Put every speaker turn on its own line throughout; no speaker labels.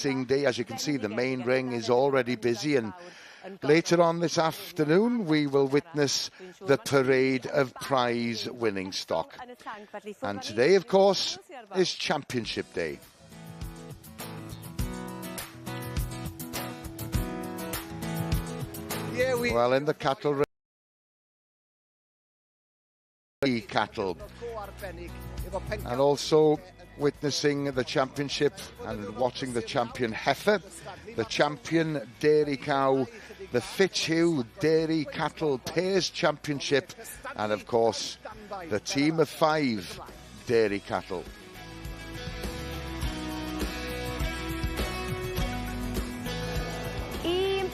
day. As you can see, the main ring is already busy, and later on this afternoon we will witness the parade of prize winning stock. And today, of course, is Championship Day. Well, in the cattle and also witnessing the championship and watching the champion heifer, the champion dairy cow, the Fitzhugh Dairy Cattle Pairs Championship, and of course the team of 5 dairy cattle.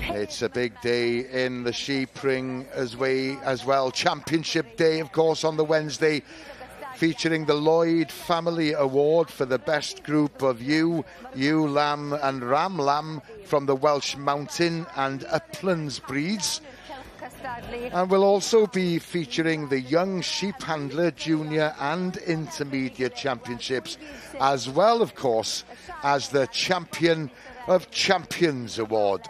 It's a big day in the sheep ring as well. Championship Day, of course, on the Wednesday, featuring the Lloyd Family Award for the best group of ewe lamb and ram lamb from the Welsh Mountain and Uplands breeds. And we'll also be featuring the Young Sheep Handler Junior and Intermediate Championships, as well, of course, as the Champion of Champions Award.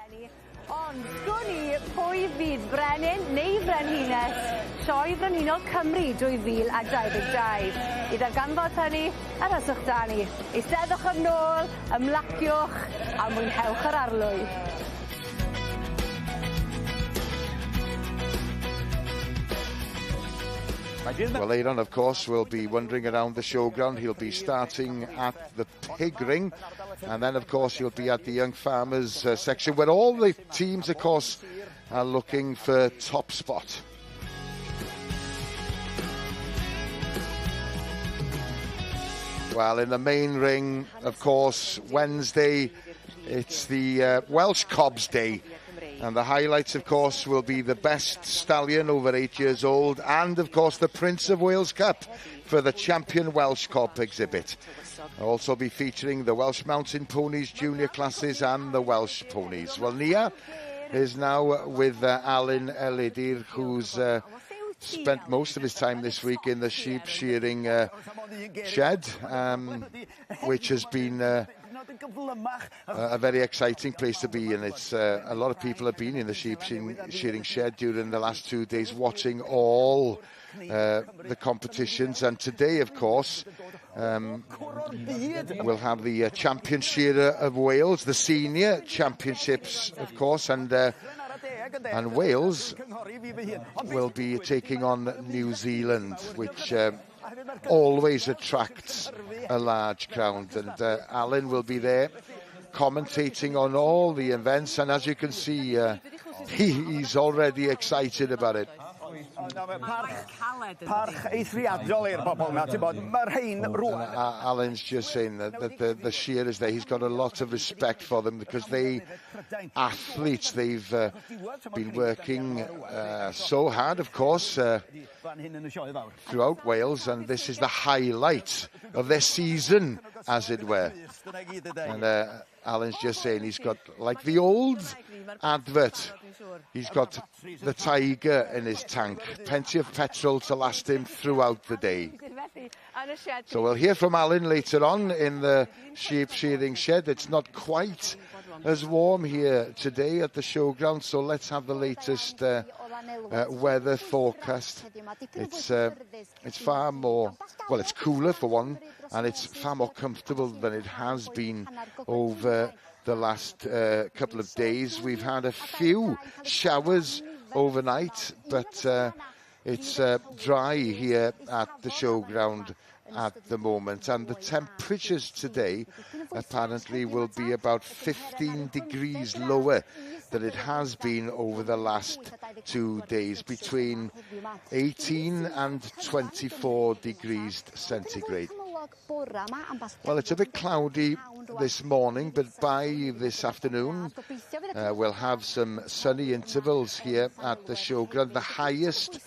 Pwy fydd brenin neu frenhines sioe Frenhinol Cymru 2022. I ddarganfod hynny, arhoswch da ni. Eisteddwch am nôl, ymlaciwch a mwynhewch yr arlwydd. Well, later on, of course, we'll be wandering around the showground. He'll be starting at the pig ring, and then, of course, he'll be at the young farmers section, where all the teams, of course, are looking for top spot. Well, in the main ring, of course, Wednesday, it's the Welsh Cobs Day. And the highlights, of course, will be the best stallion over 8 years old and, of course, the Prince of Wales Cup for the Champion Welsh Cob exhibit. I'll also be featuring the Welsh Mountain Ponies junior classes and the Welsh Ponies. Well, Nia is now with Alan Elidir, who's spent most of his time this week in the sheep shearing shed, which has been a very exciting place to be, and it's a lot of people have been in the sheep shearing shed during the last 2 days watching all the competitions. And today, of course, we'll have the Champion Shearer of Wales, the senior championships, of course, and Wales will be taking on New Zealand, which always attracts a large crowd, and Alan will be there commentating on all the events, and as you can see, he's already excited about it. Alan's just saying that the shearers there, he's got a lot of respect for them because athletes, they've been working so hard, of course, throughout Wales, and this is the highlight of their season, as it were. And Alan's just saying he's got, like the old advert, he's got the tiger in his tank, plenty of petrol to last him throughout the day. So we'll hear from Alan later on in the sheep shearing shed. It's not quite as warm here today at the showground, so let's have the latest weather forecast. It's far more, well, it's cooler for one, and it's far more comfortable than it has been over the last couple of days. We've had a few showers overnight, but it's dry here at the showground at the moment, and the temperatures today apparently will be about 15 degrees lower than it has been over the last 2 days, between 18 and 24 degrees centigrade. Well, it's a bit cloudy this morning, but by this afternoon we'll have some sunny intervals here at the showground. The highest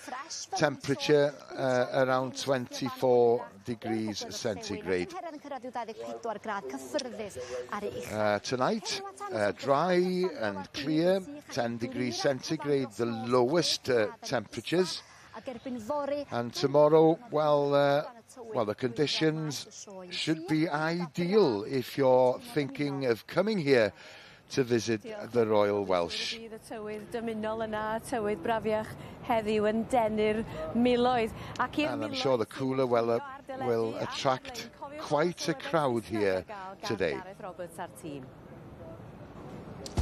temperature around 24 degrees centigrade. Tonight, dry and clear, 10 degrees centigrade, the lowest temperatures. And tomorrow, well, well, the conditions should be ideal if you're thinking of coming here to visit the Royal Welsh. And I'm sure the cooler will attract quite a crowd here today.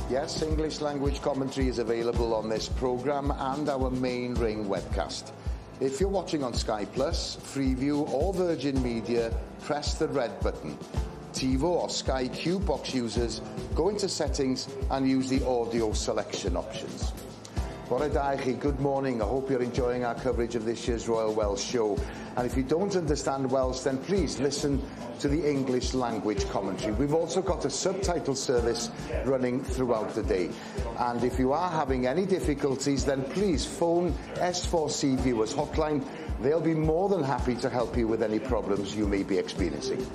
Yes, English language commentary is available on this programme and our main Ring webcast. If you're watching on Sky Plus, Freeview or Virgin Media, press the red button. TiVo or Sky Q box users, go into settings and use the audio selection options. Bore da I chi, good morning. I hope you're enjoying our coverage of this year's Royal Welsh Show. And if you don't understand Welsh, then please listen to the English language commentary. We've also got a subtitle service running throughout the day. And if you are having any difficulties, then please phone S4C viewers hotline. They'll be more than happy to help you with any problems you may be experiencing.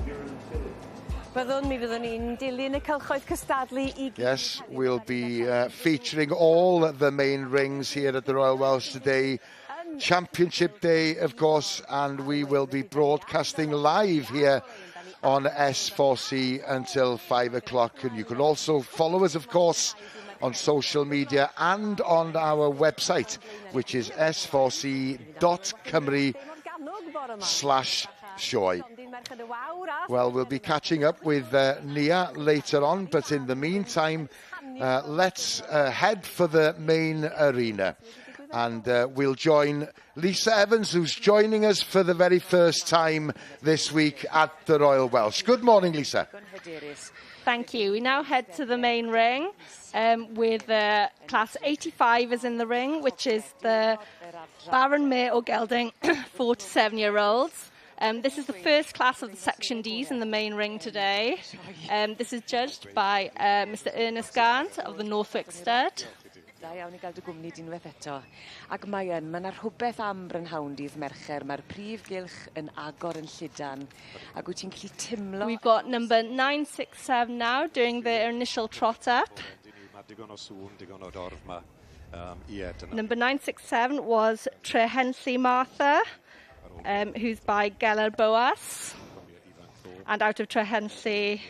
Yes, we'll be featuring all the main rings here at the Royal Welsh today. Championship Day, of course, and we will be broadcasting live here on S4C until 5 o'clock. And you can also follow us, of course, on social media and on our website, which is s4c.cymru/Sioe. Well, we'll be catching up with Nia later on, but in the meantime, let's head for the main arena. And we'll join Lisa Evans, who's joining us for the very first time this week at the Royal Welsh. Good morning, Lisa.
Thank you. We now head to the main ring with class 85 is in the ring, which is the Baron Mayor o Gelding 4 to 7-year-olds. This is the first class of the Section Ds in the main ring today. This is judged by Mr Ernest Gant of the Northwick Stud.
Da iawn I gael dy gwmni unwaith eto. Ac mae 'na rhywbeth am brynhawn dydd Mercher. Mae'r prif gylch yn agor yn Llydan. Ac wyt ti'n gallu timlo...
We've got number 967 now doing their initial trot up. Number 967 was Trehensi Martha, who's by Geller Boas. And out of Trehensi,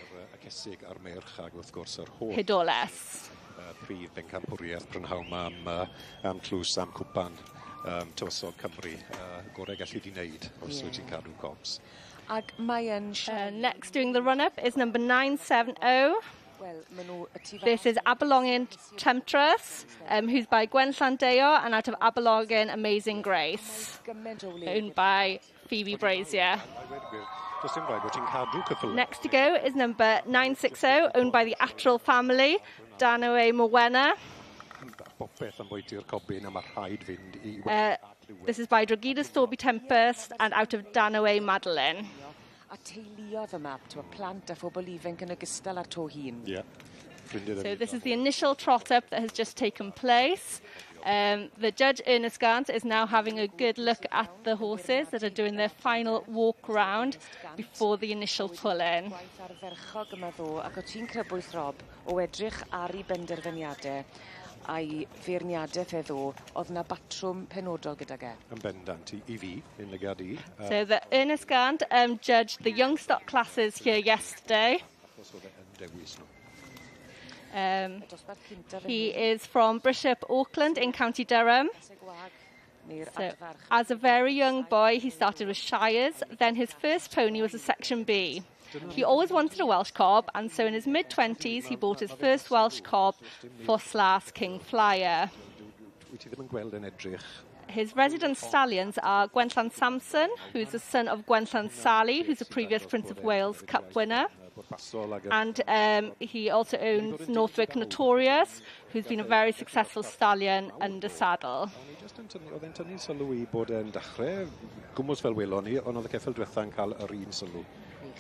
Hidoles.
Prif bencampwriaeth prynhawn am tlws am cwpan tywysog Cymru. Gorau gallu di wneud os wyt ti'n cadw cops.
Ac mae
next doing the run-up is number 970. This is Aberlongyn Temptress, who's by Gwen Llandeo, and out of Aberlongyn Amazing Grace, owned by Phoebe Brazier. Next to go is number 960, owned by the Attrell family, Danoe Morwenna. This is by Drogidas Thorby Tempest and out of Danoe Madeline. So this is the initial trot up that has just taken place. The judge, Ernest Gant, is now having a good look at the horses that are doing their final walk round before the initial pull-in.
A'i feirniadau feddwl, oedd na batrwm penodol gyda ge.
Yn bendant I fi, yn lygad I.
So the Ernest Gant judged the young stock classes here yesterday. He is from Bishop Auckland in County Durham. So, as a very young boy, he started with Shires. Then his first pony was a Section B. He always wanted a Welsh cob, and so in his mid-20s, he bought his first Welsh cob for Slas King Flyer. His resident stallions are Gwenllan Samson, who's the son of Gwenllan Sally, who's a previous Prince of Wales Cup winner. And he also owns Northwick Notorious, who's been a very successful stallion under saddle.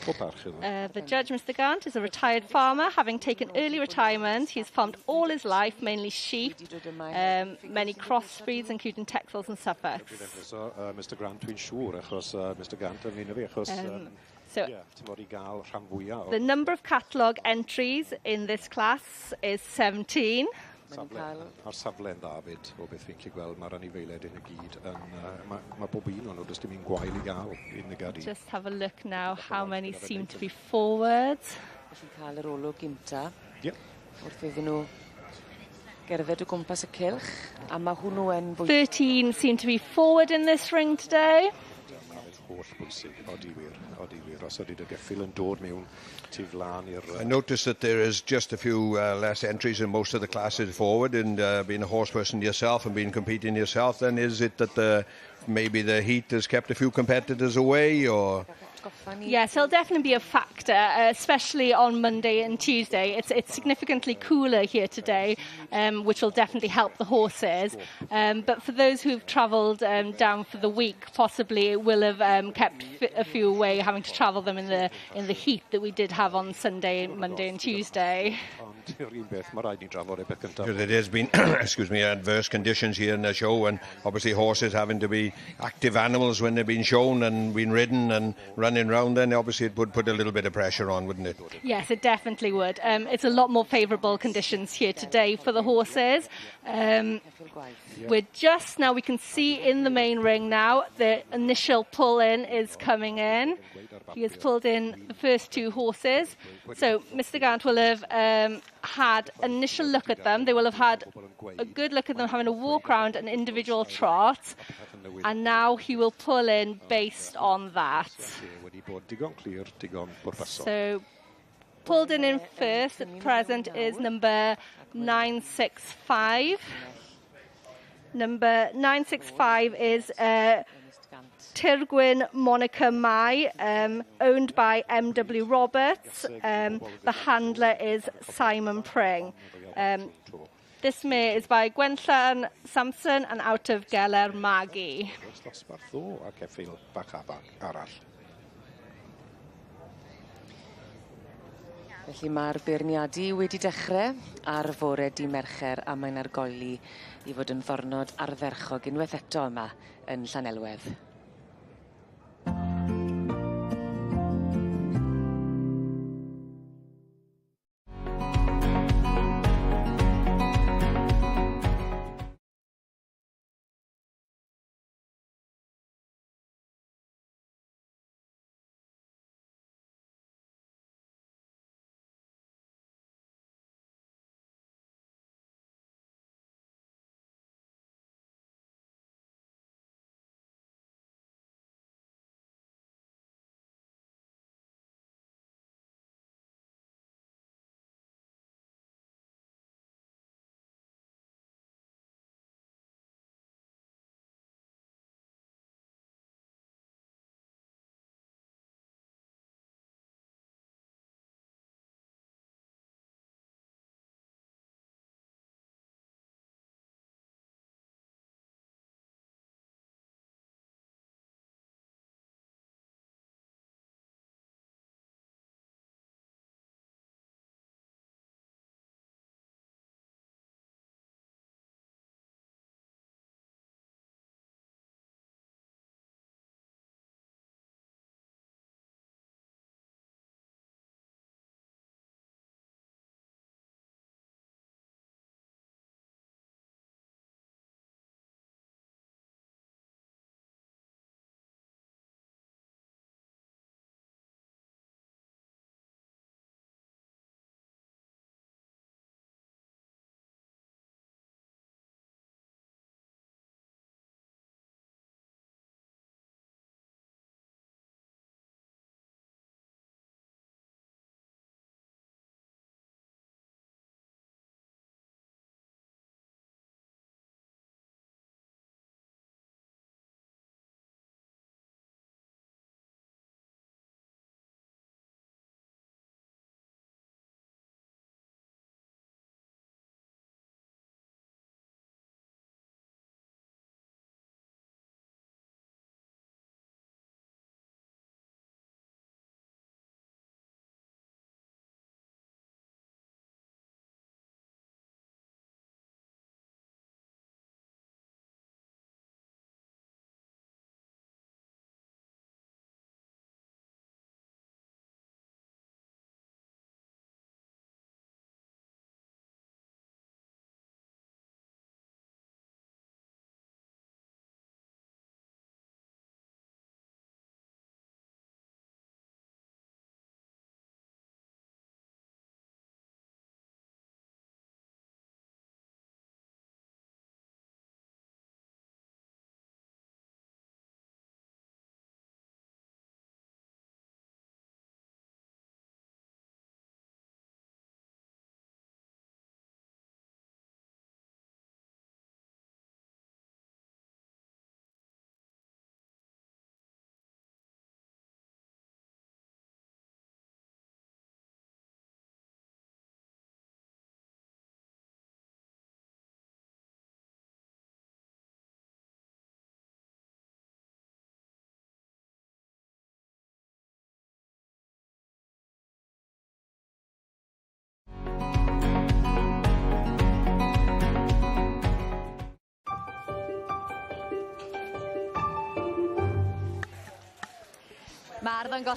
The judge, Mr Gant, is a retired farmer. Having taken early retirement, he's farmed all his life, mainly sheep, many crossbreeds, including Texels and Suffolks.
Mr Grant, dwi'n siŵr, achos Mr Gant yn un o fi, achos...
So, the number of catalogue entries in this class is 17.
A'r safle'n dda fyd o beth fi'n gallu gweld, mae'r anifeiliaid yn y gyd. Mae bob un o'n nhw, does dim un gwael i gael i'n y gadi.
Just have a look now how many seem to be forward.
Felly cael yr olwg gynta.
Yep.
Wrth iddyn nhw gerdded o gwmpas y cylch. A mae hwnnw yn
13 seem to be forward in this ring today.
Holl bwysig, odi wir. Os ydy dy geffil yn dod mewn tu flan i'r...
I noticed that there is just a few less entries in most of the classes forward, and being a horse person yourself and being competing yourself, then is it that maybe the heat has kept a few competitors away, or...?
Yes, it'll definitely be a factor, especially on Monday and Tuesday. It's significantly cooler here today, which will definitely help the horses. But for those who've travelled down for the week, possibly it will have kept a few away, having to travel them in the heat that we did have on Sunday, Monday and Tuesday.
Because it has been, excuse me, adverse conditions here in the show, and obviously horses having to be active animals when they've been shown and been ridden and running round, then obviously it would put a little bit of pressure on, wouldn't it?
Yes, it definitely would. It's a lot more favourable conditions here today for the horses. We're just now, we can see in the main ring now, the initial pull-in is coming in. He has pulled in the first two horses. So Mr. Gant will have had an initial look at them. They will have had a good look at them, having a walk around an individual trot. And now he will pull in based on that. So pulled in first at present is number 965. Number 965 is Tirgwyn Monica Mai, owned by M.W. Roberts. The handler is Simon Pring. This mare is by Gwenllan Sampson and out of Geller Magi.
Felly mae'r beirniadu wedi dechrau ar fore di Mercher a mae'n argoli i fod yn ddiwrnod ardderchog unwaith eto yma yn Llanelwedd.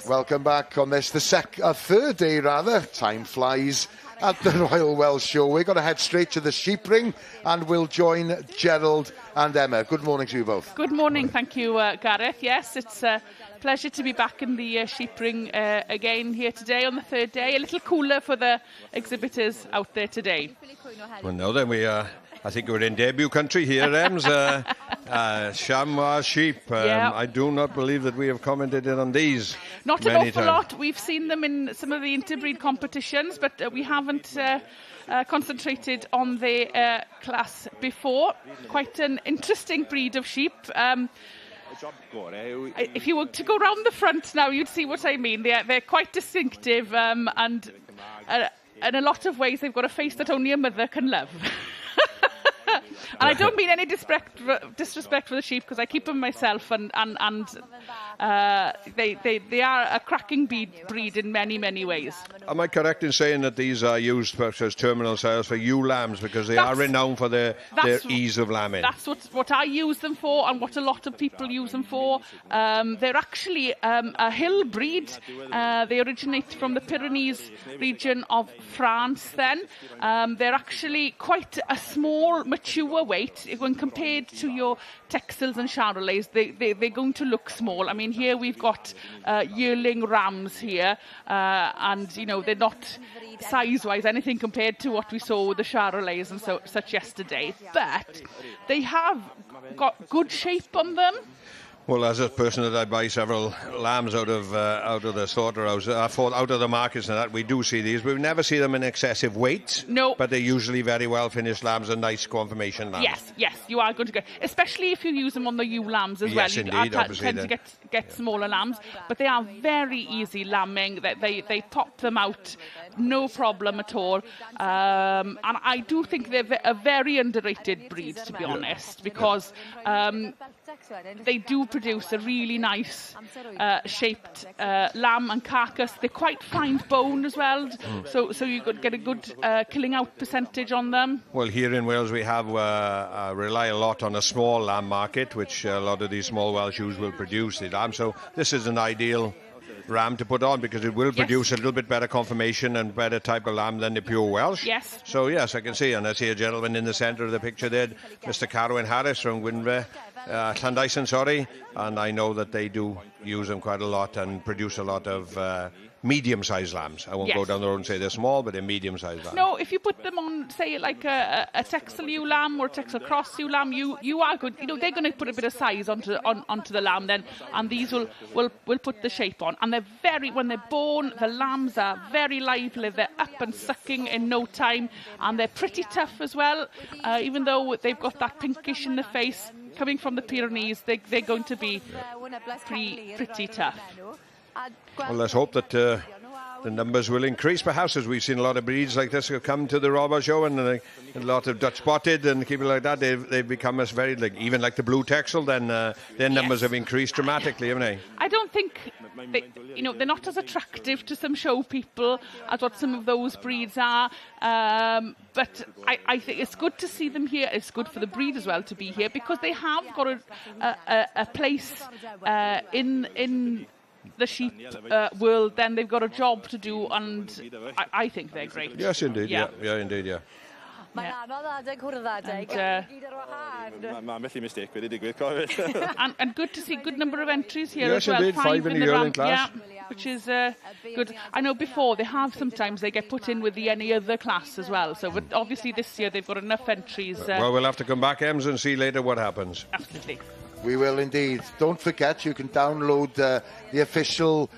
Welcome back on this, the third day rather. Time flies at the Royal Welsh Show. We're going to head straight to the sheep ring and we'll join Gerald and Emma. Good morning to you both.
Good morning, thank you, Gareth. Yes, it's a pleasure to be back in the sheep ring again here today on the third day. A little cooler for the exhibitors out there today.
Well, now then, I think we're in debut country here, Ems. Chamois sheep.
Yeah.
I do not believe that we have commented on these.
Not an awful lot. We've seen them in some of the interbreed competitions, but we haven't concentrated on the class before. Quite an interesting breed of sheep. If you were to go round the front now, you'd see what I mean. They're quite distinctive, and in a lot of ways, they've got a face that only a mother can love. And I don't mean any disrespect for the sheep, because I keep them myself, and they are a cracking breed in many, many ways.
Am I correct in saying that these are used as terminal sales for ewe lambs, because they are renowned for their ease of lambing? That's
what I use them for, and what a lot of people use them for. They're actually a hill breed. They originate from the Pyrenees region of France then. They're actually quite a small, mature weight when compared to your Texels and Charolais. They're going to look small. I mean, here we've got yearling rams here, and you know they're not size-wise anything compared to what we saw with the Charolais and such yesterday, but they have got good shape on them.
Well, as a person that I buy several lambs out of the slaughterhouse, out of the markets and that, we do see these. We never see them in excessive weight.
No.
But they're usually very well finished lambs and nice conformation lambs.
Yes, you are going to get, especially if you use them on the ewe lambs as well.
Yes, indeed,
you tend to get smaller lambs, but they are very easy lambing. They pop them out, no problem at all. And I do think they're a very underrated breed, to be honest, because they do produce a really nice shaped lamb and carcass. They're quite fine bone as well, so you could get a good killing out percentage on them.
Well, here in Wales we have rely a lot on a small lamb market, which a lot of these small Welsh ewes will produce the lamb. So this is an ideal ram to put on, because it will produce a little bit better conformation and better type of lamb than the pure Welsh.
Yes.
So yes, I can see, and I see a gentleman in the centre of the picture there, Mr. Carwyn Harris from Gwynfe, Llandaisen, sorry, and I know that they do use them quite a lot and produce a lot of medium-sized lambs. I won't go down the road and say they're small, but they're medium-sized lambs.
No, if you put them on, say, like a Texel ewe lamb or a Texel cross ewe lamb, you are good. You know, they're going to put a bit of size onto the lamb then, and these will put the shape on. And when they're born, the lambs are very lively. They're up and sucking in no time, and they're pretty tough as well. Even though they've got that pinkish in the face, coming from the Pyrenees, they're going to be pretty tough.
Well, let's hope that the numbers will increase, perhaps, as we've seen a lot of breeds like this have come to the Robber Show, and a lot of Dutch spotted and people like that. They've become us very, even like the blue Texel. Then their numbers have increased dramatically, haven't they?
I don't think they're not as attractive to some show people as what some of those breeds are. But I think it's good to see them here. It's good for the breed as well to be here, because they have got a place in the sheep world. Then they've got a job to do, and I think they're great.
Yes, indeed. Yeah, indeed. Yeah.
And good to see good number of entries here
as
well.
Yes, indeed. 5 in the Yearling class.
Yeah, which is good. I know before sometimes they get put in with the any other class as well. So, but obviously this year they've got enough entries.
Well, we'll have to come back, Ems, and see later what happens.
Absolutely.
We will indeed. Don't forget, you can download the official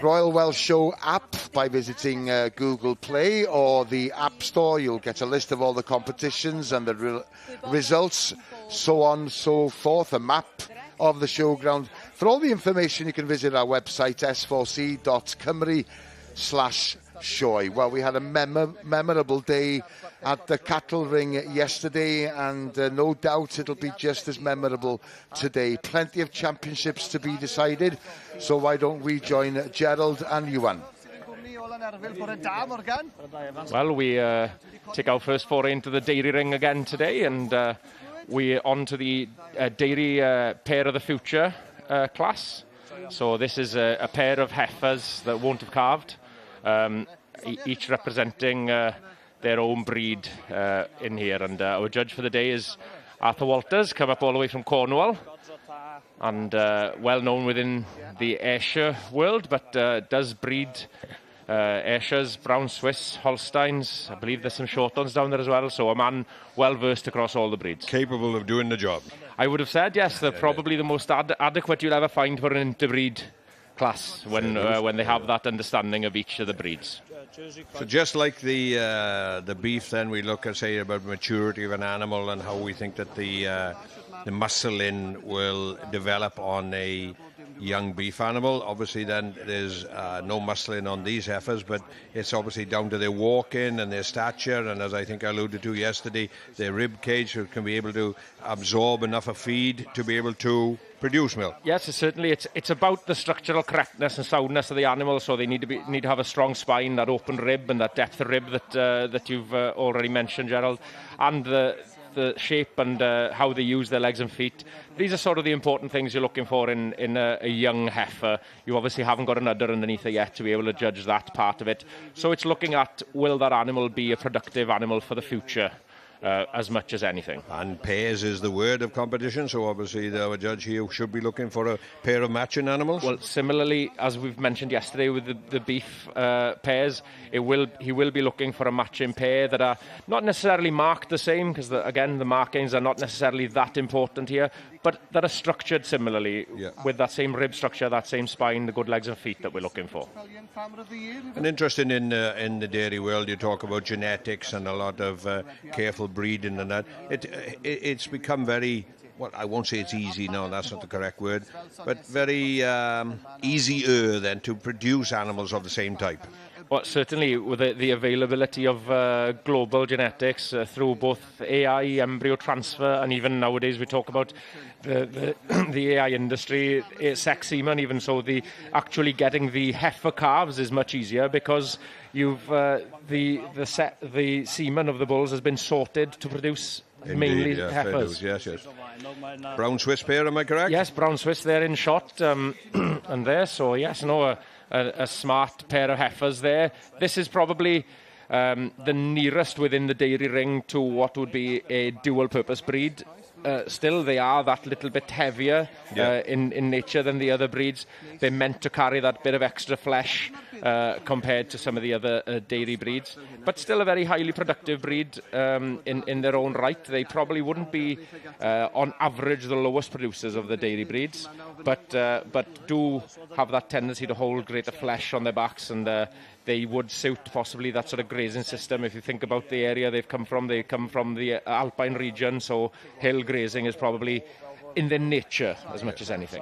Royal Welsh Show app by visiting Google Play or the App Store. You'll get a list of all the competitions and the results, so on, so forth, a map of the showground. For all the information, you can visit our website, s4c.cymru/show. Well, we had a memorable day at the cattle ring yesterday, and no doubt it'll be just as memorable today. Plenty of championships to be decided, so why don't we join Gerald and Iwan?
Well, we take our first foray into the dairy ring again today, and we're on to the dairy pair of the future class. So this is a pair of heifers that won't have calved, each representing their own breed in here. And our judge for the day is Arthur Walters, come up all the way from Cornwall, and well known within the Ayrshire world, but does breed Ayrshire's, Brown Swiss, Holsteins. I believe there's some Shortons down there as well, so a man well versed across all the breeds.
Capable of doing the job.
I would have said yes, they're probably the most adequate you'll ever find for an interbreed class when they have that understanding of each of the breeds.
So just like the beef, then we look at, say, about maturity of an animal and how we think that the muscle-in will develop on a young beef animal. Obviously then there's no muscle-in on these heifers, but it's obviously down to their walk-in and their stature, and as I think I alluded to yesterday, their rib cage can be able to absorb enough of feed to be able to produce milk.
Yes, certainly. It's about the structural correctness and soundness of the animal, so they need to have a strong spine, that open rib and that depth of rib that you've already mentioned, Gerald, and the shape and how they use their legs and feet. These are sort of the important things you're looking for in a young heifer. You obviously haven't got an udder underneath it yet to be able to judge that part of it. So it's looking at, will that animal be a productive animal for the future? As much as anything.
And pairs is the word of competition, so obviously our judge here should be looking for a pair of matching animals.
Well, similarly, as we've mentioned yesterday with the beef pairs, he will be looking for a matching pair that are not necessarily marked the same, because again, the markings are not necessarily that important here, but that are structured similarly, with that same rib structure, that same spine, the good legs and feet that we're looking for.
And interesting in the dairy world, you talk about genetics and a lot of careful breeding and that. It's become very, well, I won't say it's easy, no, that's not the correct word, but very easier then to produce animals of the same type.
Well, certainly with the availability of global genetics through both AI, embryo transfer, and even nowadays we talk about the AI industry, sex semen even, so actually getting the heifer calves is much easier because you've the semen of the bulls has been sorted to produce mainly heifers.
Yes. Brown Swiss pair, am I correct?
Yes, Brown Swiss there in shot and there, so yes, a smart pair of heifers there. This is probably the nearest within the dairy ring to what would be a dual-purpose breed. Still, they are that little bit heavier in nature than the other breeds. They're meant to carry that bit of extra flesh compared to some of the other dairy breeds. But still a very highly productive breed in their own right. They probably wouldn't be, on average, the lowest producers of the dairy breeds, but do have that tendency to hold greater flesh on their backs, and they would suit possibly that sort of grazing system. If you think about the area they come from the alpine region, so hill grazing is probably in their nature as much as anything.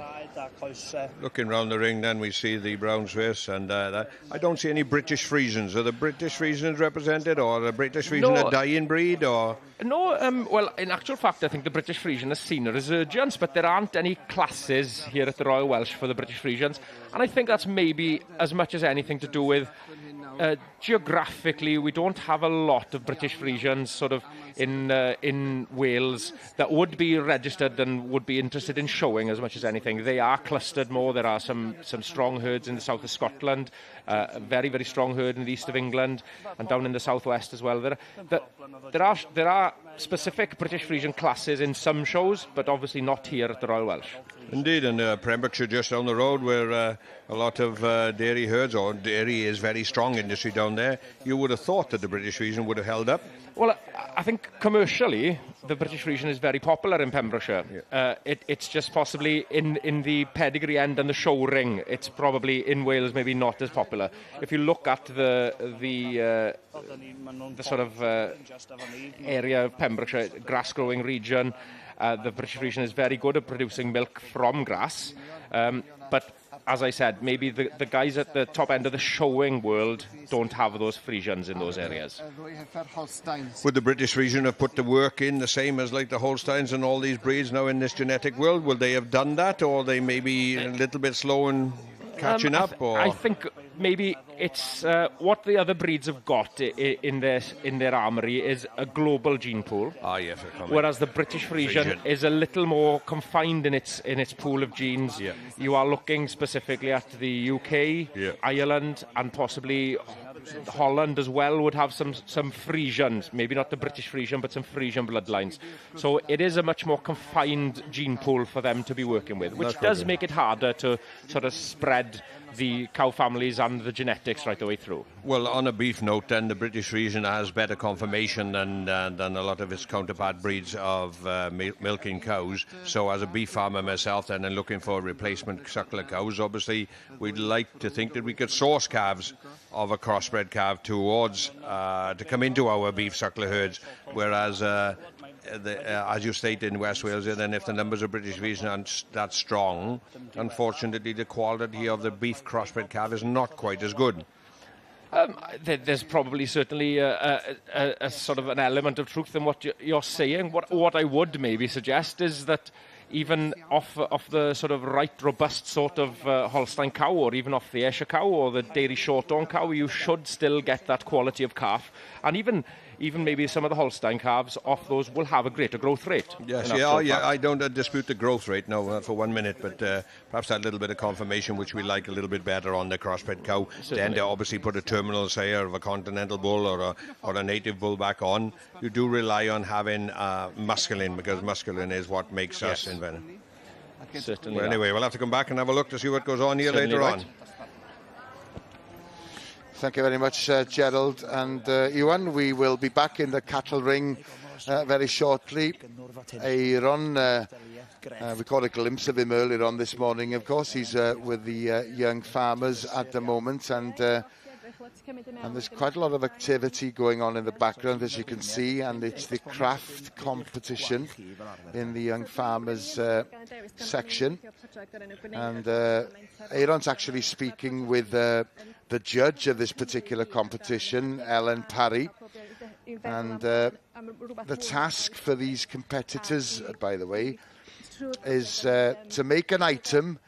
Looking round the ring then we see the Brown Swiss, and I don't see any British Friesians. Are the British Friesians represented, or the British Friesian a dying breed, or...?
No, well, in actual fact, I think the British Friesian has seen a resurgence, but there aren't any classes here at the Royal Welsh for the British Friesians, and I think that's maybe as much as anything to do with geographically, we don't have a lot of British Friesians sort of in Wales that would be registered and would be interested in showing as much as anything. They are clustered more. There are some strong herds in the south of Scotland, a very, very strong herd in the east of England, and down in the southwest as well. There are specific British Friesian classes in some shows, but obviously not here at the Royal Welsh.
Indeed, and Pembrokeshire just down the road, where a lot of dairy herds, or dairy is very strong industry down there. You would have thought that the British Friesian would have held up.
Well, I think commercially, the British Friesian is very popular in Pembrokeshire. It's just possibly in the pedigree end and the show ring, it's probably in Wales maybe not as popular. If you look at the sort of area of Pembrokeshire, grass-growing region, the British Friesian is very good at producing milk from grass, but as I said, maybe the guys at the top end of the showing world don't have those Friesians in those areas.
Would the British Friesian have put the work in the same as like the Holsteins and all these breeds now in this genetic world? Will they have done that, or they maybe a little bit slow in catching up? Or?
I think maybe it's what the other breeds have got in their armoury is a global gene pool.
Yes,
whereas the British Frisian is a little more confined in its pool of genes.
Yeah.
You are looking specifically at the UK, Ireland, and possibly Holland as well would have some Frisians, maybe not the British Frisian, but some Frisian bloodlines. So it is a much more confined gene pool for them to be working with, which does make it harder to sort of spread the cow families and the genetics right the way through.
Well, on a beef note, then, the British Frisian has better conformation than a lot of its counterpart breeds of milking cows. So as a beef farmer myself then, and looking for replacement suckler cows, obviously we'd like to think that we could source calves of a crossbred calf towards to come into our beef suckler herds, whereas as you stated in West Wales, then if the numbers of British Frisian aren't that strong, unfortunately the quality of the beef crossbred calf is not quite as good.
There's probably certainly a sort of an element of truth in what you're saying. What I would maybe suggest is that even off the sort of right robust sort of Holstein cow, or even off the Ayrshire cow or the dairy short-horn cow, you should still get that quality of calf. And even maybe some of the Holstein calves off those will have a greater growth rate.
Yes, I don't dispute the growth rate, no, for 1 minute, but perhaps that little bit of confirmation which we like a little bit better on the crossbred cow. Certainly. Then they obviously put a terminal sayer of a continental bull or a native bull back on. You do rely on having musculin, because musculin is what makes us in Venom.
Certainly.
Well, anyway, we'll have to come back and have a look to see what goes on here later on.
Thank you very much, Gerald and Ewan. We will be back in the cattle ring very shortly. Aaron, we caught a glimpse of him earlier on this morning, of course. He's with the young farmers at the moment, and there's quite a lot of activity going on in the background, as you can see, and it's the craft competition in the young farmers section. And Aaron's actually speaking with the judge of this particular competition, Ellen Parry. And the task for these competitors, by the way, is to make an item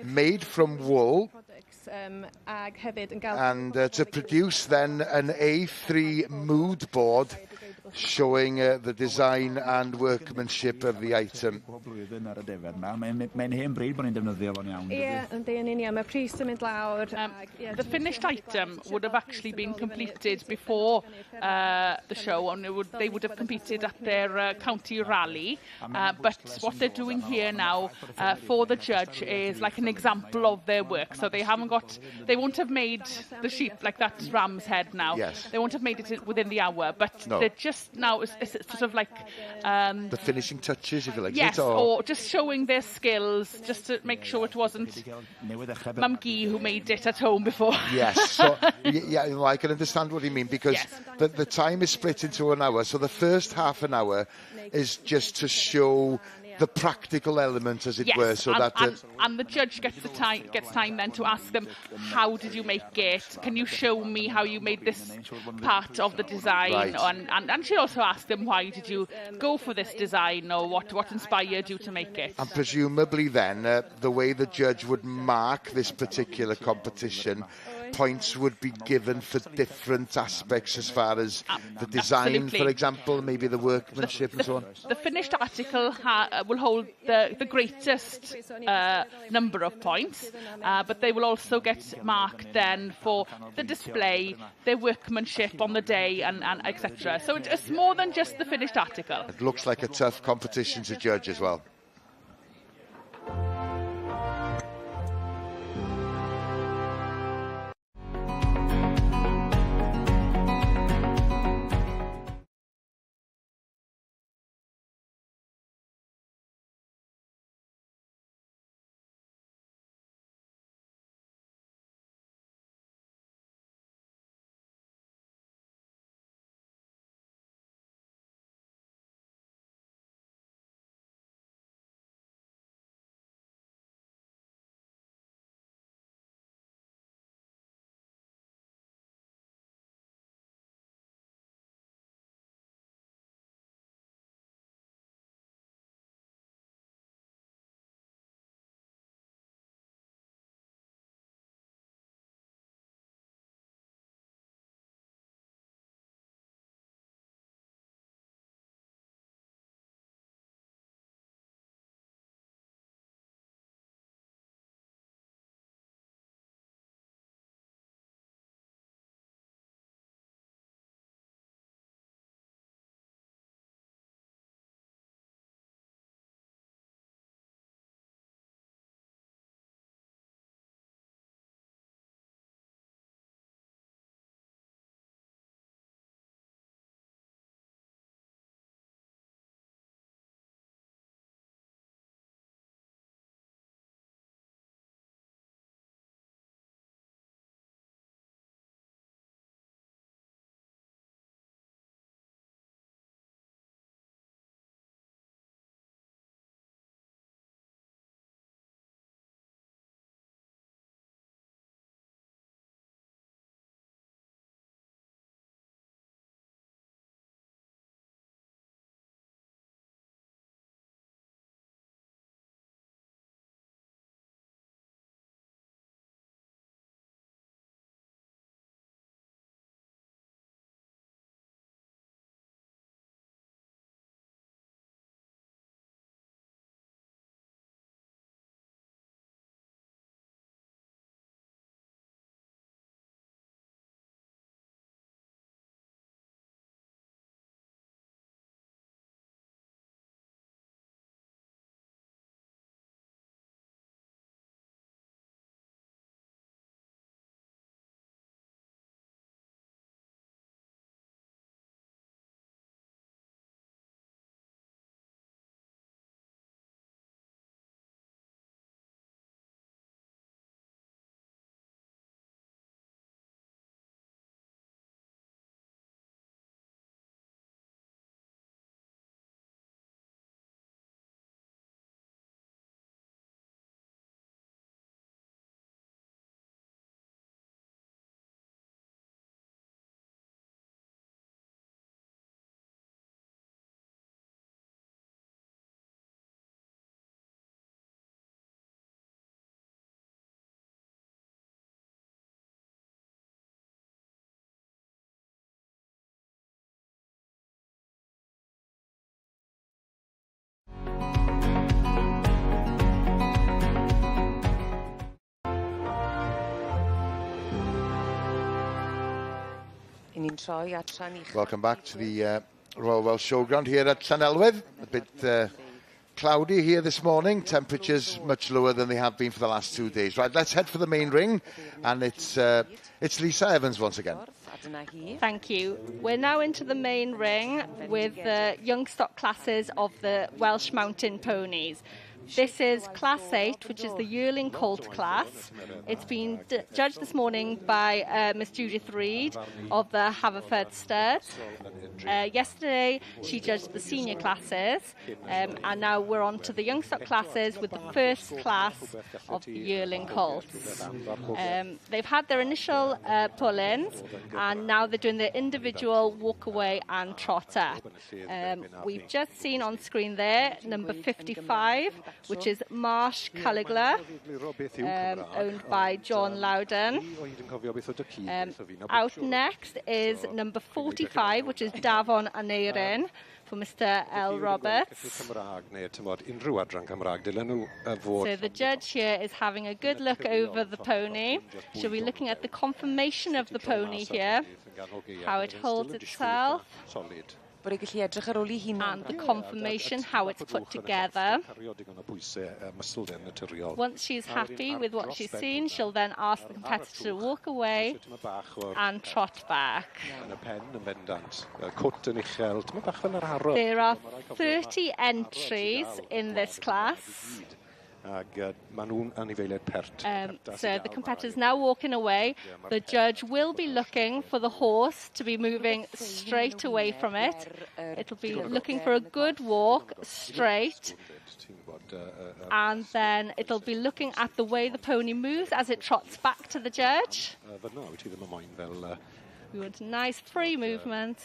made from wool and to produce then an A3 mood board showing the design and workmanship of the item.
The finished item would have actually been completed before the show, and they would have competed at their county rally. But what they're doing here now for the judge is like an example of their work. So they won't have made the sheep like that ram's head now.
Yes.
They won't have made it within the hour, but they're just now it's sort of like
the finishing touches, if you like.
Yes, or just showing their skills, just to make sure it wasn't Mum Gee who made it at home before.
Yes, so yeah, I can understand what you mean, because the time is split into an hour. So the first half an hour is just to show the practical element, as it were, so
and the judge gets time then to ask them, how did you make it? Can you show me how you made this part of the design?
Right.
And she also asked them, why did you go for this design, or what inspired you to make it?
And presumably then, the way the judge would mark this particular competition, points would be given for different aspects as far as the design, for example, maybe the workmanship and so on.
The finished article will hold the greatest number of points, but they will also get marked then for the display, their workmanship on the day, and etc. So it's more than just the finished article.
It looks like a tough competition to judge as well. Welcome back to the Royal Welsh Showground here at Llanelwedd. A bit cloudy here this morning. Temperatures much lower than they have been for the last 2 days. Right, let's head for the main ring, and it's Lisa Evans once again.
Thank you. We're now into the main ring with the young stock classes of the Welsh Mountain Ponies. This is Class 8, which is the Yearling Colt class. It's been judged this morning by Miss Judith Reid of the Haverford Stud. Yesterday, she judged the senior classes, and now we're on to the young stock classes with the first class of the Yearling Colts. They've had their initial pull-ins, and now they're doing their individual walk-away and trot up. We've just seen on screen there, number 55, which is Marsh Caligula, owned by John Loudon. Out next is number 45, which is Davon Aneirin, for Mr L. Roberts. So the judge here is having a good look over the pony. She'll be looking at the conformation of the pony here, how it holds itself, and the conformation, how it's put together. Once she's happy with what she's seen, she'll then ask the competitor to walk away and trot back. There are 30 entries in this class. So the competitor's now walking away. The judge will be looking for the horse to be moving straight away from it. It'll be looking for a good walk straight, and then it'll be looking at the way the pony moves as it trots back to the judge. We want a nice free movement.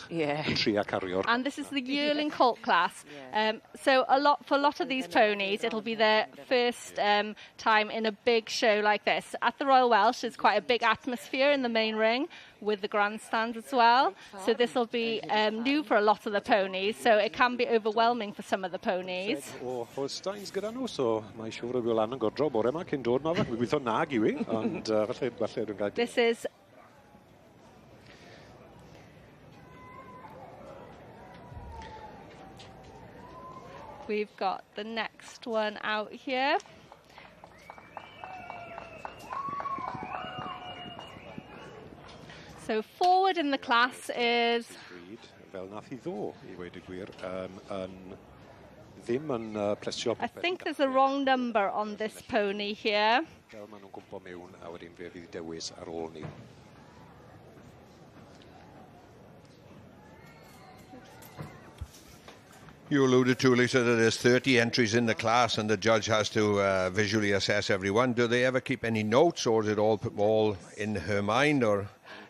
Yeah. And this is the Yearling Colt class. So for a lot of these ponies, it'll be their first time in a big show like this. At the Royal Welsh, there's quite a big atmosphere in the main ring with the grandstand as well. So this will be new for a lot of the ponies, so it can be overwhelming for some of the ponies. This is We've got the next one out here. So forward in the class is... I think there's a wrong number on this pony here.
You alluded to, Lisa, that there's 30 entries in the class and the judge has to visually assess everyone. Do they ever keep any notes, or is it all in her mind? Or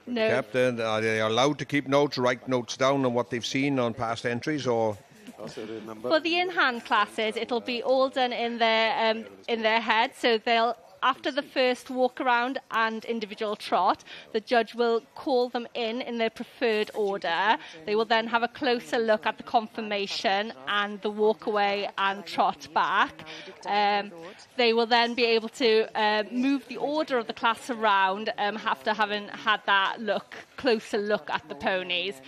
no.
Captain, are they allowed to keep notes, write notes down on what they've seen on past entries, or...?
For the in-hand classes, it'll be all done in their head, so they'll... After the first walk around and individual trot, the judge will call them in their preferred order. They will then have a closer look at the conformation and the walk away and trot back. They will then be able to move the order of the class around after having had that closer look at the ponies.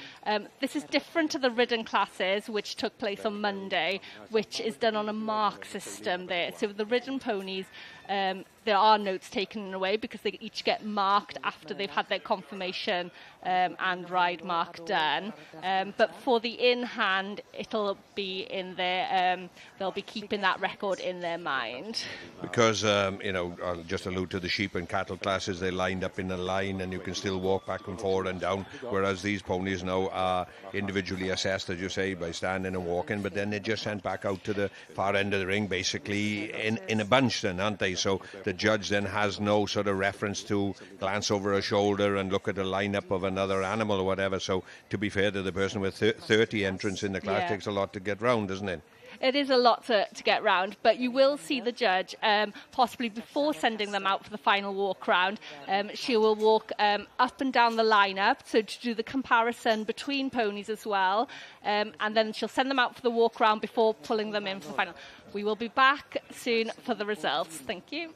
This is different to the ridden classes, which took place on Monday, which is done on a mark system there. So the ridden ponies, there are notes taken away because they each get marked after they've had their confirmation and ride mark done. But for the in-hand, it'll be in their, they'll be keeping that record in their mind.
Because, I'll just allude to the sheep and cattle classes, they're lined up in a line and you can still walk back and forward and down, whereas these ponies now are individually assessed, as you say, by standing and walking, but then they're just sent back out to the far end of the ring, basically in a bunch then, aren't they? So the judge then has no sort of reference to glance over her shoulder and look at a lineup of another animal or whatever. So to be fair to the person with 30 entrants in the class, takes a lot to get round, doesn't it?
It is a lot to get round, but you will see the judge, possibly before sending them out for the final walk round, she will walk up and down the lineup, so to do the comparison between ponies as well, and then she'll send them out for the walk round before pulling them in for the final. We will be back soon for the results. Thank you.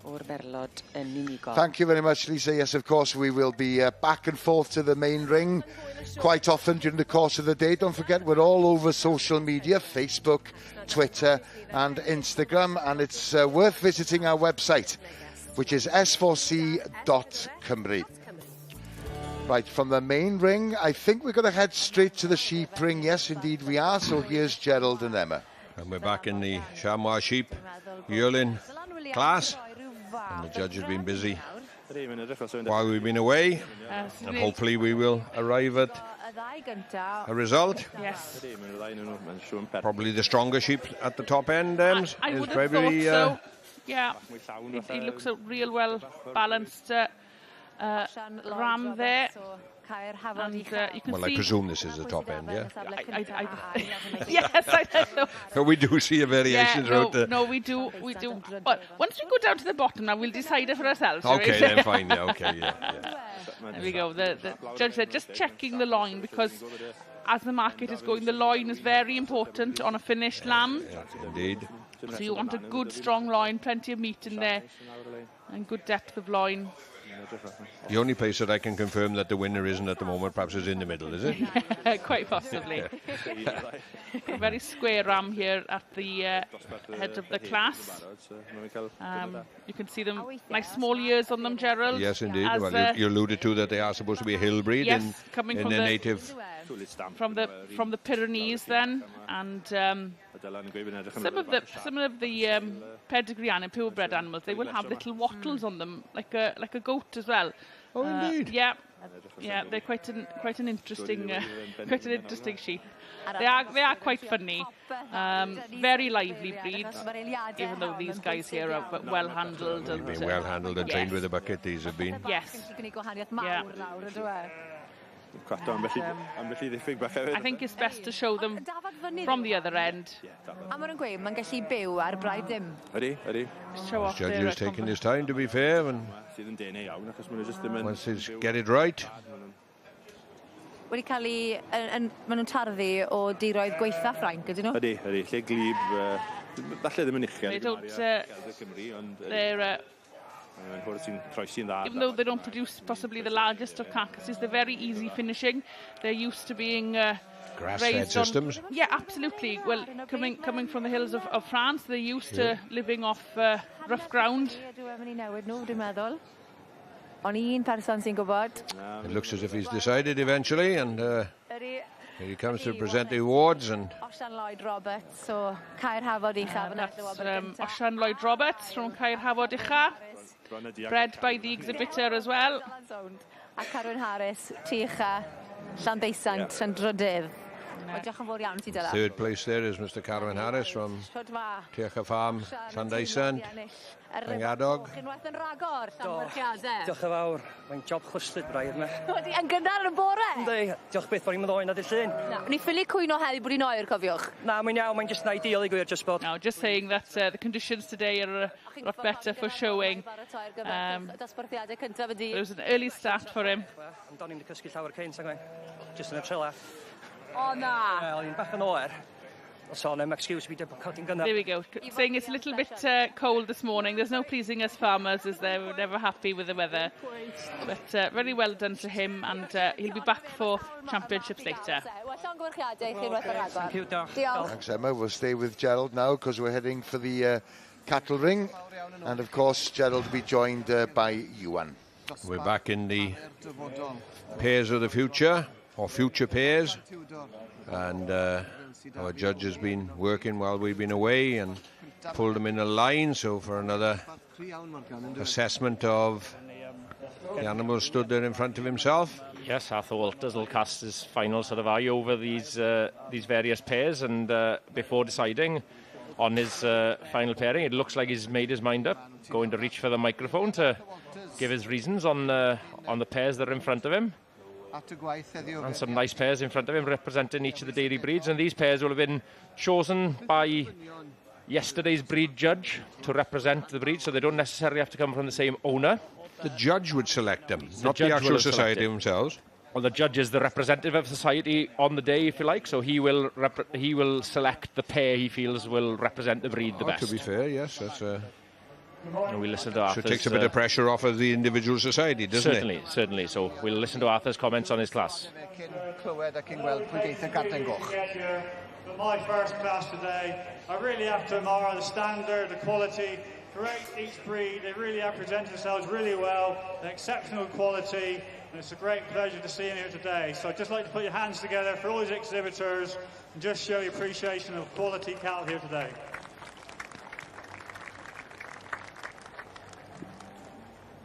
o'r berlod yn unigol.
Thank you very much, Lisa. Yes, of course, we will be back and forth to the main ring quite often during the course of the day. Don't forget, we're all over social media, Facebook, Twitter and Instagram, and it's worth visiting our website, which is s4c.cymru. Right, from the main ring, I think we're going to head straight to the sheep ring. Yes, indeed we are. So here's Gerald and Emma.
And we're back in the chamois sheep yearling class. And the judge has been busy while we've been away. And hopefully we will arrive at a result.
Yes.
Probably the stronger sheep at the top end, Ems.
I would have thought so. Yeah, he looks a real well balanced ram there. And you can
well,
see...
I presume this is the top end, yeah?
Yes, I know.
But we do see a variation throughout the...
No, we do. But once we go down to the bottom now, we'll decide it for ourselves.
Okay, then fine, yeah, okay, yeah.
There we go. The judge said just checking the loin, because as the market is going, the loin is very important on a finished lamb.
Yeah, indeed.
So you want a good, strong loin, plenty of meat in there, and good depth of loin.
The only place that I can confirm that the winner isn't at the moment perhaps is in the middle, is it?
Yeah, quite possibly. A very square ram here at the head of the class. You can see them, nice small ears on them, Gerald.
Yes, indeed. Well, you alluded to that they are supposed to be a hill breed in their native...
From the Pyrenees then, and some of the pedigree and purebred animals, they will have little wattles on them, like a goat as well.
Oh, indeed.
Yeah, they're quite an interesting sheep. They are quite funny, very lively breeds. Even though these guys here are well handled and
been well handled and trained with a bucket. These have been.
Yes. Yeah. I think it's best to show them from the other end. Show off.
The judge is taking his time, to be fair, and once he get it right.
Wedi cael ei, maen nhw'n tarddu o diroedd gweitha Ffrainc, ydyn nhw?
Ydy, lle glyb, falle ddim yn uchel.
They're even though they don't produce possibly the largest of carcasses, they're very easy finishing. They're used to being
grass-fed systems.
Yeah, absolutely. Well, coming from the hills of France, they're used to living off rough ground.
It looks as if he's decided eventually, and here he comes to present the awards. And
Osian Lloyd Roberts, so Caer Hafod Uchaf.
That's Osian Lloyd Roberts from Caer Hafod Uchaf, bred by the exhibitor as well.
A Carwyn Harris, Teicha, Llandeisant, Llandrydydd.
Third place there is Mr. Carwyn Harris from Teicha Farm, Llandeisant. Yngadog.
Chynwaith yn ragor, Llanfyrchiadau.
Diolch yn fawr. Mae'n job chwslyd braidd yma.
Wedi yn gynnar yn bore?
Ynddi, diolch beth bod i'n myddoi na dy llun.
Ni ffili cwyno heddi bod i'n oer, cofiwch.
Na, mae'n iawn, mae'n just na ideal I gwir, just bod.
No, just saying that the conditions today are a lot better for showing. It was an early start for him.
Ond o'n i'n cysgu llawer cynt, agwen. Just yn y trela.
O, na.
Wel, i'n bach yn oer. So, no excuse me to cutting gun.
There we go. Saying it's a little bit cold this morning. There's no pleasing us farmers, is there? We're never happy with the weather. But very well done to him, and he'll be back for championships later.
Thank you,
Thanks, Emma. We'll stay with Gerald now because we're heading for the cattle ring. And of course, Gerald will be joined by Ewan.
We're back in the pairs of the future, or future pairs. And our judge has been working while we've been away and pulled them in a line, so for another assessment of the animal stood there in front of himself.
Yes, Arthur Walters will cast his final sort of eye over these various pairs, and before deciding on his final pairing, it looks like he's made his mind up, going to reach for the microphone to give his reasons on the pairs that are in front of him. And some nice pairs in front of him representing each of the dairy breeds, and these pairs will have been chosen by yesterday's breed judge to represent the breed, so they don't necessarily have to come from the same owner.
The judge would select them, not the actual society themselves.
Well, the judge is the representative of society on the day, if you like, so he will select the pair he feels will represent the breed the best.
To be fair, yes, that's
And we'll listen to Arthur's...
So it takes a bit of pressure off of the individual society, doesn't
certainly,
it?
Certainly. So we'll listen to Arthur's comments on his class.
For my first class today, I really have to admire the standard, the quality. Great, each breed, they really have presented themselves really well, an exceptional quality, and it's a great pleasure to see you here today. So I'd just like to put your hands together for all these exhibitors and just show your appreciation of quality cattle here today.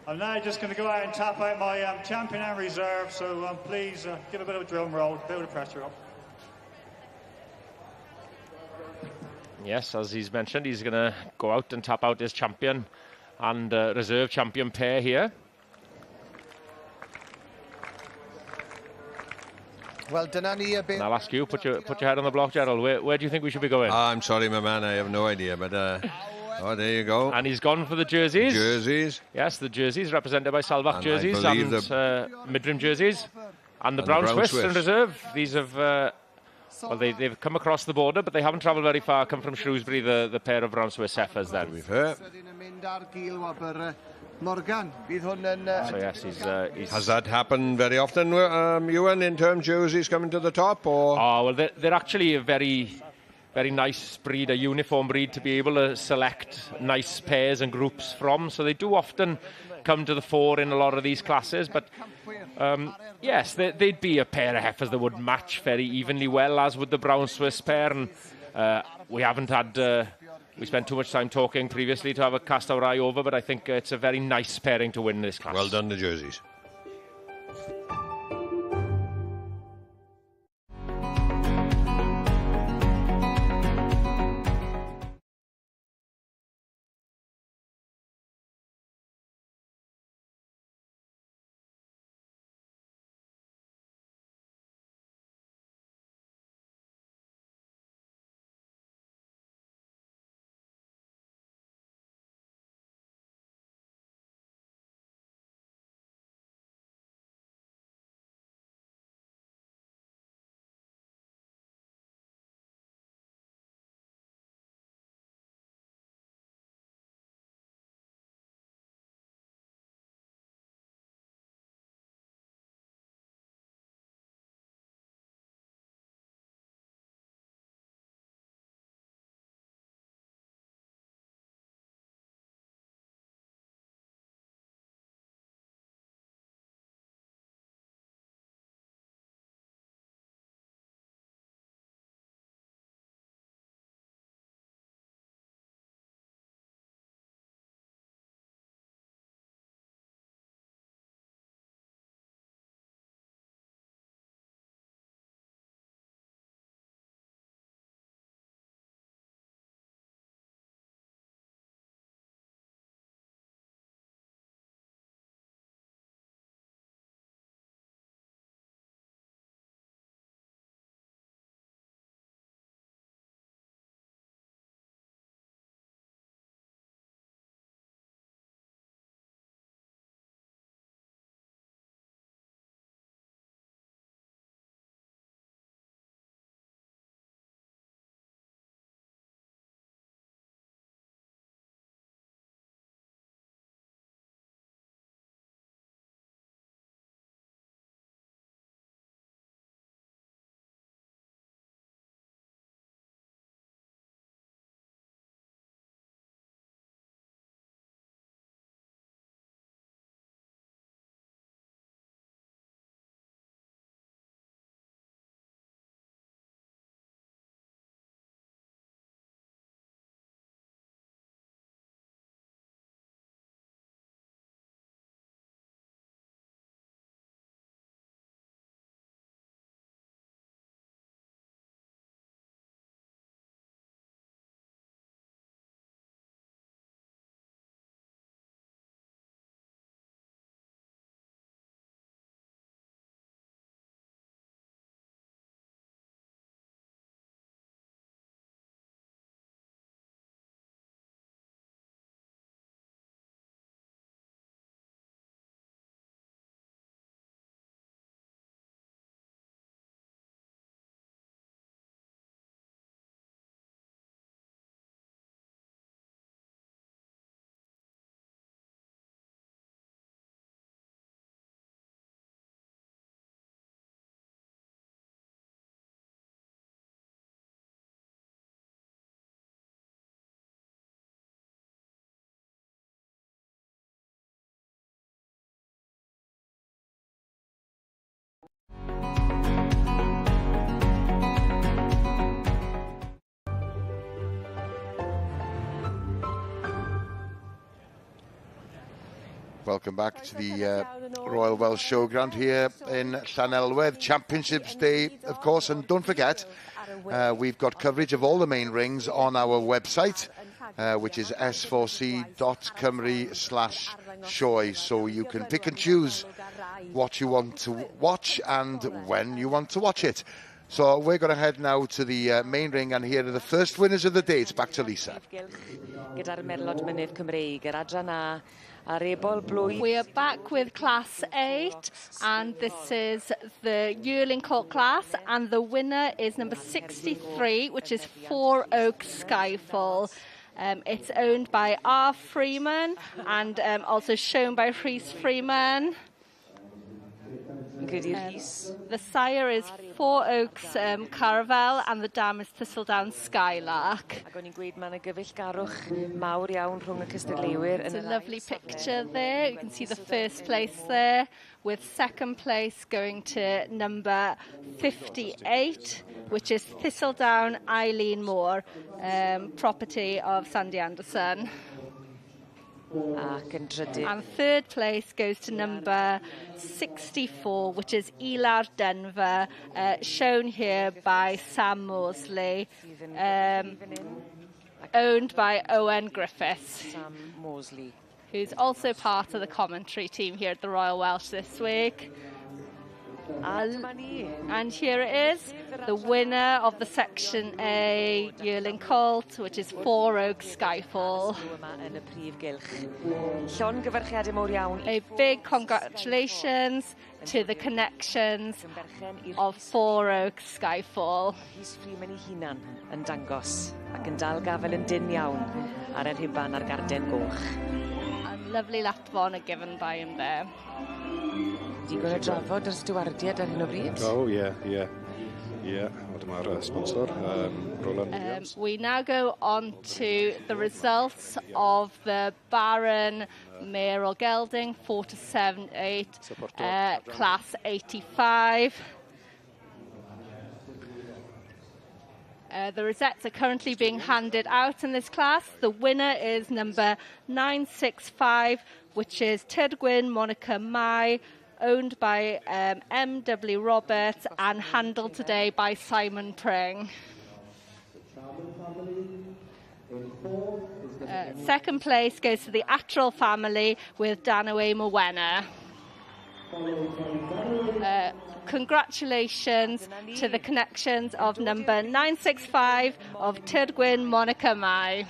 I'm now just going to go out and tap out my champion and reserve, so please give a bit of a drum roll, build the pressure up.
Yes, as he's mentioned, he's going to go out and tap out his champion and reserve champion pair here.
Well, Denani a bit.
And I'll ask you, put your head on the block, Gerald. Where do you think we should be going?
I'm sorry, my man, I have no idea, but oh, there you go.
And he's gone for the jerseys.
Jerseys.
Yes, the jerseys represented by Salvach
And
jerseys and Midrim jerseys. And the Brown Swiss in reserve. These have, well, they've come across the border, but they haven't travelled very far, come from Shrewsbury, the pair of Brown Swiss heifers then.
Morgan,
so yes, he's...
Has that happened very often, Ewan, in terms of jerseys coming to the top? Or?
Oh, well, they're actually a very nice breed, a uniform breed to be able to select nice pairs and groups from. So they do often come to the fore in a lot of these classes. But yes, they'd be a pair of heifers that would match very evenly well, as would the Brown Swiss pair. And we haven't had... we spent too much time talking previously to have a cast our eye over, but I think it's a very nice pairing to win this class.
Well done, the jerseys.
Welcome back to the Royal Welsh Showground here in Llanelwedd. Championships Day, of course, and don't forget, we've got coverage of all the main rings on our website, which is s4c.cymru/show, so you can pick and choose what you want to watch and when you want to watch it. So we're going to head now to the main ring, and here are the first winners of the day. It's back to Lisa.
We are back with Class 8, and this is the Yearling Colt class, and the winner is number 63, which is 4 Oak Skyfall. It's owned by R. Freeman and also shown by Rhys Freeman. The sire is 4 Oaks Caravel, and the dam is Thistledown Skylark. It's a lovely picture there. You can see the first place there, with second place going to number 58, which is Thistledown Eileen Moore, property of Sandy Anderson. And third place goes to number 64, which is Elar Denver, shown here by Sam Mosley, owned by Owen Griffiths, who's also part of the commentary team here at the Royal Welsh this week. And here it is, the winner of the Section A Yearling Colt, which is 4 Oak Skyfall. A big congratulations to the connections of 4 Oak Skyfall. And lovely latfon are given by him there.
Oh, yeah. Sponsor, Roland Williams.
We now go on to the results of the Baron Mare o Gelding 4 to 7 8 class 85. The rosettes are currently being handed out in this class. The winner is number 965, which is Tydwyn Monica Mai, owned by M.W. Roberts and handled today by Simon Pring. Second place goes to the Attrell family with Danaway Mowena. Congratulations to the connections of number 965 of Tydwyn Monica Mai,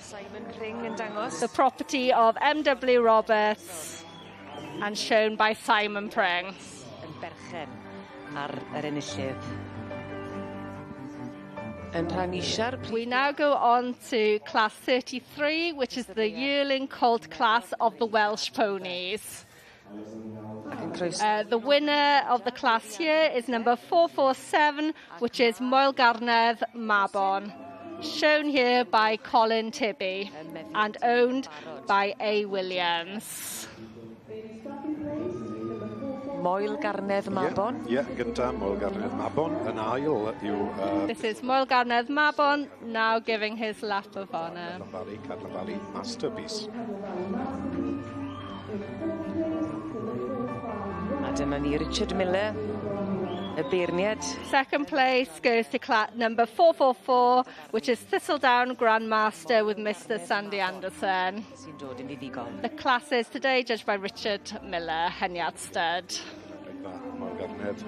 the property of M.W. Roberts and shown by Simon Pring. We now go on to class 33, which is the Yearling Colt class of the Welsh Ponies. The winner of the class here is number 447, which is Moel Garnedd Mabon, shown here by Colin Tibby and owned by A. Williams.
Moel Garnedd Mabon.
Yeah, gynta, Moel Garnedd Mabon. Yn ail yw...
This is Moel Garnedd Mabon, now giving his lap of honour.
Cadlan Valley Masterpiece.
A dyma ni Richard Miller, y beirniad.
Second place goes to number 444, which is Thistledown Grandmaster with Mr. Sandy Anderson. The class is today judged by Richard Miller, Heniad Stud.
Moel Garnedd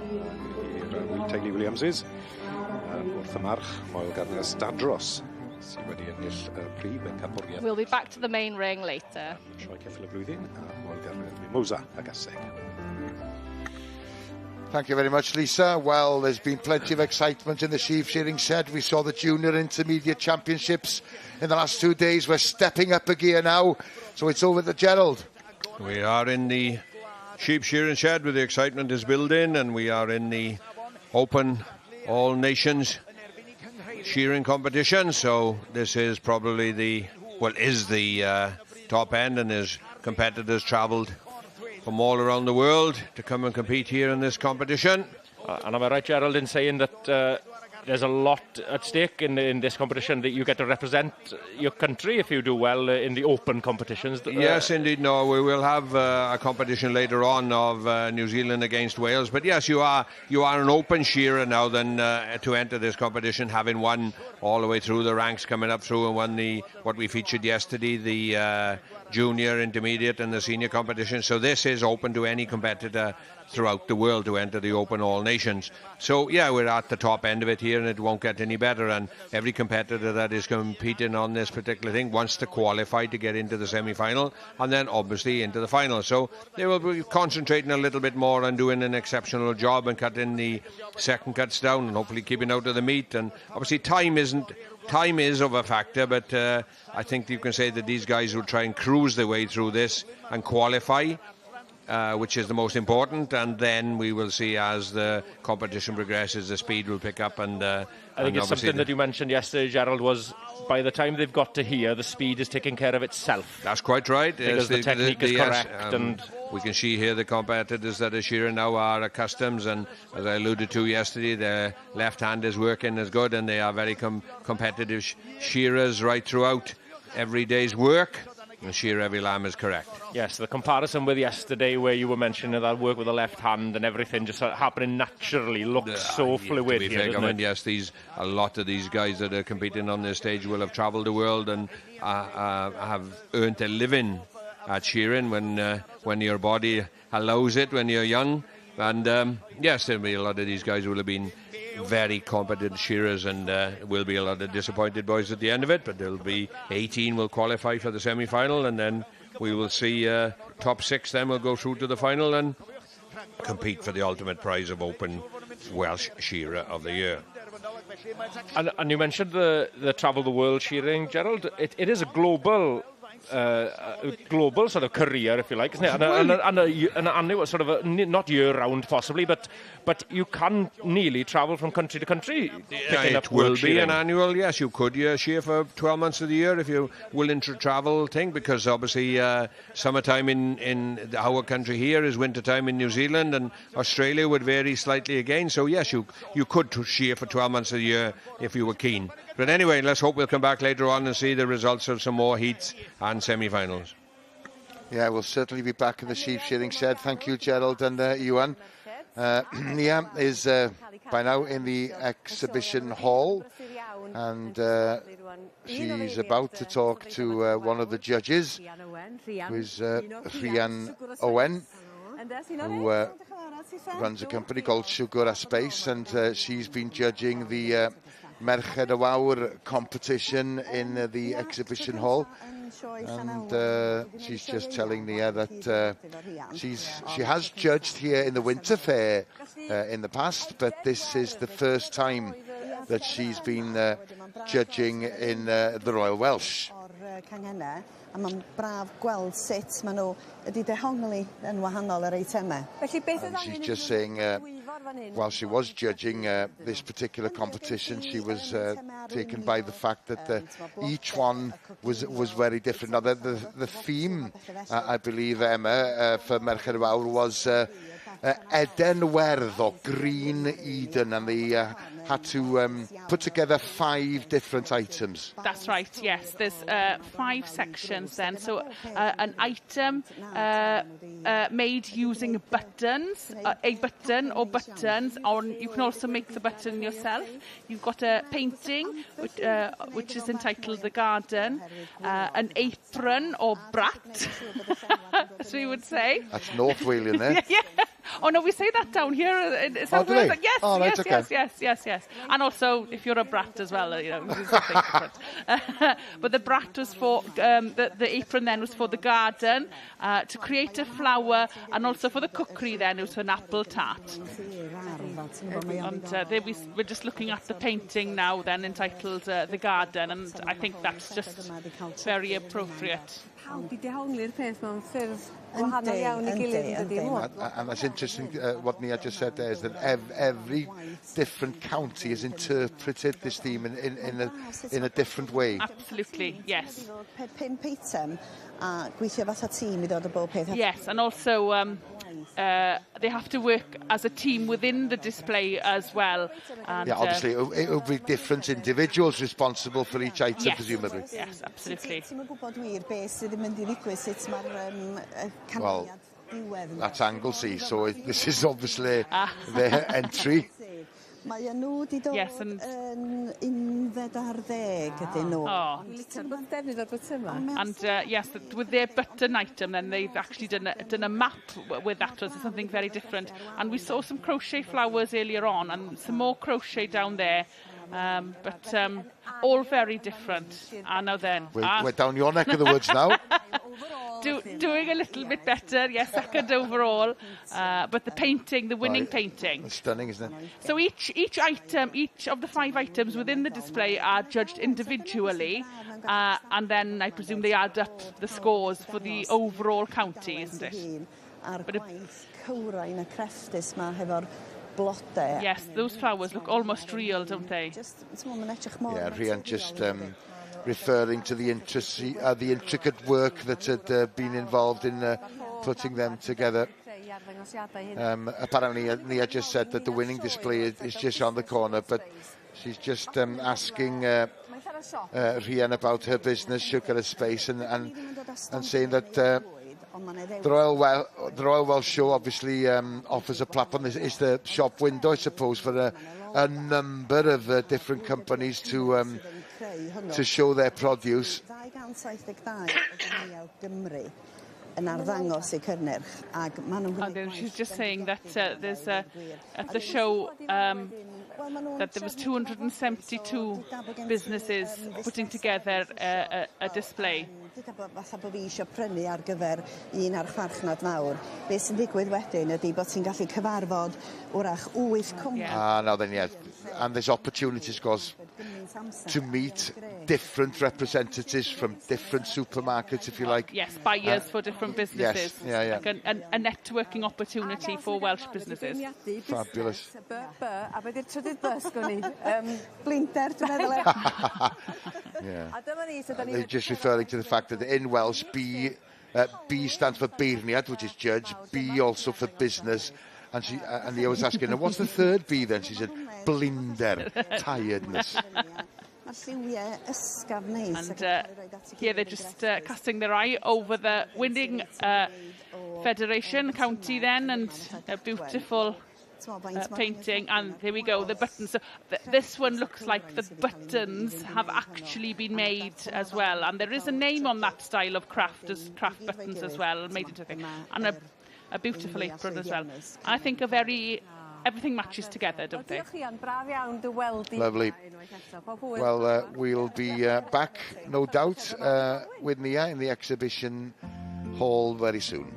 i'r teulu Williamses. Wrth y march, Moel Garnedd Stadros, sydd wedi ennill prif yn Capwriaeth.
We'll be back to the main ring later.
Sioe ceffil y flwyddyn, a Moel Garnedd Mimosa a Gaseg.
Thank you very much, Lisa. Well, there's been plenty of excitement in the sheep shearing shed. We saw the Junior Intermediate Championships in the last 2 days. We're stepping up a gear now, so it's over to Gerald.
We are in the sheep shearing shed where the excitement is building, and we are in the open all nations shearing competition. So this is probably the top end, and his competitors travelled from all around the world to come and compete here in this competition.
And am I right, Gerald, in saying that there's a lot at stake in this competition, that you get to represent your country if you do well in the open competitions.
Yes, indeed. No, we will have a competition later on of New Zealand against Wales. But yes, you are an open shearer now then to enter this competition, having won all the way through the ranks, coming up through and won what we featured yesterday, the junior, intermediate and the senior competition. So this is open to any competitor throughout the world to enter the Open All Nations. So yeah, we're at the top end of it here, and it won't get any better, and every competitor that is competing on this particular thing wants to qualify to get into the semi-final and then obviously into the final. So they will be concentrating a little bit more on doing an exceptional job and cutting the second cuts down and hopefully keeping out of the meat. And obviously time is of a factor, but I think you can say that these guys will try and cruise their way through this and qualify, which is the most important, and then we will see as the competition progresses, the speed will pick up. And
I think it's something that you mentioned yesterday, Gerald, was by the time they've got to here, the speed is taking care of itself.
That's quite right.
Because the technique is correct. And
we can see here the competitors that are shearing now are accustomed, and as I alluded to yesterday, their left hand is working as good, and they are very competitive shearers right throughout every day's work. And shear every lamb is correct.
Yes, the comparison with yesterday, where you were mentioning that work with the left hand and everything just happening naturally, looks so fluid here, doesn't it?
Yes, a lot of these guys that are competing on this stage will have travelled the world and have earned a living at shearing when your body allows it, when you're young. And yes, there'll be a lot of these guys who will have been very competent shearers, and will be a lot of disappointed boys at the end of it, but there'll be 18 will qualify for the semi-final, and then we will see top 6 then will go through to the final and compete for the ultimate prize of Open Welsh Shearer of the Year.
And you mentioned the travel the world shearing, Gerald. It is a global sort of career, if you like, isn't it? And annual sort of not year-round possibly, but you can nearly travel from country to country.
It will be an annual, yes. You could shear for 12 months of the year if you're willing to travel thing, because obviously summertime in our country here is wintertime in New Zealand, and Australia would vary slightly again. So yes, you could shear for 12 months of the year if you were keen. But anyway, let's hope we'll come back later on and see the results of some more heats and semi-finals.
Yeah, we'll certainly be back in the sheep shearing shed. Thank you, Gerald and Ewan. Nia is by now in the exhibition hall, and she's about to talk to one of the judges, who is Rhian Owen, who runs a company called Sugar Space, and she's been judging the Merched y Wawr competition in the exhibition hall, and she's just telling Nia that she has judged here in the Winter Fair in the past, but this is the first time that she's been judging in the Royal Welsh.
A mae'n braf gweld sut maen nhw wedi dehongli yn wahanol yr eitemau.
And she's just saying, while she was judging this particular competition, she was taken by the fact that each one was very different. Now, the theme, I believe, Emma, for Merched y Wawr was Eden Werdd, or Green Eden, and they had to put together 5 different items.
That's right, yes. There's 5 sections then. So an item made using buttons, a button or buttons, or you can also make the button yourself. You've got a painting, which is entitled The Garden, an apron or brat, as we would say.
That's North Walian there.
Yeah. Oh no, we say that down here in South Wales. Yes,
oh, right,
yes. And also, if you're a brat as well, you know, there's something different. But the brat was for the apron. Then was for the garden, to create a flower, and also for the cookery. Then it was an apple tart. And there we're just looking at the painting now. Then entitled The Garden, and I think that's just very appropriate.
And that's interesting, what Nia just said there, is that every different county has interpreted this theme in a different way.
Absolutely, yes.
Yes,
and also they have to work as a team within the display as well. And,
yeah, obviously it will be different individuals responsible for each item,
yes,
presumably.
Yes, absolutely.
Well, that's Anglesey, so this is obviously their entry.
Yes, and yes, with their button item, then they've actually done a map with that. So it's something very different. And we saw some crochet flowers earlier on, and some more crochet down there. But all very different. And now then,
we're down your neck of the woods now.
Doing a little bit better, yes, second overall. But the painting, the winning painting.
It's stunning, isn't it?
So each item, each of the 5 items within the display are judged individually, and then I presume they add up the scores for the overall county, isn't it? Yes, those flowers look almost real, don't they?
Yeah, Rhian just referring to the intricate work that had been involved in putting them together. Apparently, Nia just said that the winning display is just around the corner, but she's just asking Rhian about her business, Sugar Space, and saying that the Royal Welsh Show obviously offers a platform. This is the shop window, I suppose, for a number of different companies to show their produce.
She's just saying that there's at the show that there was 272 businesses putting together a display.
Now then, yeah, and there's opportunities, of course, to meet different representatives from different supermarkets, if you like.
Yes, buyers for different businesses.
Yes,
like a networking opportunity for Welsh businesses.
Fabulous. They're just referring to the fact that in Welsh, B stands for beirniad, which is judge, B also for business. And he was asking her, what's the third B then? She said, blinder, tiredness.
And here they're just casting their eye over the winning Federation County then, and a beautiful painting. And here we go, the buttons. So this one looks like the buttons have actually been made as well. And there is a name on that style of craft buttons as well, made into a thing. And a beautiful apron as well. I think everything matches together, don't they?
Lovely. Well, we'll be back, no doubt, with Nia in the exhibition hall very soon.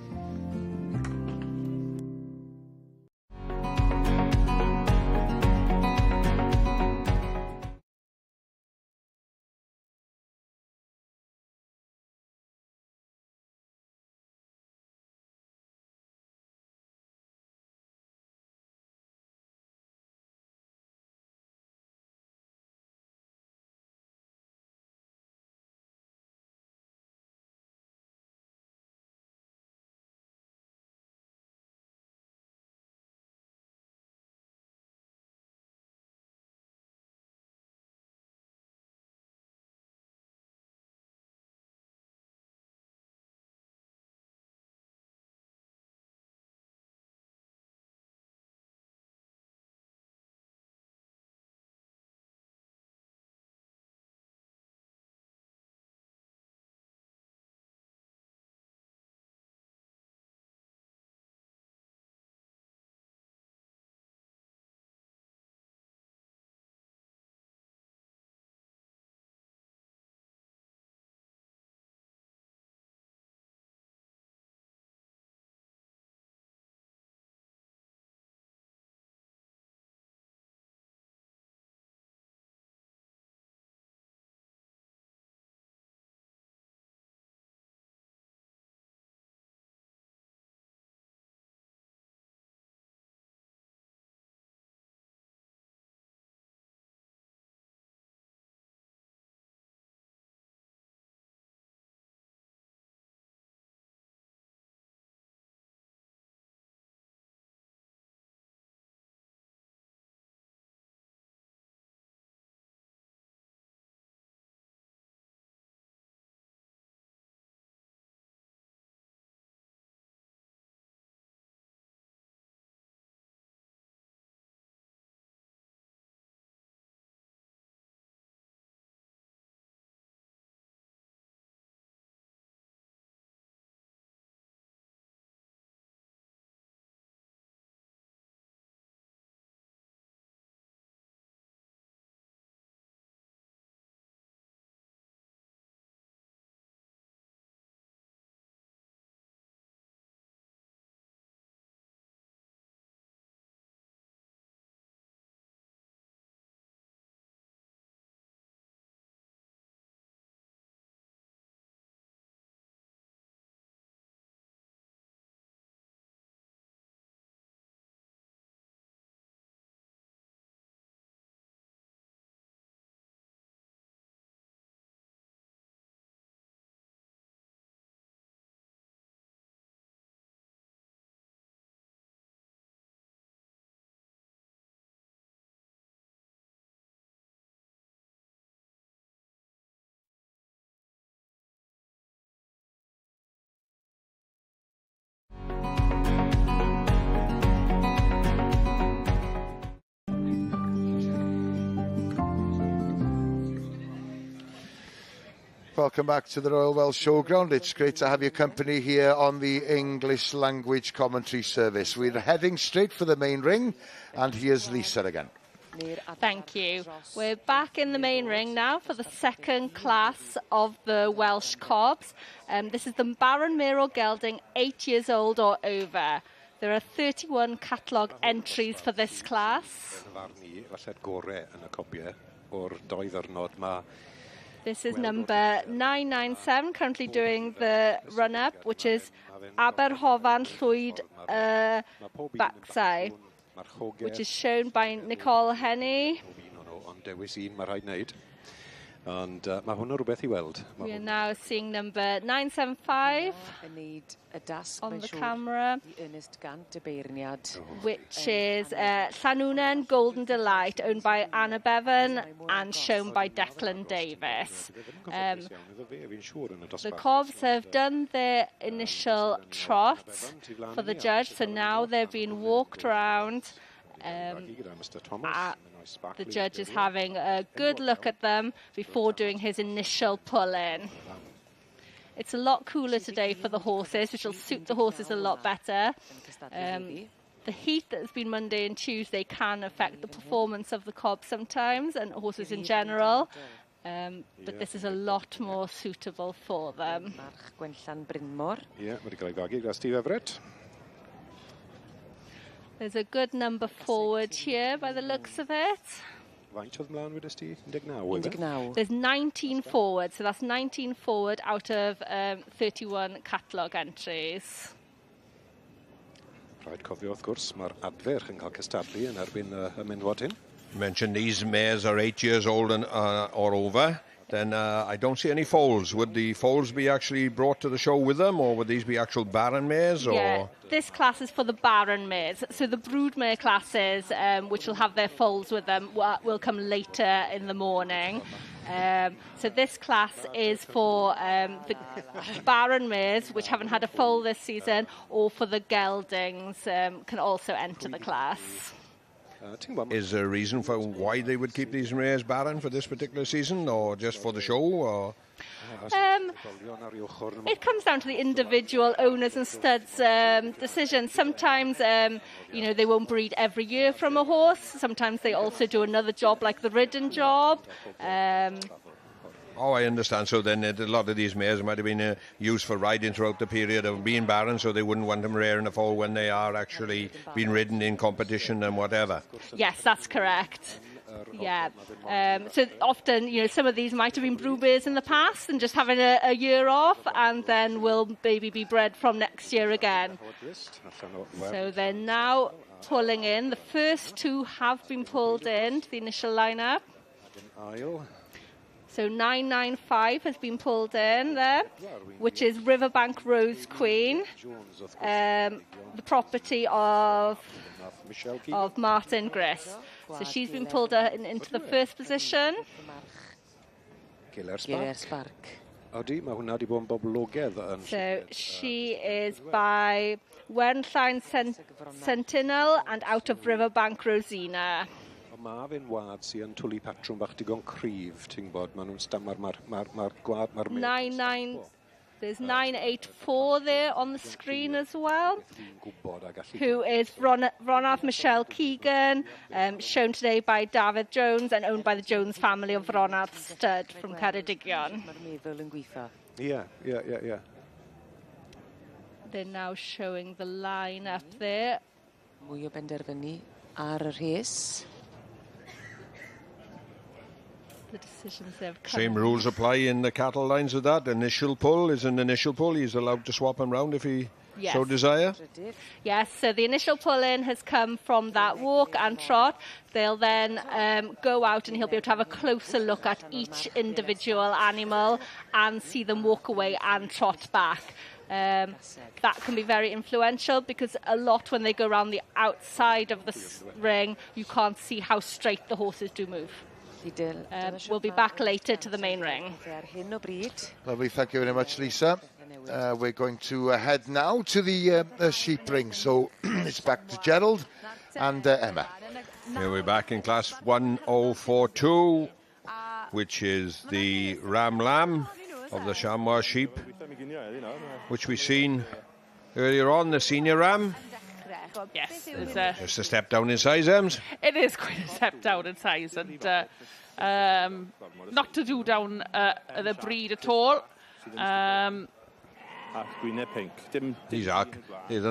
Welcome back to the Royal Welsh Showground. It's great to have your company here on the English language commentary service. We're heading straight for the main ring, and here's Lisa again.
Thank you. We're back in the main ring now for the second class of the Welsh cobs. This is the Baron Mare o Gelding, 8 years old or over. There are 31 catalogue entries for this class. This is number 997, currently doing the run-up, which is Aberhofan Llwyd Baxau, which is shown by Nicole Henny.
And mae hwnnw rhywbeth I weld.
We are now seeing number 975 on the camera, which is Llanunen Golden Delight, owned by Anna Bevan and shown by Declan Davis. The cobs have done their initial trots for the judge, so now they're being walked around. The judge is having a good look at them before doing his initial pull-in. It's a lot cooler today for the horses, which will suit the horses a lot better. The heat that has been Monday and Tuesday can affect the performance of the cob sometimes, and horses in general. But this is a lot more suitable for them.
Yeah, wedi cael ei fagu gyda Steve Everett.
There's a good number forward here by the looks of it.
Faint oedd mlaen wedi sti? 19.
There's 19 forward, so that's 19 forward out of 31 catalogue entries.
Rhaid cofio wrth gwrs, mae'r adfer yn cael cystadlu yn erbyn y menywod hyn.
You mentioned these mares are 8 years old and, or over. Then I don't see any foals. Would the foals be actually brought to the show with them, or would these be actual Baron mares? Or?
Yeah, this class is for the Baron mares. So the broodmare classes, which will have their foals with them, will come later in the morning. So this class is for the Baron mares, which haven't had a foal this season, or for the geldings, can also enter the class.
Is there a reason for why they would keep these mares Baron for this particular season, or just for the show? Or?
It comes down to the individual owners and studs' decision. Sometimes, they won't breed every year from a horse. Sometimes they also do another job like the ridden job.
Oh, I understand. So then a lot of these mares might have been used for riding throughout the period of being Baron, so they wouldn't want them rearing a foal when they are actually being ridden in competition and whatever.
Yes, that's correct. Yeah. So often, some of these might have been broodmares in the past and just having a year off, and then will maybe be bred from next year again. So they're now pulling in. The first two have been pulled in to the initial lineup. So 995 has been pulled in there, which is Riverbank Rose Queen, the property of Martin Griss. So she's been pulled into the first position. So she is by Wenllain Sentinel and out of Riverbank Rosina.
Mae fe'n wad sy'n twlu patrwm bach digon cryf, ti'n bod, maen nhw'n gwad, mae'r
There's 984 there on the screen as well, who is Ronald Michelle Keegan, shown today by David Jones and owned by the Jones family of Ronald Stud from Ceredigion.
Yeah.
They're now showing the line up there.
Mwy o benderfynu ar y rhes.
The decisions have come.
Same rules apply in the cattle lines with that. Initial pull is an initial pull. He's allowed to swap them round if he so desire.
Yes, so the initial pull-in has come from that walk and trot. They'll then go out and he'll be able to have a closer look at each individual animal and see them walk away and trot back. That can be very influential because a lot when they go around the outside of the ring, you can't see how straight the horses do move. We'll be back later to the main ring.
Lovely, thank you very much, Lisa. We're going to head now to the sheep ring. So it's back to Gerald and Emma.
Here we're back in class 1042, which is the Ram Lamb of the chamois sheep, which we've seen earlier on, the senior ram.
Yes, it's
just a step down in size, Ems.
It is quite a step down in size, and not to do down the breed at all.
They're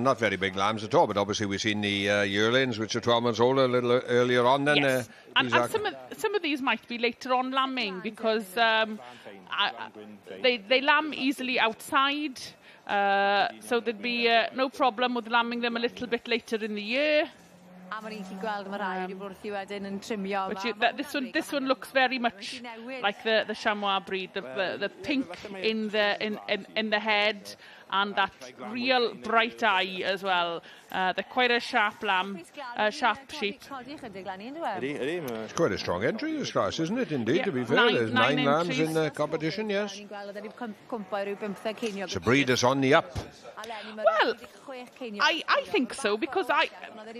not very big lambs at all, but obviously we've seen the yearlings, which are 12 months old, a little earlier on than
yes. And some of these might be later on lambing, because they lamb easily outside, so there'd be no problem with lambing them a little bit later in the year. But this one looks very much like the chamois breed, the pink in the head, and that real bright eye as well. They're quite a sharp lamb, sharp sheep.
It's quite a strong entry, this class, isn't it? Indeed, yeah. To be fair, there's 9 lambs in the competition. Yes. It's a breed that's on the up.
Well, I think so, because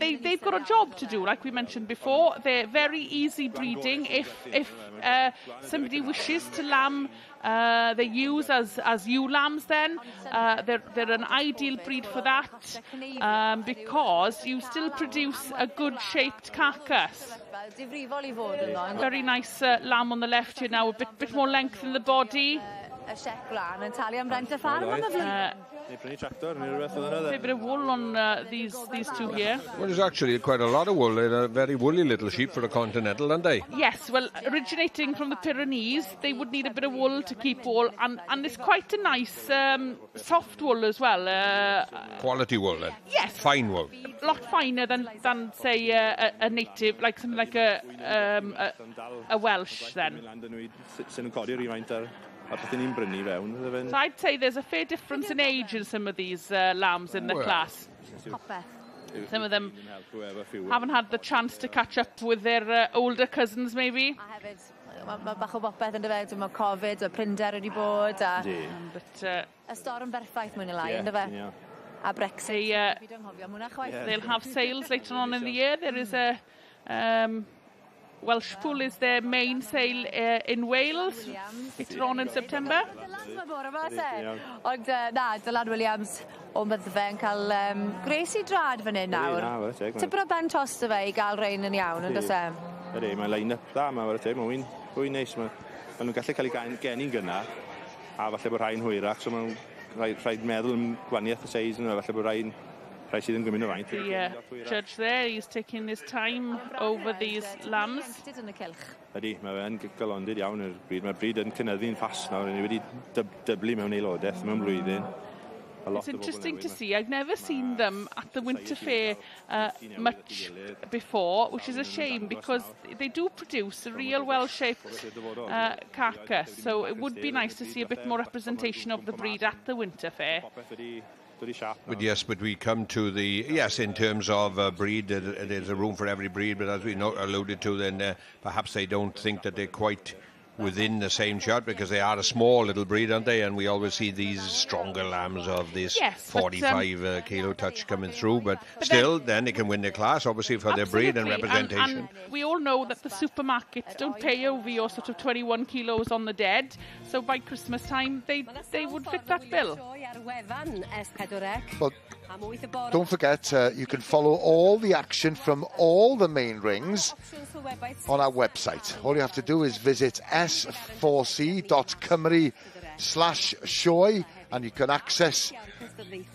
they've got a job to do, like we mentioned before. They're very easy breeding. If somebody wishes to lamb they use as ewe lambs, then they're an ideal breed for that, because you still produce a good shaped carcass. Very nice lamb on the left here now, a bit more length in the body. A bit of wool on these two here.
Well, there's actually quite a lot of wool. They're a very woolly little sheep for a continental, aren't they?
Yes, well, originating from the Pyrenees, they would need a bit of wool to keep wool, and it's quite a nice soft wool as well.
Quality wool, then?
Yes.
Fine wool.
A lot finer than say, a native, like something like a Welsh, then. So I'd say there's a fair difference in age in some of these lambs in the class. Some of them haven't had the chance to catch up with their older cousins, maybe.
Bach o bopeth yn dyfed, mae Covid, y prinder wedi bod, a y storm berffaith mwyn I lai, yn dyfe? A Brexit.
They'll have sales later on in the year. There is a Welsh pool is their main sale in Wales later on in September.
Ond na, Dylan Williams o Myddfe yn cael Gracie Drad fan hyn nawr. Tipyn o ben tos dy fe I gael rein yn iawn, yn dys e?
Ydy, mae'n line-up da yma, mae'n fwy neis. Maen nhw'n gallu cael ei genu'n gynnar, a falle bod rhain hwyrach, so mae'n rhaid meddwl am gwaniaeth y seis yna, falle bod rhaid sydd yn gymryd o faint.
The judge there, he's taking his time over these lambs.
Ydy, mae'n galondid iawn yr bryd. Mae'r bryd yn cynyddu'n ffast nawr, ni wedi dyblu mewn aelodaeth mewn blwyddyn.
It's interesting to see. I've never seen them at the Winter Fair much before, which is a shame, because they do produce a real well-shaped carcass. So it would be nice to see a bit more representation of the breed at the Winter Fair.
But yes, but we come to the, yes, in terms of breed, there's a room for every breed, but as we alluded to, then perhaps they don't think that they're quite within the same shot, because they are a small little breed, aren't they? And we always see these stronger lambs of this 45 kilo touch coming through, but still, then they can win their class, obviously, for their breed and representation.
And we all know that the supermarkets don't pay over your sort of 21 kilos on the dead, so by Christmas time, they would fit that bill.
Well, don't forget, you can follow all the action from all the main rings on our website. All you have to do is visit s4c.cymru/show, and you can access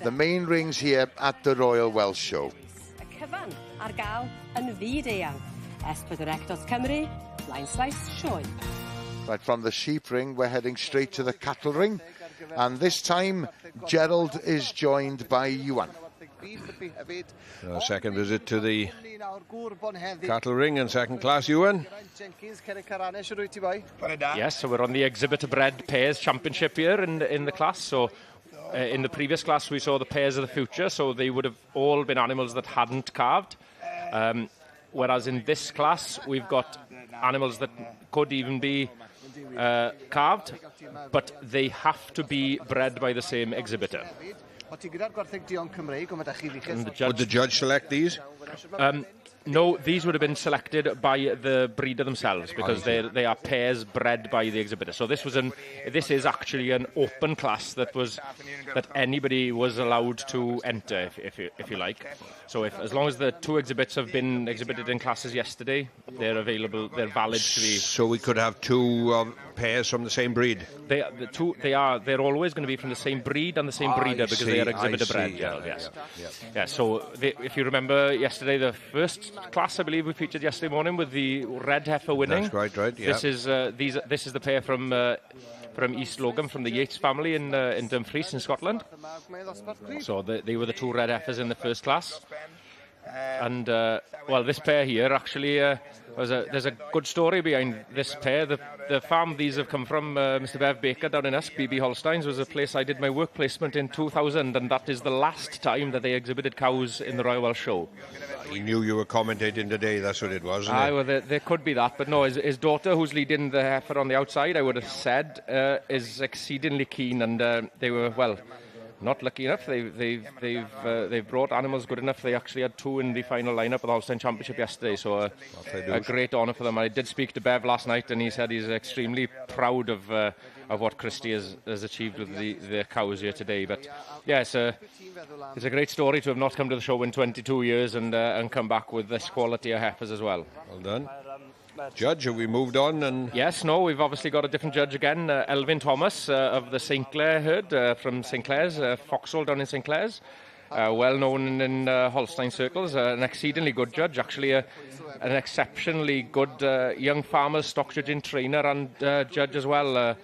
the main rings here at the Royal Welsh Show. Right, from the sheep ring, we're heading straight to the cattle ring. And this time, Gerald is joined by Iwan.
Second visit to the cattle ring and second class, Iwan.
Yes, so we're on the exhibitor bred pairs championship here in the class. So in the previous class, we saw the pairs of the future, so they would have all been animals that hadn't calved. Whereas in this class, we've got animals that could even be calved, but they have to be bred by the same exhibitor.
Would the judge select these?
No, these would have been selected by the breeder themselves because they are pairs bred by the exhibitor. So this is actually an open class that anybody was allowed to enter, if you like. So as long as the 2 exhibits have been exhibited in classes yesterday, they're available. They're valid to be.
So we could have 2 pairs from the same breed.
They're always going to be from the same breed and the same breeder because they are exhibitor bred. Yeah. So if you remember yesterday, the first class I believe we featured yesterday morning with the red heifer winning.
That's right. Yeah.
This is the pair from East Logan, from the Yates family in Dumfries in Scotland. So they were the 2 red heifers in the first class. And this pair here actually there's a good story behind this pair. The farm these have come from, Mr. Bev Baker down in Usk, BB Holsteins, was a place I did my work placement in 2000, and that is the last time that they exhibited cows in the Royal Welsh Show.
He knew you were commentating today, that's what it was, wasn't it?
Well, there could be that, but no, his daughter, who's leading the heifer on the outside, I would have said, is exceedingly keen, and they were, not lucky enough. They've brought animals good enough. They actually had 2 in the final lineup of the Holstein Championship yesterday. So a great honour for them. I did speak to Bev last night, and he said he's extremely proud of what Christie has achieved with the cows here today. But yeah, it's a great story to have not come to the show in 22 years and come back with this quality of heifers as well.
Well done. Judge, have we moved on?
Yes, no, we've obviously got a different judge again, Elvin Thomas of the St Clair herd from St Clair's, Foxhole down in St Clair's, well known in Holstein circles, an exceedingly good judge, actually an exceptionally good young farmer's stock judging trainer and judge as well.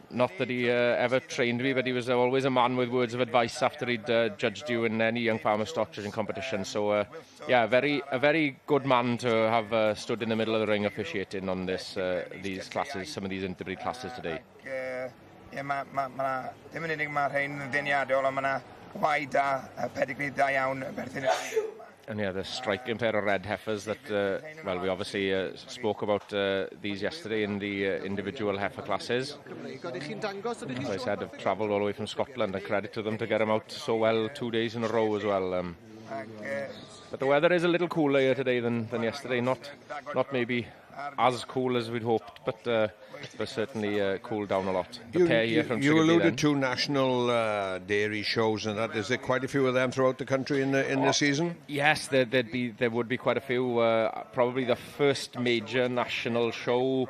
Not that he ever trained me, but he was always a man with words of advice after he'd judged you in any young farmer stock judging competition. So, a very good man to have stood in the middle of the ring officiating on these classes, some of these interbreed classes today. And yeah, the striking pair of red heifers that, we obviously spoke about these yesterday in the individual heifer classes. As I said, I've travelled all the way from Scotland, and credit to them to get them out so well 2 days in a row as well. But the weather is a little cooler here today than yesterday, not maybe as cool as we'd hoped, but certainly cooled down a lot.
You alluded to national dairy shows and that. Is there quite a few of them throughout the country in the season?
Yes, there would be quite a few. Probably the first major national show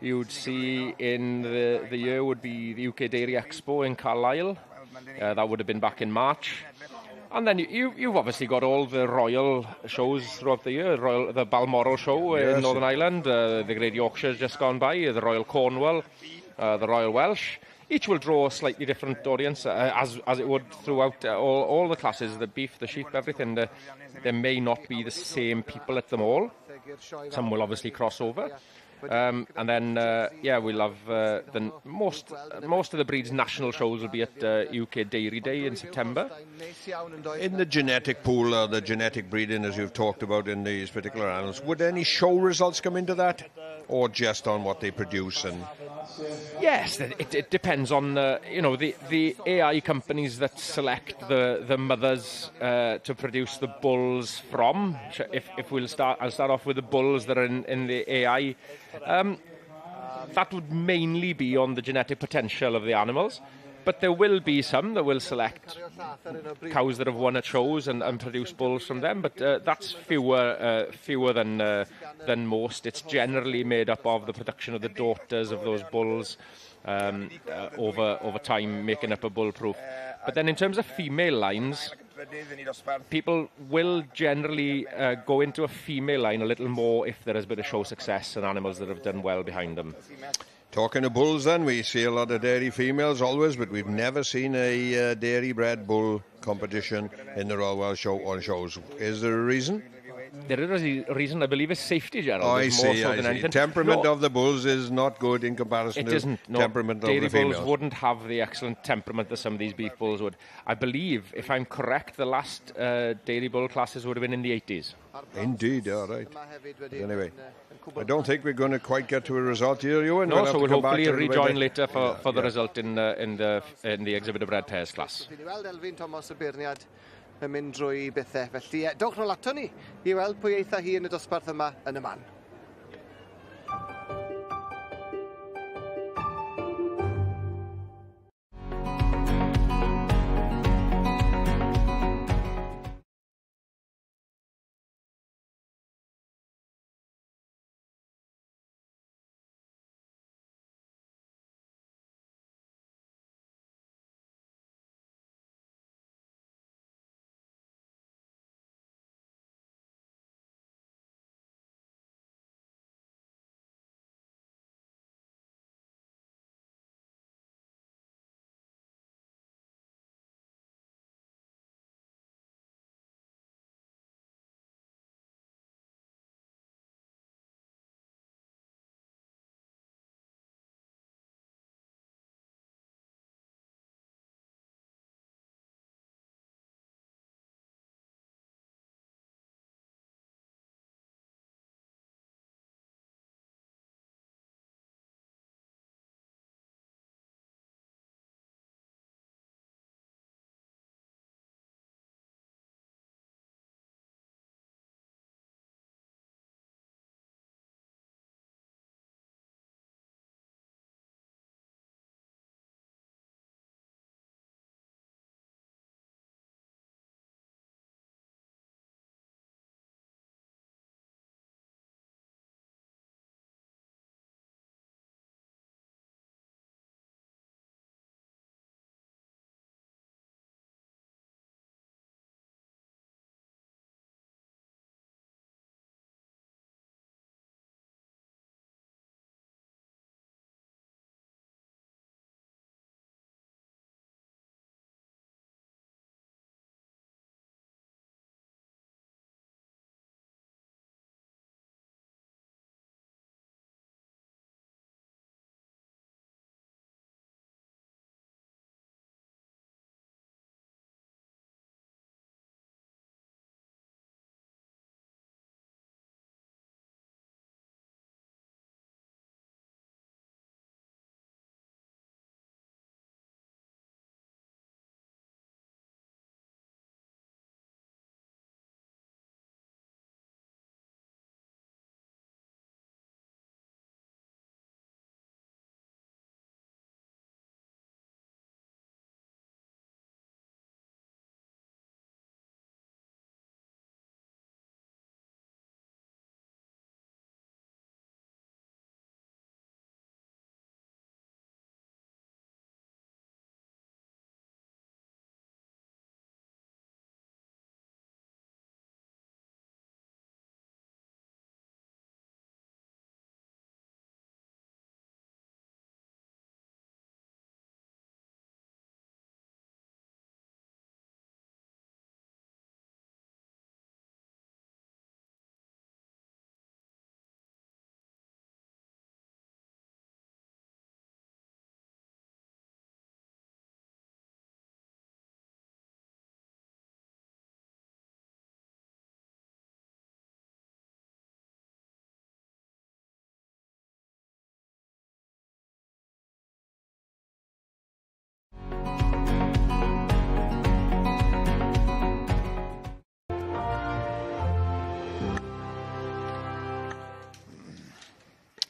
you'd see in the year would be the UK Dairy Expo in Carlisle. That would have been back in March. And then you've obviously got all the royal shows throughout the year. The Balmoral show in Northern Ireland, the Great Yorkshire's just gone by, the Royal Cornwall, the Royal Welsh. Each will draw a slightly different audience, as it would throughout all the classes, the beef, the sheep, everything. There may not be the same people at them all. Some will obviously cross over. And then, we'll have most of the breed's national shows will be at UK Dairy Day in September.
In the genetic pool, the genetic breeding, as you've talked about in these particular animals, would any show results come into that, or just on what they produce? And
yes, it depends on the AI companies that select the mothers to produce the bulls from. I'll start off with the bulls that are in the AI. That would mainly be on the genetic potential of the animals, but there will be some that will select cows that have won at shows and produce bulls from them, but that's fewer than most. It's generally made up of the production of the daughters of those bulls over time, making up a bull proof. But then in terms of female lines, people will generally go into a female line a little more if there has been a show success and animals that have done well behind them.
Talking of bulls then, we see a lot of dairy females always, but we've never seen a dairy bred bull competition in the Royal Welsh Show on shows. Is there a reason?
There is a reason, I believe, is safety, Gerald.
Oh, I see. Temperament of the bulls is not good in comparison to temperament of the females.
Dairy bulls wouldn't have the excellent temperament that some of these beef bulls would. I believe, if I'm correct, the last dairy bull classes would have been in the 80s.
Indeed, all right. Anyway, I don't think we're going to quite get to a result here, Ewan.
No, so we'll hopefully rejoin later for the result in the exhibitor bred pairs class.
yn mynd drwy bethau. Felly, dowch nôl ato ni i weld pwy eitha hi yn y dosbarth yma yn y man.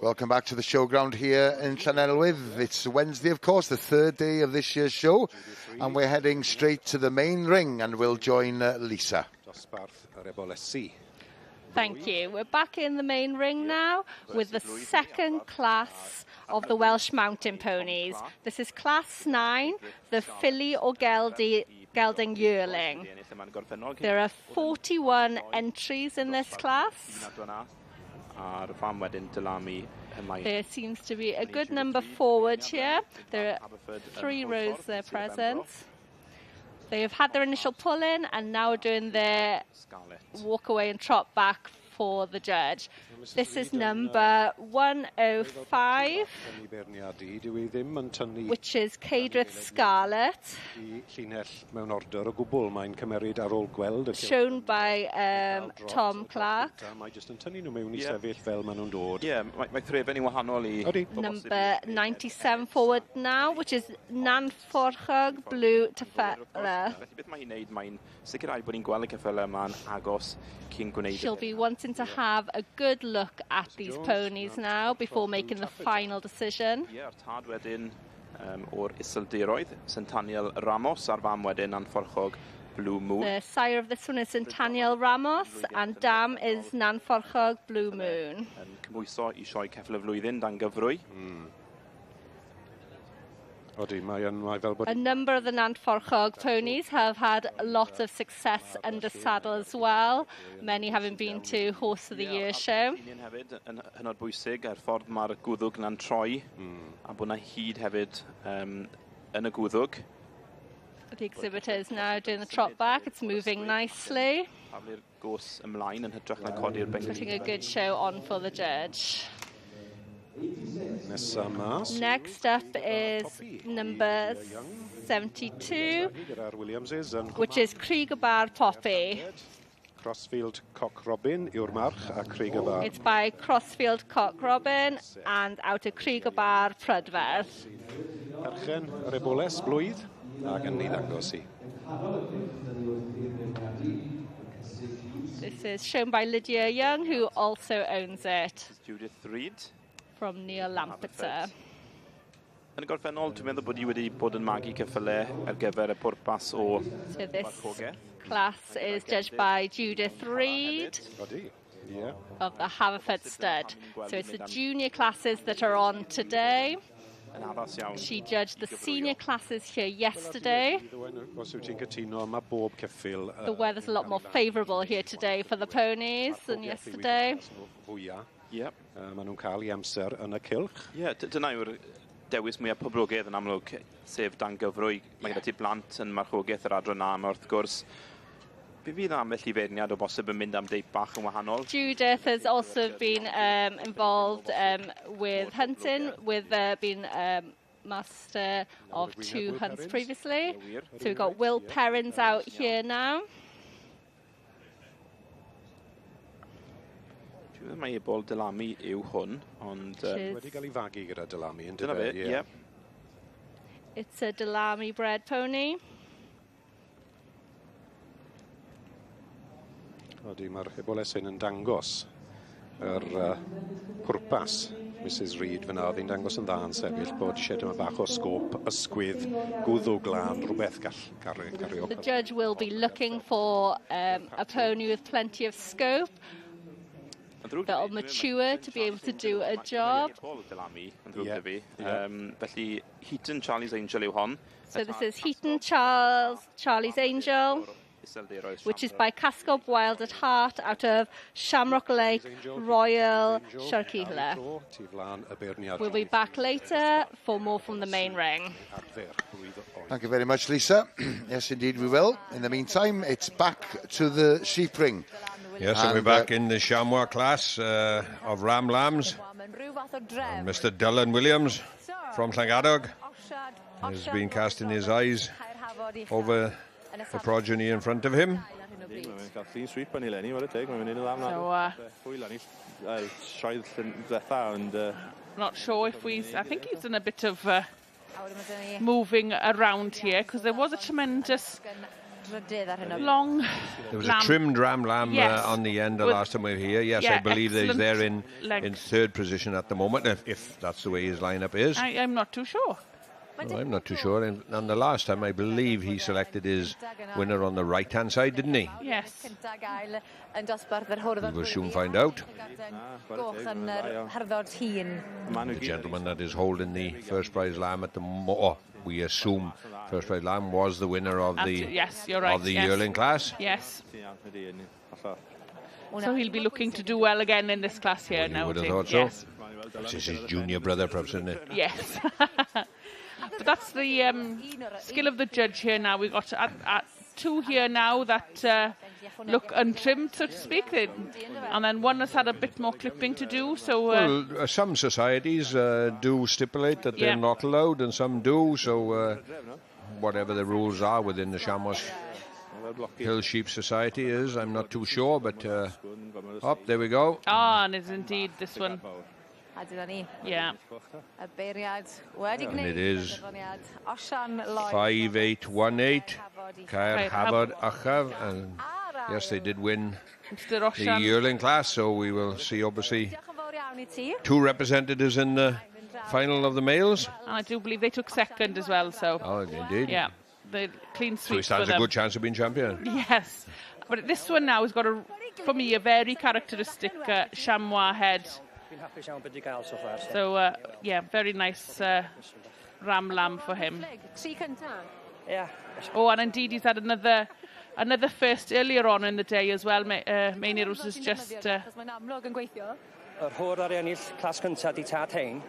Welcome back to the showground here in Llanelwydd. It's Wednesday, of course, the third day of this year's show, and we're heading straight to the main ring, and we'll join Lisa.
Thank you. We're back in the main ring now with the second class of the Welsh mountain ponies. This is class 9, the filly or gelding yearling. There are 41 entries in this class. There seems to be a good number forward here. There are 3 rows there present. They have had their initial pull-in and now are doing their walk away and trot back for the judge. This is number 105, which is Ceidrith Scarlett, shown by Tom Clark. Number 97 forward now, which is Nanforchog Blue Tefera. She'll be wanting to have a good look at these ponies now before making the final decision.
O'r iseldiroedd, Centennial Ramos ar fam wedyn Nanforchog Blue Moon.
The sire of this one is Centennial Ramos and dam is Nanforchog Blue Moon.
Yn cymwyso I sioe ceffyl y flwyddyn dan gyfrwy.
A number of the Nanforchog ponies have had a lot of success under saddle as well, many having been to Horse of the Year show.
Hefyd yn hynod bwysig ar ffordd mae'r gwddwg na'n troi, a bod 'na hyd hefyd yn y gwddwg.
The exhibitor is now doing the trot back, it's moving nicely.
Paflu'r gos ymlaen yn hytrach na codi'r bench.
Putting a good show on for the judge. Next up is number 72, which is Criegabar Poppy.
Crossfield Cock Robin yw'r march a Criegabar.
It's by Crossfield Cock Robin and out of Criegabar Prydferth.
Perchen yr eboles blwydd ac yn ei ddangos I.
This is shown by Lydia Young, who also owns it.
Judith Reid.
From Neil Lampeter.
Yn y gorffennol, dwi'n meddwl bod I wedi bod yn magu ceffylau ar gyfer y pwrpas o
So this class is judged by Judith Reid of the Haverford Stud. So it's the junior classes that are on today. She judged the senior classes here yesterday. The weather's a lot more favourable here today for the ponies than yesterday.
Yep.
Maen nhw'n cael I amser yn y cilch.
Dyna yw'r dewis mwyaf poblogaidd yn amlwg, sef dan gyfrwy. Mae gyda ti blant yn marchogaeth yr adran am wrth gwrs. Be fydd ambell I feirniad o bosib yn mynd am deip bach yn wahanol?
Judith has also been involved with hunting, with being master of 2 hunts previously. So we've got Will Perrins out here now.
Mae ebol Dylami yw hwn, ond...
Wedi cael I fagu gyda Dylami yn
dyna fe, ie.
It's a Dylami bred pony.
Mae'r eboles hyn yn dangos yr pwrpas. Mrs Reid fyna oedd hi'n dangos yn dda yn sefyll bod eisiau dyma bach o sgôp, ysgwydd, gwddw glân, rhywbeth gall cario.
The judge will be looking for a pony with plenty of scope. That'll mature to be able to do a job.
Felly, Heaton Charlie's Angel yw hon.
So this is Heaton Charlie's Angel, which is by Cascob Wild at Heart out of Shamrock Lake Royal Sharkila. We'll be back later for more from the main ring.
Thank you very much, Lisa. Yes, indeed, we will. In the meantime, it's back to the sheep ring.
Yes, and we're back in the chamois class of Ram Lambs. And Mr. Dylan Williams from Llangadog has been casting his eyes over the progeny in front of him.
Not sure if I think he's done a bit of moving around here, because there was a tremendous long
There was a trimmed ram lamb on the end the last time we were here. Yes, I believe that he's there in third position at the moment, if that's the way his lineup is.
I'm not too sure.
No, I'm not too sure. And the last time, I believe he selected his winner on the right-hand side, didn't he?
Yes.
We will soon find out. The gentleman that is holding the first prize lamb at the moment, we assume first prize lamb was the winner of the yearling class.
Yes. So he'll be looking to do well again in this class here now.
You would have thought so.
Yes.
This is his junior brother, perhaps, isn't it?
Yes. But that's the skill of the judge here now. We've got two here now that look untrimmed, so to speak. And then one has had a bit more clipping to do. So
well, some societies do stipulate that they're not allowed, and some do. So whatever the rules are within the Chamois Hill Sheep Society is, I'm not too sure, but there we go.
and it's indeed this one. Yeah.
And it is 5818. Caer Hafod Achaf, and yes, they did win the yearling class, so we will see obviously 2 representatives in the final of the males.
And I do believe they took second as well. So.
Oh, indeed.
Yeah, the clean sweep.
So he stands a good chance of being champion.
Yes, but this one now has got for me, a very characteristic chamois head. So yeah, very nice ram lamb for him.
Yeah.
Oh, and indeed he's had another first earlier on in the day as well. Mainir was just.
Yr hwr ar ennill clas cynta di tad hein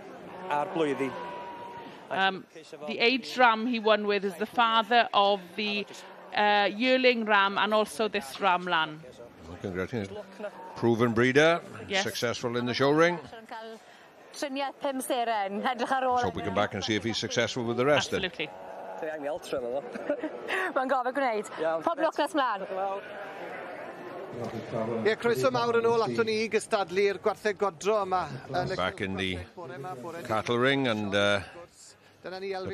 a'r blwyddyn.
The aged ram he won with is the father of the yearling ram and also this ram lan.
Well, congratulations. Proven breeder, successful in the show ring. Let's hope we come back and see if he's successful with the rest.
Absolutely.
Croeso mawr yn ôl ato ni I gystadlu'r gwartheg godro yma.
Back in the cattle ring, and the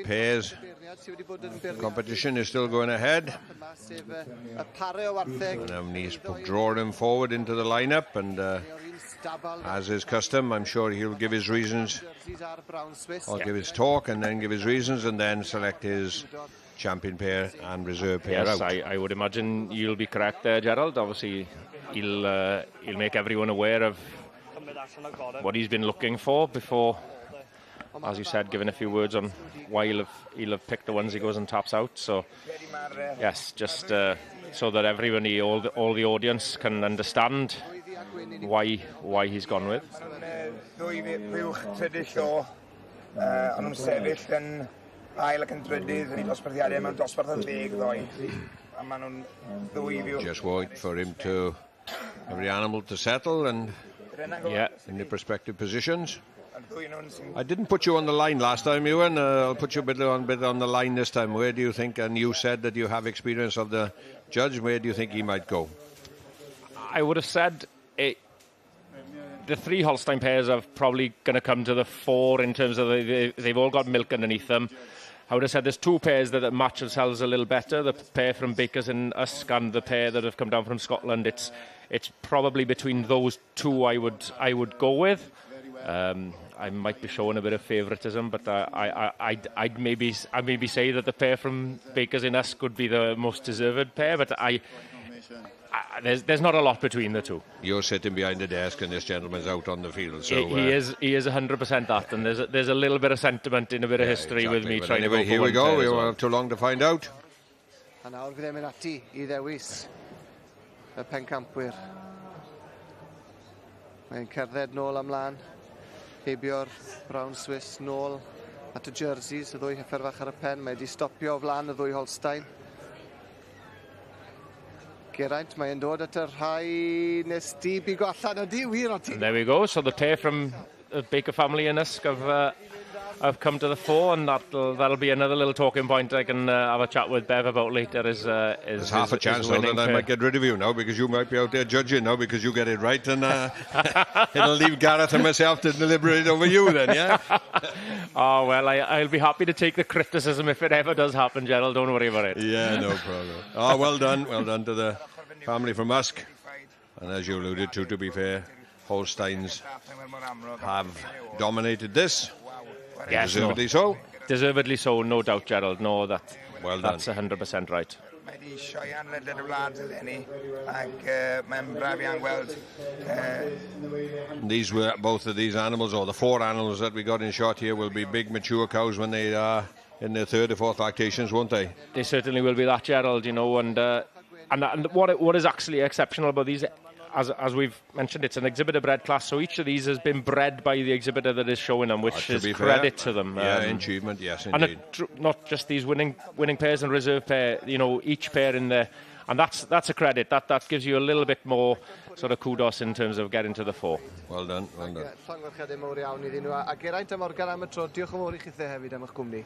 pairs competition is still going ahead. And he's drawing him forward into the lineup, and as is custom, I'm sure he'll give his reasons, or give his talk and then give his reasons, and then select his champion pair and reserve pair out.
Yes, I would imagine you'll be correct there, Gerald. Obviously, he'll make everyone aware of what he's been looking for before, as you said, giving a few words on why he'll have picked the ones he goes and taps out. So, yes, just so that everybody, all the audience, can understand why he's gone with.
Just wait for him to every animal to settle and in the respective positions. I didn't put you on the line last time, Ewan. I'll put you a bit on the line this time. Where do you think, and you said that you have experience of the judge, where do you think he might go?
I would have said the 3 Holstein pairs are probably going to come to the fore in terms of they've all got milk underneath them. I would have said there's 2 pairs that match themselves a little better. The pair from Bakers and Usk and the pair that have come down from Scotland. It's probably between those 2 I would go with. I might be showing a bit of favouritism, but I'd maybe say that the pair from Bakers and Usk would be the most deserved pair. But there's not a lot between the 2.
You're sitting behind the desk, and this gentleman's out on the field. So
he is 100% that, and there's a little bit of sentiment in a bit of history with me trying to go.
Here we go. We won't have too long to find out.
A nawr fydd e'n mynd ati I ddewis y pencampwyr. Mae'n cerdded nôl ymlaen, heibio'r brown Swiss nôl at y jerseys, y 2 heifer fach ar y pen. Mae wedi stopio o flaen y 2 Holstein. Geraint, mae'n dod at y rhai nes di bigo allan ydi, wir o ti.
There we go. So the pair from the Baker family in Usk have come to the fore, and that'll be another little talking point I can have a chat with Bev about later. There's
half a chance now that I might get rid of you now, because you might be out there judging now because you get it right, and it'll leave Gareth and myself to deliberate over you then, yeah?
Oh, well, I'll be happy to take the criticism if it ever does happen, Gerald. Don't worry about it.
Yeah, no problem. Oh, well done to the family from Usk. And as you alluded to be fair, Holsteins have dominated this.
Yes,
deservedly so.
Deservedly so, no doubt, Gerald. No, that's 100% right.
These were both of these animals, or the 4 animals that we got in shot here, will be big mature cows when they are in their 3rd or 4th lactations, won't they?
They certainly will be that, Gerald. You know, and what is actually exceptional about these, as we've mentioned, it's an exhibitor bred class, so each of these has been bred by the exhibitor that is showing them, which is credit to them.
Yeah, achievement, yes, indeed.
And not just these winning pairs and reserve pair, you know, each pair in there. And that's a credit. That gives you a little bit more sort of kudos in terms of getting to the fore.
Well done, well done.
Llongyfarchiadau mawr iawn iddyn nhw. A Geraint a Morgan am y tro. Diolch yn fawr i chi hefyd am eich cwmni.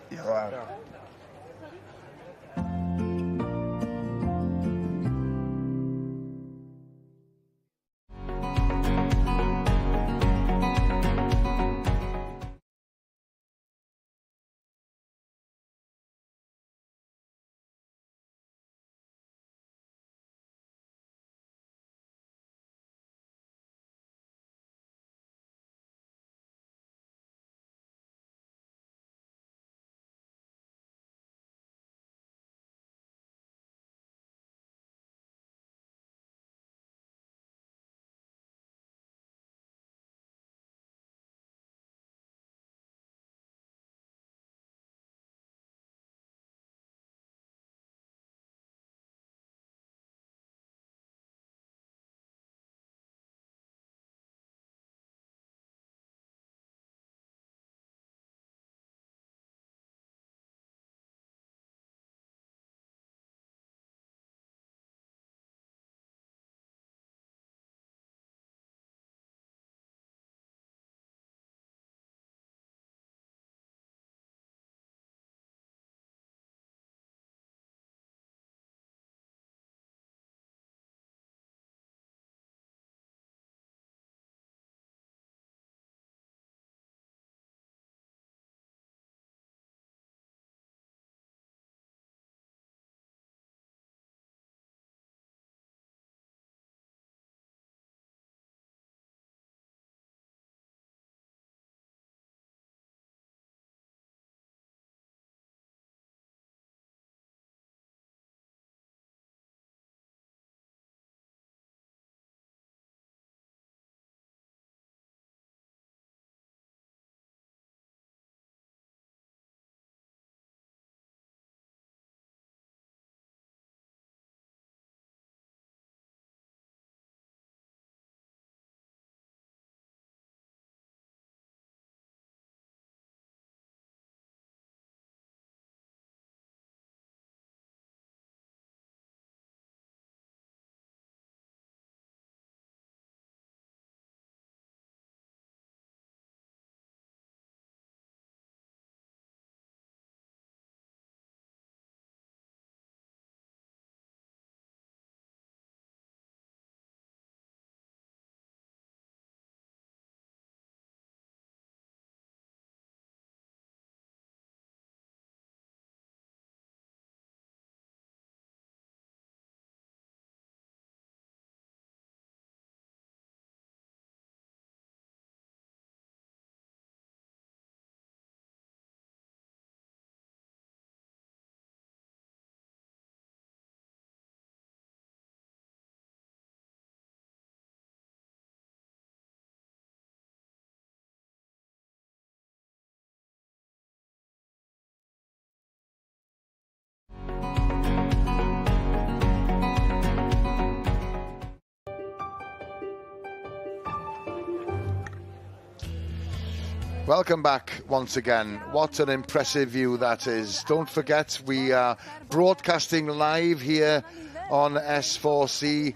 Welcome back once again. What an impressive view that is. Don't forget, we are broadcasting live here on S4C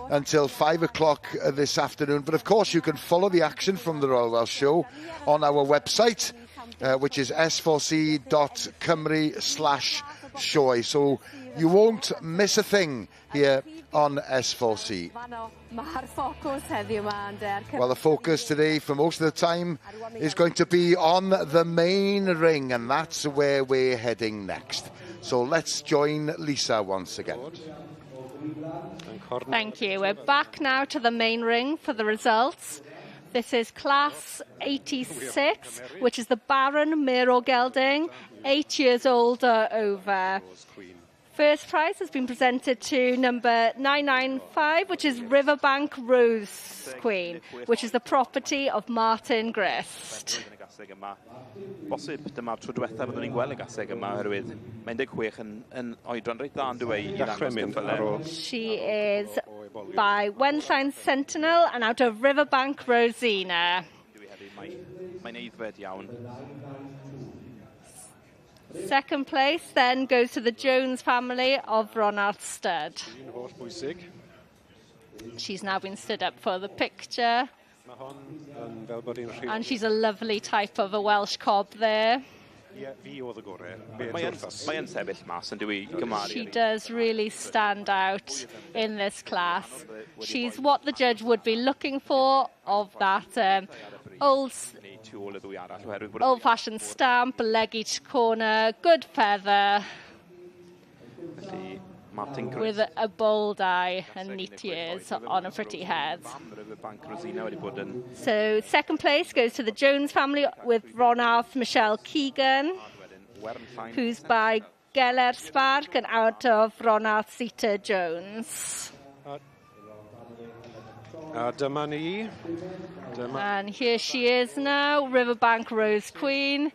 until 5 o'clock this afternoon. But of course, you can follow the action from the Royal Welsh Show on our website, which is s4c.cymru/show. So you won't miss a thing here on S4C. Well, the focus today for most of the time is going to be on the main ring, and that's where we're heading next. So let's join Lisa once again.
Thank you. We're back now to the main ring for the results. This is Class 86, which is the Baron Mero Gelding, 8 years old or over. First prize has been presented to number 995, which is Riverbank Rose Queen, which is the property of Martin Grist.
Bosib, dyma'r tro diwethaf byddwn ni'n gweld y gaseg yma oherwydd mae'n 16 yn oedran reit dda yn dwi i ddangos ceffylau.
She is by Wenllain Sentinel and out of Riverbank Rosina.
Mae'n eiddfed iawn.
Second place then goes to the Jones family of Ronald Stud. She's now been stood up for the picture. And she's a lovely type of a Welsh cob there. She does really stand out in this class. She's what the judge would be looking for, of that old-fashioned stamp, leg each corner, good feather, with a bold eye and neat ears on a pretty head. So second place goes to the Jones family with Ronarth Michelle Keegan, who's by Geller Spark and out of Ronarth Sita Jones. And here she is now, Riverbank Rose Queen.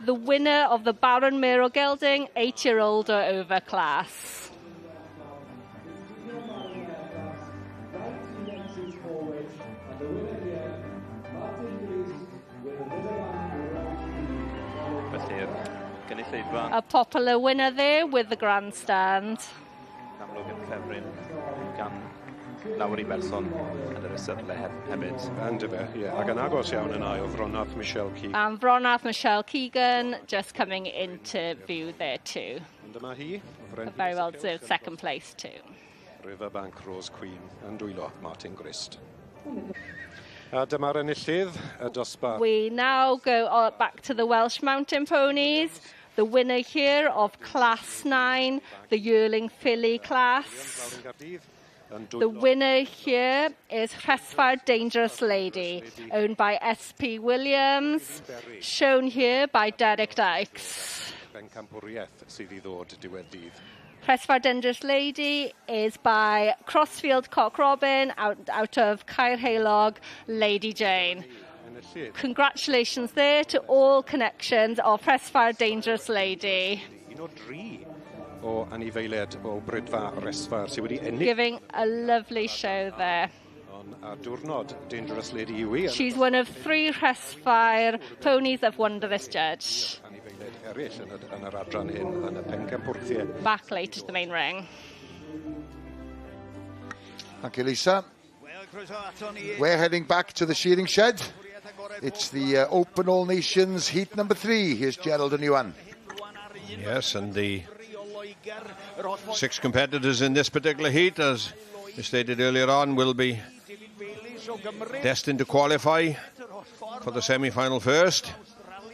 The winner of the Baron Mero Gelding 8-year-old or over class. A popular winner there with the grandstand.
Lawr I berson yn yr ystyrdle hefyd. And ac yn agos iawn yna o Ronarth Michelle Keegan.
And Ronarth Michelle Keegan just coming into view there too.
And dyma hi.
A very well deserved second place too.
Riverbank Rose Queen yn dwylo Martin Grist. A dyma'r enillydd y dosbarth.
We now go back to the Welsh Mountain Ponies. The winner here of Class 9, the Yearling filly class. The winner here is Rhesfar Dangerous Lady, owned by S.P. Williams, shown here by Derek Dykes. Rhesfar Dangerous Lady is by Crossfield Cock Robin, out of Caerhaelog, Lady Jane. Congratulations there to all connections of Rhesfar Dangerous Lady.
O anifeiliad o Brydfa Resfar sydd wedi ennill.
Giving a lovely show there.
A diwrnod Dangerous Lady yw.
She's one of 3 Rhesfar ponies that have won this judge.
Anifeiliad eraill yn yr adran hyn yn y pencampwrthiau.
Back late to the main ring.
Thank you, Lisa. We're heading back to the shearing shed. It's the Open All Nations Heat number 3. Here's Gerald and Iwan.
Yes, and the 6 competitors in this particular heat, as stated earlier on, will be destined to qualify for the semi-final first,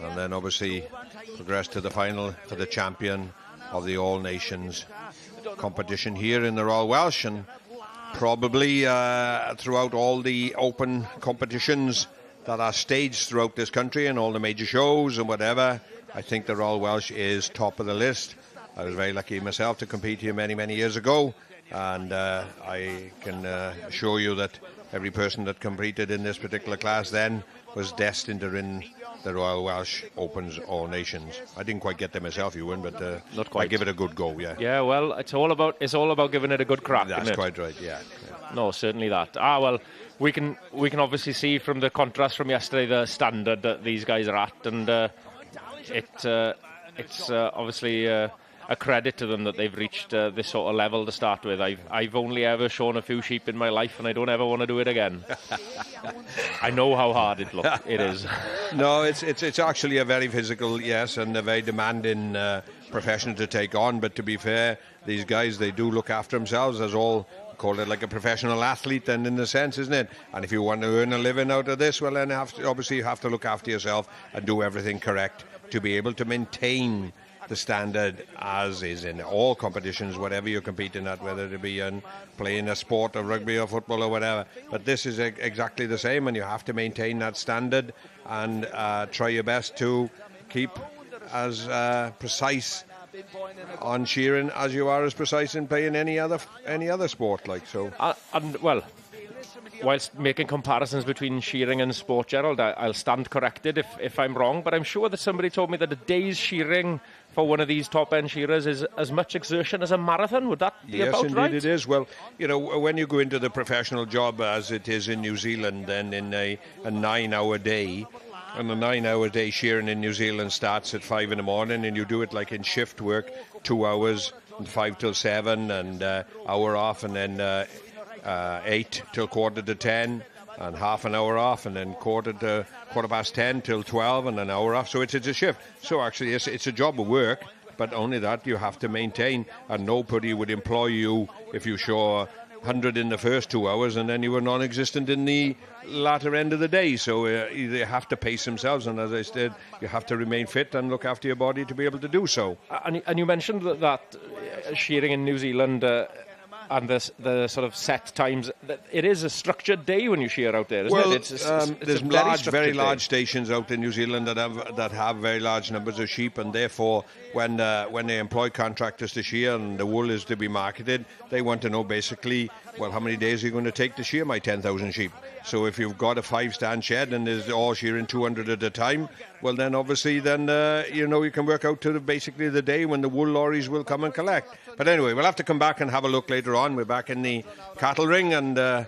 and then obviously progress to the final for the champion of the All Nations competition here in the Royal Welsh, and probably throughout all the open competitions that are staged throughout this country and all the major shows and whatever, I think the Royal Welsh is top of the list. I was very lucky myself to compete here many, many years ago, and I can assure you that every person that competed in this particular class then was destined to win the Royal Welsh Opens All Nations. I didn't quite get there myself, Ewan, but
not quite.
I give it a good go, yeah.
Yeah, well, it's all about giving it a good crack.
That's quite right, yeah.
No, certainly that. Well, we can obviously see from the contrast from yesterday the standard that these guys are at, and it's obviously a credit to them that they've reached this sort of level to start with. I've only ever shown a few sheep in my life, and I don't ever want to do it again. I know how hard it is.
No, it's actually a very physical, yes, and a very demanding profession to take on. But to be fair, these guys, they do look after themselves, as all call it, like a professional athlete, and in a sense, isn't it? And if you want to earn a living out of this, well, then obviously you have to look after yourself and do everything correct to be able to maintain the standard as is in all competitions, whatever you're competing at, whether it be in playing a sport of rugby or football or whatever. But this is exactly the same, and you have to maintain that standard and try your best to keep as precise on shearing as you are as precise in playing any other sport, like so.
And well, whilst making comparisons between shearing and sport, Gerald, I'll stand corrected if I'm wrong, but I'm sure that somebody told me that a day's shearing for one of these top-end shearers is as much exertion as a marathon. Would that be about right?
Yes, indeed it is. Well, you know, when you go into the professional job, as it is in New Zealand, then in a 9-hour day, And a 9-hour day shearing in New Zealand starts at 5 in the morning, and you do it like in shift work, 2 hours, and 5 till 7, and hour off, and then 8 till 9:45, and half an hour off, and then 10:15 till 12, and an hour off. So it's a shift. So actually, it's a job of work, but only that you have to maintain, and nobody would employ you if you show 100 in the first 2 hours and then you were non-existent in the latter end of the day. So they have to pace themselves, and as I said, you have to remain fit and look after your body to be able to do so.
And you mentioned that shearing in New Zealand and the sort of set times, it is a structured day when you shear out there, isn't it?
There's very large stations out in New Zealand that have very large numbers of sheep, and therefore when they employ contractors to shear and the wool is to be marketed, they want to know basically, well, how many days are you going to take to shear my 10,000 sheep? So if you've got a 5-stand shed and there's all shearing 200 at a time, well then obviously you can work out to basically the day when the wool lorries will come and collect. But anyway, we'll have to come back and have a look later on. We're back in the cattle ring, and a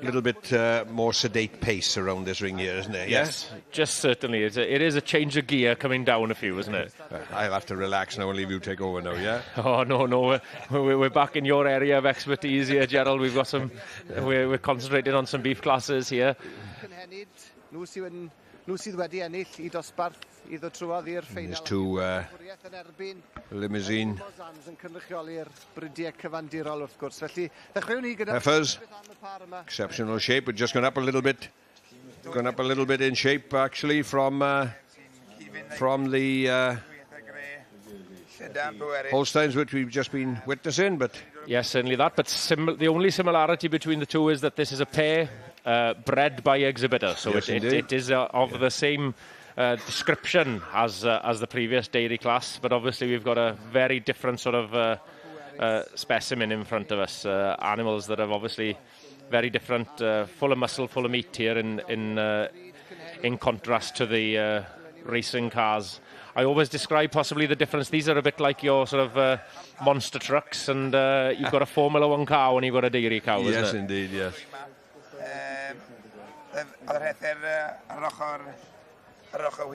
little bit more sedate pace around this ring here, isn't it?
Yes, just certainly. It is a change of gear coming down a few, isn't it?
I'll have to relax now and leave you take over now, yeah?
Oh, no. We're back in your area of expertise here, Gerald. We've got we're concentrating on some beef classes here.
There's two limousine heifers, exceptional shape. We're just gone up a little bit in shape actually from the Holsteins, which we've just been witnessing. But
yes, certainly that. But the only similarity between the two is that this is a pair bred by exhibitor, so
yes,
it is of the same description as the previous dairy class, but obviously we've got a very different sort of specimen in front of us. Animals that are obviously very different, full of muscle, full of meat here in contrast to the racing cars. I always describe possibly the difference. These are a bit like your sort of monster trucks, and you've got a Formula 1 car when you've got a dairy cow, isn't it?
Yes, indeed, yes.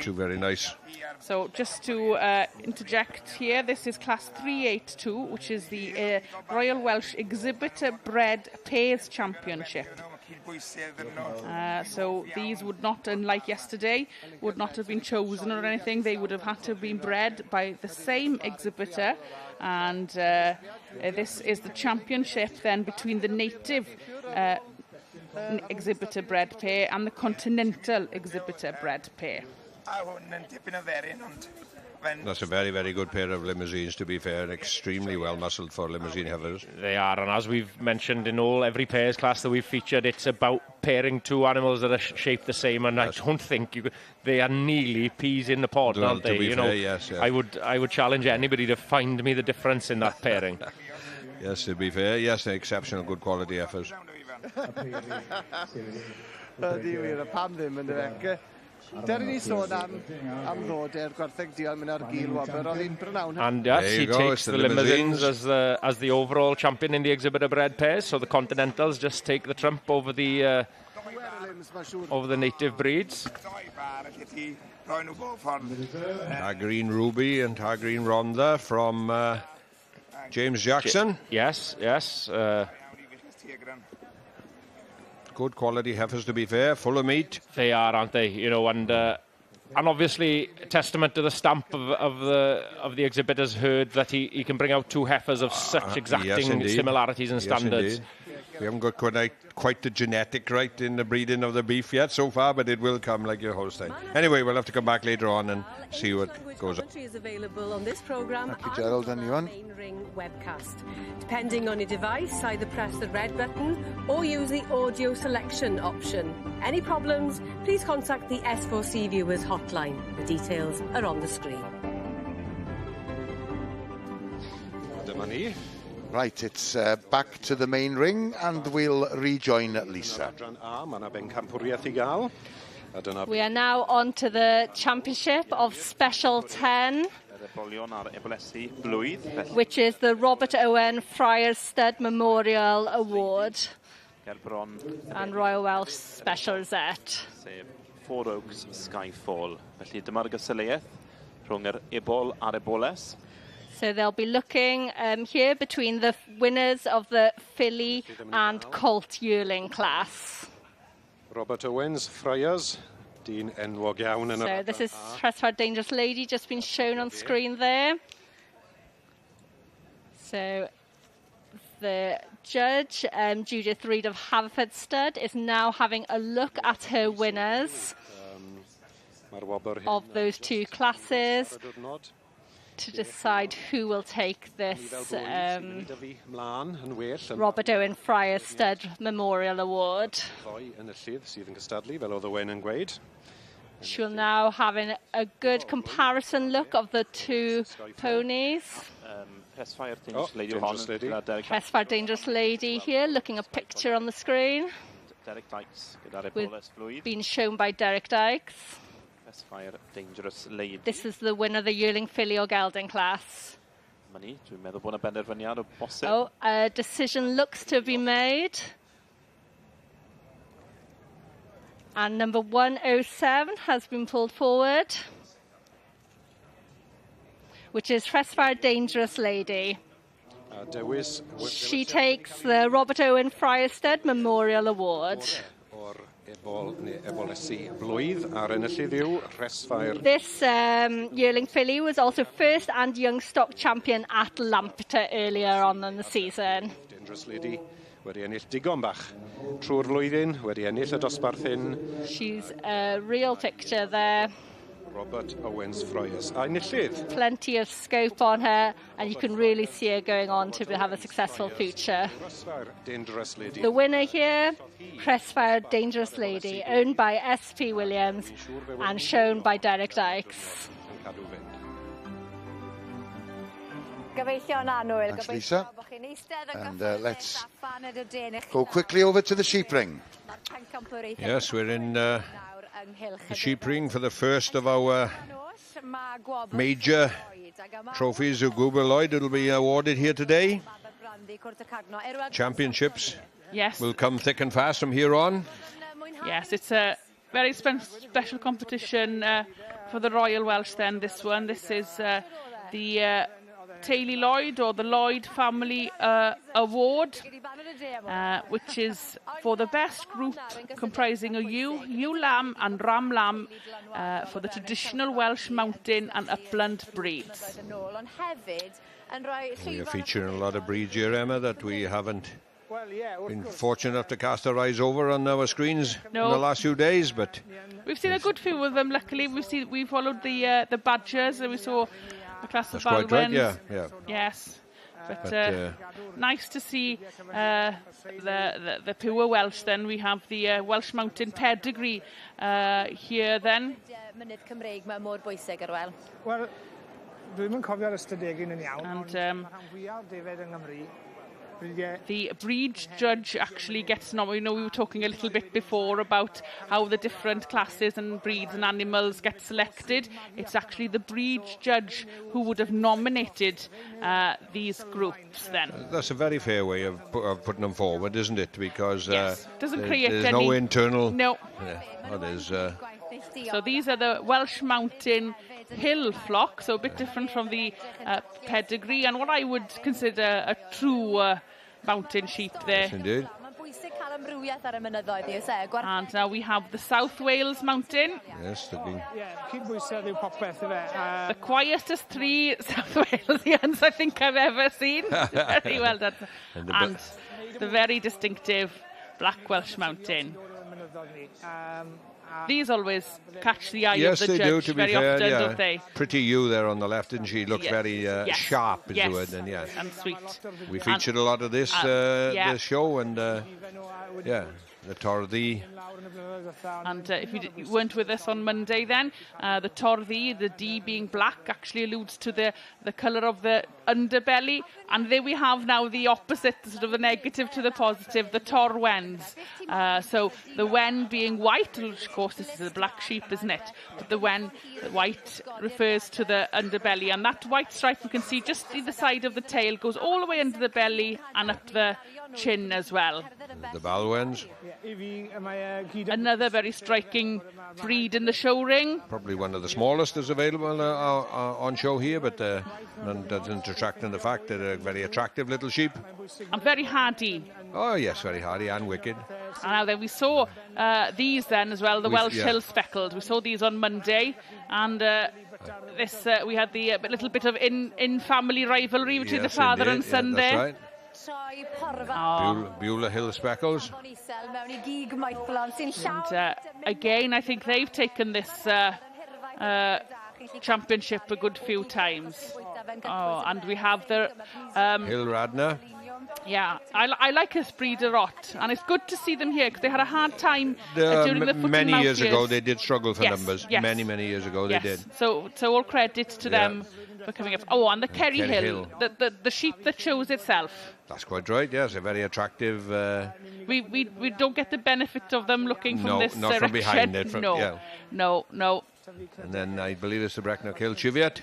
Two very nice.
So just to interject here, this is class 382, which is the Royal Welsh Exhibitor Bred Pairs Championship. So these would not, unlike yesterday, would not have been chosen or anything. They would have had to have been bred by the same exhibitor, and this is the championship then between the native exhibitor bred pair and the continental exhibitor bred pair.
That's a very, very good pair of limousines, to be fair, and extremely well muscled for limousine heifers.
They are, and as we've mentioned in every pairs class that we've featured, it's about pairing two animals that are shaped the same, and yes. I don't think they are nearly peas in the pod, aren't they?
Yes.
I would challenge anybody to find me the difference in that pairing.
Yes, to be fair, yes, they're exceptional good quality heifers.
And yes,
he takes the limousines as the overall champion in the exhibitor bred pairs. So the Continentals just take the trump over the native breeds.
Green Ruby and Green Rhondda from James Jackson.
Yes.
Good quality heifers, to be fair, full of meat.
They are, aren't they? And obviously testament to the stamp of the exhibitor's herd that he can bring out two heifers of such exacting similarities and standards.
Indeed. We haven't got quite the genetic right in the breeding of the beef yet so far, but it will come like your Holstein. Anyway, we'll have to come back later on and see what goes on.
Is available on this program.
Thank you, Gerald, and you on
Main Ring webcast. Depending on your device, either press the red button or use the audio selection option. Any problems, please contact the S4C viewers hotline. The details are on the screen.
Right, it's back to the main ring, and we'll rejoin Lisa.
We are now on to the championship of Special 10, which is the Robert Owen Friars Stud Memorial Award and Royal Welsh Special Rosette.
Four Oaks Skyfall. Felly dyma'r gysylltiaeth rhwng yr ebol a'r eboles.
So they'll be looking here between the winners of the filly and colt yearling class.
Robert Owens, Friars, dyn enwog iawn yn
So this is Rhesfawr Dangerous Lady, just been shown on screen there. So the judge, Judith Reid of Haverford is now having a look at her winners of those two classes to decide who will take this Robert Owen Friar Stud Memorial Award. She'll now have a good comparison look of the two ponies. Pressfire Dangerous Lady here, looking a picture on the screen. Being shown by Derek Dykes.
Dangerous Lady.
This is the winner of the Yearling filly or gelding class. Oh, a decision looks to be made. And number 107 has been pulled forward, which is Rhesfawr Dangerous Lady. She takes the Robert Owen Friar Stud Memorial Award. This yearling filly was also first and young stock champion at Lampeter earlier on in the season.
Dangerous Lady wedi ennill digon bach trwy'r flwyddyn, wedi ennill y dosbarth hyn.
She's a real picture there.
Robert Owens Friars. A enillydd.
Plenty of scope on her, and you can really see her going on to have a successful future.
Dangerous Lady.
The winner here, Rhesfawr Dangerous Lady, owned by SP Williams and shown by Derek Dykes.
Thanks, Lisa. And let's go quickly over to the sheep ring.
Yes, we're in the sheep ring for the first of our major trophies of Goober Lloyd. It'll be awarded here today. Championships will come thick and fast from here on.
Yes, it's a very special competition for the Royal Welsh then, this one. This is the Teulu Lloyd, or the Lloyd Family Award, which is for the best group comprising a ewe lamb and ram lamb for the traditional Welsh mountain and upland breeds.
We are featuring a lot of breeds here, Emma, that we haven't been fortunate enough to cast our eyes over on our screens in the last few days, but
we've seen a good few of them. Luckily, we followed the Badgers, and we saw the class of Baldwins.
Right, yeah.
Yes, but nice to see the pure Welsh. Then we have the Welsh Mountain pedigree here. Then.
Well, dwi'm yn cofio'r ystadegyn yn iawn,
and
the
breed judge actually gets nominated. We were talking a little bit before about how the different classes and breeds and animals get selected. It's actually the breed judge who would have nominated these groups then.
That's a very fair way of putting them forward, isn't it? Because
doesn't create
there's no internal...
No.
Yeah,
so these are the Welsh Mountain hill flock, so a bit different from the pedigree, and what I would consider a true mountain sheep there.
Yes, indeed.
And now we have the South Wales Mountain.
Yes,
the quietest 3 South Walesians I think I've ever seen. Very well done. And the very distinctive Black Welsh Mountain. These always catch the eye of the judge
do, to be
very
fair,
often, don't they?
Pretty ewe there on the left, didn't she? Looks very sharp, is the word. And
and sweet.
We featured a lot of this this show, and the Torddi.
And if you weren't with us on Monday then, the Torddi, the D being black, actually alludes to the colour of the underbelly. And there we have now the opposite, sort of the negative to the positive, the Torwens. So the wen being white, which of course this is a black sheep, isn't it? But the white refers to the underbelly. And that white stripe you can see just either side of the tail goes all the way under the belly and up the chin as well.
The Balwens.
Another very striking breed in the show ring.
Probably one of the smallest is available on show here, but none doesn't detract from the fact that they're a very attractive little sheep.
And very hardy.
Oh yes, very hardy and wicked.
And now then we saw these then as well, the Welsh
yeah.
Hill Speckled. We saw these on Monday, and this we had the little bit of in-family rivalry between the father and son
that's
there.
Right. Beulah Hill Speckles.
And again, I think they've taken this championship a good few times. Oh, and we have the
Hill Radnor.
Yeah, I like this breed a lot, and it's good to see them here because they had a hard time during the foot
many
and mouth
years ago. They did struggle for numbers.
Yes.
Many years ago they did.
So all credit to them for coming up. Oh, and the Kerry Hill. The sheep that shows itself.
That's quite right. Yes, a very attractive.
We don't get the benefit of them looking from this
not
direction.
from behind it.
No.
And then I believe it's the Brecknock Hill Cheviot.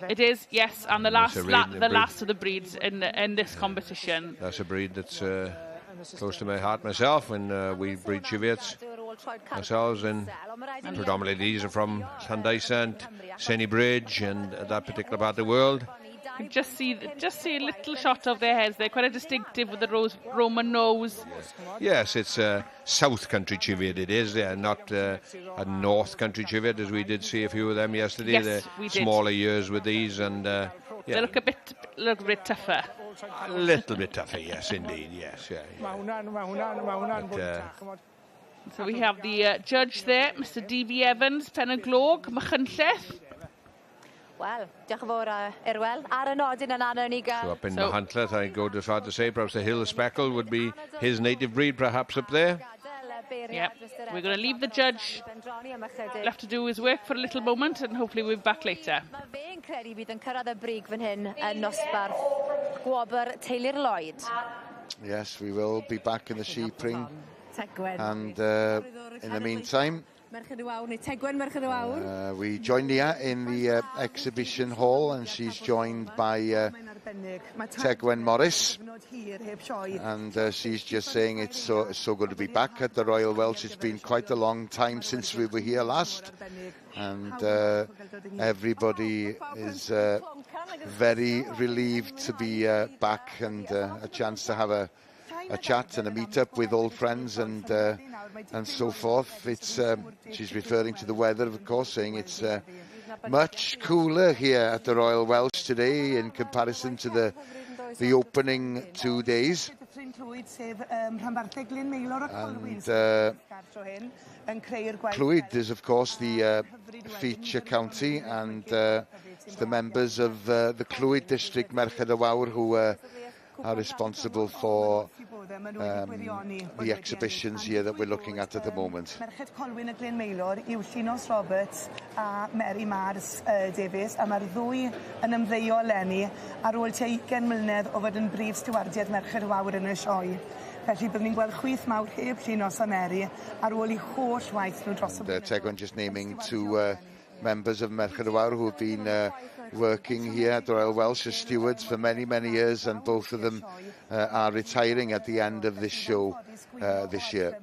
It is, yes, and the last of the breeds in this competition.
That's a breed that's close to my heart myself, and we breed Cheviots ourselves, and predominantly these are from Llandysa and Senny Bridge and that particular part of the world.
You can just see a little shot of their heads. They're quite distinctive with the Roman nose.
Yes, it's a South Country Cheviot. It is, not a North Country Cheviot, as we did see a few of them yesterday.
Yes,
we did. Smaller years with these, and
they look a little bit tougher.
A little bit tougher, yes, indeed, yes.
So we have the judge there, Mr. D.V. Evans, Penyglog, Machynlleth.
Wel, diolch yn fawr Irwel. Ar y nodyn yn anna ni gael.
So up in Machynlleth, I go as far to say perhaps the Hill Speckle would be his native breed, perhaps up there.
Yep, we're going to leave the judge left to do his work for a little moment, and hopefully we'll be back later.
Mae fe'n credu bydd yn cyrraedd y brig fan hyn yn nosbarth gwobr Teulu'r Lloyd.
Yes, we will be back in the sheep ring. And in the meantime, we join Nia in the exhibition hall, and she's joined by Tegwen Morris, and she's just saying it's so good to be back at the Royal Welsh. It's been quite a long time since we were here last, and everybody is very relieved to be back, and a chance to have a chat and a meet-up with old friends and so forth. It's she's referring to the weather, of course, saying it's much cooler here at the Royal Welsh today in comparison to the opening 2 days. And Clwyd is, of course, the feature county, and it's the members of the Clwyd district, Merched y Wawr, who are responsible for the exhibitions here that we're looking at the moment.
Merched Colwyn y Glen Maelor yw Llunos Roberts a Mary Mars Davies, a mae'r ddwy yn ymddeol leni ar ôl tua 20 mlynedd o fod yn brif stiwardiad Merched y Wawr yn y sioe. Felly byddwn ni'n gweld chwith mawr heb Llunos a Mary ar ôl I holl waith nhw dros y blynyddoedd.
Tegwen just naming two members of Merched y Wawr who have been working here at the Royal Welsh as stewards for many years, and both of them are retiring at the end of this show this year.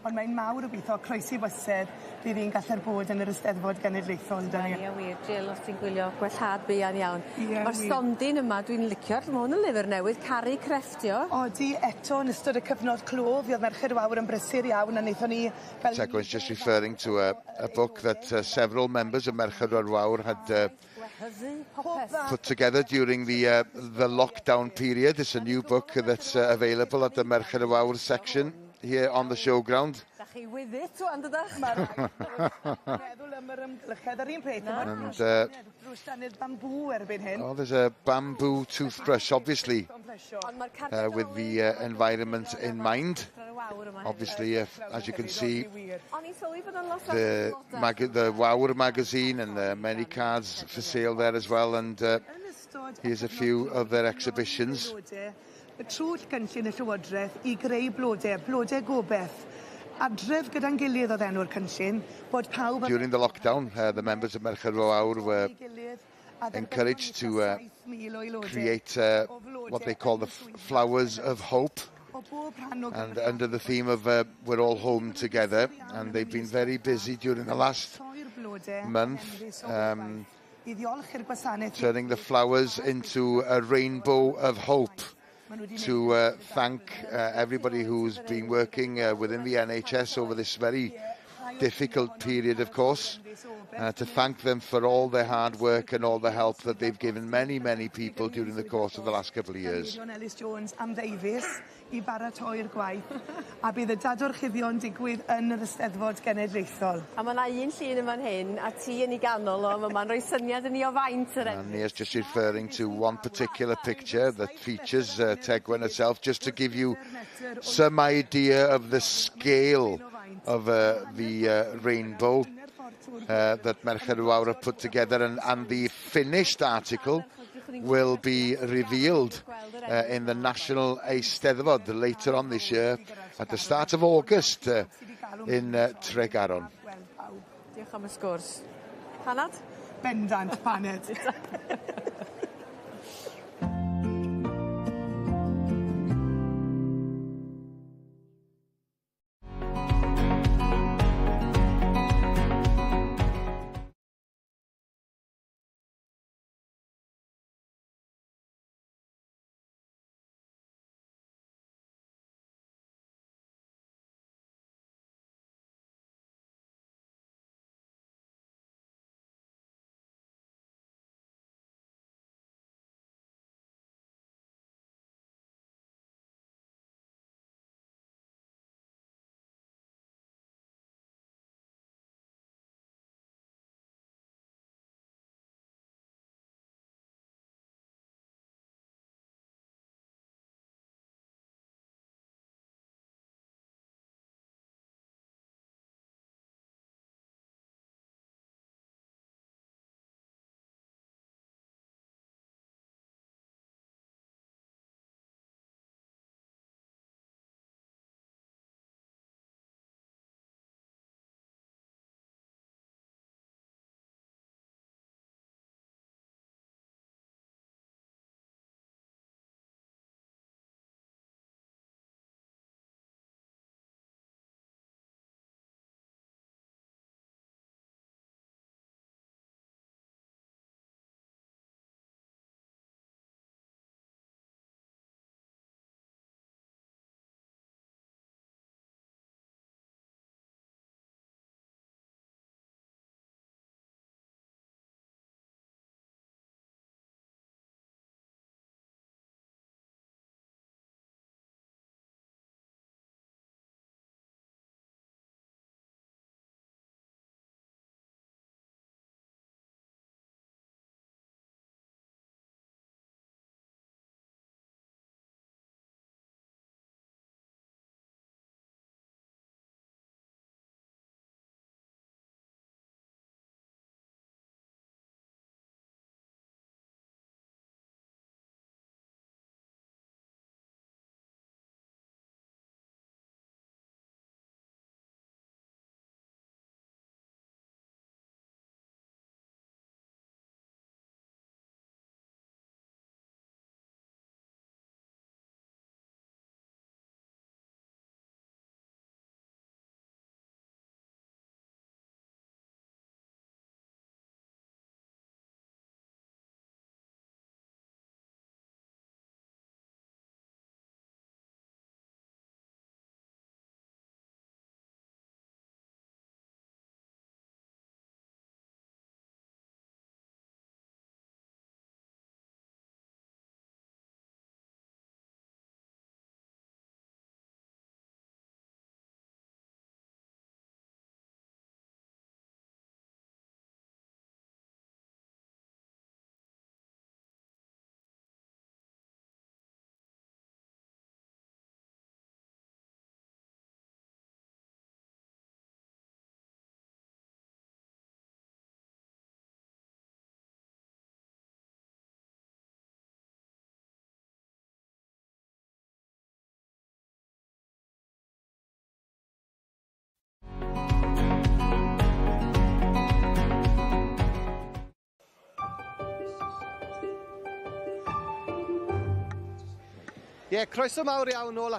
Ond mae'n mawr o beth croesi bysedd bydd hi'n gallu'r bod yn yr Eisteddfod Genedlaethol.
Ie, wir, Jill, os ti'n gwylio gwellhad buan iawn. Mae'r stondin yma, dwi'n licio'r ma' hwn yn lyfr newydd, Caru Crefftio.
Odi, eto, yn ystod y cyfnod clo, fydd Merched y Wawr yn brysur iawn, a wnaethon ni...
Tegwen's just referring to a book that several members of Merched y Wawr had put together during the lockdown period. It's a new book that's available at the Merched y Wawr section here on the showground. And there's a bamboo toothbrush, obviously, with the environment in mind. Obviously, as you can see, the Wawr magazine and many cards for sale there as well. And here's a few of their exhibitions.
Y trwll cynllun y Llywodraeth I greu blodau gobeth. Adref gyda'n gilydd oedd enw'r cynllun, bod pawb...
During the lockdown, the members of Merched y Wawr were encouraged to create what they call the Flowers of Hope, and under the theme of we're all home together. And they've been very busy during the last month, turning the flowers into a rainbow of hope, to thank everybody who's been working within the NHS over this very difficult period, of course, to thank them for all their hard work and all the help that they've given many, many people during the course of the last couple of years. I baratoi'r gwaith, a bydd y dadwrchuddion digwydd yn yr Eisteddfod Genedlaethol. A mae 'na un llun yn fan hyn, a ti yn ei ganol o, mae'n rhoi syniad i ni o faint yr... And here's just referring to one particular picture that features Tegwen herself, just to give you some idea of the scale of the rainbow that Merched Wawr have put together, and the finished article will be revealed in the National Eisteddfod later on this year at the start of August in Tregaron.
Diolch am y sgwrs. Panad?
Bendant paned.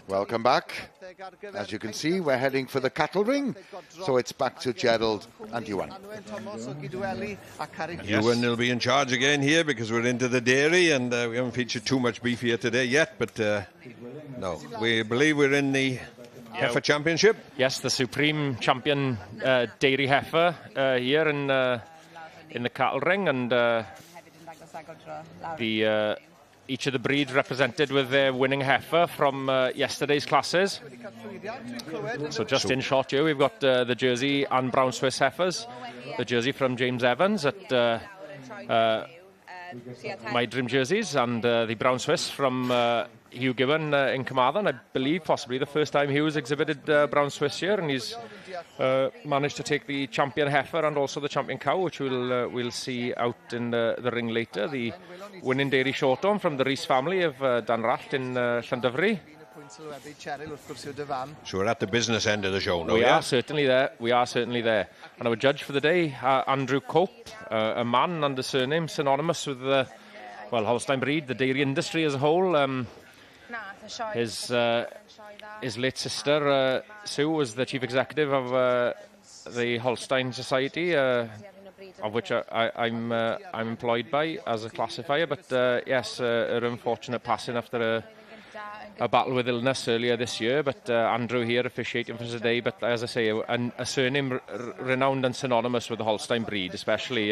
Welcome back. As you can see, we're heading for the cattle ring, so it's back to Gerald and Ewan.
Ewan will be in charge again here because we're into the dairy and we haven't featured too much beef here today yet, but no, we believe we're in the heifer championship.
Yes, the supreme champion dairy heifer here in the cattle ring, and each of the breeds represented with their winning heifer from yesterday's classes. So just in shot here, we've got the Jersey and Brown Swiss heifers. The Jersey from James Evans at My Dream Jerseys, and the Brown Swiss from Hugh Gibbon in Carmarthen. I believe possibly the first time Hugh's exhibited Brown Swiss here, and he's managed to take the champion heifer and also the champion cow, which we'll see out in the ring later. The winning dairy shorthorn from the Rees family of Danrallt in Llandyfri.
So we're at the business end of the show now.
We are certainly there. We are certainly there. And our judge for the day, Andrew Cope, a man and a surname synonymous with the Holstein breed, the dairy industry as a whole. His late sister Sue was the chief executive of the Holstein Society, of which I'm employed by as a classifier. But yes, her unfortunate passing after a battle with illness earlier this year. But Andrew here officiating for today. But as I say, a surname renowned and synonymous with the Holstein breed, especially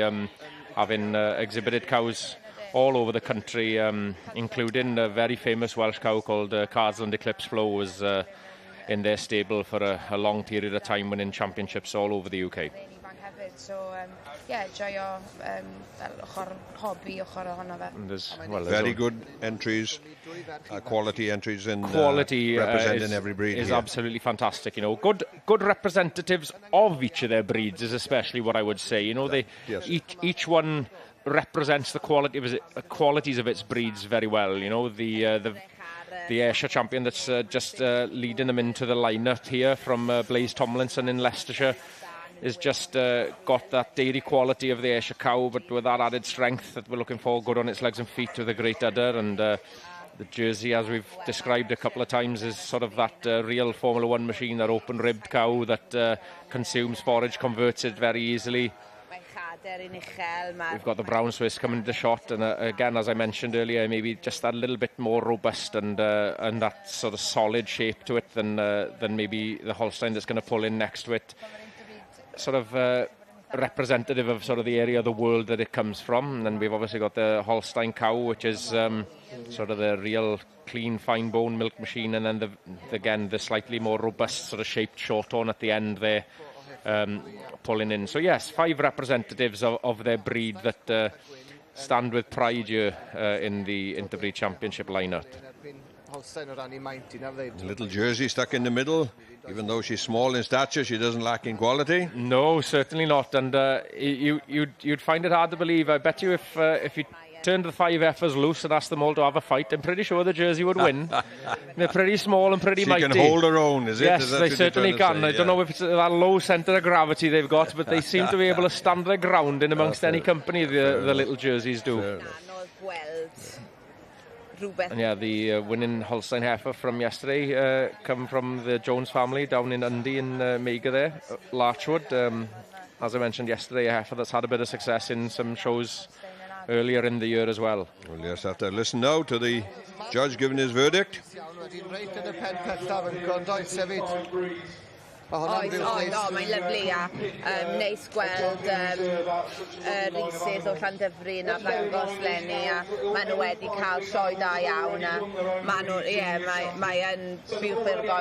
having exhibited cows all over the country, including a very famous Welsh cow called Cardsland Eclipse Flow was in their stable for a long period of time, winning championships all over the UK.
So, joio hobby ochr ohono fe.
Very good entries, quality entries, and
quality
representing every breed
is
here.
absolutely fantastic. You know, good representatives of each of their breeds is especially what I would say. You know, each one represents the qualities of its breeds very well. You know, the Ayrshire champion that's just leading them into the lineup here from Blaise Tomlinson in Leicestershire is just got that dairy quality of the Ayrshire cow, but with that added strength that we're looking for, good on its legs and feet with a great udder. And the Jersey, as we've described a couple of times, is sort of that real Formula 1 machine, that open-ribbed cow that consumes forage, converts it very easily. We've got the Brown Swiss coming into shot, and again, as I mentioned earlier, maybe just that little bit more robust and that sort of solid shape to it than maybe the Holstein that's going to pull in next to it. Sort of representative of sort of the area of the world that it comes from. And then we've obviously got the Holstein cow, which is sort of the real clean, fine bone milk machine, and then again the slightly more robust sort of shaped shorthorn at the end there. Pulling in. So yes, 5 representatives of their breed that stand with pride here in the Interbreed Championship lineup.
Little Jersey stuck in the middle. Even though she's small in stature, she doesn't lack in quality.
No, certainly not. And you'd find it hard to believe. I bet you if you turned the 5 heifers loose and asked them all to have a fight, I'm pretty sure the Jersey would win. They're pretty small and pretty mighty.
She can hold her own, is it?
Yes, they certainly can. I don't know if it's that low centre of gravity they've got, but they seem to be able to stand their ground in amongst any company the little Jerseys do. And yeah, the winning Holstein heifer from yesterday come from the Jones family down in Undy in Mega there, Larchwood. As I mentioned yesterday, a heifer that's had a bit of success in some shows earlier in the year as well.
Well, yes, have to listen now to the judge giving his verdict.
Mae'n lyflu a neis gweld Rhys o Llandyfri a ddangos Lenny a maen nhw wedi cael sioe da iawn a mae'n Builth We're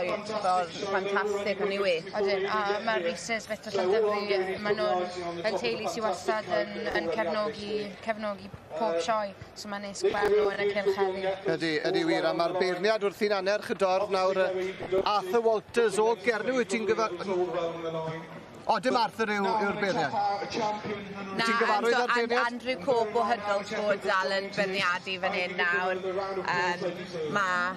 ffantastig yn ei we.
Odyn, a mae Rhys fet o Llandyfri, maen nhw'n teulu sy'n wastad yn cefnogi pob sioe, so mae'n neis gweld nhw yn y cylch heddi.
Ydy wir, a mae'r beirniad wrth i'n aner chydor nawr Arthur Walters o Gernyw wyt ti'n gyfer... O, dim Arthur yw'r beirniad.
Na, Andrew Cope o Hydol bod dal yn beirniadu fan hyn nawr. Mae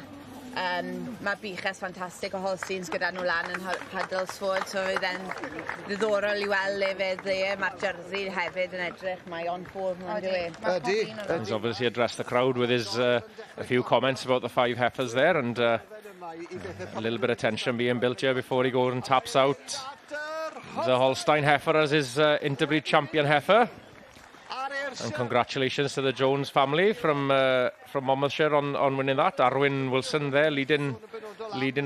Mae biches ffantastig o Holsteins gyda nhw lan yn Paddlesford, so fydd e'n ddiddorol i weld le fydd mae'r jersey hefyd yn edrych, mae on form yn dweud.
He's obviously addressed the crowd with his a few comments about the 5 heifers there, and a little bit of tension being built here before he goes and taps out the Holstein heifer as his interbreed champion heifer. And congratulations to the Jones family from Monmouthshire on winning that. Arwyn Wilson there leading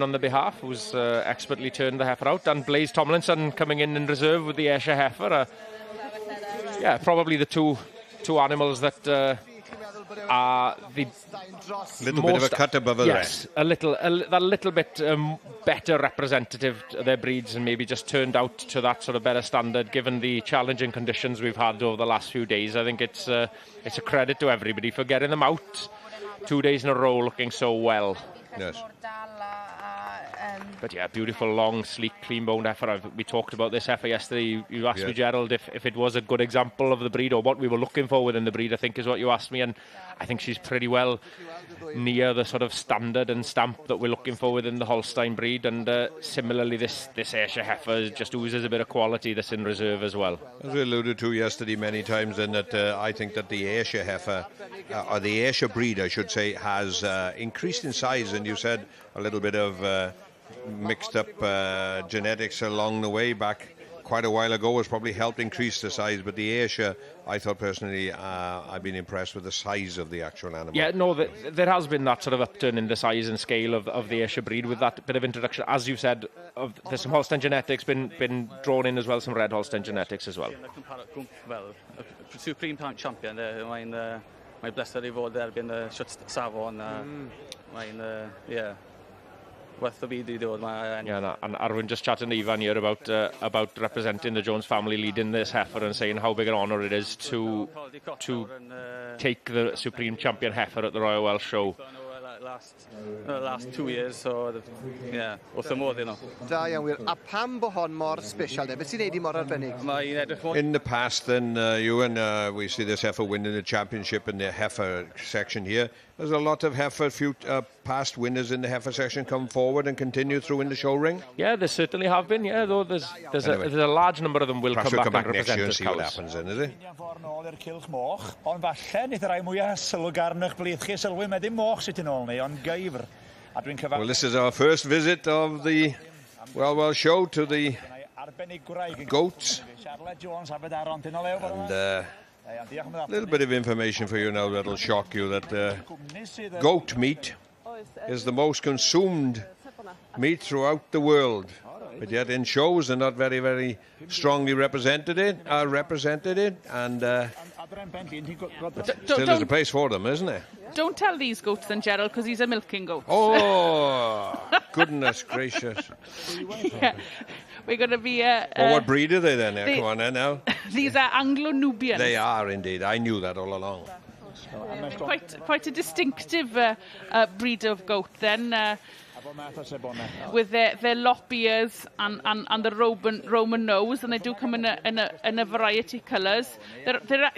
on the behalf, who's expertly turned the heifer out, and Blaise Tomlinson coming in reserve with the Ayrshire heifer. Yeah, probably the two animals that are the
little bit of a cut above the rest.
A little bit better representative of their breeds, and maybe just turned out to that sort of better standard given the challenging conditions we've had over the last few days. I think it's a credit to everybody for getting them out 2 days in a row looking so well.
Yes.
But yeah, beautiful, long, sleek, clean-boned heifer. We talked about this heifer yesterday. You asked me, Gerald, if it was a good example of the breed or what we were looking for within the breed, I think is what you asked me. And I think she's pretty well near the sort of standard and stamp that we're looking for within the Holstein breed. And similarly, this Ayrshire heifer just oozes a bit of quality that's in reserve as well.
As we alluded to yesterday many times, then that I think that the Ayrshire heifer, or the Ayrshire breed, I should say, has increased in size. And you said a little bit of mixed up genetics along the way back quite a while ago has probably helped increase the size, but the Ayrshire, I thought personally, I've been impressed with the size of the actual animal.
Yeah, no, there has been that sort of upturn in the size and scale of the Ayrshire breed with that bit of introduction. As you said, there's some Holstein genetics been drawn in as well, some red Holstein genetics as well.
Well, Supreme Champion, mae'n bleser I fod erbyn y siwt safon, mae'n, yeah. Worth the bid I ddod.
Yeah, and Arwyn just chatting to Ivan here about representing the Jones family, leading this heifer, and saying how big an honour it is to take the Supreme Champion heifer at the Royal Welsh Show.
Last 2 years, so yeah, wrth y modd I nhw.
Da iawn wir. A pam bo hon mor special de? Beth sy'n neud I mor arbennig?
In the past, then, Ewan, we see this heifer winning the championship in the heifer section here. There's a lot of heifer, past winners in the heifer section come forward and continue through in the show ring.
Yeah, there certainly have been. Yeah, though there's a large number of them will come back and represent us.
See what happens then, is it?
Ond falle nid rai mwyaf sylgarnach blith chi sylwi mae dim moch sydd yn ôl ni, ond geifr.
Well, this is our first visit of the Welsh show to the goats. And a little bit of information for you now that'll shock you, that goat meat is the most consumed meat throughout the world. But yet in shows they're not very, very strongly represented, and still there's a place for them, isn't there?
Don't tell these goats then, Gerald, because he's a milking goat.
Oh, goodness gracious.
Yeah. We're going to be...
well, what breed are they then? Come on then now.
These are Anglo Nubians.
They are indeed. I knew that all along.
Quite a distinctive breed of goat then. With their lop ears and the Roman nose, and they do come in a variety of colours.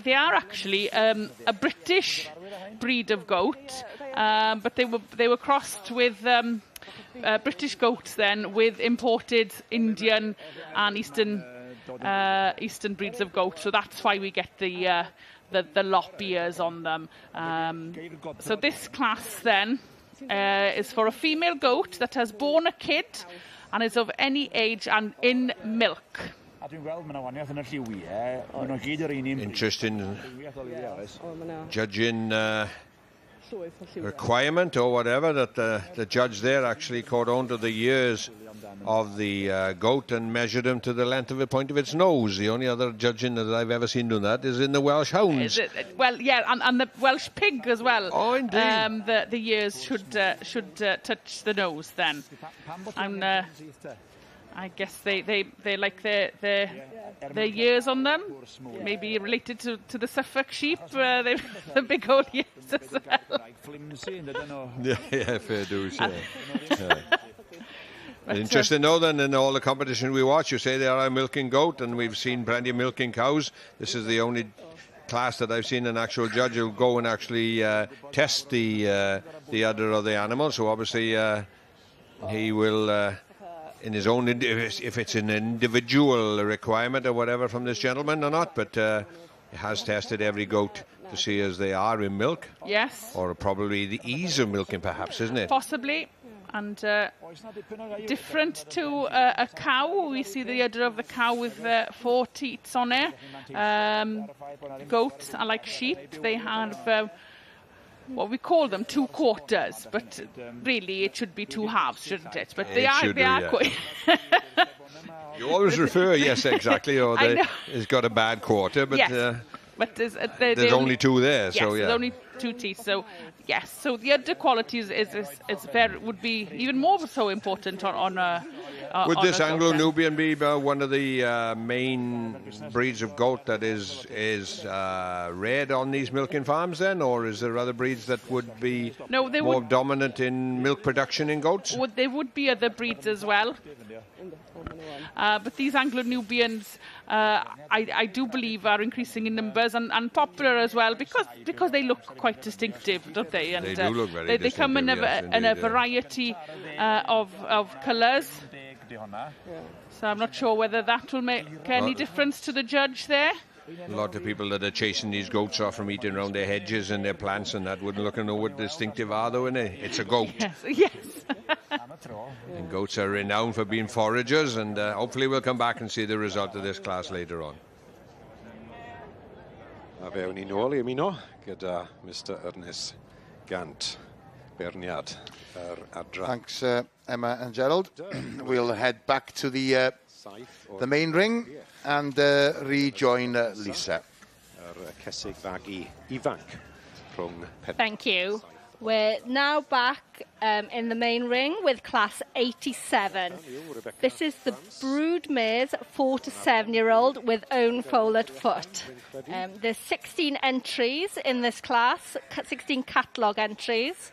They are actually a British breed of goat, but they were crossed with British goats then with imported Indian and Eastern breeds of goat. So that's why we get the lop ears on them. So this class then is for a female goat that has born a kid and is of any age and in milk.
Interesting judging requirement or whatever, that the judge there actually caught on to the years of the goat and measured them to the length of the point of its nose. The only other judging that I've ever seen do that is in the Welsh hounds.
Well, yeah, and the Welsh pig as well.
Oh, indeed.
The years should touch the nose then. And I guess they like their years on them. Maybe related to the Suffolk sheep, the big old years as well.
Yeah, fair dues, yeah. Interesting though, then, in all the competition we watch, you say they are a milking goat, and we've seen plenty of milking cows. This is the only class that I've seen an actual judge who go and actually test the udder of the animal. So obviously he will, in his own, if it's an individual requirement or whatever from this gentleman or not, but he has tested every goat to see as they are in milk.
Yes.
Or probably the ease of milking, perhaps, isn't it?
Possibly. And different to a cow, we see the udder of the cow with 4 teats on it. Goats are like sheep. They have what we call them 2 quarters, but really it should be 2 halves, shouldn't it? But they are quite.
You always refer, yes, exactly, or it's got a bad quarter, but
yes. But there's
only 2 there,
yes,
so yeah.
There's only 2 teeth, so yes. So the udder quality is would be even more so important on a.
Would this Anglo Nubian be one of the main breeds of goat that is reared on these milking farms then, or is there other breeds that would be more dominant in milk production in goats?
There would be other breeds as well. But these Anglo Nubians, I do believe, are increasing in numbers and popular as well because they look quite distinctive, don't they? And
they do look very distinctive.
They come in a variety of colours. So I'm not sure whether that will make any difference to the judge there.
A lot of people that are chasing these goats off from eating around their hedges and their plants and that wouldn't look and know what distinctive are, though, innit? It's a goat.
Yes.
And goats are renowned for being foragers, and hopefully we'll come back and see the result of this class later on.
A fewn ni nôl i ymuno gyda Mr Ernest Gant, Berniad Adra.
Thanks, Emma and Gerald. We'll head back to the main ring and rejoin Lisa.
Thank you. We're now back in the main ring with class 87. This is the brood mares 4 to 7-year-old with own foal at foot. There's 16 entries in this class, 16 catalogue entries.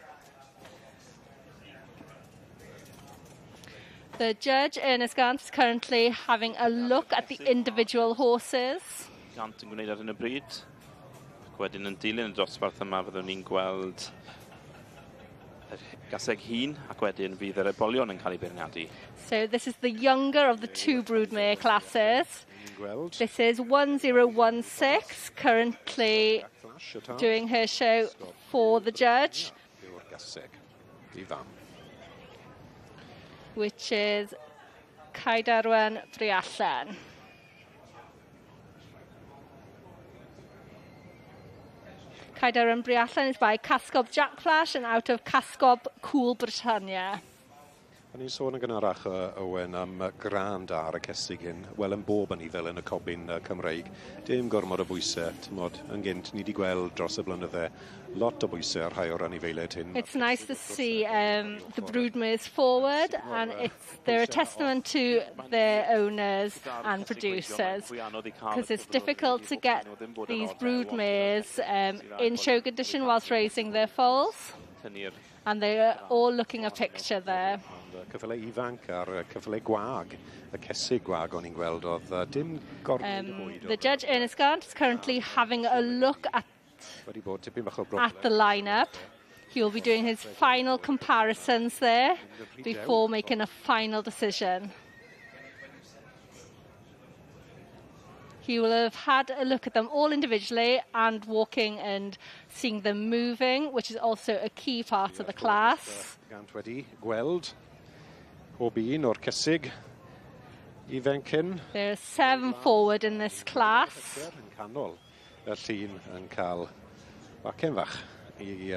The judge, Ernest Gant, is currently having a look at the individual horses.
Gant yn gwneud ar hyn o bryd. Ac wedyn yn dilyn y dosbarth yma fyddwn ni'n gweld gaseg hŷn ac wedyn fydd yr ebolion yn cael ei beirniadu.
So this is the younger of the 2 broodmare classes. This is 1016, currently doing her show for the judge, which is Caidarwen Briallen. Caidarwen Briallen is by Casgob Jack Flash and out of Casgob Cool Britannia.
Ni'n sôn yn gynharach Owen am grand ar y cesig hyn, wel yn bob yn i fel yn y cobyn Cymreig. Dim gormod o bwysau, tymod, yn gynt ni wedi gweld dros y blynydde lot o bwysau ar rhai o'r anifeiliaid hyn.
It's nice to see the broodmares forward, and they're a testament to their owners and producers, because it's difficult to get these broodmares in show condition whilst raising their foals, and they're all looking a picture there.
Cyfle ifanc ar cyfle gwag, y cesig gwag o'n i'n gweld oedd dim gormod o bwyd.
The judge, Ernest Gant, is currently having a look at the lineup. He will be doing his final comparisons there before making a final decision. He will have had a look at them all individually and walking and seeing them moving, which is also a key part of the class.
Gant wedi gweld pob un o'r cesig ifancyn.
There are 7 forward in this class.
Yn canol y llun yn cael bacen fach i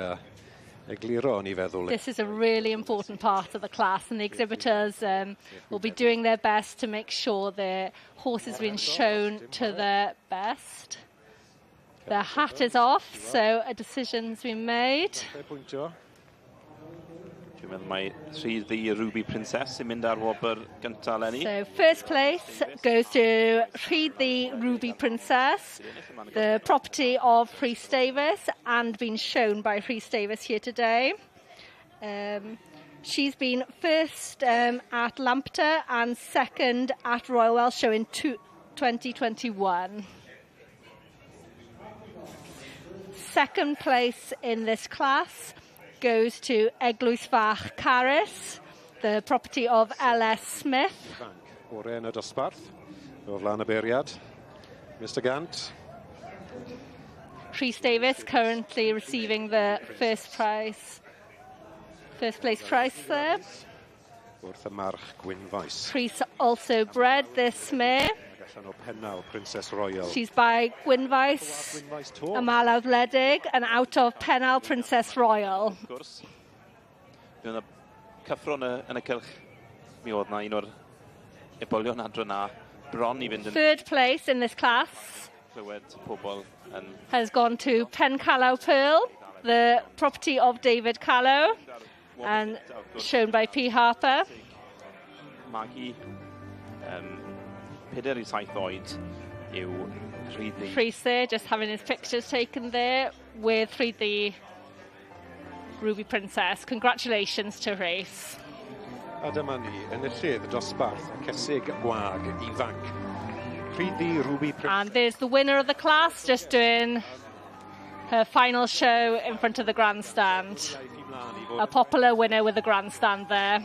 egluro ni feddwl.
This is a really important part of the class, and the exhibitors will be doing their best to make sure their horses being shown to their best. Their hat is off, so a decision's been made.
Dwi'n meddwl mai Rhydd the Ruby Princess sy'n mynd ar wobr gyntaf Lenny.
So first place goes to Rhydd the Ruby Princess, the property of Rhys Davies and been shown by Rhys Davies here today. She's been first at Lambton and second at Royal Welsh Show in 2021. second place in this class goes to Eglwys Fach Caris, the property of L.S. Smith.
O'r yn y dosbarth, o flaen y beiriad. Mr Gant.
Rhys Davis currently receiving the first place prize there.
Wrth y march Gwynfaes.
Rhys also bred this mare.
Allan o Pennal, Princess Royal.
She's by Gwynfaes, y Malawdd Wledig, and out of Pennal, Princess Royal.
Wrth gwrs. Bydd yna cyffron yn y cylch. Mi oedd na un o'r ebolion adro na. Bron I fynd yn...
Third place in this class
Clywed pobl yn...
has gone to Pen Callow Pearl, the property of David Callow, and shown by P. Harper.
Magi 4 I 7 oed yw Rhyddi.
Rhys there, just having his pictures taken there with Rhyddi Ruby Princess. Congratulations to Rhys.
A dyma ni, yn y lled dosbarth, Cesig Gwag ifanc. Rhyddi Ruby Princess.
And there's the winner of the class, just doing her final show in front of the grandstand. A popular winner with the grandstand there.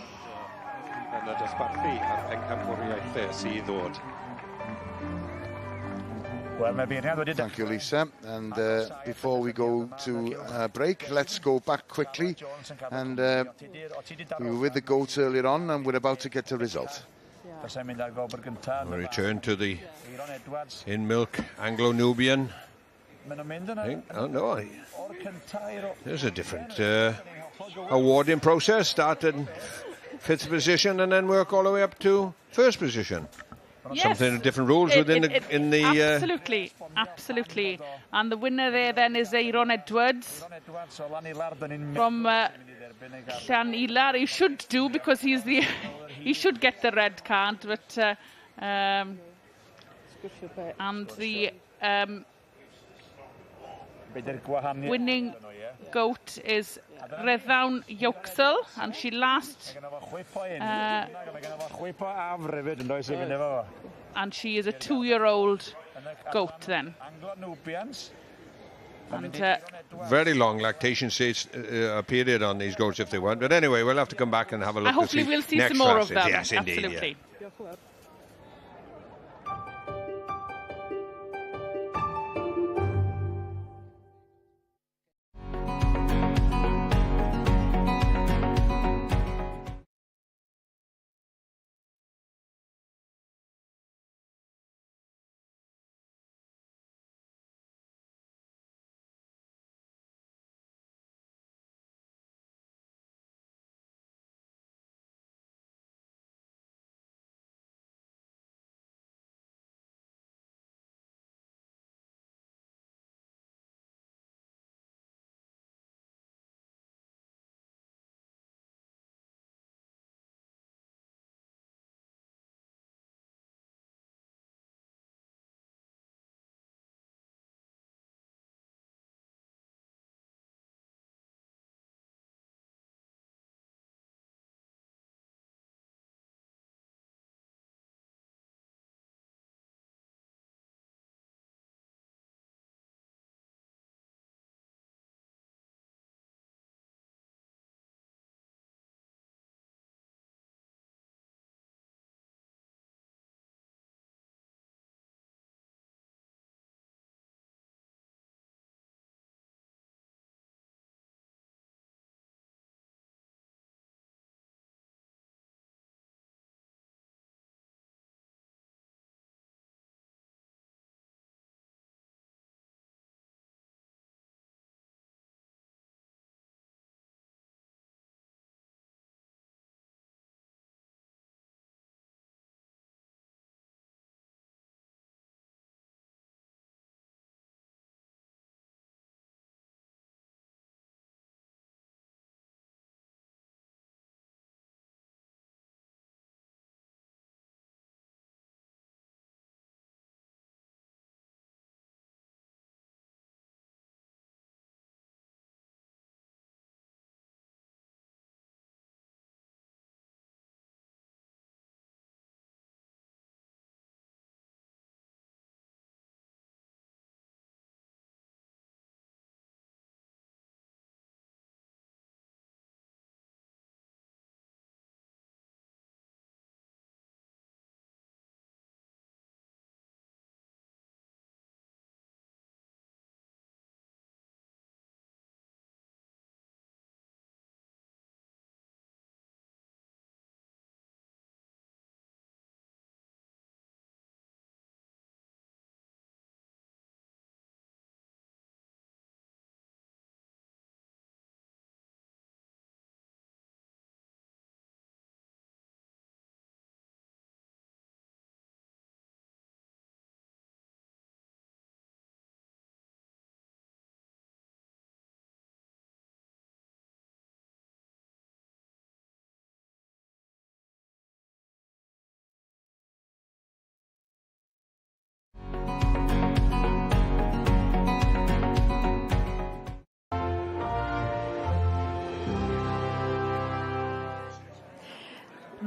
Yn y dosbarthu a'r pencampwriaethau sydd ddod.
Thank you, Lisa. And before we go to break, let's go back quickly. And we were with the goats earlier on, and we're about to get a result.
We return to the in-milk Anglo Nubian. Oh no, there's a different awarding process. Started 5th position and then work all the way up to 1st position.
Yes.
Something different rules within
Absolutely, absolutely. And the winner there then is Aaron Edwards from Llanillar. He should do because he should get the red card, but and the winning goat is Reddawn Yoxel, and she last and she is a 2-year-old goat then. And,
very long lactation stage period on these goats if they want. But anyway, we'll have to come back and have a look.
Hopefully we'll see some more of them.
Yes, indeed.
Absolutely.
Yeah.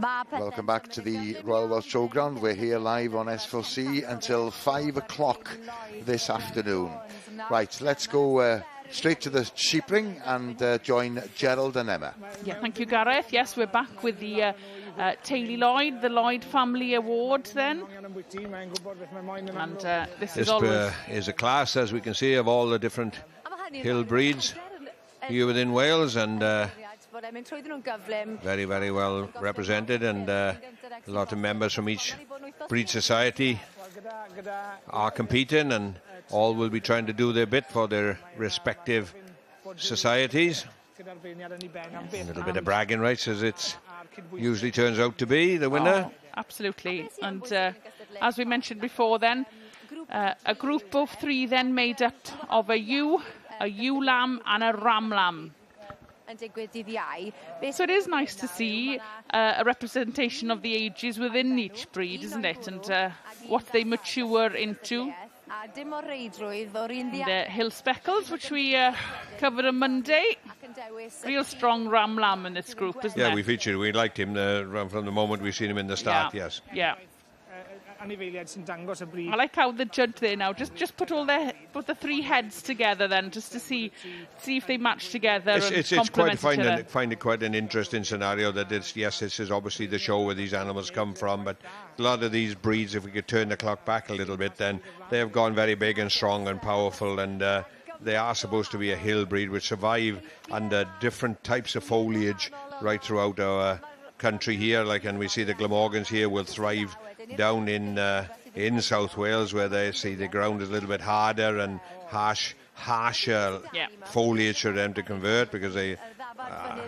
Welcome back to the Royal Welsh Showground. We're here live on S4C until 5 o'clock this afternoon. Right, let's go straight to the sheep ring and join Gerald and Emma.
Yeah, thank you, Gareth. Yes, we're back with the Teulu Lloyd, the Lloyd Family Award then. And this is always...
is a class, as we can see, of all the different hill breeds here within Wales, and very, very well represented, and a lot of members from each breed society are competing, and all will be trying to do their bit for their respective societies. A little bit of bragging rights, as it usually turns out to be, the winner.
Oh, absolutely. And as we mentioned before then, a group of three then made up of a ewe lamb and a ram lamb. So it is nice to see a representation of the ages within each breed, isn't it? And what they mature into. The hill speckles, which we covered on Monday. Real strong ram lamb in this group, isn't it?
Yeah, we featured. We liked him from the moment we've seen him in the start.
Yeah.
Yes.
Yeah. I like how the judge there now just put the three heads together then, just to see if they match together.
It's quite find it quite an interesting scenario that this is obviously the show where these animals come from, but a lot of these breeds, if we could turn the clock back a little bit, then they have gone very big and strong and powerful, and they are supposed to be a hill breed which survive under different types of foliage right throughout our country here. And we see the Glamorgans here will thrive down in South Wales, where they see the ground is a little bit harder and harsher foliage for them to convert, because they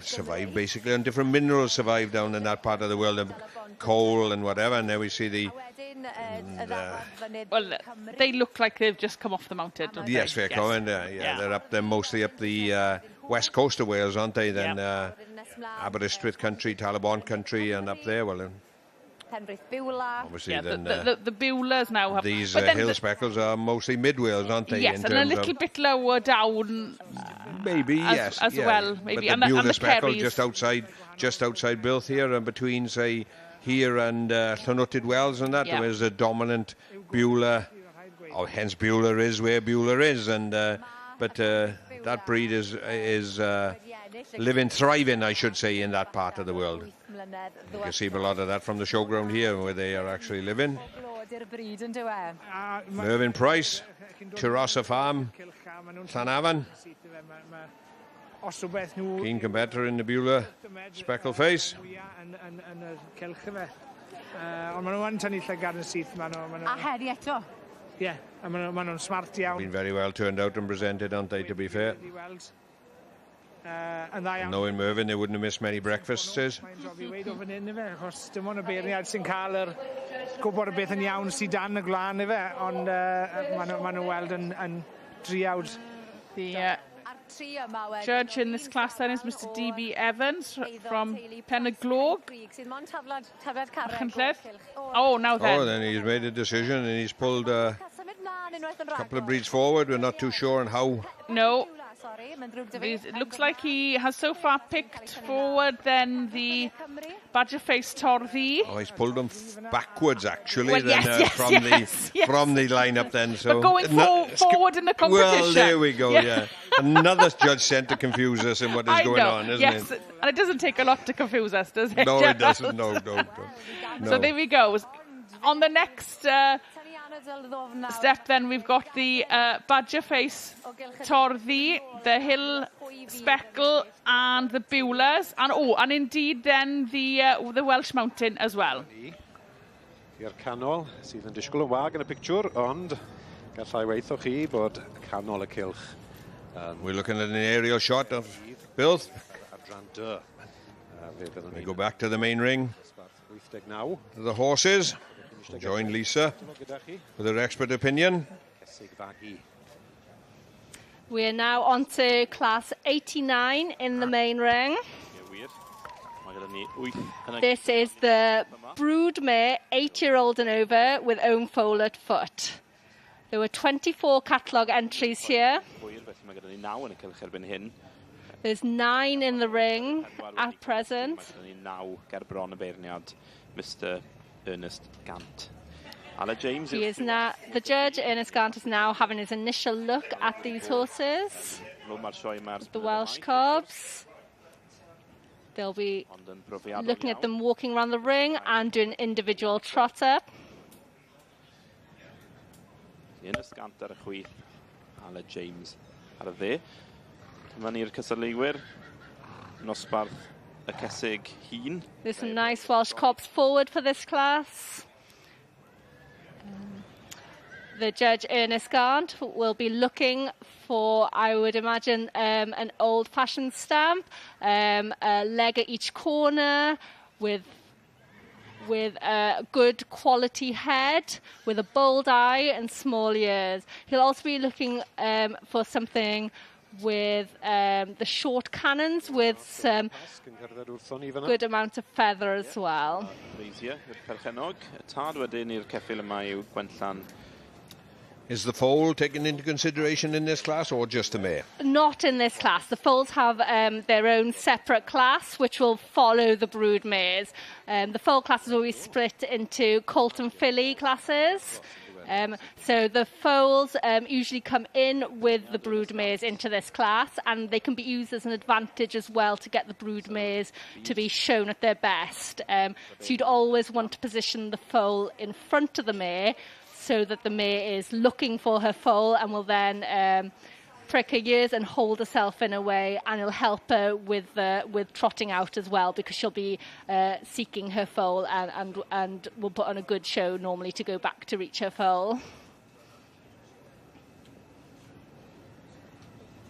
survive basically on different minerals, survive down in that part of the world, and coal and whatever. And then we see the
well, they look like they've just come off the mountain, don't they?
Yes, they're coming. They're up there, mostly up the west coast of Wales, aren't they? Then Aberystwyth country, Talabon country, and up there, obviously, then
the Beulahs now have
these hill speckles are mostly mid Wales, aren't they?
Yes, and a little bit lower down.
Maybe
as well, maybe.
But
and
the Beulah speckle
Kerries.
just outside Builth here, and between say here and Llanwrtyd Wells, and that there is a dominant Beulah. Oh, hence Beulah is where Beulah is, and but that breed is living, thriving, I should say, in that part of the world. You can see a lot of that from the showground here, where they are actually living. Mervyn Price, Tyrossa Farm, Llanafan. Keen competitor in the Beulah speckle face. Been very well turned out and presented, aren't they, to be fair? Knowing Mervyn, they wouldn't have missed many breakfasts, says.
The judge in this class then is Mr. D.B. Evans from Penyglog. Oh, now then.
Oh, then he's made a decision and he's pulled a couple of breeds forward. We're not too sure on how.
No. It looks like he has so far picked forward then the badger face Torddi.
Oh, he's pulled them backwards actually,
well,
then, from the lineup then. So
but going forward in the competition.
Well, there we go. Yeah, another judge sent to confuse us in what is going on, isn't it?
Yes, and it doesn't take a lot to confuse us, does it?
No, it doesn't. No.
So there we go. On the next step then we've got the badger face Torddi, the hill speckle and the Beulahs, and indeed then the Welsh mountain as well.
I'r canol sydd yn disgwyl yn wag yn y pictiwr, ond gallai weithio chi bod canol y cylch.
We're looking at an aerial shot of Builth. We go back to the main ring. The horses. Join Lisa with her expert opinion.
We are now on to class 89 in the main ring. This is the broodmare 8-year-old and over with own foal at foot. There were 24 catalogue entries here. There's 9 in the ring at present.
Mr. Ernest Gant. Ala James.
He is now, the judge, Ernest Gant, is now having his initial look at these horses. The Welsh cobs. They'll be looking at them walking around the ring and doing individual trot up.
Ernest Gant ar y chwith. Ala James ar y dde. Dyma ni'r cysyllwyr. Nosbarth y cesig hun.
There's some nice Welsh cobs forward for this class. The judge, Ernest Gant, will be looking for, I would imagine, an old-fashioned stamp, a leg at each corner with a good quality head, with a bold eye and small ears. He'll also be looking for something with the short cannons with some good amount of feather as well.
Is the foal taken into consideration in this class or just the mare?
Not in this class. The foals have their own separate class which will follow the brood mares. The foal classes will be split into colt and filly classes. So the foals usually come in with the brood mares into this class, and they can be used as an advantage as well to get the brood mares to be shown at their best. So you'd always want to position the foal in front of the mare so that the mare is looking for her foal and will then prick her ears and hold herself in a way, and it'll help her with trotting out as well, because she'll be seeking her foal and will put on a good show normally to go back to reach her foal.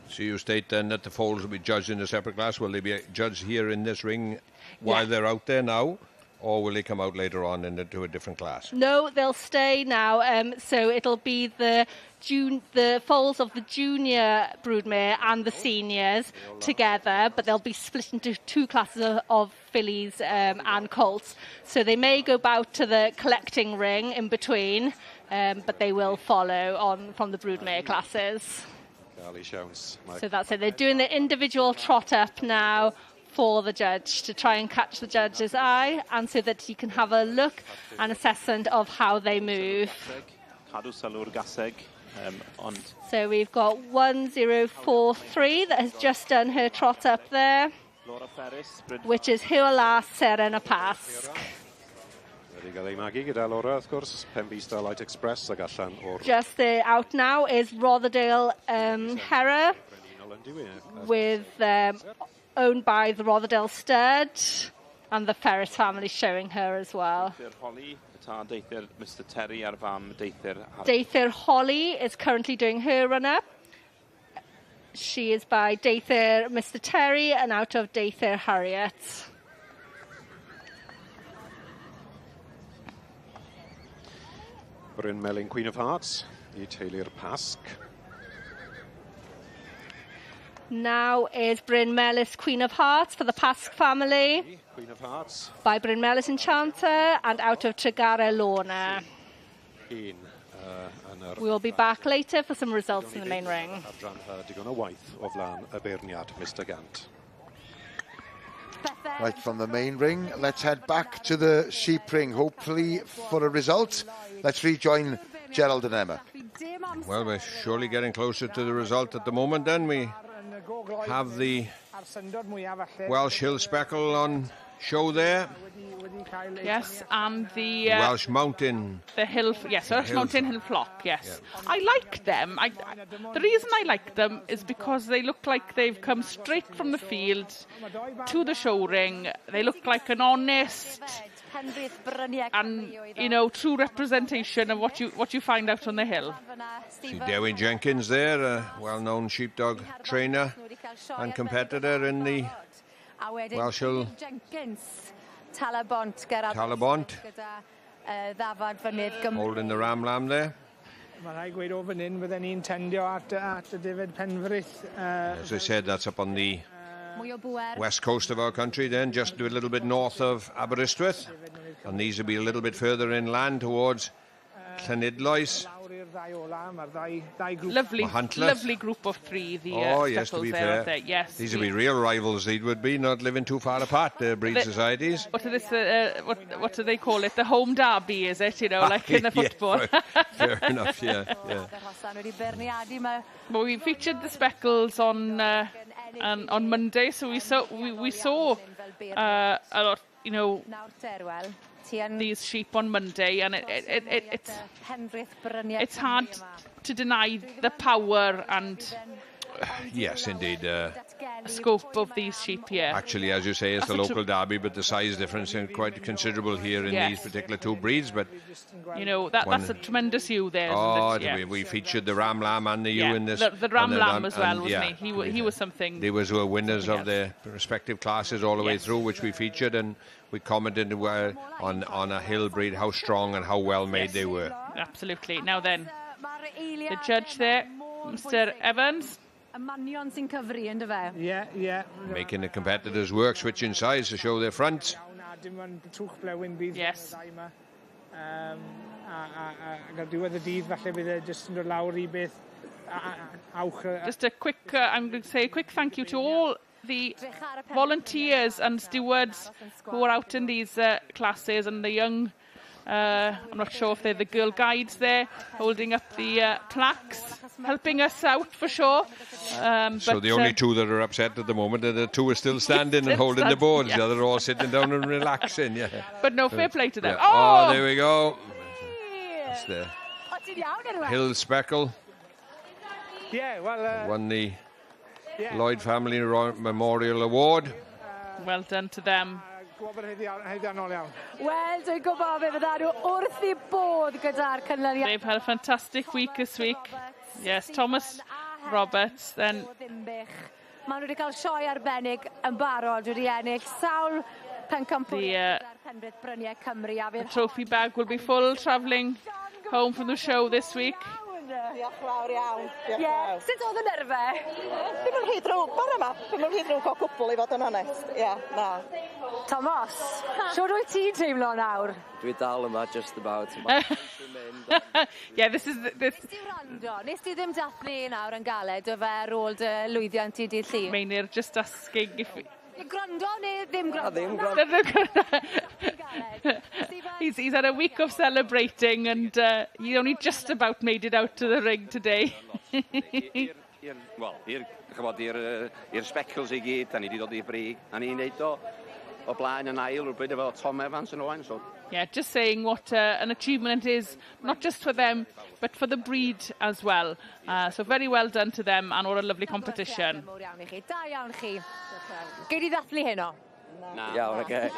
So you state then that the foals will be judged in a separate class. Will they be judged here in this ring while they're out there now? Or will they come out later on into a different class?
No, they'll stay now. So it'll be the foals of the junior broodmare and the seniors together, but they'll be split into 2 classes of fillies and colts. So they may go out to the collecting ring in between, but they will follow on from the broodmare classes. So that's it. They're doing the individual trot up now for the judge to try and catch the judge's eye, and so that he can have a look and assessment of how they move. So we've got 1043 that has just done her trot up there, which is Hywla Seren y Pasg. Just out now is Rothdale Hera, with owned by the Rothdale Stud, and the Ferris family showing her as well. Deithir Holly is currently doing her run-up. She is by Deithir Mr Terry and out of Deithir Harriet.
Bryn Melyn, Queen of Hearts, I teulu'r Pasg.
Now is Bryn Melys, Queen of Hearts for the Pasg family.
Queen of Hearts.
By Bryn Melys Enchanter and out of Tregarau Lorna. We will be back later for some results in the main ring.
Right, from the main ring, let's head back to the sheep ring, hopefully for a result. Let's rejoin Gerald and Emma.
Well, we're surely getting closer to the result at the moment then. We have the Welsh Hill Speckle on show there.
Yes, and the
Welsh Mountain.
The hill, yes, Welsh Mountain Hill Flock, yes. Yeah. I like them. The reason I like them is because they look like they've come straight from the field to the show ring. They look like an honest and, you know, true representation of what you find out on the hill.
See Dewi Jenkins there, a well-known sheepdog trainer and competitor in the Welsh Hill. Talabont holding the ram lamb there. As I said, that's up on the west coast of our country then, just a little bit north of Aberystwyth, and these will be a little bit further inland towards Llanidloes.
Lovely group of three. The
yes, to be
there,
fair.
yes,
These would be real rivals. These would be, not living too far apart, the breed societies.
What do they call it? The home derby, is it? You know, like in the football.
Fair enough, yeah.
Well, we featured the speckles on Monday, so we saw a lot, you know, these sheep on Monday, and it's hard to deny the power and
yes, indeed.
Scope of these sheep here.
Actually, as you say, it's the local derby, but the size difference is quite considerable here in these particular two breeds. But
you know, that's a tremendous ewe there.
We featured the Ram Lamb and the ewe in this.
The Ram Lamb as well, wasn't he? He was something.
They were winners of their respective classes all the way through, which we featured, and we commented on a hill breed, how strong and how well made they were.
Absolutely. Now then, the judge there, Mr. Evans.
Making the competitors work, switching sides to show their front.
Yes. Just a quick, I'm going to say a quick thank you to all the volunteers and stewards who are out in these classes, and the young, I'm not sure if they're the girl guides there, holding up the plaques, helping us out for sure.
So the only two that are upset at the moment are the two are still standing and holding the boards. The other are all sitting down and relaxing. Yeah.
But no, fair play to them.
Yeah. Oh, there we go. That's the Hill Speckle.
Yeah, well...
won the Lloyd Family Memorial Award.
Well done to them.
Wel, dwi'n gwybod fe fydda nhw wrth I bod gyda'r canlyniad.
They've had a fantastic week this week. Yes, Thomas Roberts, then...
Maen nhw wedi cael sioe arbennig yn barod wedi ennill sawl pencampwriaeth ar penbeth bryniau Cymru.
The trophy bag will be full, travelling home from the show this week.
Diolch fawr iawn.
Sut oedd y nerfau?
Dim yn rhy drwg, bore yma. Dim yn rhy drwg o gwbl I fod yn onest. Na.
Thomas, siwr wyt ti'n teimlo nawr?
Dwi dal yma, just about.
Yeah, this is...
Nes ti ddim dathlu nawr yn galed o fe ar ôl dy lwyddiant I dydd Llun?
Mainir just asking if...
Gwrando neu ddim gwrando?
Ddim
He's had a week of celebrating, and he only just about made it out to the ring today.
Wel, i'r speckles I gyd, da ni wedi dod i'r brig, a ni'n neud o blaen yn ail, rhywbeth efo Tom Evans yn oen, so...
Yeah, just saying what an achievement is, not just for them, but for the breed as well. So very well done to them, and what a lovely competition.
Da iawn chi. Gei di ddathlu heno?
Iawn, oce.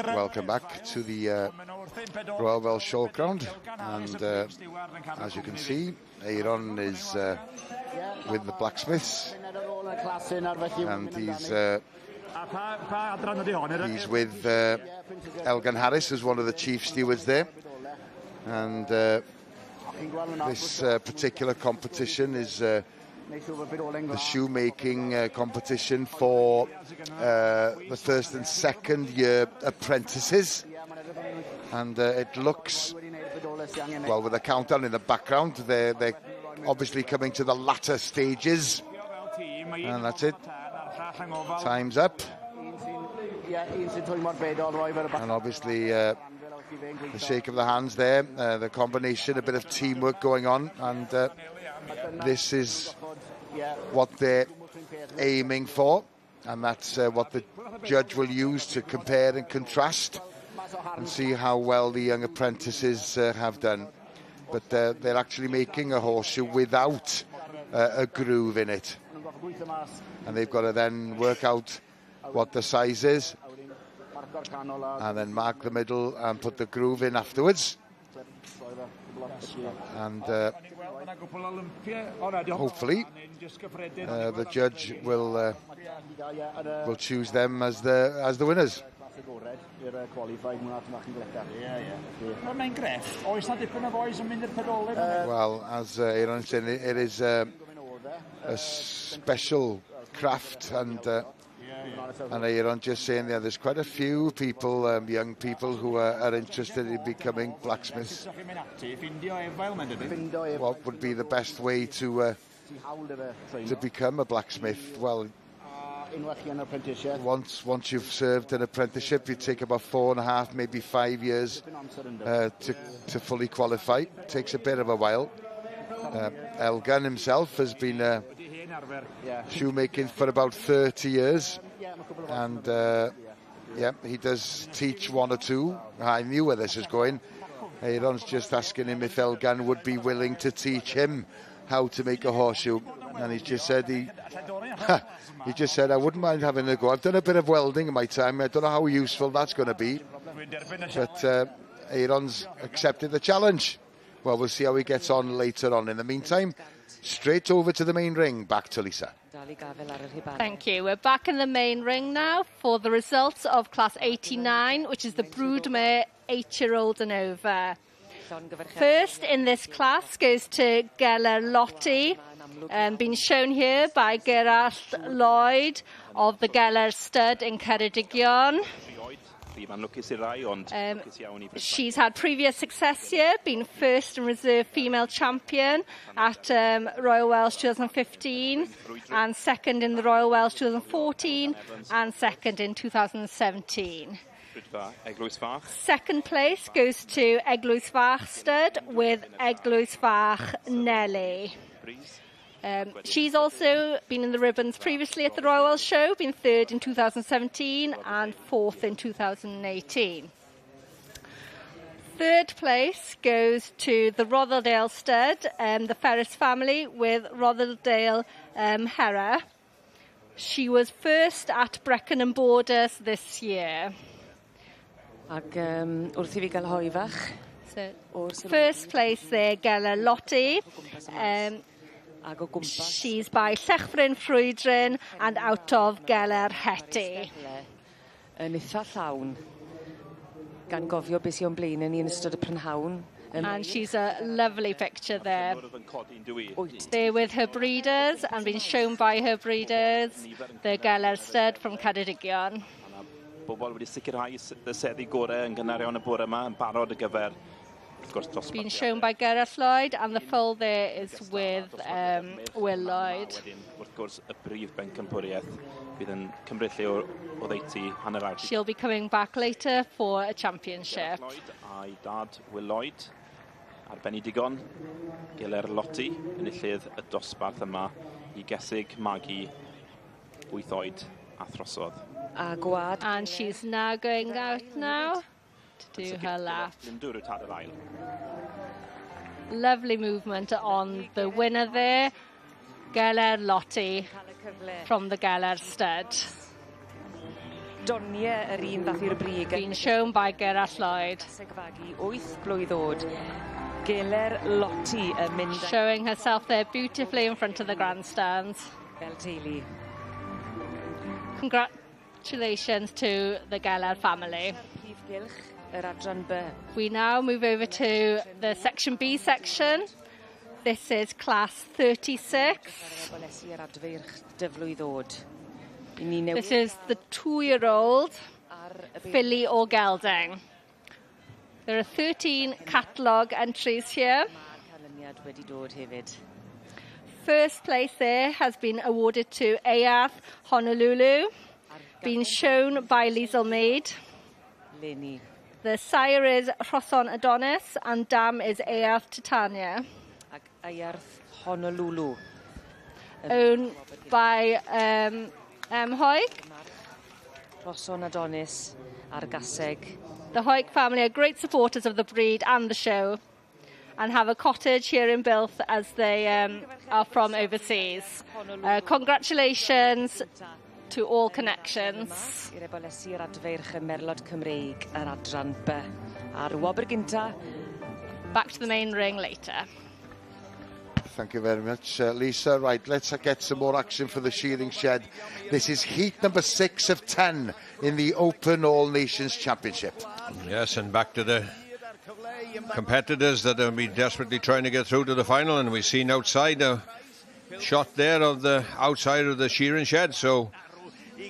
Welcome back to the Royal Welsh Showground, and as you can see, Aaron is with the blacksmiths, and he's with Elgan Harris, who's one of the chief stewards there, and this particular competition is the shoemaking competition for the first and second year apprentices, and it looks, well, with the countdown in the background, they're obviously coming to the latter stages, and that's it. Time's up, and obviously the shake of the hands there, the combination, a bit of teamwork going on, and this is what they're aiming for, and that's what the judge will use to compare and contrast and see how well the young apprentices have done. But they're actually making a horseshoe without a groove in it, and they've got to then work out what the size is and then mark the middle and put the groove in afterwards, and hopefully the judge will choose them as the winners. Well, as Aaron said, it is a special craft, and Aaron just saying there's quite a few people, young people, who are interested in becoming blacksmiths. What would be the best way to become a blacksmith? Well, once you've served an apprenticeship, you take about 4.5, maybe 5 years to fully qualify. It takes a bit of a while. Elgan himself has been shoemaking for about 30 years, and he does teach 1 or 2. I knew where this is going. Aaron's just asking him if Elgan would be willing to teach him how to make a horseshoe, and he just said he just said, I wouldn't mind having a go. I've done a bit of welding in my time. I don't know how useful that's going to be, but Aaron's accepted the challenge. Well, we'll see how he gets on later on. In the meantime, straight over to the main ring. Back to Lisa.
Thank you. We're back in the main ring now for the results of Class 89, which is the broodmare 8-year-old and over. First in this class goes to Geller Lottie, being shown here by Gerard Lloyd of the Geller Stud in Ceredigion. She's had previous success here, being first and reserve female champion at Royal Welsh 2015, and second in the Royal Welsh 2014, and second in 2017. Second place goes to Eglwys Fach Stud with Eglwys Fach Nelly. She's also been in the ribbons previously at the Royal Welsh Show, been third in 2017 and fourth in 2018. Third place goes to the Rotherham Stud, the Ferris family with Rotherham Hera. She was first at Brecon and Borders this year. First place there, Geller Lottie. She's by Llechfryn Ffrwydryn and out of Geller Hetty.
Yn eitha llawn, gan gofio beth sy'n blaen yn ystod y prynhawn.
And she's a lovely picture there. There with her breeders and being shown by her breeders, the Geller Stud from Ceredigion.
Bobl wedi sicrhau y seddi gorau yn gynnar iawn y bore yma yn barod y gyfer.
Being shown by Gerard Lloyd, and the foal there is with Will Lloyd. She'll be coming back later for a championship.
A'i dad Will Lloyd ar benni digon, Geller Lottie yn illydd y dosbarth yma I gesig magu 8 oed a throsodd.
And she's now going out now to do her lap. Lovely movement on the winner there, Geller Lottie from the Geller Stud.
doniau yr un fath i'r brig.
Being shown by Gerard Lloyd.
Segfagu 8 blwydd oed. Geler Loti yn mynd...
Showing herself there beautifully in front of the grandstands.
Fel teulu.
Congratulations to the Geller family. We now move over to the section B section. This is class 36. This is the 2-year-old filly o gelding. There are 13 catalogue entries here. First place there has been awarded to Earth Honolulu, been shown by Liesl Maid. The sire is Rhoson Adonis and dam is Earth Titania.
Earth Honolulu.
Owned by Hoig.
Rhoson Adonis ar gaseg.
The Hoig family are great supporters of the breed and the show and have a cottage here in Builth as they are from overseas. Congratulations to all connections. Back to the main ring later.
Thank you very much, Lisa. Right, let's get some more action for the shearing shed. This is heat number 6 of 10 in the Open All Nations Championship.
Yes, and back to the competitors that have been desperately trying to get through to the final, and we've seen outside a shot there of the outside of the shearing shed, so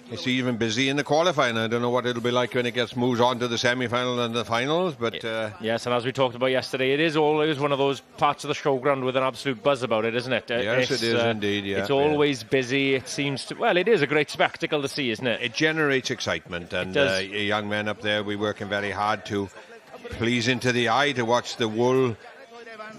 it's even busy in the qualifying. I don't know what it'll be like when it moves on to the semi-final and the finals, but
yes, and as we talked about yesterday, it is always one of those parts of the showground with an absolute buzz about it, isn't it?
Yes, it is indeed, yeah.
It's always busy. It seems to, well, it is a great spectacle to see, isn't it?
It generates excitement, and young men up there, we're working very hard to please into the eye to watch the wool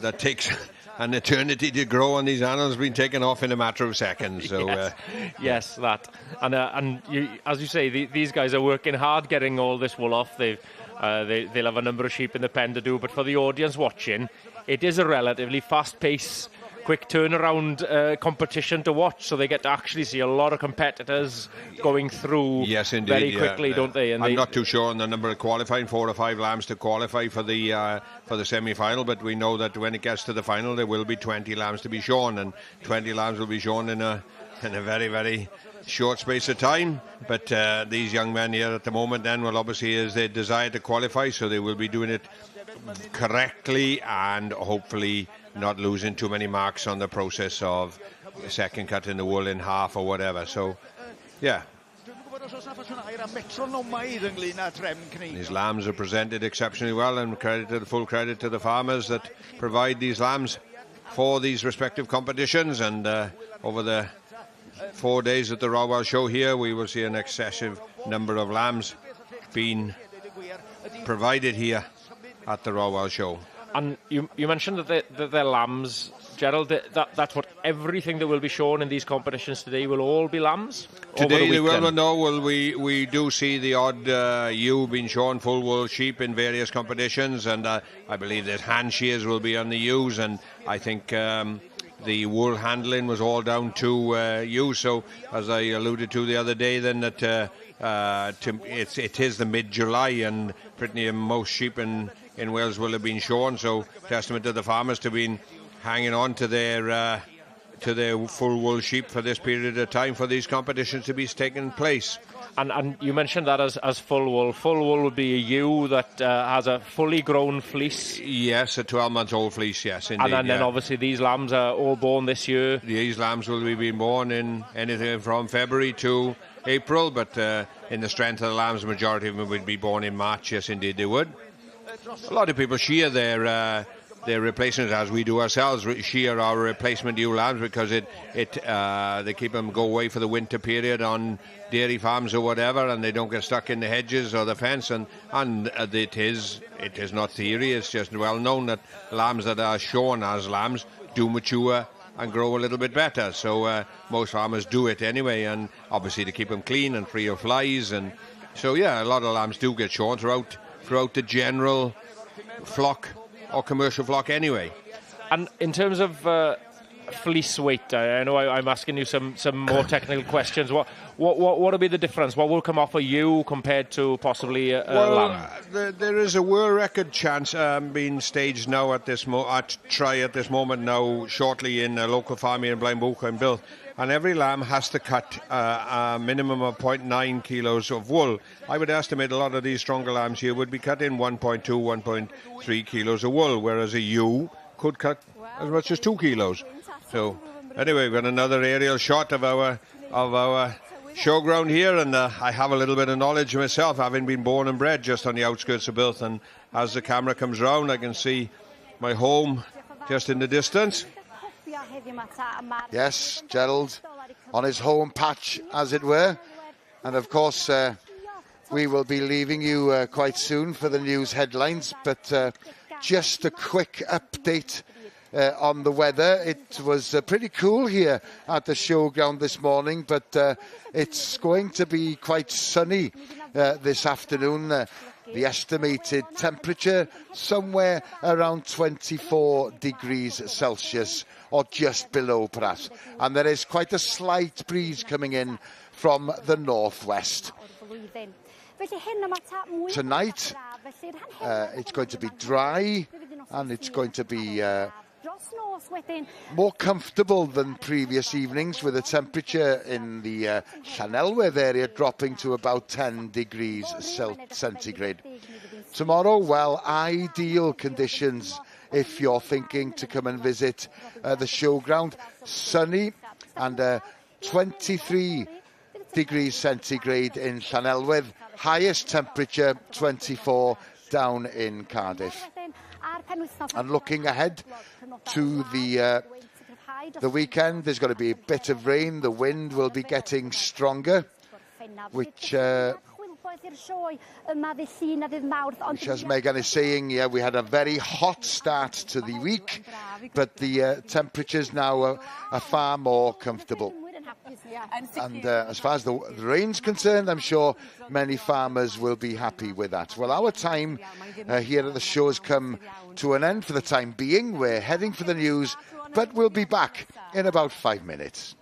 that takes an eternity to grow on these animals being taken off in a matter of seconds. So
yes, that, and you, as you say, these guys are working hard getting all this wool off. They'll have a number of sheep in the pen to do, but for the audience watching, it is a relatively fast-paced, quick turnaround competition to watch, so they get to actually see a lot of competitors going through very quickly, don't they? And
I'm not too sure on the number of qualifying, 4 or 5 lambs to qualify for the semi-final, but we know that when it gets to the final, there will be 20 lambs to be shown, and 20 lambs will be shown in a very, very short space of time. But these young men here at the moment then will obviously, is their desire to qualify, so they will be doing it correctly and hopefully not losing too many marks on the process of second cutting the wool in half or whatever. So, yeah. These lambs are presented exceptionally well, and full credit to the farmers that provide these lambs for these respective competitions. And over the 4 days at the Raw Welsh show here, we will see an excessive number of lambs being provided here at the Raw Welsh show.
And you mentioned that they're lambs, Gerald. That's what everything that will be shown in these competitions today will all be lambs?
Today they will, no. Well, we do see the odd ewe being shown, full wool sheep in various competitions, and I believe that hand shears will be on the ewes, and I think the wool handling was all down to ewes. So, as I alluded to the other day, then that it is the mid-July, and pretty most sheep in Wales will have been shown, so testament to the farmers to been hanging on to their full wool sheep for this period of time for these competitions to be taking place.
And you mentioned that as full wool. Full wool would be a ewe that has a fully grown fleece.
Yes, a 12-month-old fleece, yes, indeed.
And then obviously these lambs are all born this year.
These lambs will be born in anything from February to April, but in the strength of the lambs, the majority of them would be born in March. Yes, indeed they would. A lot of people shear their replacements, as we do ourselves, shear our replacement ewe lambs, because they keep them go away for the winter period on dairy farms or whatever, and they don't get stuck in the hedges or the fence. And it is not theory; it's just well known that lambs that are shown as lambs do mature and grow a little bit better. So most farmers do it anyway, and obviously to keep them clean and free of flies. And so yeah, a lot of lambs do get shown throughout the general flock or commercial flock anyway.
And in terms of fleece weight? I know I'm asking you some more technical questions. What will be the difference? What will come off a ewe compared to possibly a lamb?
There is a world record chance being staged now at this moment now shortly in a local farm here in Blaenbwch and Builth. And every lamb has to cut a minimum of 0.9 kilos of wool. I would estimate a lot of these stronger lambs here would be cut in 1.2, 1.3 kilos of wool, whereas a ewe could cut as much as 2 kilos. So anyway, we've got another aerial shot of our showground here, and I have a little bit of knowledge myself, having been born and bred just on the outskirts of Builth. And as the camera comes round, I can see my home just in the distance.
Yes, Gerald on his home patch, as it were. And of course, we will be leaving you quite soon for the news headlines. But just a quick update on the weather. It was pretty cool here at the showground this morning, but it's going to be quite sunny this afternoon. The estimated temperature somewhere around 24 degrees Celsius or just below perhaps. And there is quite a slight breeze coming in from the northwest. Tonight it's going to be dry and it's going to be more comfortable than previous evenings, with the temperature in the Llanelwedd area dropping to about 10 degrees centigrade. Tomorrow, well, ideal conditions if you're thinking to come and visit the showground. Sunny and 23 degrees centigrade in Llanelwedd. Highest temperature 24 down in Cardiff. And looking ahead to the weekend, there's going to be a bit of rain. The wind will be getting stronger, which as Megan is saying, yeah, we had a very hot start to the week, but the temperatures now are far more comfortable. And as far as the rain's concerned, I'm sure many farmers will be happy with that. Well, our time here at the show has come to an end for the time being. We're heading for the news, but we'll be back in about 5 minutes.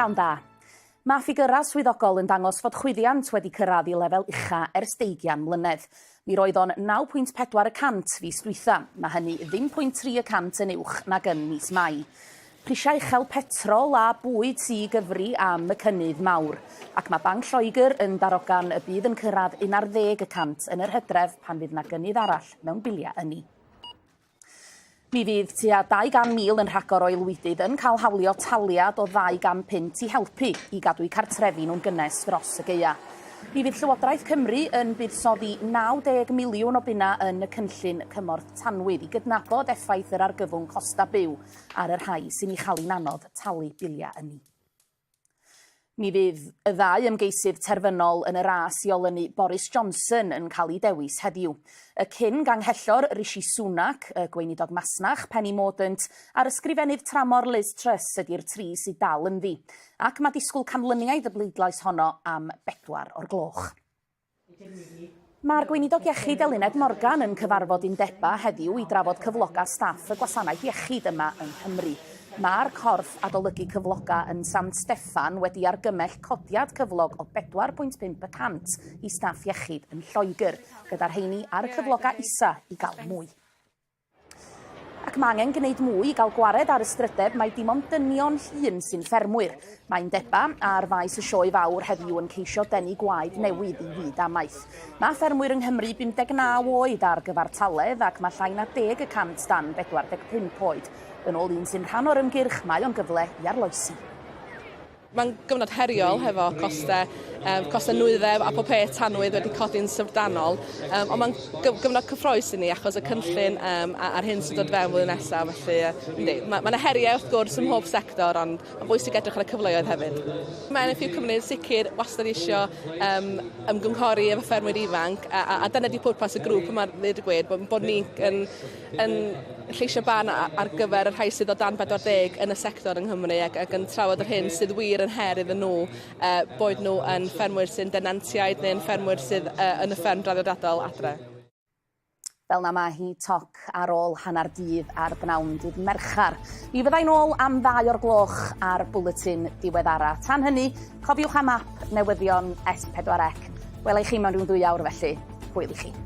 Pnawn da. Mae ffigyrau swyddogol yn dangos fod chwyddiant wedi cyrraedd i lefel ucha ers 20 mlynedd. Mi roedd o'n 9.4% fis dwytha. Mae hynny 0.3% yn uwch nag yn mis Mai. Prisiau uchel petrol a bwyd sy'n gyfri am y cynnydd mawr. Ac mae Banc Lloegr yn darogan y bydd yn cyrraedd 11% yn yr Hydref pan fydd na gynnydd arall mewn biliau ynni. Mi fydd tua 200,000 yn rhagor o ilwydydd yn cael hawlio taliad o 200 pint i helpu i gadw cartrefi nhw'n gynnes dros y geia. Mi fydd Llywodraeth Cymru yn buddsoddi 90 miliwn o bunna yn y cynllun cymorth tanwydd i gydnabod effaith yr argyfwng costa byw ar yr rhai sy'n ei chael hi'n anodd talu biliau ynni. Mi fydd y ddau ymgeisydd terfynol yn y ras i olynu Boris Johnson yn cael ei dewis heddiw. Y cyn ganghellor Rishi Sunak, y gweinidog masnach Penny Mordaunt, a'r ysgrifennydd tramor Liz Truss ydy'r tri sydd dal yn ddi. Ac mae disgwyl canlyniad y bleidlais honno am 4 o'r gloch. Mae'r gweinidog iechyd Eluned Morgan yn cyfarfod undeba heddiw i drafod cyfloga staff y gwasanaeth iechyd yma yng Nghymru. Mae'r corff adolygu cyfloga yn San Steffan wedi argymell codiad cyflog o 4.5% i staff iechyd yn Lloegr, gyda'r rheini ar y cyfloga isa i gael mwy. Ac mae angen gwneud mwy i gael gwared ar y strydeb mae dim ond dynion hŷn sy'n ffermwyr. Mae'n deba ar faes y sioe fawr heddiw yn ceisio denu gwaed newydd i fyd amaeth. Mae ffermwyr yng Nghymru 59 oed ar gyfartaledd ac mae llai na 10% dan 45 oed. Yn ôl un sy'n rhan o'r ymgyrch, mae o'n gyfle i arloesi.
Mae'n gyfnod heriol hefo costau nwyddef a pob peth tanwydd wedi codi'n syfrdanol, ond mae'n gyfnod cyffroes i ni achos y cynllun a'r hyn sy'n dod fewn flwyddyn nesaf. Felly, mae'n heriau wrth gwrs ym mhob sector, ond mae'n bwysig edrych ar y cyfleoedd hefyd. Mae'n effeithio cymryd sicr wastad eisiau ymgynghori efo ffermwyr ifanc, a dyna di pwrpas y grŵp yma, ddweud y gwir, bod ni yn lleisio ban ar gyfer y rhai sydd o dan 40 yn y sector yng Nghymru ac yn trafod yr hyn sydd wir yn her iddyn nhw, boed nhw yn ffermwyr sy'n denantiaid neu'n ffermwyr sydd yn y fferm draddodiadol adre.
Fel na mae hi toc ar ôl hanner dydd ar bnawn dydd Merchar. Mi fyddai'n ôl am 2 o'r gloch ar bwletin diweddara. Tan hynny, cofiwch am ap newyddion S4C. Welai chi mewn rhywun 2 awr felly. Hwyl i chi.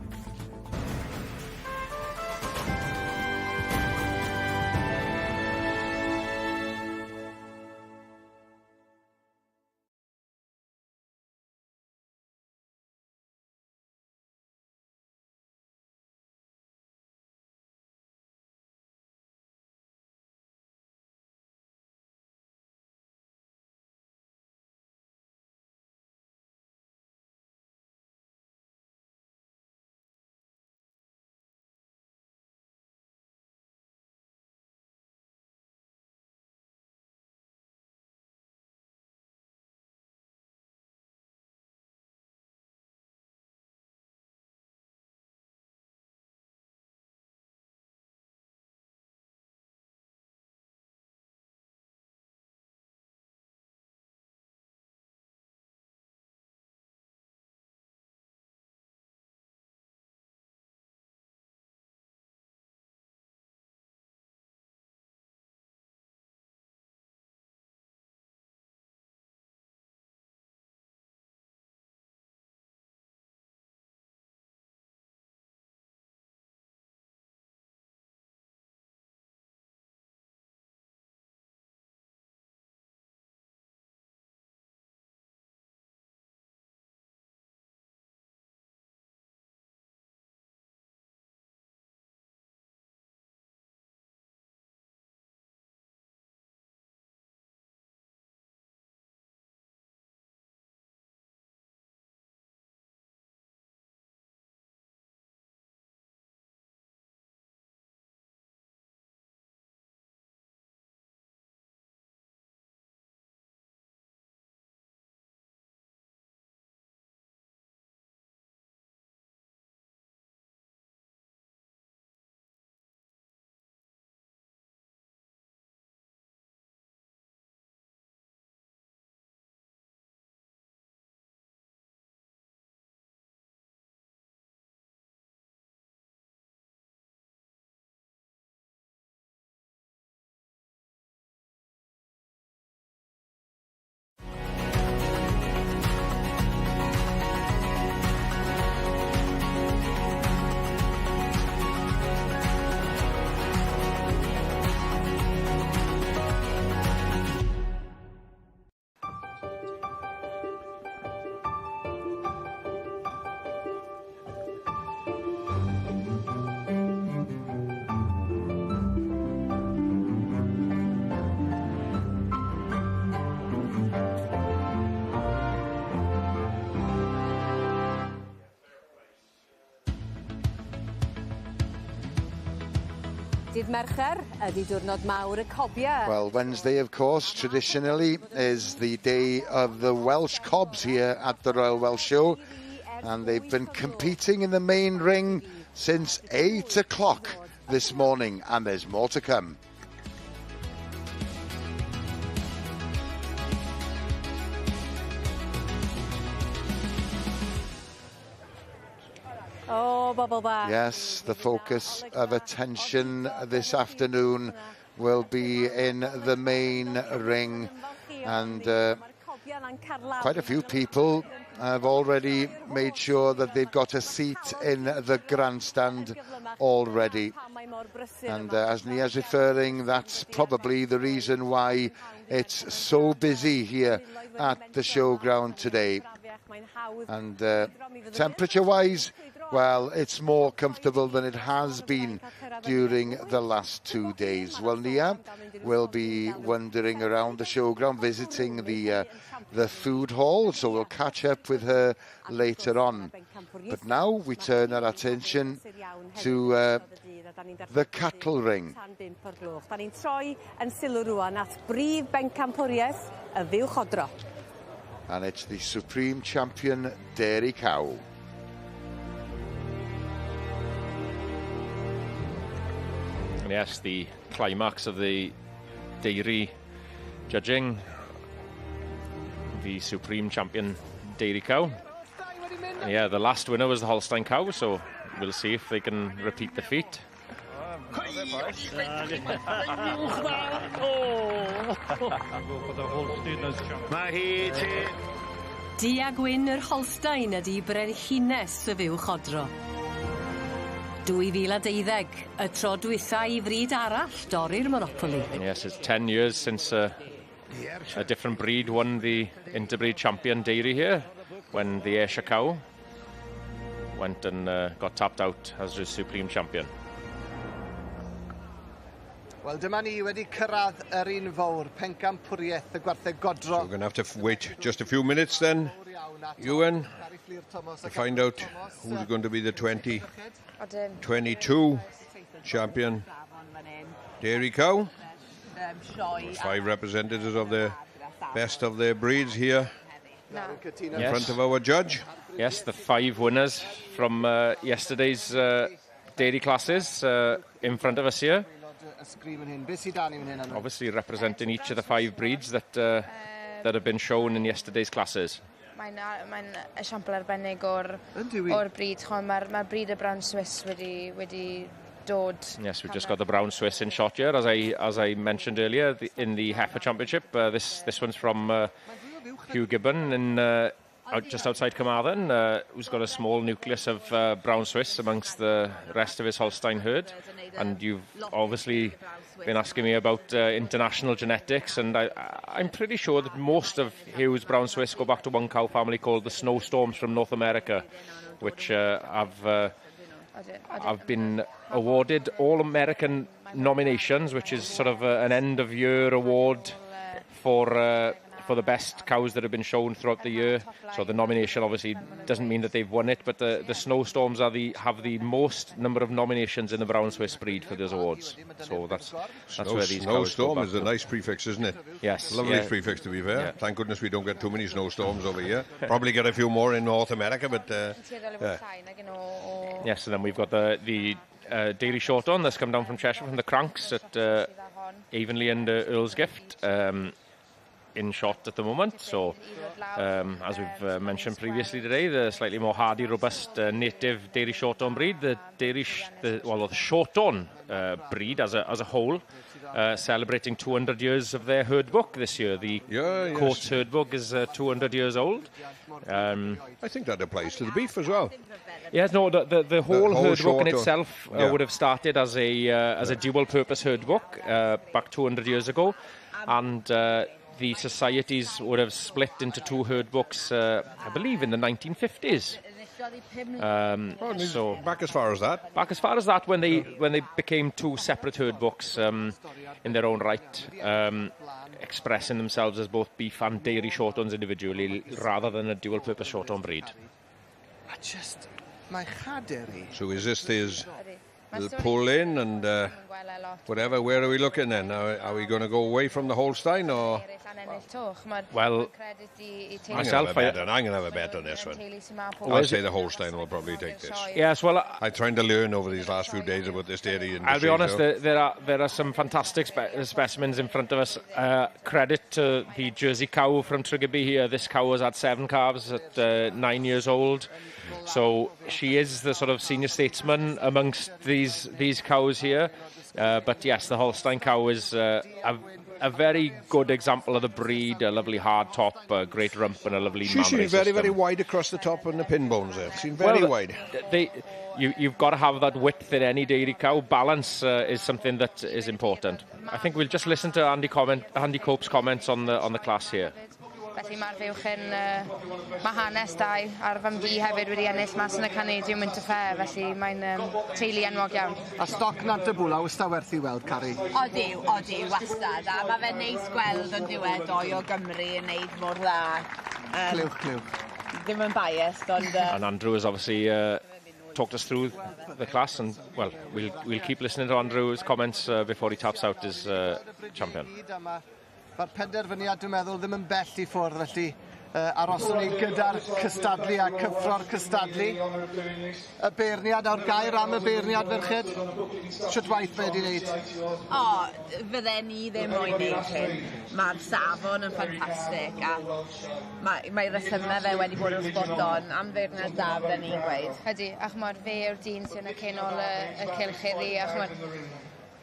Dydd Mercher ydy diwrnod mawr y cobiau.
Well, Wednesday, of course, traditionally is the day of the Welsh cobs here at the Royal Welsh Show. And they've been competing in the main ring since 8 o'clock this morning. And there's more to come.
Oh, bubble bath.
Yes, the focus of attention this afternoon will be in the main ring, and quite a few people have already made sure that they've got a seat in the grandstand already. And as Nia's referring, that's probably the reason why it's so busy here at the showground today. And temperature-wise, well, it's more comfortable than it has been during the last 2 days. Well, Nia will be wandering around the showground, visiting the food hall, so we'll catch up with her later on. But now we turn our attention to the cattle ring. And it's the Supreme Champion Dairy Cow.
Yes, the climax of the dairy judging, the Supreme Champion Dairy Cow. Yeah, the last winner was the Holstein cow, so we'll see if they can repeat the feat.
Dia Gwyn yr Holstein ydy brenhines y fyw chodro. 2012, y tro dwytha I fryd arall dorri'r Monopoly.
Yes, it's 10 years since a different breed won the interbreed champion dairy here, when the Ayrshire cow went and got tapped out as the Supreme Champion.
Wel, dyma ni wedi cyrraedd yr un fawr, pencampwriaeth y gwartheg godro.
So we're going to have to wait just a few minutes then, Ewan, to find out who's going to be the 2022 champion dairy cow. 5 representatives of the best of their breeds here in front of our judge.
Yes, the 5 winners from yesterday's dairy classes in front of us here. Obviously representing each of the 5 breeds that have been shown in yesterday's classes.
Mae'n esiampl arbennig o'r bryd. Mae'r bryd y Brown Swiss wedi dod.
Yes, we've just got the Brown Swiss in shot here, as I mentioned earlier, in the Heifer Championship. This one's from Hugh Gibbon in just outside Carmarthen, who's got a small nucleus of Brown Swiss amongst the rest of his Holstein herd. And you've obviously been asking me about international genetics, and I'm pretty sure that most of Hugh's Brown Swiss go back to one cow family called the Snowstorms from North America, which have been awarded All-American nominations, which is sort of an end-of-year award for the best cows that have been shown throughout the year. So the nomination obviously doesn't mean that they've won it, but the Snowstorms have the most number of nominations in the Brown Swiss breed for those awards. So that's where these cows go back
Snowstorm is a nice prefix, isn't it?
Yes.
Lovely prefix, to be fair. Yeah. Thank goodness we don't get too many snowstorms over here. Probably get a few more in North America, but yeah.
Yes, and then we've got the Daily Shorthorn that's come down from Cheshire from the Cranks at Avonlea and Earl's Gift. In shot at the moment, so as we've mentioned previously today, the slightly more hardy, robust native dairy shorthorn breed, the shorthorn breed as a whole, celebrating 200 years of their herd book this year. The Court's herd book is 200 years old.
I think that applies to the beef as well.
Yes, no, the whole herd book in itself would have started as a dual-purpose herd book back 200 years ago, and the societies would have split into 2 herd books, I believe, in the 1950s.
So back as far as that.
Back as far as that, when they became 2 separate herd books in their own right, expressing themselves as both beef and dairy shorthorns individually, rather than a dual-purpose shorthorn breed.
So is this his We'll pull in and whatever. Where are we looking then? Are we going to go away from the Holstein or?
Well,
myself, I'm going to have a bet on this one. I'll say the Holstein will probably take this.
Yes, well,
I'm trying to learn over these last few days about this dairy industry.
I'll be honest, there are some fantastic specimens in front of us. Credit to the Jersey cow from Triggerby here. This cow has had 7 calves at 9 years old. So she is the sort of senior statesman amongst these cows here. But yes, the Holstein cow is a very good example of the breed. A lovely hard top, a great rump, and a lovely
She seems very, very wide across the top and the pin bones there. Seems very wide.
You've got to have that width in any dairy cow. Balance is something that is important. I think we'll just listen to Andy Cope's comments on the class here.
Felly mae'r fuwch yn... mae hanes da ar fy mdi hefyd wedi ennill mas yn y Canadian Winter Fair, felly mae'n teulu enwog iawn.
A stoc nant y bwla, wasta werth i weld, Cari?
Odi, wastad. A mae fe'n neis gweld yn diwedd doi o Gymru yn neud mor dda.
Clywch.
Ddim yn biased, ond...
And Andrew has obviously talked us through the class, and well, we'll keep listening to Andrew's comments before he taps out his champion.
Mae'r penderfyniad, dwi'n meddwl, ddim yn bell i ffwrdd, felly aroswn ni gyda'r cystadlu a cyffro'r cystadlu. Y beirniad o'r gair am y beirniad ferched. Sut waith fe wedi wneud?
Fydden ni ddim moyn neud hyn. Mae'r safon yn ffantastig a mae resymau fe wedi bod yn spot on am beirniad da fydden ni'n gweud.
Ydy, ac mae'r fe yw'r dyn sy'n y cenol y cylchyddi, ac mae'r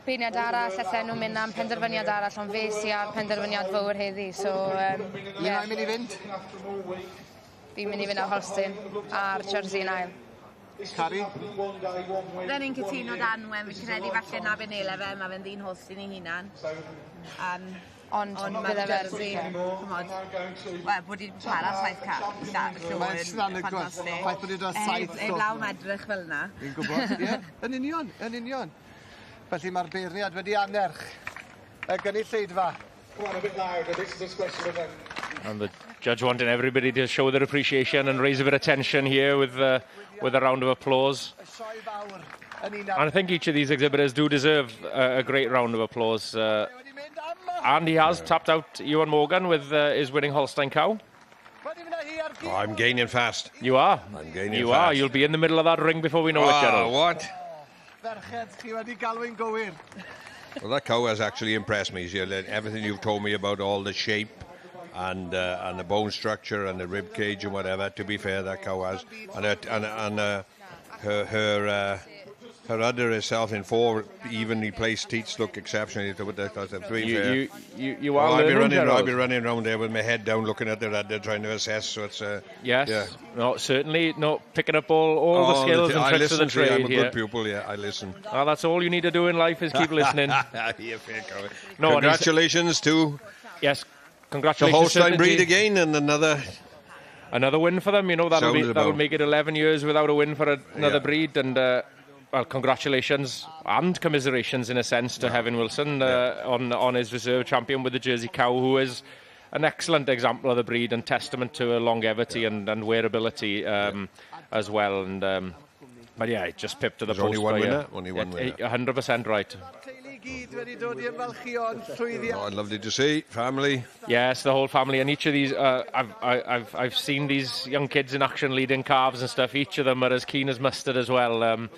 beirniad arall, allan nhw'n mynd am penderfyniad arall, ond fe sy'n ar penderfyniad fawr heddi, so...
Le mae'n mynd i fynd?
Fi'n mynd i fynd ar Holstein, a'r Jersey yn ail.
Cari?
Rydyn ni'n cytuno Danwen, fi'n credu falle na fe'n ele fe, mae fe'n ddyn Holstein ei hunan.
Ond bydd e
Jersey, bod i'n para 7 cap, llwyn, ffantastig.
Faith bod i'n dod 7
E blawn edrych fel yna.
Fi'n gwybod, ie, yn union. Felly mae'r beirniad wedi anerch y gynulleidfa.
And the judge wanting everybody to show their appreciation and raise a bit of tension here with a round of applause. And I think each of these exhibitors do deserve a great round of applause. And he has tapped out Ewan Morgan with his winning Holstein cow.
Oh, I'm gaining fast.
You are.
I'm gaining fast.
You are. You'll be in the middle of that ring before we know it, Gerald.
What?
Ferched, chi wedi galw'n gywir.
Well, that cow has actually impressed me. Everything you've told me about all the shape and the bone structure and the rib cage and whatever. To be fair, that cow has, and her udder herself in 4 evenly placed teats look exceptionally.
You are learning,
I've been running around there with my head down, looking at their udder, trying to assess. So it's
yes,
yeah.
No, certainly, no, picking up all the skills and tricks of the trade.
I'm a
here.
good pupil. Yeah, I listen.
Oh, that's all you need to do in life is keep listening.
No, congratulations to
congratulations
the Holstein
to
breed again, and another
win for them. You know that'll make it 11 years without a win for another breed, and. Well, congratulations and commiserations in a sense to Heaven Wilson on his reserve champion with the Jersey cow, who is an excellent example of the breed and testament to her longevity and wearability as well. And but yeah, it just pipped to the post.
Only one winner. Only one winner.
100% right.
Oh, lovely to see family.
Yes, the whole family, and each of these. I've seen these young kids in action leading calves and stuff. Each of them are as keen as mustard as well.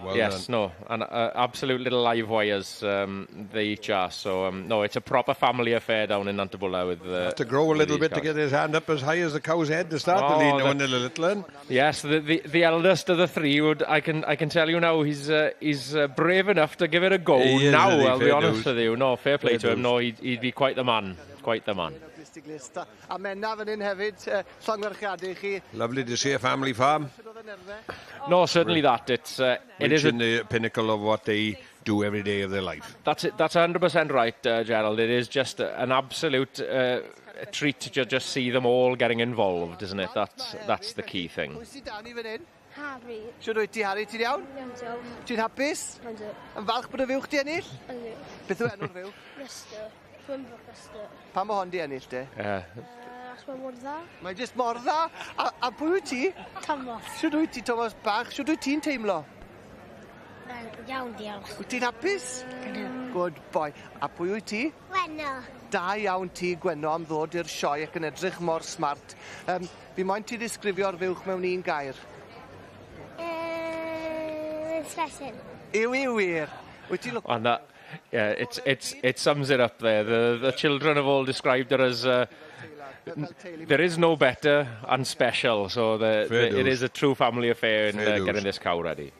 Well
yes,
done.
no, and absolute little live wires they each are. So no, it's a proper family affair down in Nantabulla with.
Have to grow a little bit cows. To get his hand up as high as the cow's head to start to lead one little one.
Yes, the eldest of the 3 would. I can tell you now he's brave enough to give it a go now. I'll be honest with you. No, fair play to him. No, he'd be quite the man. Quite the man.
Lovely to see a family farm.
No, certainly that. It is
the pinnacle of what they do every day of their life.
That's it. That's 100% right, Gerald. It is just an absolute treat to just see them all getting involved, isn't it? That's the key thing.
Harry. Siwr wyt ti, Harry, ti'n iawn? Ti'n hapus? Yn falch bod y fiwch di ennill? Beth yw enw'r fiwch?
Lester. Lester.
Pam o hon di ennill te?
Ac mae mor dda.
Mae jyst mor dda. A pwy wyt ti?
Thomas.
Siwr wyt ti, Thomas Bach? Siwr wyt ti'n teimlo?
Iawn, diolch.
Wyt ti'n hapus? Good boy. A pwy wyt ti?
Wenno.
Da iawn ti, Gwenno, am ddod i'r sioe ac yn edrych mor smart. Fi moyn ti ddisgrifio'r fuwch mewn un gair.
Expression.
Yw wir. Wyt ti'n
And that, yeah, it sums it up there. The children have all described it as there is no better and special. So it is a true family affair in getting this cow ready.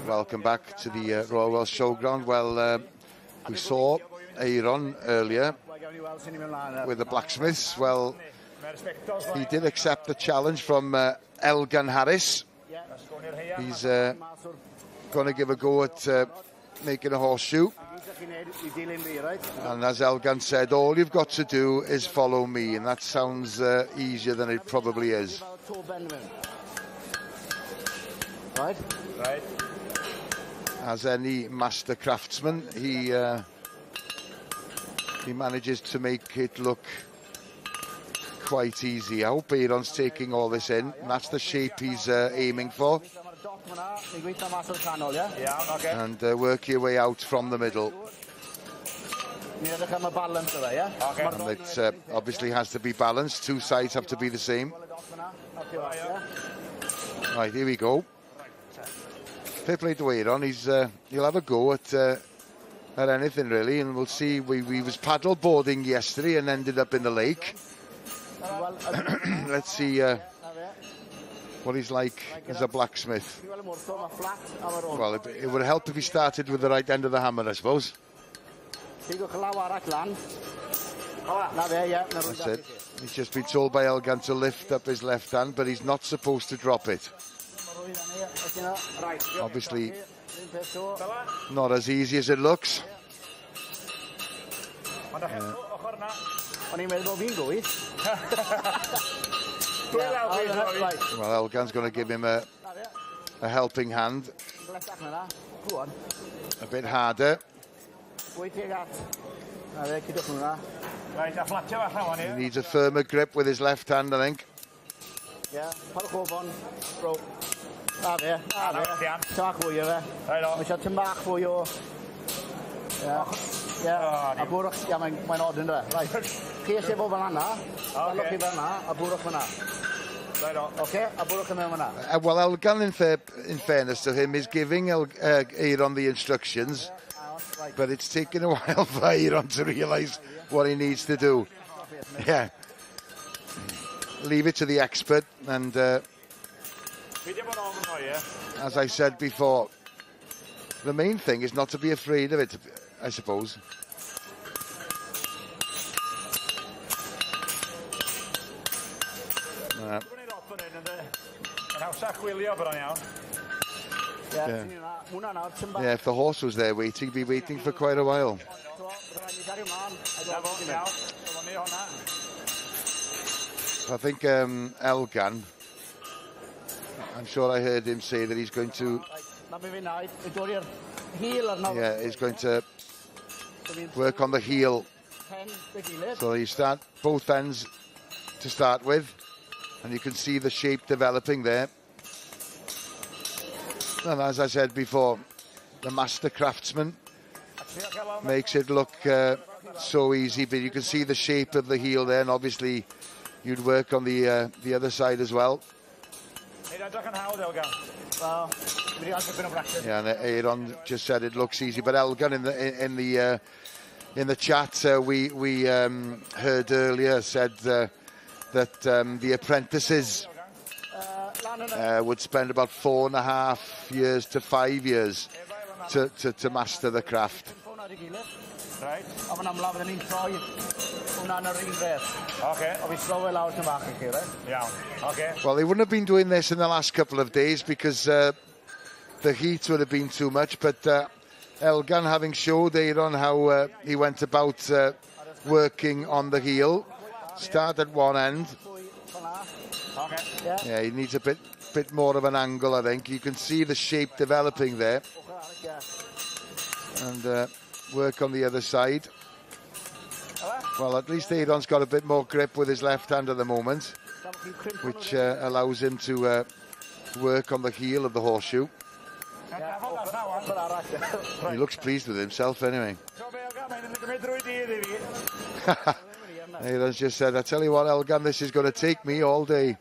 Welcome back to the Royal Welsh Showground. Well, we saw Aaron earlier with the blacksmiths. Well, he did accept the challenge from Elgan Harris. He's going to give a go at making a horseshoe. And as Elgan said, all you've got to do is follow me, and that sounds easier than it probably is.
Right.
As any master craftsman, he manages to make it look quite easy. I hope Aaron's taking all this in, and that's the shape he's aiming for. And work your way out from the middle. And it obviously has to be balanced. Two sides have to be the same. Right, here we go. Fair play to Aaron. He'll have a go at anything really, and we'll see. We was paddle boarding yesterday and ended up in the lake. Let's see what he's like as a blacksmith. Well, it would help if he started with the right end of the hammer, I suppose. That's it. He's just been told by Elgan to lift up his left hand, but he's not supposed to drop it. Obviously, not as easy as it looks. Well, Elgan's going to give him a helping hand. A bit harder. He needs a firmer grip with his left hand, I think. Well, Elgan, in fairness to him, is giving Aaron the instructions, but it's taken a while for Aaron to realise what he needs to do. Yeah. Leave it to the expert, and as I said before, the main thing is not to be afraid of it, I suppose. Yeah, if the horse was there waiting, he'd be waiting for quite a while. I think Elgan, I'm sure I heard him say that he's going to he's going to work on the heel. So you start both ends to start with, and you can see the shape developing there. And as I said before, the master craftsman makes it look so easy, but you can see the shape of the heel there, and obviously you'd work on the other side as well. Yeah, and Aaron just said it looks easy, but Elgan in the chat we heard earlier said that the apprentices would spend about 4.5 years to 5 years to master the craft. Well, they wouldn't have been doing this in the last couple of days because the heat would have been too much, but Elgan, having showed Aaron how he went about working on the heel, start at one end. Yeah, he needs a bit more of an angle, I think. You can see the shape developing there. And work on the other side. Well, at least Aaron's got a bit more grip with his left hand at the moment, which allows him to work on the heel of the horseshoe. He looks pleased with himself anyway. Aaron's just said, I tell you what, Elgan, this is going to take me all day.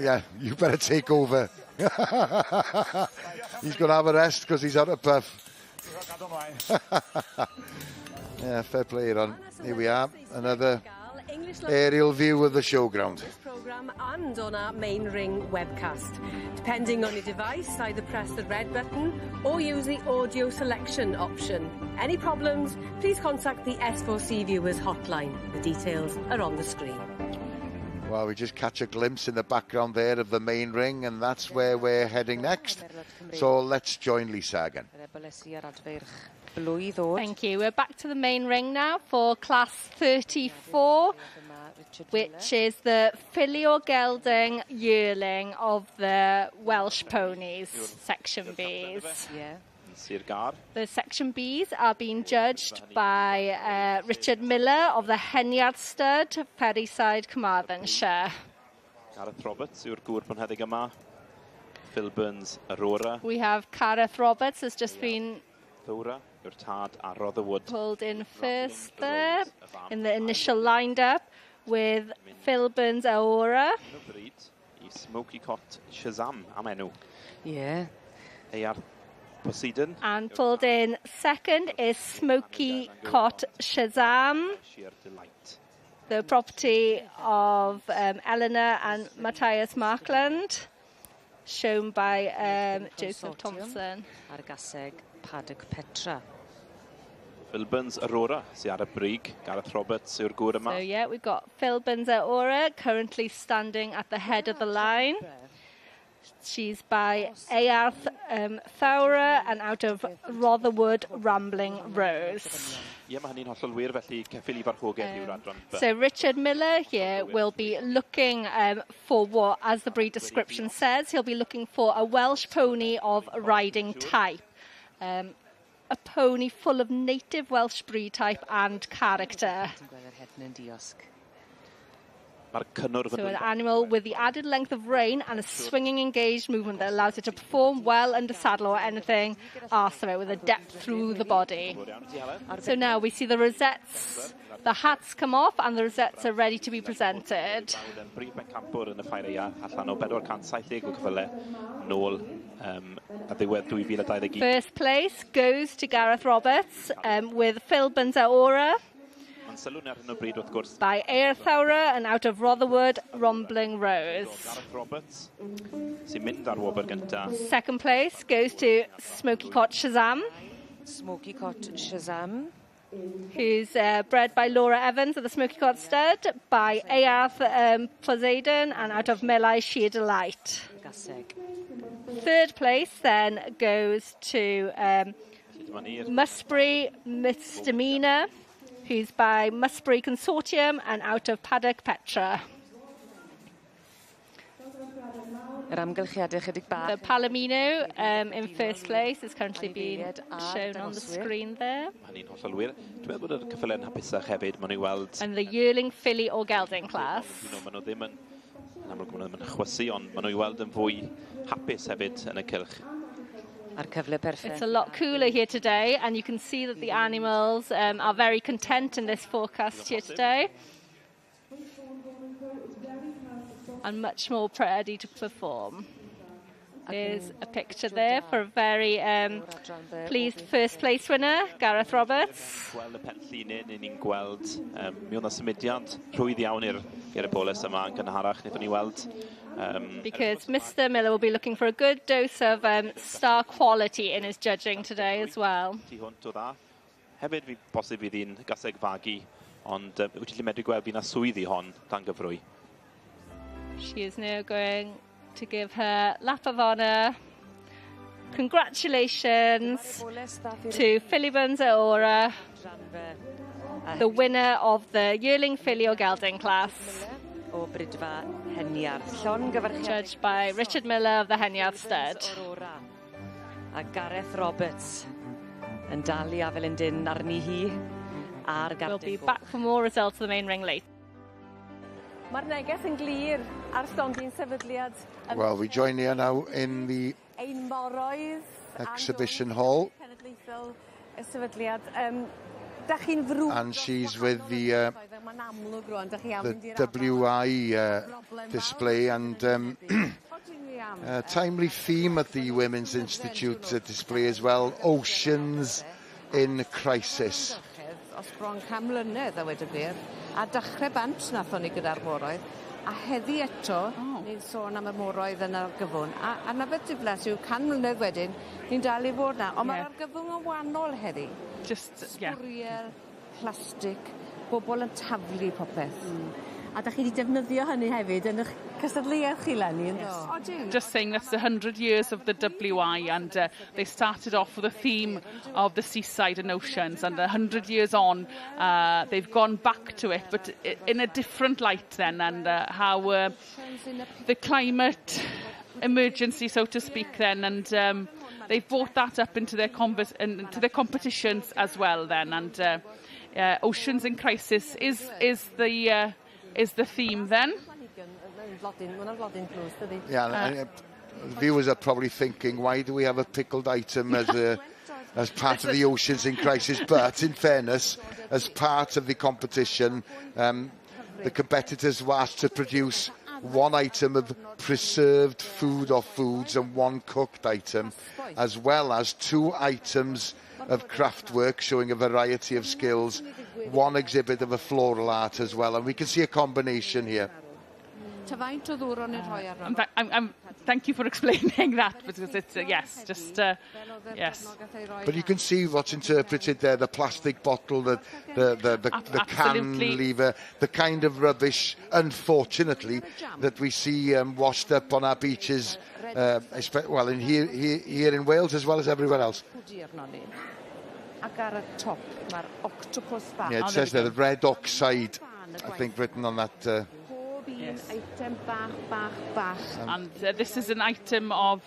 Yeah, you better take over. He's going to have a rest because he's out of puff. Yeah, fair play, Aaron. Here we are, another aerial view of the showground.
And on our main ring webcast. Depending on your device, either press the red button or use the audio selection option. Any problems, please contact the S4C viewers hotline. The details are on the screen.
Well, we just catch a glimpse in the background there of the main ring, and that's where we're heading next. So let's join Lisa again.
Thank you. We're back to the main ring now for class 34, which is the filio gelding yearling of the Welsh Ponies, Section Bs. The Section Bs are being judged by Richard Miller of the Henyard Stud, Ferryside, Carmarthenshire.
Gareth Roberts yw'r gŵr blynheddig yma. Phil Burns, Aurora.
We have Gareth Roberts has just been
Thora, yw'r tad a Rotherwood.
pulled in first there in the initial lined-up with Phil Burns Aurora.
I Smoky Cot Shazam am enw.
Yeah.
Ear Poseidon.
And pulled in second is Smoky Cot Shazam,
Sheer Delight.
the property of Eleanor and Matthias Markland, shown by Joseph Thompson.
Ar gaseg Paddock Petra.
Phil Burns Aurora, sy'n ar y brig. Gareth Roberts yw'r gŵr yma.
So yeah, we've got Phil Burns Aurora currently standing at the head of the line. She's by Earth Thawra and out of Rotherwood Rambling Rose.
Ie, mae hynny'n hollol wir, felly ceffil i farchogaeth yw'r adran B.
So Richard Miller here will be looking for what, as the breed description says, he'll be looking for a Welsh pony of riding type. A pony full of native Welsh breed type and character. So an animal with the added length of rein and a swinging engaged movement that allows it to perform well under saddle or anything asked of it with a depth through the body. So now we see the rosettes, the hats come off and the rosettes are ready to be presented.
Brif bencampwr yn y ffairia allan o 470 o cyfyle nôl a ddiwedd 2021.
First place goes to Gareth Roberts with Phil Burns Aurora. By Air Thawra and out of Rotherwood, Rambling Rose. Second place goes to Smoky Cot Shazam.
Smoky Cot Shazam.
Who's bred by Laura Evans of the Smoky Cot Stud. By Earth Poseidon and out of Melai Sheer Delight. Third place then goes to Musbury Misdemeanor, who's by Musbury Consortium and out of Paddock Petra. The Palomino in first place is currently being shown on the screen there. And the Yearling filly or gelding class. It's a lot cooler here today, and you can see that the animals are very content in this forecast here today. And much more ready to perform. There's a picture there for a very pleased first place winner, Gareth Roberts. Because Mr Miller will be looking for a good dose of star quality in his judging today as well.
Hefyd fi bosib fydd hi'n gaseg fagu, ond wyt ti'n medru gweld bydd na swyddi hon dan gyfrwy.
She is now going to give her lap of honour. Congratulations to Phil Burns Aurora, the winner of the Yearling filly or gelding class. Judged by Richard Miller of the Henyard Stud.
A Gareth Roberts yn dal I Afelindyn arni hi a'r
We'll be back for more results of the main ring later.
Mae'r neges yn glir ar stondin sefydliad.
Well, we join here now in the exhibition hall. And she's with the WI display and timely theme at the Women's Institute display as well, Oceans in Crisis.
Os bron cam mlynedd a wedi gwir, a dechrau bant nathon ni gyda'r moroedd, a heddi eto, ni'n sôn am y moroedd yn argyfwn, a na beth diflas yw 100 mlynedd wedyn, ni'n dal I fod na, ond mae'r argyfwng yn wahanol heddi. Sbwriel, plastig, bobl yn taflu popeth.
A da chi wedi defnyddio hynny hefyd yn eich cystadleuaeth chi Lenny,
Just saying that's 100 years of the WI, and they started off with a theme of the seaside and oceans, and 100 years on they've gone back to it, but in a different light then, and how the climate emergency, so to speak, then, and they've brought that up into their competitions as well then, and Oceans in Crisis is the theme then.
Yeah, and viewers are probably thinking, why do we have a pickled item as part of the Oceans in Crisis? But in fairness, as part of the competition, the competitors were asked to produce one item of preserved food or foods and one cooked item, as well as 2 items of craft work showing a variety of skills, one exhibit of a floral art as well, and we can see a combination here.
Thank you for explaining that, because it's yes, just yes.
But you can see what's interpreted there: the plastic bottle, the can lever, the kind of rubbish, unfortunately, that we see washed up on our beaches, well, in here in Wales as well as everywhere else. Yeah, it says there the red oxide, I think, written on that.
Yes. And this is an item of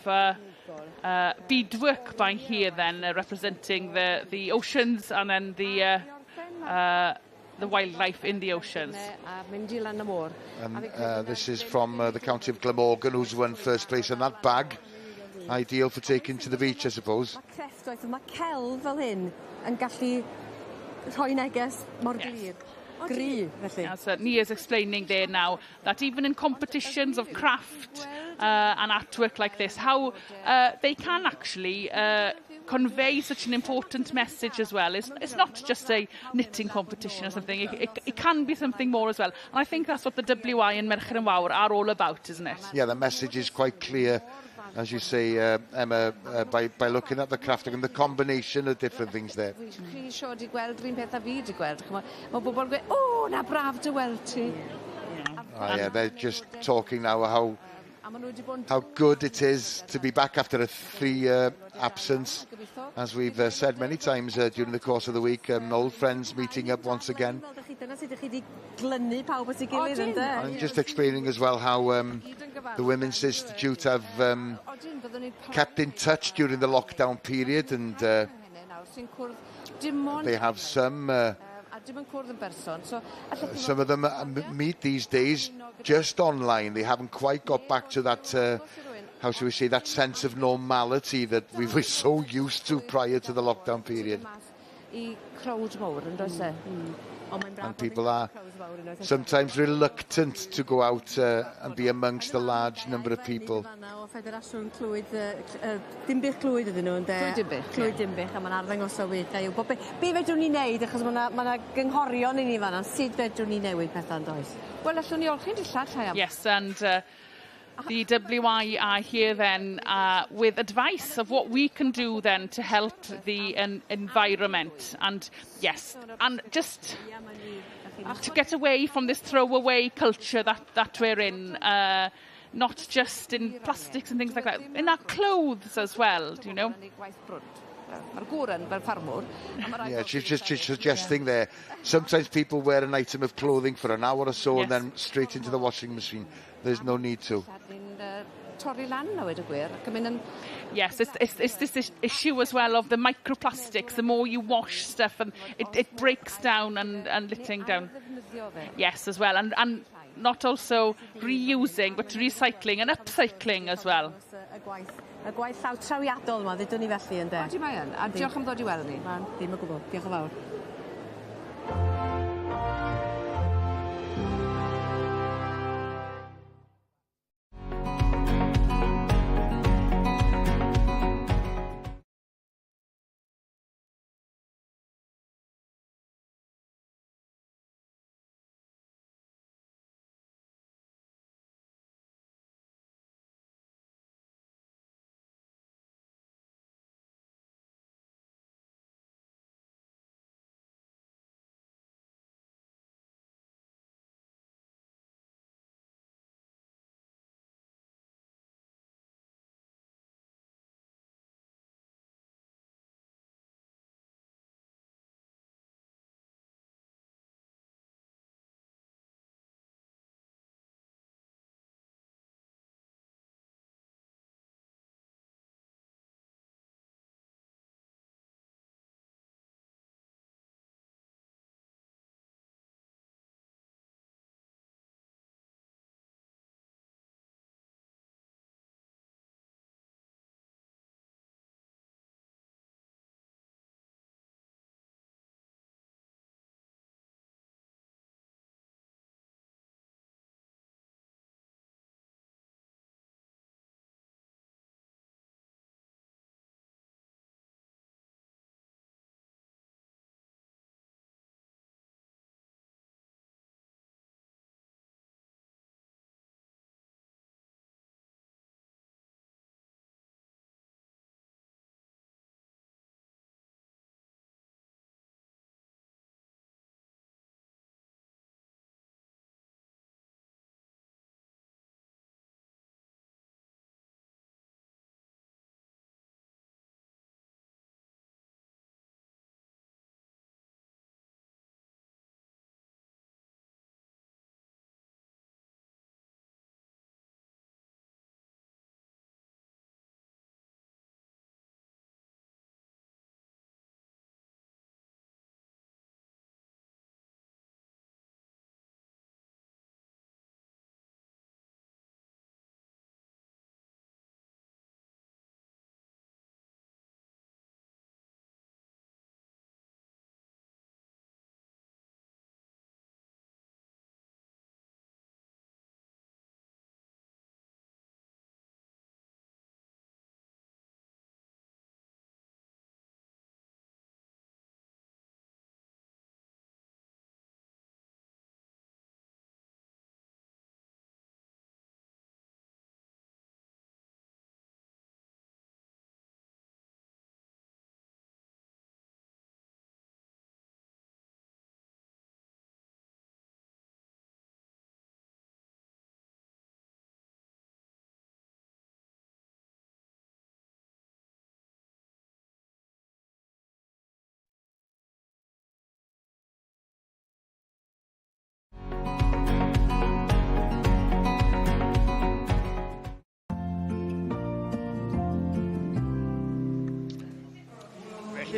beadwork by here, then representing the oceans and then the wildlife in the oceans.
And this is from the county of Glamorgan, who's won first place in that bag. Ideal for taking to the beach, I suppose.
Mae celf fel hyn yn gallu rhoi neges mor glir.
As Nia's explaining there now, that even in competitions of craft and artwork like this, how they can actually convey such an important message as well. It's not just a knitting competition or something, it can be something more as well. And I think that's what the WI and Mercher and Wawr are all about, isn't it?
Yeah, the message is quite clear, as you say, Emma, by looking at the crafting and the combination of different things there.
Chi sio di gweld rhywun peth a fi di gweld. Mae bobl gweud, o, na braf dy weld ti.
Oh, yeah, they're just talking now how good it is to be back after a 3-year absence. As we've said many times during the course of the week, old friends meeting up once again. And just explaining as well how the Women's Institute have kept in touch during the lockdown period, and they have some of them meet these days just online. They haven't quite got back to that, how should we say, that sense of normality that we were so used to prior to the lockdown period. And people are sometimes reluctant to go out and be amongst a large number of people.
Dimbych clwyd ydyn nhw, ynde? Clwyd dimbych, a mae'n arddangos o weithiau. Be fedrwn ni wneud, achos mae gynghorion i ni fan'na, sut fedrwn ni newid pethau'n does?
Wel, allwn ni olchi'n dillad llai am.
Yes, and the WI are here then with advice of what we can do then to help the environment. And yes, and just to get away from this throwaway culture that we're in, not just in plastics and things like that, in our clothes as well, you know.
Yeah, she's just suggesting there, sometimes people wear an item of clothing for an hour or so, and then straight into the washing machine. There's no need to.
Yes, it's this issue as well of the microplastics. The more you wash stuff, and it breaks down and letting down. Yes, as well, and not also reusing, but recycling and upcycling as well.
Y gwaith trawiadol yma, ddydwn ni felly, ynde?
Odi mae yn, a diolch am ddod i weld ni.
Dim o gwbl, diolch yn fawr.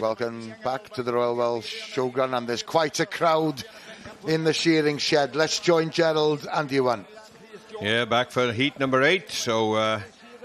welcome back to the Royal Welsh Showground, and there's quite a crowd in the shearing shed. Let's join Gerald and Iwan.
Yeah, back for heat number 8, so a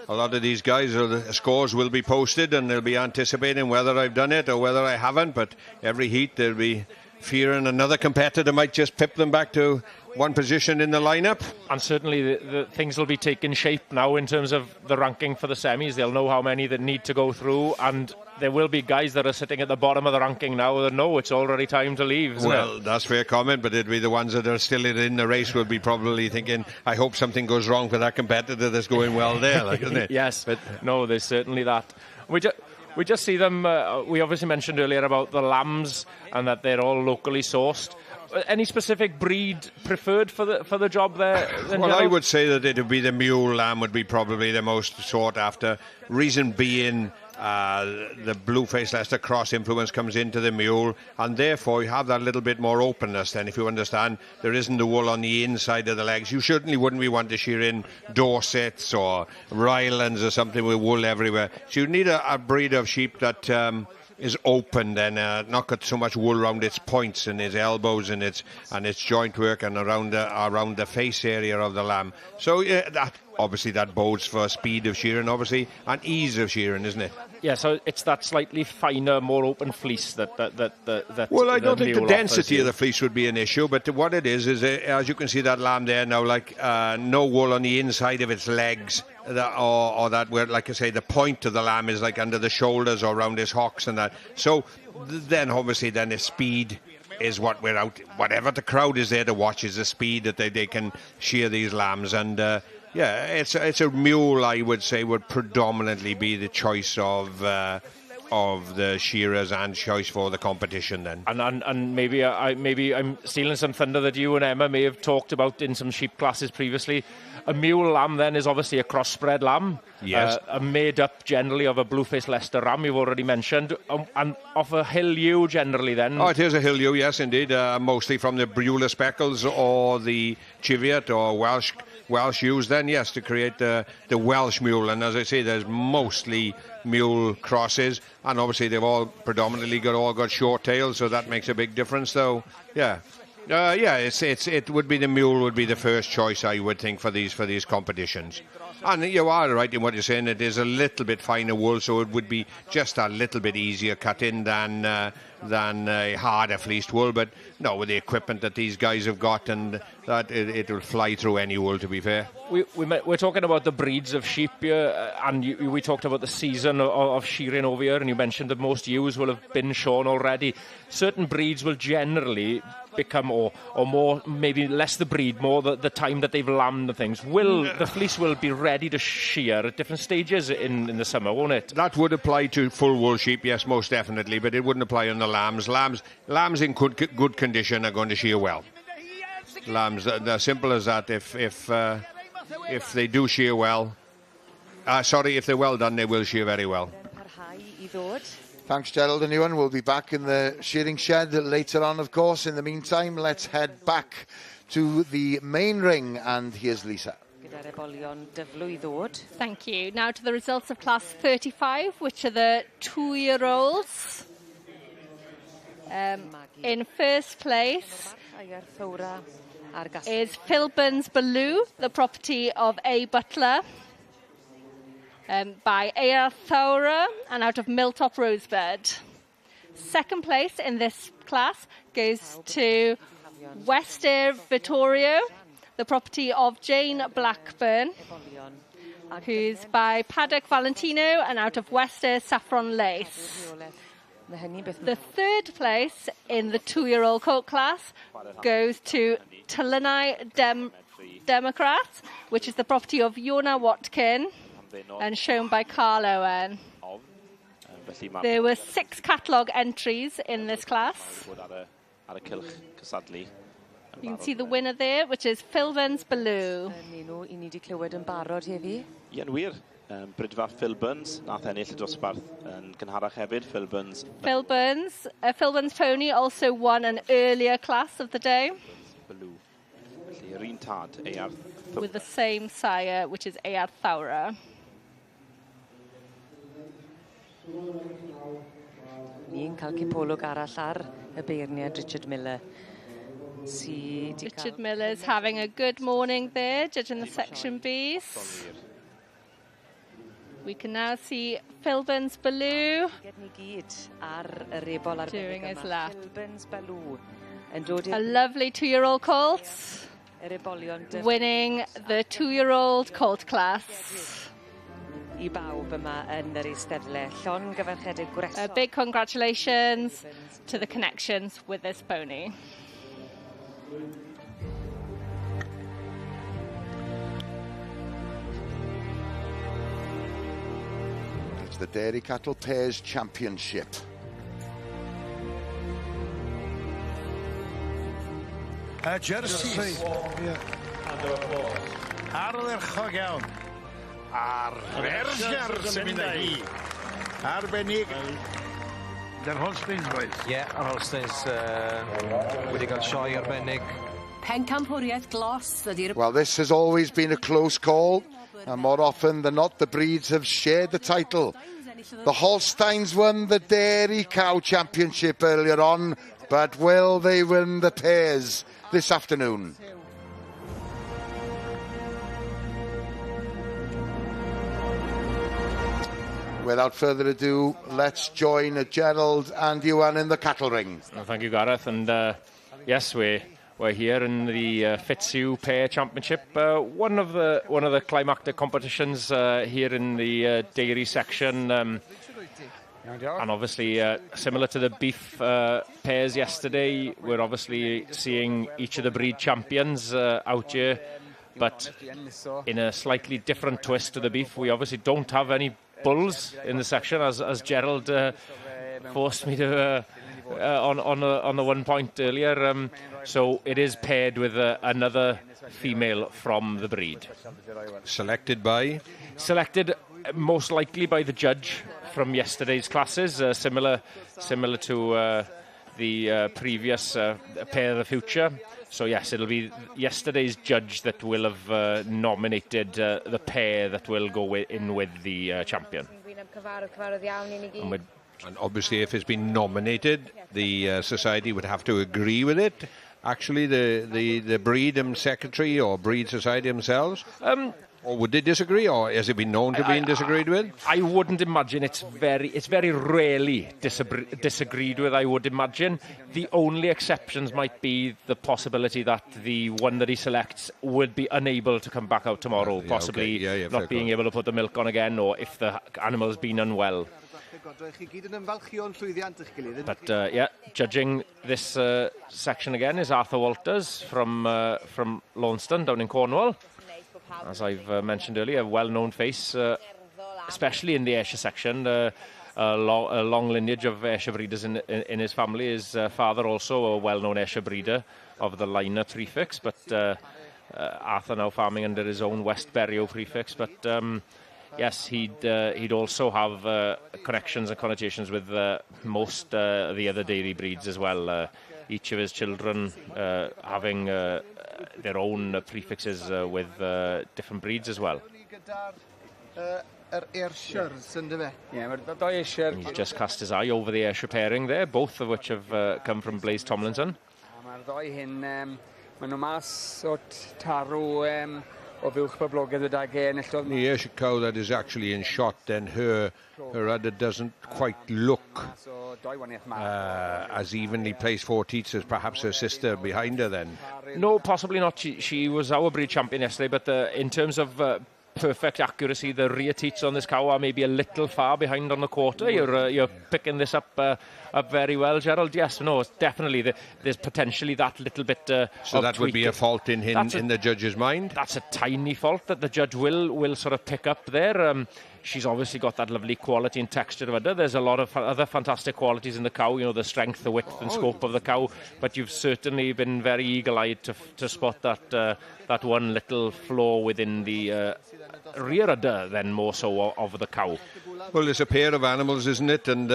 lot of these guys, the scores will be posted and they'll be anticipating whether I've done it or whether I haven't, but every heat they'll be fearing another competitor might just pip them back to one position in the lineup.
And certainly the things will be taking shape now in terms of the ranking for the semis. They'll know how many that need to go through, and there will be guys that are sitting at the bottom of the ranking now that know it's already time to leave, isn't it?
That's fair comment, but it'll be the ones that are still in the race will be probably thinking, I hope something goes wrong for that competitor that's going well there, like, isn't it?
Yes, but no, there's certainly that. We just see them, we obviously mentioned earlier about the lambs and that they're all locally sourced. Any specific breed preferred for the job there?
Well, I would say that it would be the mule lamb would be probably the most sought after. Reason being, the blue-faced Leicester cross influence comes into the mule, and therefore you have that little bit more openness. Then, if you understand, there isn't the wool on the inside of the legs. You certainly wouldn't be wanting to shear in Dorsets or Rylands or something with wool everywhere. So you need a breed of sheep that is open, then not got so much wool around its points and its elbows and its joint work and around the face area of the lamb. So that obviously that bodes for speed of shearing, obviously, and ease of shearing, isn't it?
Yeah, so it's that slightly finer, more open fleece that
well, I don't think the density of the fleece would be an issue, but what it is as you can see that lamb there now, like no wool on the inside of its legs, or that where, like I say, the point of the lamb is like under the shoulders or around his hocks and that. So then obviously then the speed is what we're out, whatever the crowd is there to watch is the speed that they can shear these lambs. And yeah, it's a mule, I would say, would predominantly be the choice of the shearers and choice for the competition then.
And maybe I'm stealing some thunder that you and Emma may have talked about in some sheep classes previously. A mule lamb then is obviously a crossbred lamb.
Yes.
Made up generally of a blue-faced Leicester ram, you've already mentioned, and of a hill ewe generally then.
Oh, it is a hill ewe, yes indeed, mostly from the Beulah Speckles or the Cheviot or Welsh ewes then, yes, to create the Welsh mule. And as I say, there's mostly mule crosses, and obviously they've all predominantly got short tails, so that makes a big difference though. Yeah. It would be the mule would be the first choice, I would think, for these competitions. And you are right in what you're saying. It is a little bit finer wool, so it would be just a little bit easier cutting than harder fleeced wool. But no, with the equipment that these guys have got, and that it will fly through any wool, to be fair.
We're talking about the breeds of sheep here, and we talked about the season of shearing over here, and you mentioned that most ewes will have been shorn already. Certain breeds will generally become, or more, maybe less the breed, more the time that they've lambed the things. The fleece will be ready to shear at different stages in the summer, won't it?
That would apply to full wool sheep, yes, most definitely, but it wouldn't apply on the lambs. Lambs in good condition are going to shear well. Lambs, they're simple as that. If they do shear well, if they're well done, they will shear very well.
Thanks, Gerald and Ewan. We'll be back in the shearing shed later on, of course. In the meantime, let's head back to the main ring, and here's Lisa.
Thank you. Now to the results of class 35, which are the 2-year-olds. In first place is Philburn's Baloo, the property of A. Butler, by A.R. Thowra and out of Milltop Rosebud. Second place in this class goes to Wester Vittorio, the property of Jane Blackburn, who's by Paddock Valentino and out of Wester Saffron Lace. The third place in the 2-year-old colt class goes to Tulynai Democrat, which is the property of Iona Watkin and shown by Carl Owen. There were 6 catalogue entries in this class. You can see the winner there, which is Philburn's Baloo.
Ia'n wir. Brydfa Philburn's, nath ennill y dosbarth yn gynharach hefyd, Philburn's
Pony also won an earlier class of the day.
Baloo. Felly, yr un tad, A.R.
With the same sire, which is A.R. Thowra.
Ni'n cael cipolwg arall ar y beirniad Richard Miller.
Richard Miller's having a good morning there, judging the section Bs. We can now see Philbin's Baloo doing his lap. A lovely 2-year-old colt, winning the 2-year-old colt class. A big congratulations to the connections with this pony.
It's the Dairy Cattle Pairs Championship.
Jersey. Ardderchog iawn. A'r fersiar sy'n mynd â hi. Arbennig. Dy'r Holsteins, boys.
Ie, yr Holsteins wedi cael sioe arbennig.
Pencampwriaeth glos ydy'r...
Well, this has always been a close call, and more often than not, the breeds have shared the title. The Holsteins won the Dairy Cow Championship earlier on, but will they win the pairs this afternoon? Without further ado, let's join Gerald and Ewan in the cattle ring.
Well, thank you, Gareth. And yes, we're here in the Fitzhugh Pair Championship, one of the climactic competitions here in the dairy section. And obviously, similar to the beef pairs yesterday, we're obviously seeing each of the breed champions out here, but in a slightly different twist to the beef. We obviously don't have any bulls in the section, as Gerald forced me to on the 1 point earlier. So it is paired with another female from the breed.
Selected
most likely by the judge from yesterday's classes, similar to the previous Pair of the Future. So yes, it'll be yesterday's judge that will have nominated the pair that will go in with the champion.
And obviously, if it's been nominated, the society would have to agree with it. Actually, the breed secretary or breed society themselves. Or would they disagree, or has it been known to be disagreed with?
I wouldn't imagine. It's very rarely disagreed with, I would imagine. The only exceptions might be the possibility that the one that he selects would be unable to come back out tomorrow, possibly not being able to put the milk on again, or if the animal's been unwell. But yeah, judging this section again is Arthur Walters from Launceston down in Cornwall. As I've mentioned earlier, a well-known face, especially in the Ayrshire section. A long lineage of Ayrshire breeders in his family. His father also a well-known Ayrshire breeder of the Liner prefix, but Arthur now farming under his own West Berrio prefix. But yes, he'd also have connections and connotations with most of the other dairy breeds as well. Each of his children having their own prefixes with different breeds as well. He's just cast his eye over the Ayrshire pairing there, both of which have come from Blaise Tomlinson.
The Ayrshire cow that is actually in shot, then her udder doesn't quite look as evenly placed 4 teats as perhaps her sister behind her then.
No, possibly not. She was our breed champion yesterday, but in terms of perfect accuracy, the rear teats on this cow are maybe a little far behind on the quarter. You're picking this up very well, Gerald. Yes, no, definitely. There's potentially that little bit
so that would be a fault in the judge's mind?
That's a tiny fault that the judge will sort of pick up there. She's obviously got that lovely quality and texture of udder. There's a lot of other fantastic qualities in the cow, you know, the strength, the width and scope of the cow. But you've certainly been very eagle-eyed to spot that one little flaw within the rear udder, then more so of the cow.
Well, there's a pair of animals, isn't it? And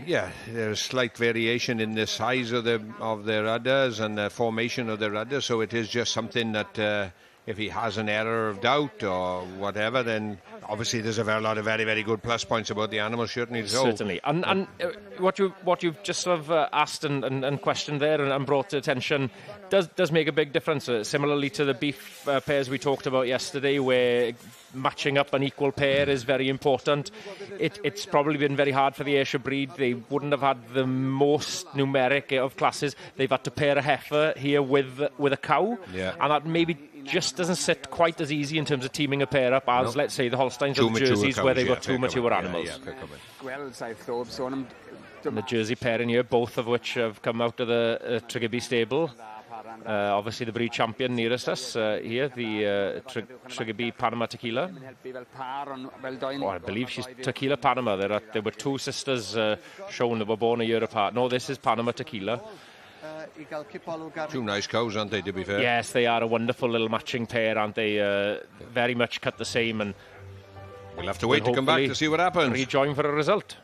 yeah, there's slight variation in the size of their udders and the formation of their udders. So it is just something that if he has an error of doubt or whatever, then obviously there's a lot of very, very good plus points about the animal, certainly.
Certainly. And what you've just sort of asked and questioned there and brought to attention does make a big difference. Similarly to the beef pairs we talked about yesterday, where matching up an equal pair is very important. It's probably been very hard for the Ayrshire breed. They wouldn't have had the most numeric of classes. They've had to pair a heifer here with a cow, and that maybe just doesn't sit quite as easy in terms of teaming a pair up as, let's say, the Holsteins or the Jerseys, where they've got two mature animals. And the Jersey pairing here, both of which have come out of the Triggerby stable. Obviously the breed champion nearest us here, the Triggerby Panama Tequila. I believe she's Tequila Panama. There were two sisters shown that were born a year apart. No, this is Panama Tequila.
Two nice cows, aren't they, to be fair?
Yes, they are a wonderful little matching pair, aren't they? Very much cut the same, and
we'll have to wait to come back to see what happens.
Rejoin for a result.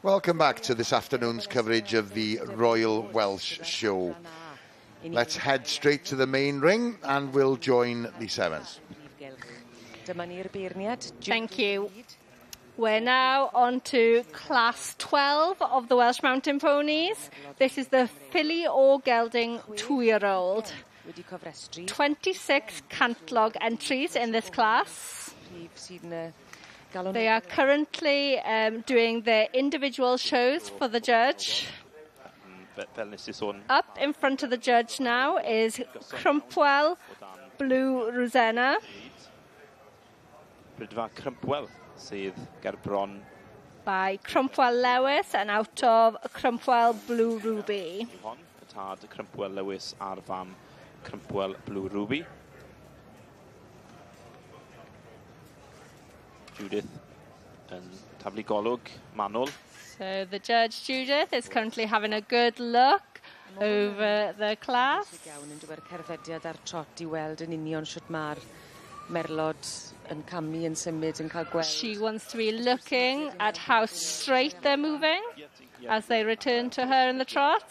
Welcome back to this afternoon's coverage of the Royal Welsh Show. Let's head straight to the main ring and we'll join the sevens.
Thank you. We're now on to Class 12 of the Welsh Mountain Ponies. This is the filly or gelding 2-year-old. 26 cantlog entries in this class. They are currently doing their individual shows for the judge. Up in front of the judge now is Crumpwell Blue Rosenna.
Brydfa Crumpwell sydd ger bron.
By Crumpwell Lewis and out of Crumpwell Blue Ruby.
Hon, y tad Crumpwell Lewis ar fam Crumpwell Blue Ruby. Judith yn taflu golwg manwl.
So the judge Judith is currently having a good look over the class. She wants to be looking at how straight they're moving as they return to her in the trot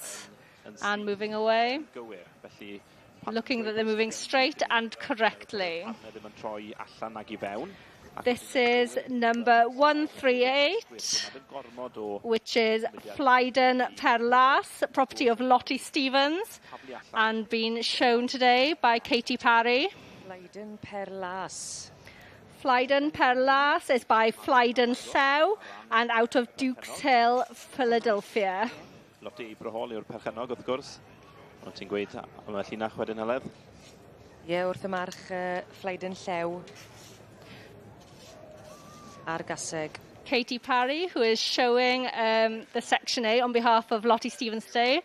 and moving away. Looking that they're moving straight and correctly. This is number 138, which is Flyden Perlas, property of Lottie Stevens, and been shown today by Katie Parry.
Flyden Perlas.
Flyden Perlas is by Flyden Sew and out of Dukes Hill, Philadelphia.
Lottie Ibrahol yw'r perchennog wrth gwrs. Ond ti'n gweud am y llinach wedyn Heledd?
Ie, wrth y march Flyden Llew. Ar gaseg.
Katie Parry, who is showing the Section A on behalf of Lottie Stevens today,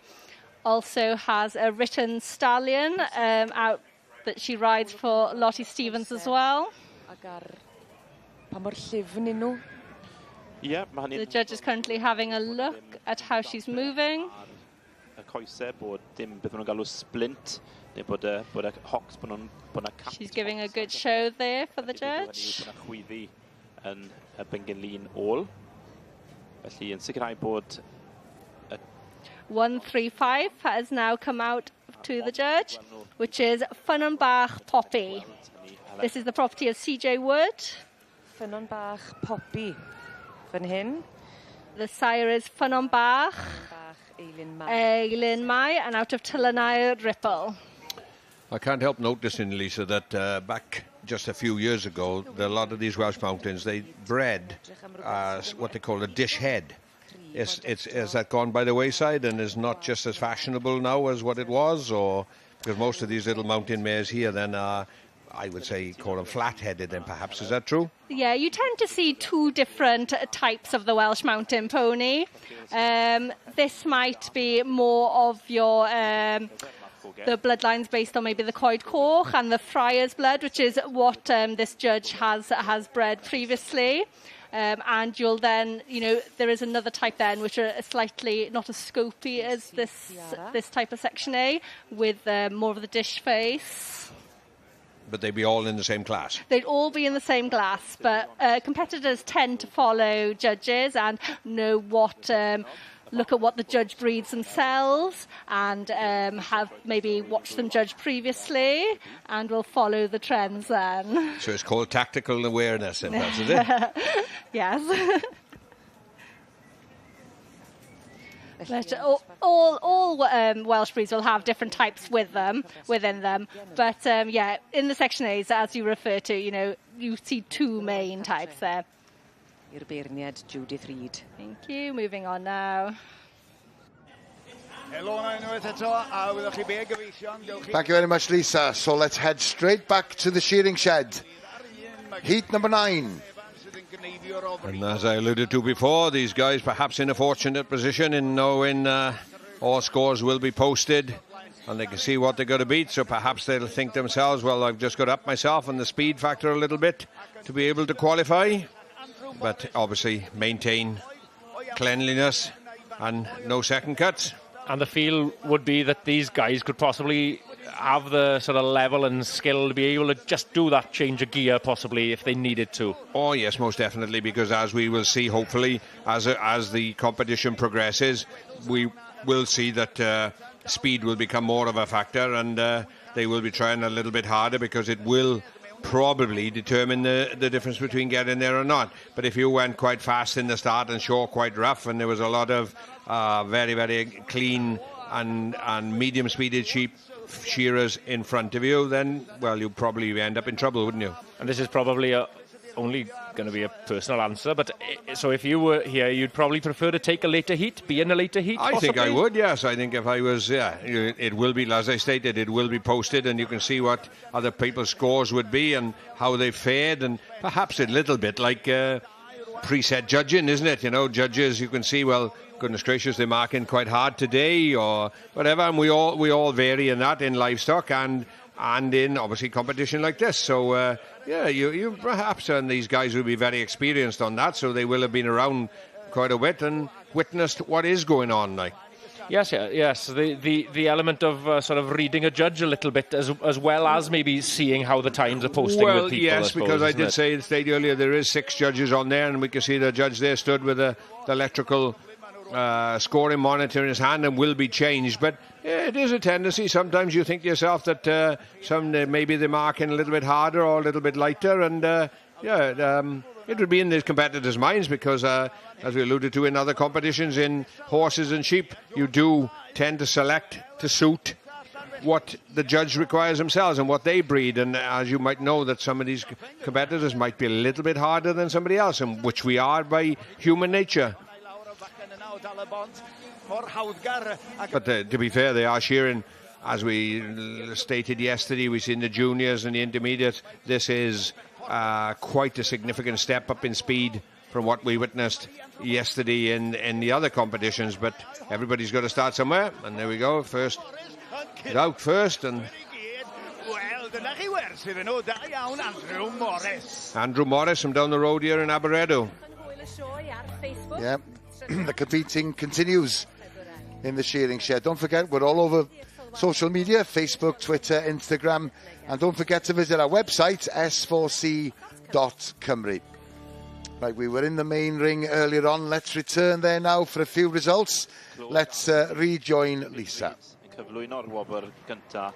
also has a written stallion out that she rides for Lottie Stevens as well. The judge is currently having a look at how she's moving. She's giving a good show there for the judge.
Yn y Bengelin ôl. Felly yn sicrhau bod
135 has now come out to the judge, which is Ffynnon-bach Poppy. This is the property of CJ Wood.
Ffynnon-bach Poppy. Fan hyn.
The sire is Ffynnon-bach Eileen Mai and out of Tylanau Ripple.
I can't help noticing, Lisa, that back just a few years ago, a lot of these Welsh Mountains, they bred as what they call a dish head. Has that gone by the wayside and is not just as fashionable now as what it was? Or because most of these little mountain mares here then are, I would say, call them flat-headed then perhaps. Is that true?
Yeah, you tend to see two different types of the Welsh Mountain Pony. This might be more of your the bloodlines based on maybe the Coed Coch and the Friar's blood, which is what this judge has bred previously. And you'll then, there is another type then, which are slightly not as scopy as this type of Section A, with more of the dish face.
But they'd be all in the same class?
They'd all be in the same class, but competitors tend to follow judges and know what... look at what the judge breeds themselves and have maybe watched them judge previously and will follow the trends then.
So it's called tactical awareness, in fact, is it?
Yes. But all Welsh breeds will have different types within them. But yeah, in the Section A's, as you refer to, you see two main types there.
I'r beirniad Judith Reid.
Thank you. Moving on now.
Thank you very much, Lisa. So let's head straight back to the shearing shed. Heat number 9.
And as I alluded to before, these guys perhaps in a fortunate position in knowing all scores will be posted and they can see what they're going to beat. So perhaps they'll think themselves, well, I've just got to up myself on the speed factor a little bit to be able to qualify. But obviously maintain cleanliness and no second cuts.
And the feel would be that these guys could possibly have the sort of level and skill to be able to just do that change of gear possibly if they needed to.
Oh yes, most definitely, because as we will see hopefully as the competition progresses, we will see that speed will become more of a factor and they will be trying a little bit harder because it will probably determine the difference between getting there or not. But if you went quite fast in the start and Shaw quite rough, and there was a lot of very, very clean and medium-speeded shearers in front of you, then, well, you'd probably end up in trouble, wouldn't you?
And this is probably only going to be a personal answer, but so if you were here, you'd probably prefer to take a later heat, be in a later heat?
I think I would, yes. I think if I was, it will be, as I stated, it will be posted, and you can see what other people's scores would be and how they fared, and perhaps a little bit like preset judging, isn't it? You know, judges, you can see, well, goodness gracious, they're marking quite hard today or whatever, and we all vary in that, in livestock and in obviously competition like this. So you perhaps, and these guys will be very experienced on that, so they will have been around quite a bit and witnessed what is going on, like.
Yes. The element of sort of reading a judge a little bit, as well as maybe seeing how the times are posting with people.
Yes,
I suppose,
because I did say earlier there is 6 judges on there, and we can see the judge there stood with the electrical scoring monitor in his hand, and will be changed. But it is a tendency. Sometimes you think to yourself that maybe they're marking a little bit harder or a little bit lighter, and it would be in the competitors' minds because, as we alluded to in other competitions, in horses and sheep, you do tend to select to suit what the judge requires themselves and what they breed. And as you might know, that some of these competitors might be a little bit harder than somebody else, and which we are by human nature. But to be fair, they are shearing, as we stated yesterday. We've seen the juniors and the intermediates. This is quite a significant step up in speed from what we witnessed yesterday in the other competitions. But everybody's got to start somewhere, and there we go. First out first, and Andrew Morris from down the road here in Aberedo.
Yeah. The competing continues in the shearing shed. Don't forget, we're all over social media, Facebook, Twitter, Instagram, and don't forget to visit our website, s4c.cymru. Right, we were in the main ring earlier on. Let's return there now for a few results. Let's rejoin Lisa.
Cyflwyno'r wobr gynta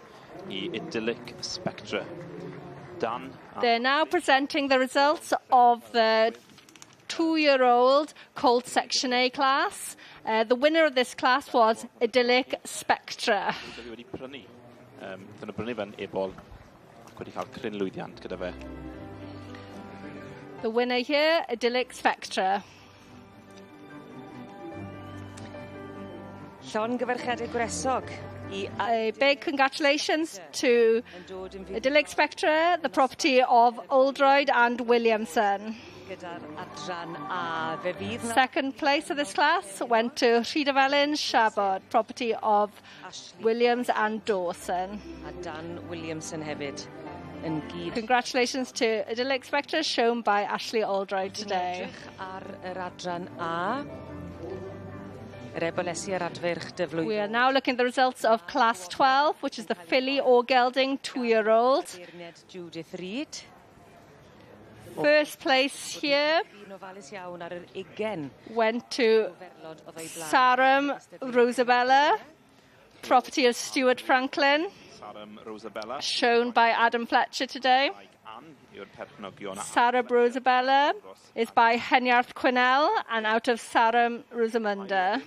I Idyllic Spectra. Dan.
They're now presenting the results of the 2-year-old colt Section A class. The winner of this class was Idyllic Spectra. The winner here, Idyllic Spectra. A big congratulations to Idyllic Spectra, the property of Oldroyd and Williamson. Second place of this class went to Rhydyfelin Shabod, property of Williams and Dawson. Congratulations to Idyllic Spectra, shown by Ashley Oldroyd today. We are now looking at the results of Class 12, which is the filly or gelding 2-year-old. First place here went to Sarum Rosabella, property of Stuart Franklin, shown by Adam Fletcher today. Sarum Rosabella is by Henriarth Quinnell and out of Sarum Rosamunda.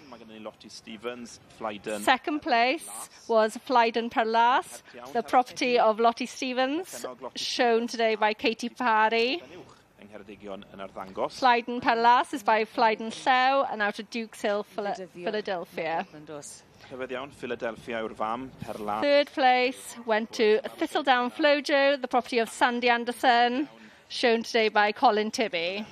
Second place was Flyden Perlas, the property of Lottie Stevens, shown today by Katie Parry. Flyden Perlas is by Flyden Llew and out of Dukes Hill, Philadelphia. Third place went to Thistledown Flojo, the property of Sandy Anderson, shown today by Colin Tibby.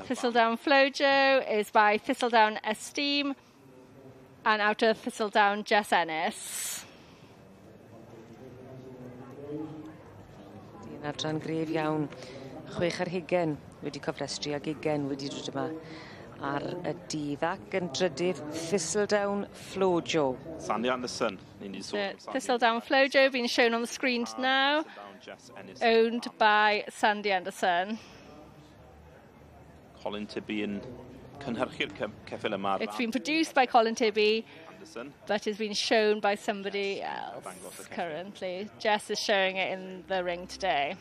Thistledown Flojo is by Thistledown Esteem and out of Thistledown Jess Ennis.
Adran gref iawn. 6 ar 20 wedi cofrestru ag 20 wedi dod yma ar y dydd ac yn drydydd Thistledown Flojo.
Sandy Anderson.
Thistledown Flojo being shown on the screen now, owned by Sandy Anderson.
Colin Tibby yn cynhyrchu'r ceffyl yma.
It's been produced by Colin Tibby but is being shown by somebody else currently. Jess is showing it in the ring today.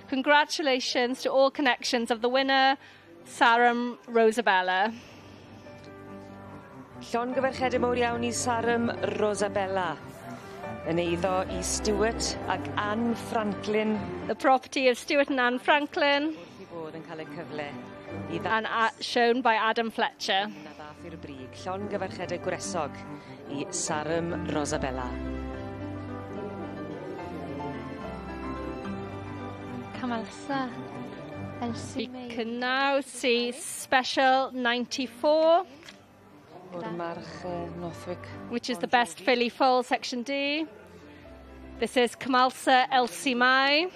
Congratulations to all connections of the winner, Sarum Rosabella.
Llongyfarchiadau mawr iawn I Sarum Rosabella. Yn eiddo I Stuart ac Anne Franklin.
The property of Stuart and Anne Franklin.
Wrth I bod yn cael y cyfle
and shown by Adam Fletcher.
Na ddath i'r brig. Llongyfarchiadau gwresog I Sarum Rosabella.
Camalsa. We can now see Special 94, which is the best filly foal, Section D. This is Camalsa Elsie Mai.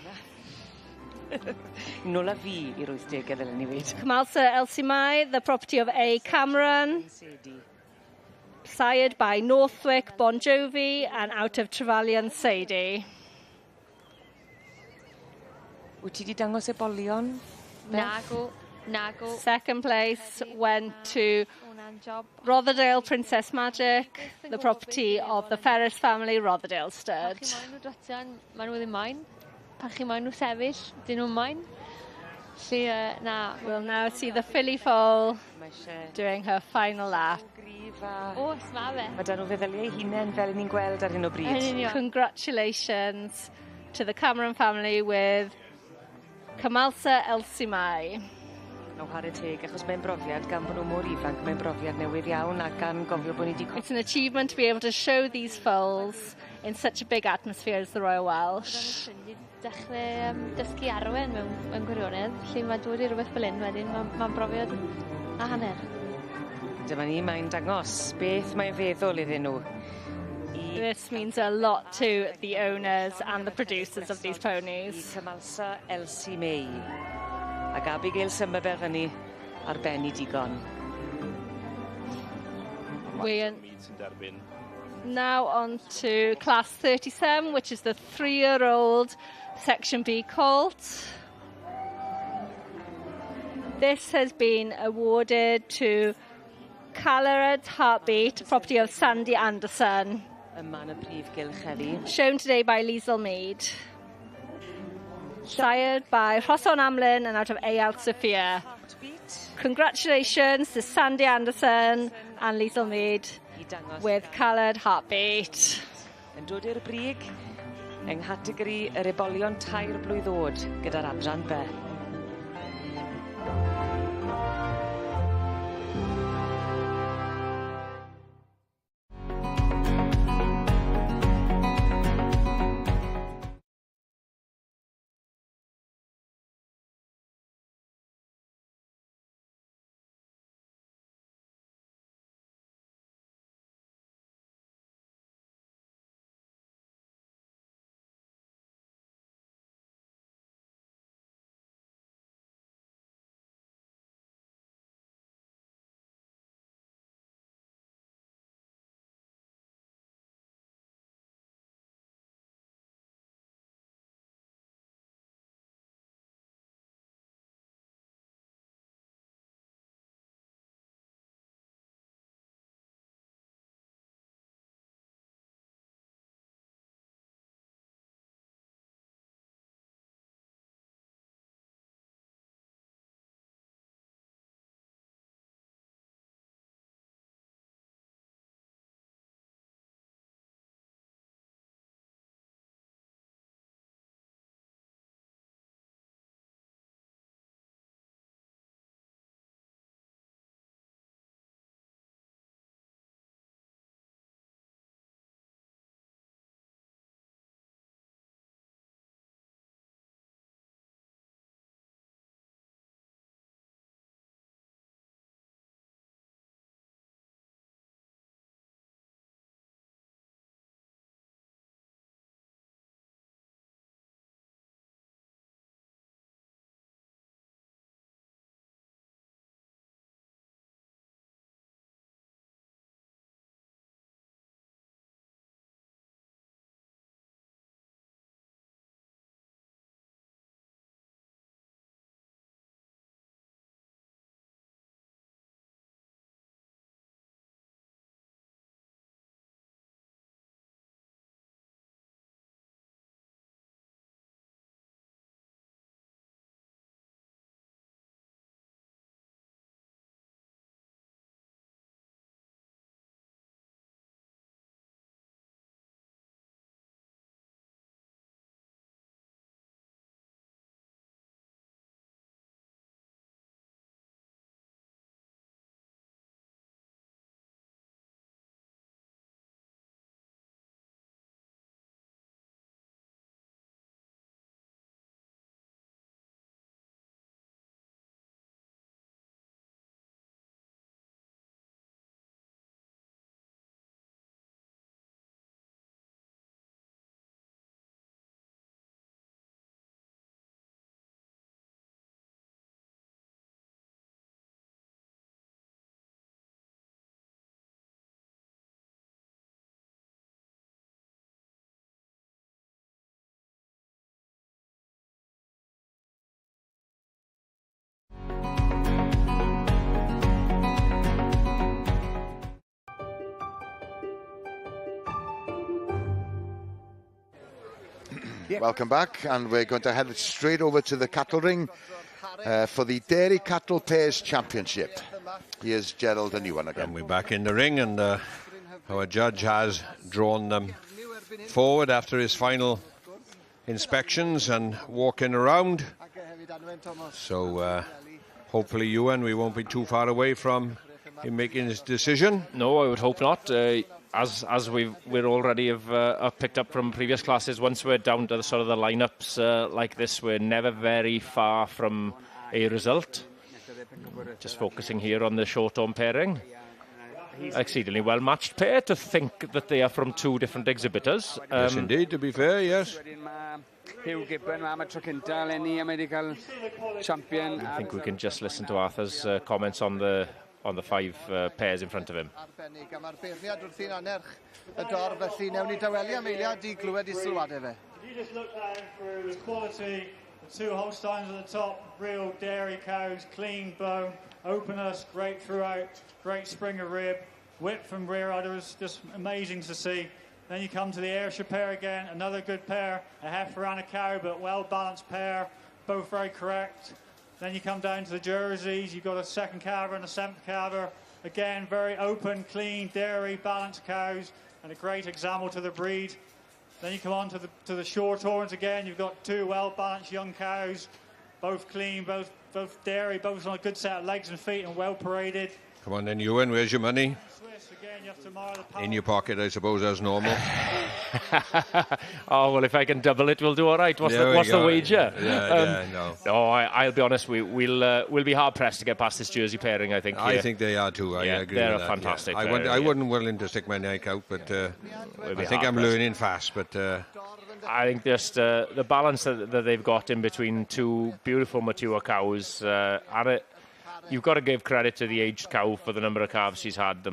Nôl a fi i'r 80au ddylwn ni wedi.
Camalsa Elsie Mai, the property of A. Cameron. Sired by Northwick, Bon Jovi, and out of Trevelyan, Sadie.
Wyt ti 'di dangos y bolion?
Nago. Second place went to Rothdale Princess Magic, the property of the Ferris family, Rothdale Stud. We'll now see the filly foal doing her final lap.
Mae dan nhw feddyliau hunain fel ni'n gweld ar hyn o bryd.
Congratulations to the Cameron family with Camalsa Elsie Mai.
No chwarae teg, achos mae'n brofiad gan bod nhw mor ifanc, mae'n brofiad newydd iawn ac gan gofio bod ni wedi...
It's an achievement to be able to show these foals in such a big atmosphere as the Royal Welsh.
Dechrau dysgu arwen mewn gwirionedd, lle mae dod I rhywbeth fel un wedyn, mae'n brofiad a hanner.
Dyma ni, mae'n dangos beth mae'n feddwl iddyn nhw.
This means a lot to the owners and the producers of these ponies.
I Camalsa Elsie May. Ac Abigail Symmer hynny ar ben I digon.
We're now on to class 37, which is the 3-year-old Section B colt. This has been awarded to Calared Heartbeat, property of Sandy Anderson. Shown today by Liesl Mead. Sired by Rhosson Amlin and out of A.L. Sophia. Congratulations to Sandy Anderson and Liesl Mead with Calared Heartbeat.
Yn dod i'r brig, yng nghategori yr ebolion tair blwydd oed gyda'r adran be.
Welcome back, and we're going to head straight over to the cattle ring for the Dairy Cattle Pairs Championship. Here's Gerald and Ewan again.
And we're back in the ring, and our judge has drawn them forward after his final inspections and walking around. So hopefully, Ewan, we won't be too far away from him making his decision.
No, I would hope not. As we're already have picked up from previous classes, once we're down to the sort of the lineups like this, we're never very far from a result. Just focusing here on the short-term pairing. Exceedingly well-matched pair, to think that they are from two different exhibitors.
Yes, indeed, to be fair, yes.
Champion. I think we can just listen to Arthur's comments on the 5 pairs in front of him.
You just look down through the quality, the 2 Holsteins at the top, real dairy cows, clean bone, openness, great throughout, great springer rib, width from rear udders, just amazing to see. Then you come to the Ayrshire pair again, another good pair, a heifer and a cow, but well-balanced pair, both very correct. Then you come down to the Jerseys, you've got a second calver and a 7th calver. Again, very open, clean, dairy, balanced cows, and a great example to the breed. Then you come on to the Shorthorns again, you've got 2 well-balanced young cows, both clean, both dairy, both on a good set of legs and feet and well paraded.
Come on then, Ewan, where's your money?
Again, you have to admire the
in your pocket, I suppose, as normal.
Oh, well, if I can double it, we'll do all right. What's the wager?
No,
I'll be honest, we'll be hard-pressed to get past this jersey pairing, I think.
I think they are too. I agree
they're
with that.
fantastic.
Yeah. I wasn't willing to stick my neck out, but I think I'm learning fast. But
I think just the balance that they've got in between 2 beautiful mature cows, you've got to give credit to the aged cow for the number of calves she's had, the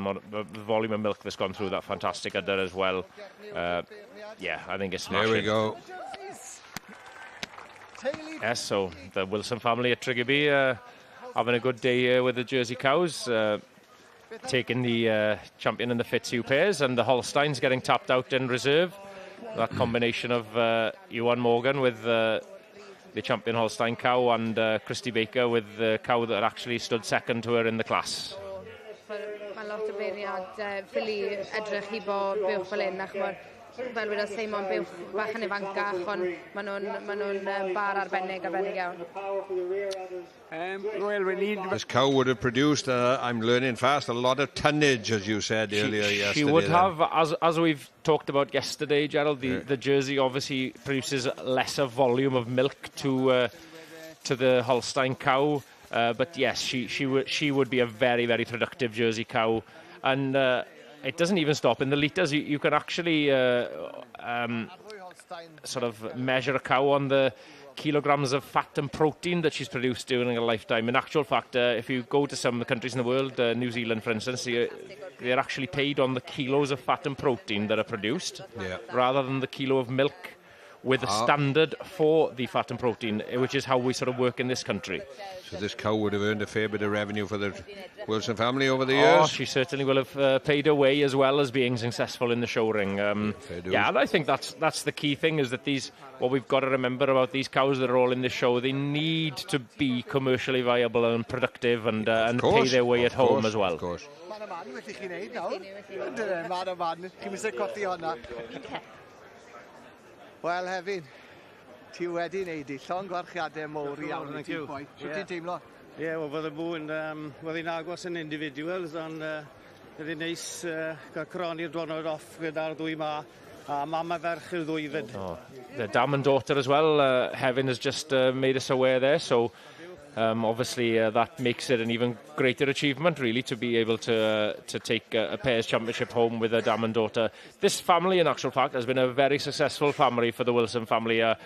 volume of milk that's gone through that fantastic udder as well. Yeah, I think it's smashing.
There we go.
Yes, so the Wilson family at Triggerby having a good day here with the Jersey cows, taking the champion and the Fitzhugh pairs, and the Holsteins getting tapped out in reserve. That combination of Ewan Morgan with the champion Holstein cow and Christy Baker with the cow that actually stood second to her in the class.
Mae lot o beirniad ffili edrych i bo Builth fel un, ac fel wedodd Simon, Builth bach yn ifancach, ond maen nhw'n bar arbennig iawn.
This cow would have produced, I'm learning fast, a lot of tonnage, as you said earlier yesterday.
She would have, as we've talked about yesterday, Gerald, the Jersey obviously produces lesser volume of milk to the Holstein cow. But yes, she would be a very, very productive Jersey cow. And it doesn't even stop in the litres. You can actually sort of measure a cow on the kilograms of fat and protein that she's produced during her lifetime. In actual fact, if you go to some of the countries in the world, New Zealand for instance, they're actually paid on the kilos of fat and protein that are produced, rather than the kilo of milk, with a standard for the fat and protein, which is how we sort of work in this country.
So this cow would have earned a fair bit of revenue for the Wilson family over the years?
Oh, she certainly will have paid her way, as well as being successful in the show ring. Yeah, and I think that's the key thing, is that what we've got to remember about these cows that are all in this show, they need to be commercially viable and productive and pay their way at home as well.
Of course.
Wel, Hefyd, ti wedi wneud i llonggwarchiadau mowr iawn i ti boi. Sut ti'n teimlo?
Ie, wel, fydde bwyn, fydde hi'n agos yn individuals, ond fydde hi'n neis cael croni'r diwrnod off gyda'r 2 ma, a mam a ferch y 2 fyd.
The dam and daughter as well, Hevin has just made us aware there, so obviously that makes it an even greater achievement, really, to be able to take a pairs championship home with a dam and daughter. This family, in actual fact, has been a very successful family for the Wilson family. I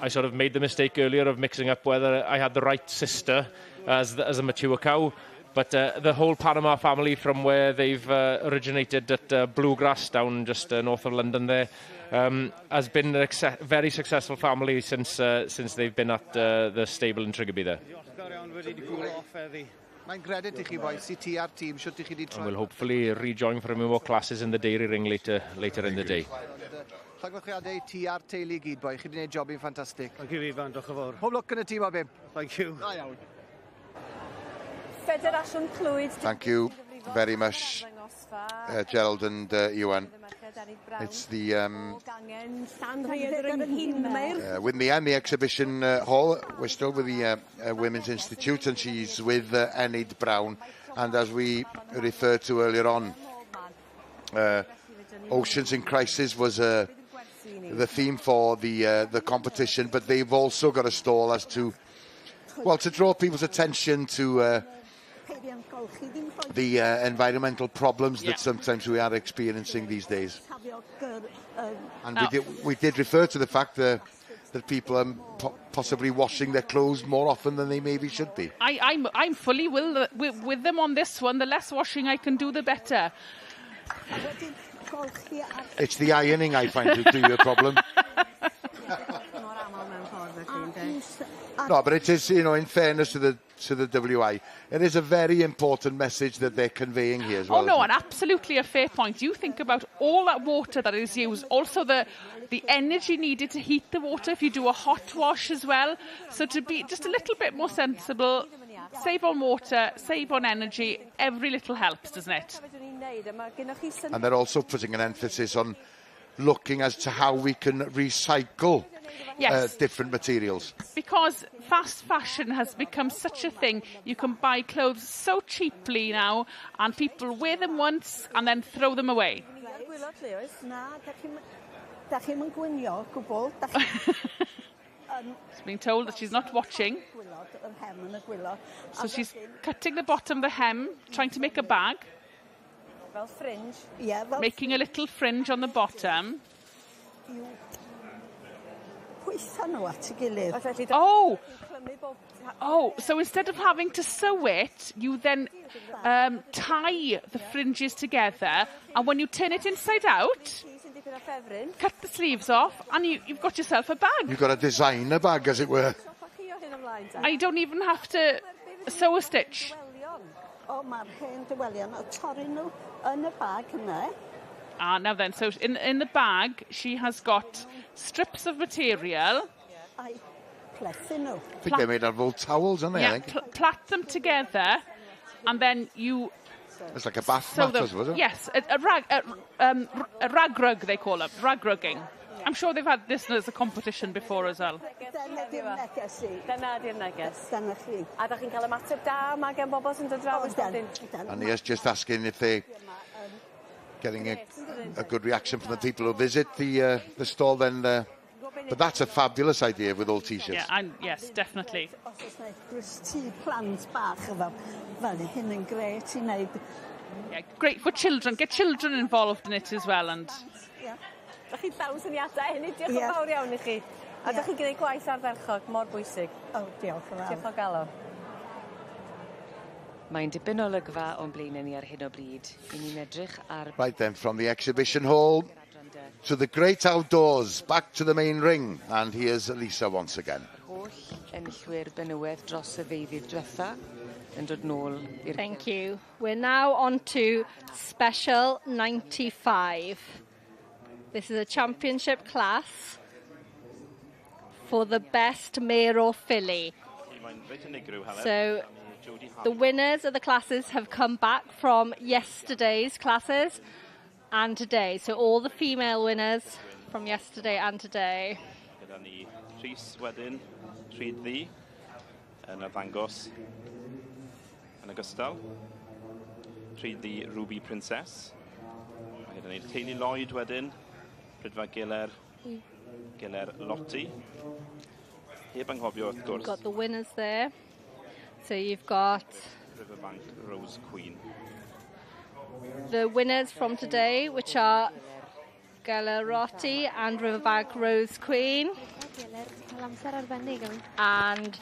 sort of made the mistake earlier of mixing up whether I had the right sister as a mature cow, but the whole Panama family, from where they've originated at Bluegrass down just north of London there, has been a very successful family since they've been at the stable in Triggerby there.
Mae'n gredyd i chi boes i ti ar tîm, siwt i chi di troi.
And we'll hopefully rejoin for a few more classes in the dairy ring later in the day.
Llongyfarchiadau i ti a'r teulu i gyd, boi. Chi wedi gwneud job i'n ffantastig.
Thank you, Ifan, diolch yn fawr.
Pob lwc yn y tîm o bim.
Thank you.
Da iawn.
Federasiwn Clwyd.
Thank you very much, Gerald and Iwan. It's the with me and the exhibition hall. We're still with the Women's Institute, and she's with Enid Brown. And as we referred to earlier on, Oceans in Crisis was the theme for the competition, but they've also got a stall as to, well, to draw people's attention to the environmental problems that sometimes we are experiencing these days. And we did refer to the fact that people are possibly washing their clothes more often than they maybe should be.
I'm fully with them on this one. The less washing I can do, the better.
It's the ironing I find to be a problem. No, but it is, you know, in fairness to the WI, it is a very important message that they're conveying here as well.
Oh no, and absolutely a fair point. You think about all that water that is used, also the energy needed to heat the water if you do a hot wash as well. So to be just a little bit more sensible, save on water, save on energy, every little helps, doesn't it?
And they're also putting an emphasis on looking as to how we can recycle different materials.
Because fast fashion has become such a thing. You can buy clothes so cheaply now, and people wear them once and then throw them away. She's being told that she's not watching. So she's cutting the bottom of the hem, trying to make a bag. Making a little fringe on the bottom. Oh, so instead of having to sew it, you then tie the fringes together, and when you turn it inside out, cut the sleeves off, and you've got yourself a bag.
You've got a designer bag, as it were.
I don't even have to sew a stitch. Now then, so in the bag, she has got strips of material.
I think they're made out of old towels, aren't they?
Yeah,
I think.
Plait them together, and then you...
It's like a bath mat, I suppose.
Yes, a rag rug, they call it, rag rugging. I'm sure they've had this as a competition before as well.
And yes, just asking if they're getting a good reaction from the people who visit the stall then. But that's a fabulous idea with all T-shirts.
Yeah, yes, definitely. Yeah, great for children. Get children involved in it as well. And
Dach chi'n llawn syniadau hynny, diolch yn fawr iawn I chi. A dach chi'n gwneud gwaith ardderchog, mor bwysig. O, diolch yn fawr. Diolch o galon.
Mae'n dipyn o lygfa o'n blaen ni ar hyn o bryd. I ni'n edrych ar...
Right then, from the exhibition hall to the great outdoors, back to the main ring. And here's Lisa once again.
Holl enillwyr benywedd dros y feiddydd diwetha yn dod nôl i'r...
Thank you. We're now on to Special 95. This is a championship class for the best mare or filly. So the winners of the classes have come back from yesterday's classes and today. So all the female winners from yesterday and today.
Gyda ni Rhys wedyn, Rhyddi, yn y ddangos yn ogystal. Rhyddi Ruby Princess. Mae gyda ni teulu Lloyd wedyn. Rydfa Geler Lotti. Heb anghofio wrth gwrs.
You've got the winners there. So you've got
Riverbank Rose Queen.
The winners from today, which are Galerotti and Riverbank Rose Queen. And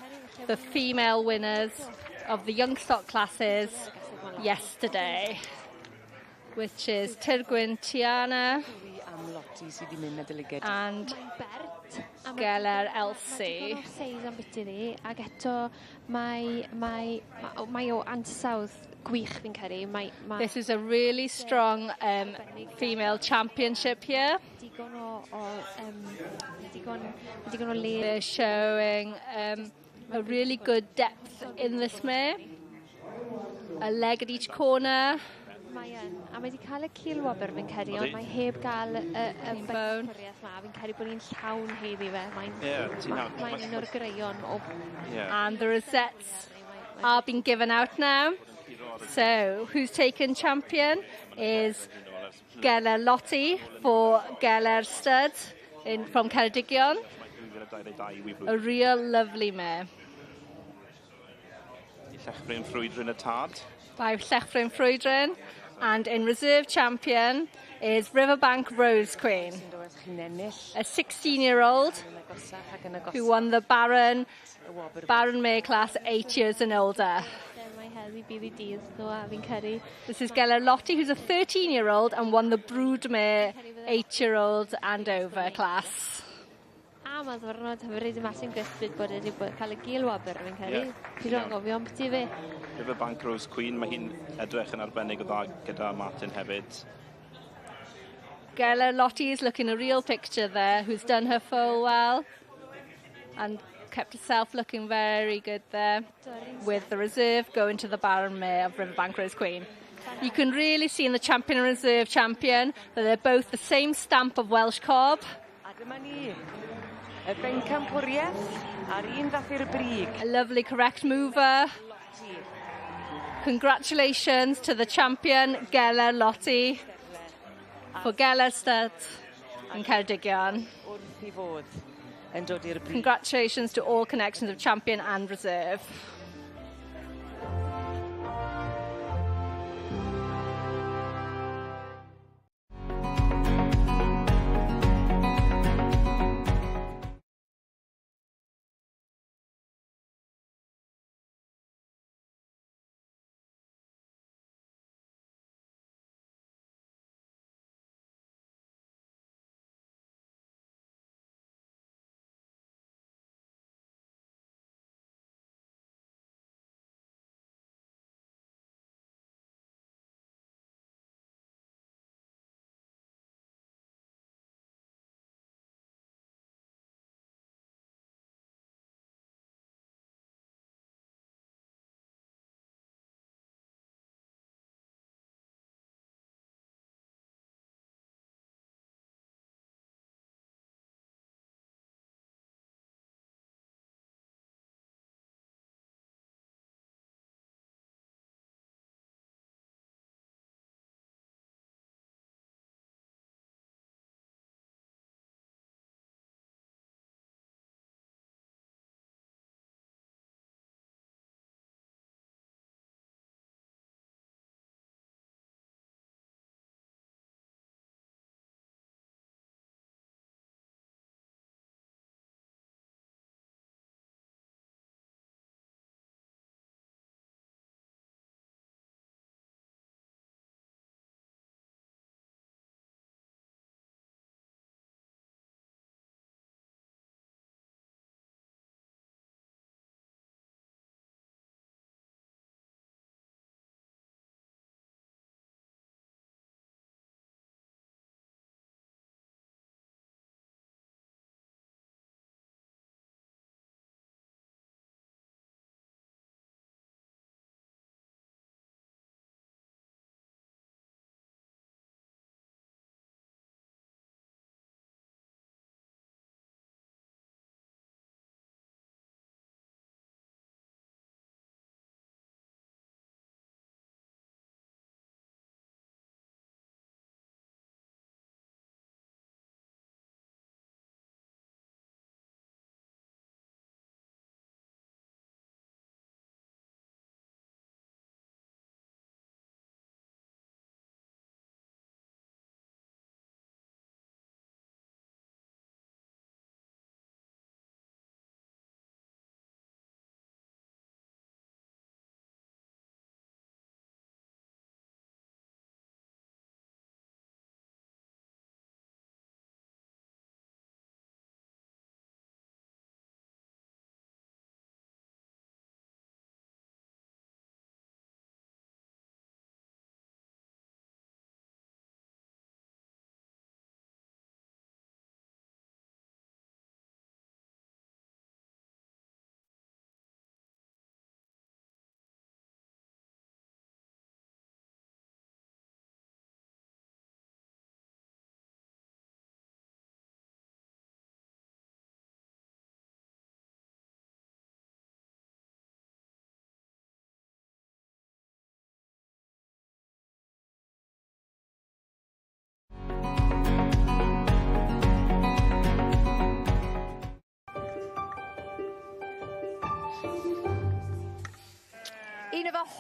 the female winners of the young stock classes yesterday, which is Tirgwyn Tiana and Geller Elsie.
Seis am biti ddi, ac eto mae o ansawdd gwych fi'n credu.
This is a really strong female championship here. They're showing a really good depth in this mare. A leg at each corner.
A mae wedi cael y cilwobr fi'n credu, ond mae heb gael y bone. Fi'n credu bod ni'n llawn heddi fe. Mae'n un o'r greion o...
And the rosettes are being given out now. So, who's taken champion is Geller Lottie for Geller Stud from Ceredigion. A real lovely mare.
Llechfryn Ffrwydryn y Tad.
By Llechfryn Ffrwydryn. And in reserve champion is Riverbank Rose Queen, a 16-year-old who won the Baron Mare class 8 years and older. This is Geller Lottie, who's a 13-year-old and won the Broodmare 8-year-old and over class.
A mae ddwrnod hyfryd yma sy'n gysbryd bod wedi cael y gilwobr fi'n credu. Fi rhaid gofio am beth fe.
Riverbank Rose Queen, mae hi'n edrych yn arbennig o dda gyda Martin hefyd.
Geller Lottie is looking a real picture there, who's done her foal well and kept herself looking very good there, with the reserve going to the Baron Mare of Riverbank Rose Queen. You can really see in the champion and reserve champion that they're both the same stamp of Welsh cob.
A
lovely correct mover. Congratulations to the champion, Geller Lottie, for Geller Stud and Ceredigion. Congratulations to all connections of champion and reserve.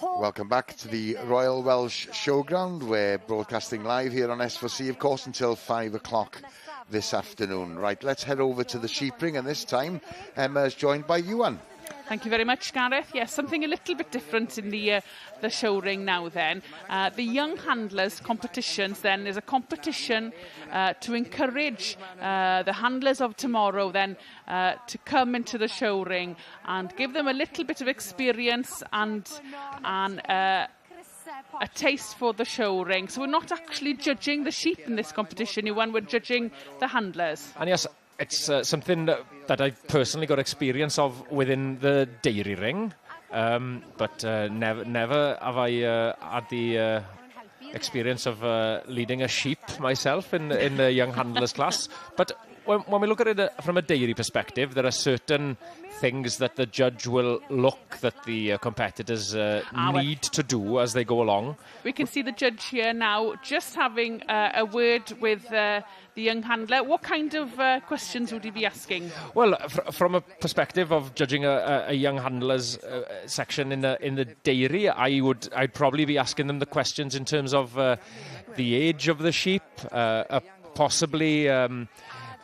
Welcome back to the Royal Welsh Showground. We're broadcasting live here on S4C, of course, until 5 o'clock this afternoon. Right, let's head over to the sheep ring, and this time Emma is joined by Ewan.
Thank you very much, Gareth. Yes, something a little bit different in the show ring now then. The Young Handlers competitions then is a competition to encourage the handlers of tomorrow then to come into the show ring and give them a little bit of experience and a taste for the show ring. So we're not actually judging the sheep in this competition, we're judging the handlers.
And yes, it's something that I've personally got experience of within the dairy ring, but never have I had the experience of leading a sheep myself in the young handlers class. But when we look at it from a dairy perspective, there are certain things that the judge will look that the competitors need to do as they go along.
We can see the judge here now just having a word with the young handler. What kind of questions would he be asking?
Well, from a perspective of judging a young handler's section in the dairy, I'd probably be asking them the questions in terms of the age of the sheep, possibly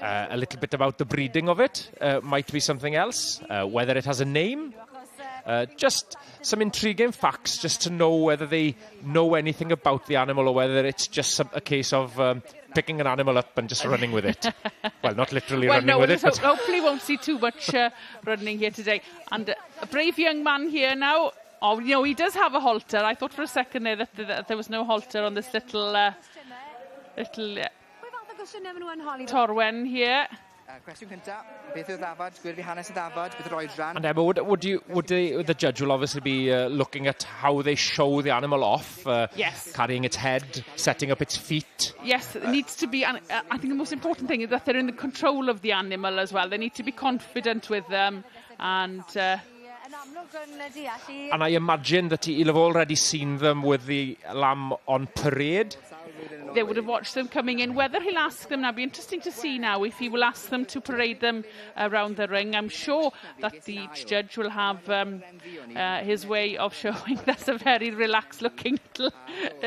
a little bit about the breeding of it, might be something else, whether it has a name, just some intriguing facts just to know whether they know anything about the animal or whether it's just a case of picking an animal up and just running with it. Well, not literally running with it. But
Hopefully won't see too much running here today. And a brave young man here now. Oh, he does have a halter. I thought for a second there that there was no halter on this little Torwen here.
Cwestiwn cyntaf, beth yw'r ddafod, gwir fi hanes y ddafod, beth yw'r oedran?
And Emma, would the judge will obviously be looking at how they show the animal off,
yes,
carrying its head, setting up its feet.
Yes, it needs to be, and I think the most important thing is that they're in the control of the animal as well. They need to be confident with them, and
I imagine that he'll have already seen them with the lamb on parade.
They would have watched them coming in. Whether he'll ask them now, it'll be interesting to see now if he will ask them to parade them around the ring. I'm sure that each judge will have his way of showing. That's a very relaxed looking little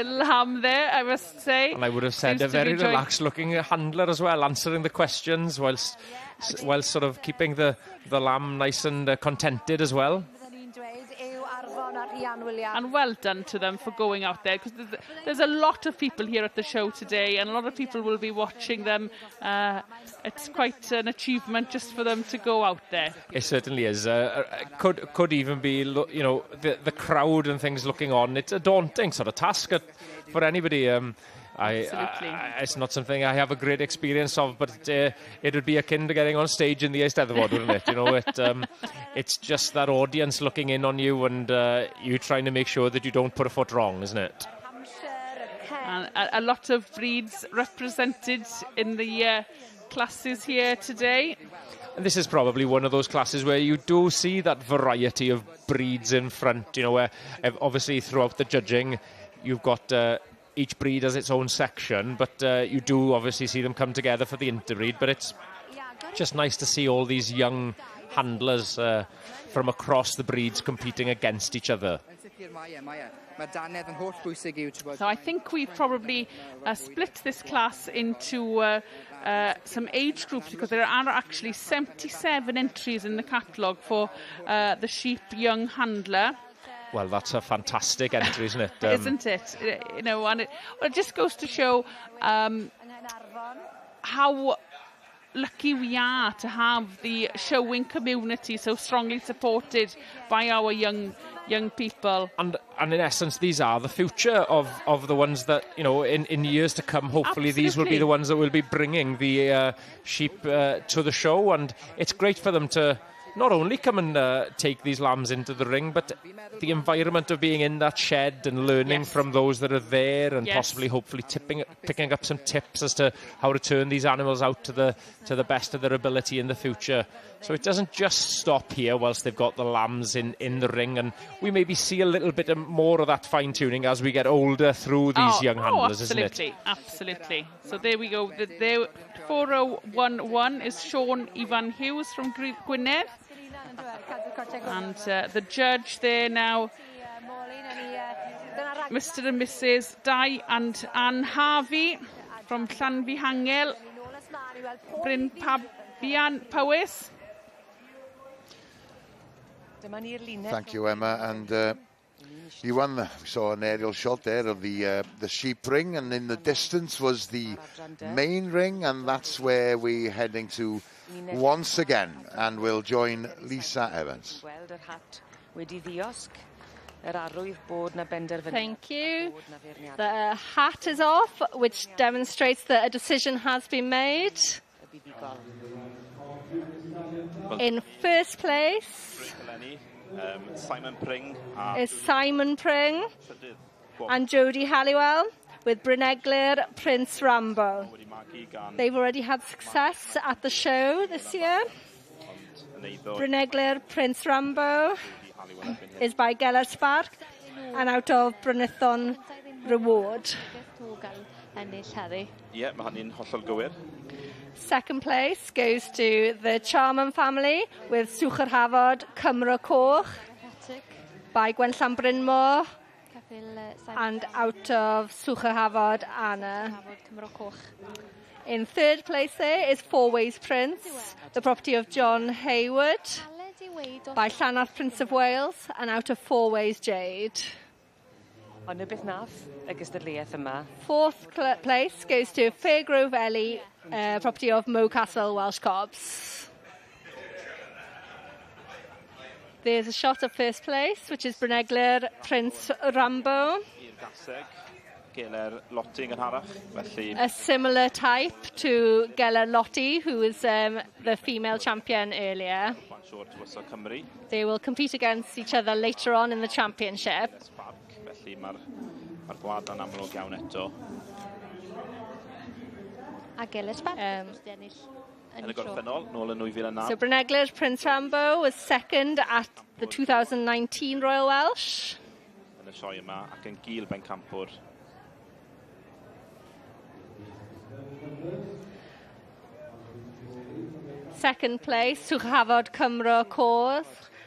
lamb there, I must say.
And I would have said a very relaxed looking handler as well, answering the questions whilst sort of keeping the lamb nice and contented as well.
And well done to them for going out there, because there's a lot of people here at the show today and a lot of people will be watching them. It's quite an achievement just for them to go out there.
It certainly is. Could even be, the crowd and things looking on. It's a daunting sort of task for anybody. It's not something I have a great experience of, but it would be akin to getting on stage in the Eisteddfod, wouldn't it? It's just that audience looking in on you and you trying to make sure that you don't put a foot wrong, isn't it?
And a lot of breeds represented in the classes here today.
And this is probably one of those classes where you do see that variety of breeds in front, where obviously throughout the judging you've got each breed has its own section, but you do obviously see them come together for the interbreed. But it's just nice to see all these young handlers from across the breeds competing against each other.
So I think we've probably split this class into some age groups, because there are actually 77 entries in the catalogue for the sheep young handler.
Well, that's a fantastic entry, isn't it?
Isn't it? And it just goes to show how lucky we are to have the showing community so strongly supported by our young people.
And in essence, these are the future of the ones that, in years to come, hopefully Absolutely. These will be the ones that will be bringing the sheep to the show. And it's great for them to not only come and take these lambs into the ring, but the environment of being in that shed and learning yes. from those that are there, and yes. possibly, hopefully, picking up some tips as to how to turn these animals out to the best of their ability in the future. So it doesn't just stop here whilst they've got the lambs in the ring, and we maybe see a little bit more of that fine-tuning as we get older through these young handlers, isn't it?
Absolutely. So there we go. There, 4011 is Sean Ivan Hughes from Gwynedd. And the judge there now Mr and Mrs Dai and Anne Harvey from Llanfihangel, Bryn Pabian Powys.
Thank you, Emma. And you won. We saw an aerial shot there of the sheep ring, and in the distance was the main ring, and that's where we're heading to once again. And we'll join Lisa Evans.
Thank you. The hat is off, which demonstrates that a decision has been made. In first place is Simon Pring and Jodie Halliwell with Bryn Eglur, Prince Rambo. They've already had success at the show this year. Bryn Eglur, Prince Rambo is by Geller Spark and out of Brynython Reward.
Yeah, mae hynny'n hollol gywir.
Second place goes to the Charman family with Swcher Hafod, Cymro Coch by Gwenllan Brynmore and out of Swcher Hafod, Anna. In third place there is Four Ways Prince, the property of John Hayward by Llanarth Prince of Wales and out of Four Ways Jade. Fourth place goes to Fairgrove Ellie, property of Mow Castle, Welsh Cobs. There's a shot of first place, which is Bryn Eglur, Prince Rambo. A similar type to Geller Lottie, who was the female champion earlier. They will compete against each other later on in the championship.
Mae'r gwadan amlwg iawn eto. Yn y gorffennol, nôl yn 2009.
So Bryn Eglur, Prince Rambo was second at the 2019 Royal Welsh.
Yn y sioe yma, ac yn gil bencampwr.
Second place, Swcher Hafod, Cymro Coch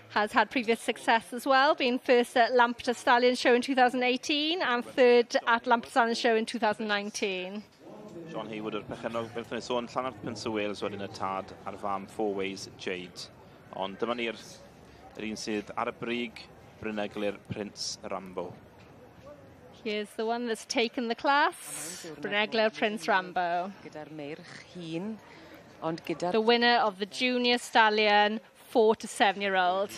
has had previous success as well, being first at Lampeter Stallion Show in 2018 and third at Lampeter Stallion Show in 2019.
John Hayward o'r pechenog, beth yn sôn, Llanarth Prince of Wales wedyn y tad ar fam Four Ways Jade. Ond dyma ni'r un sydd ar y brig, Bryn Eglur, Prince Rambo.
Here's the one that's taken the class, Bryn Eglur, Prince Rambo. The winner of the Junior Stallion 4 to 7-year-old.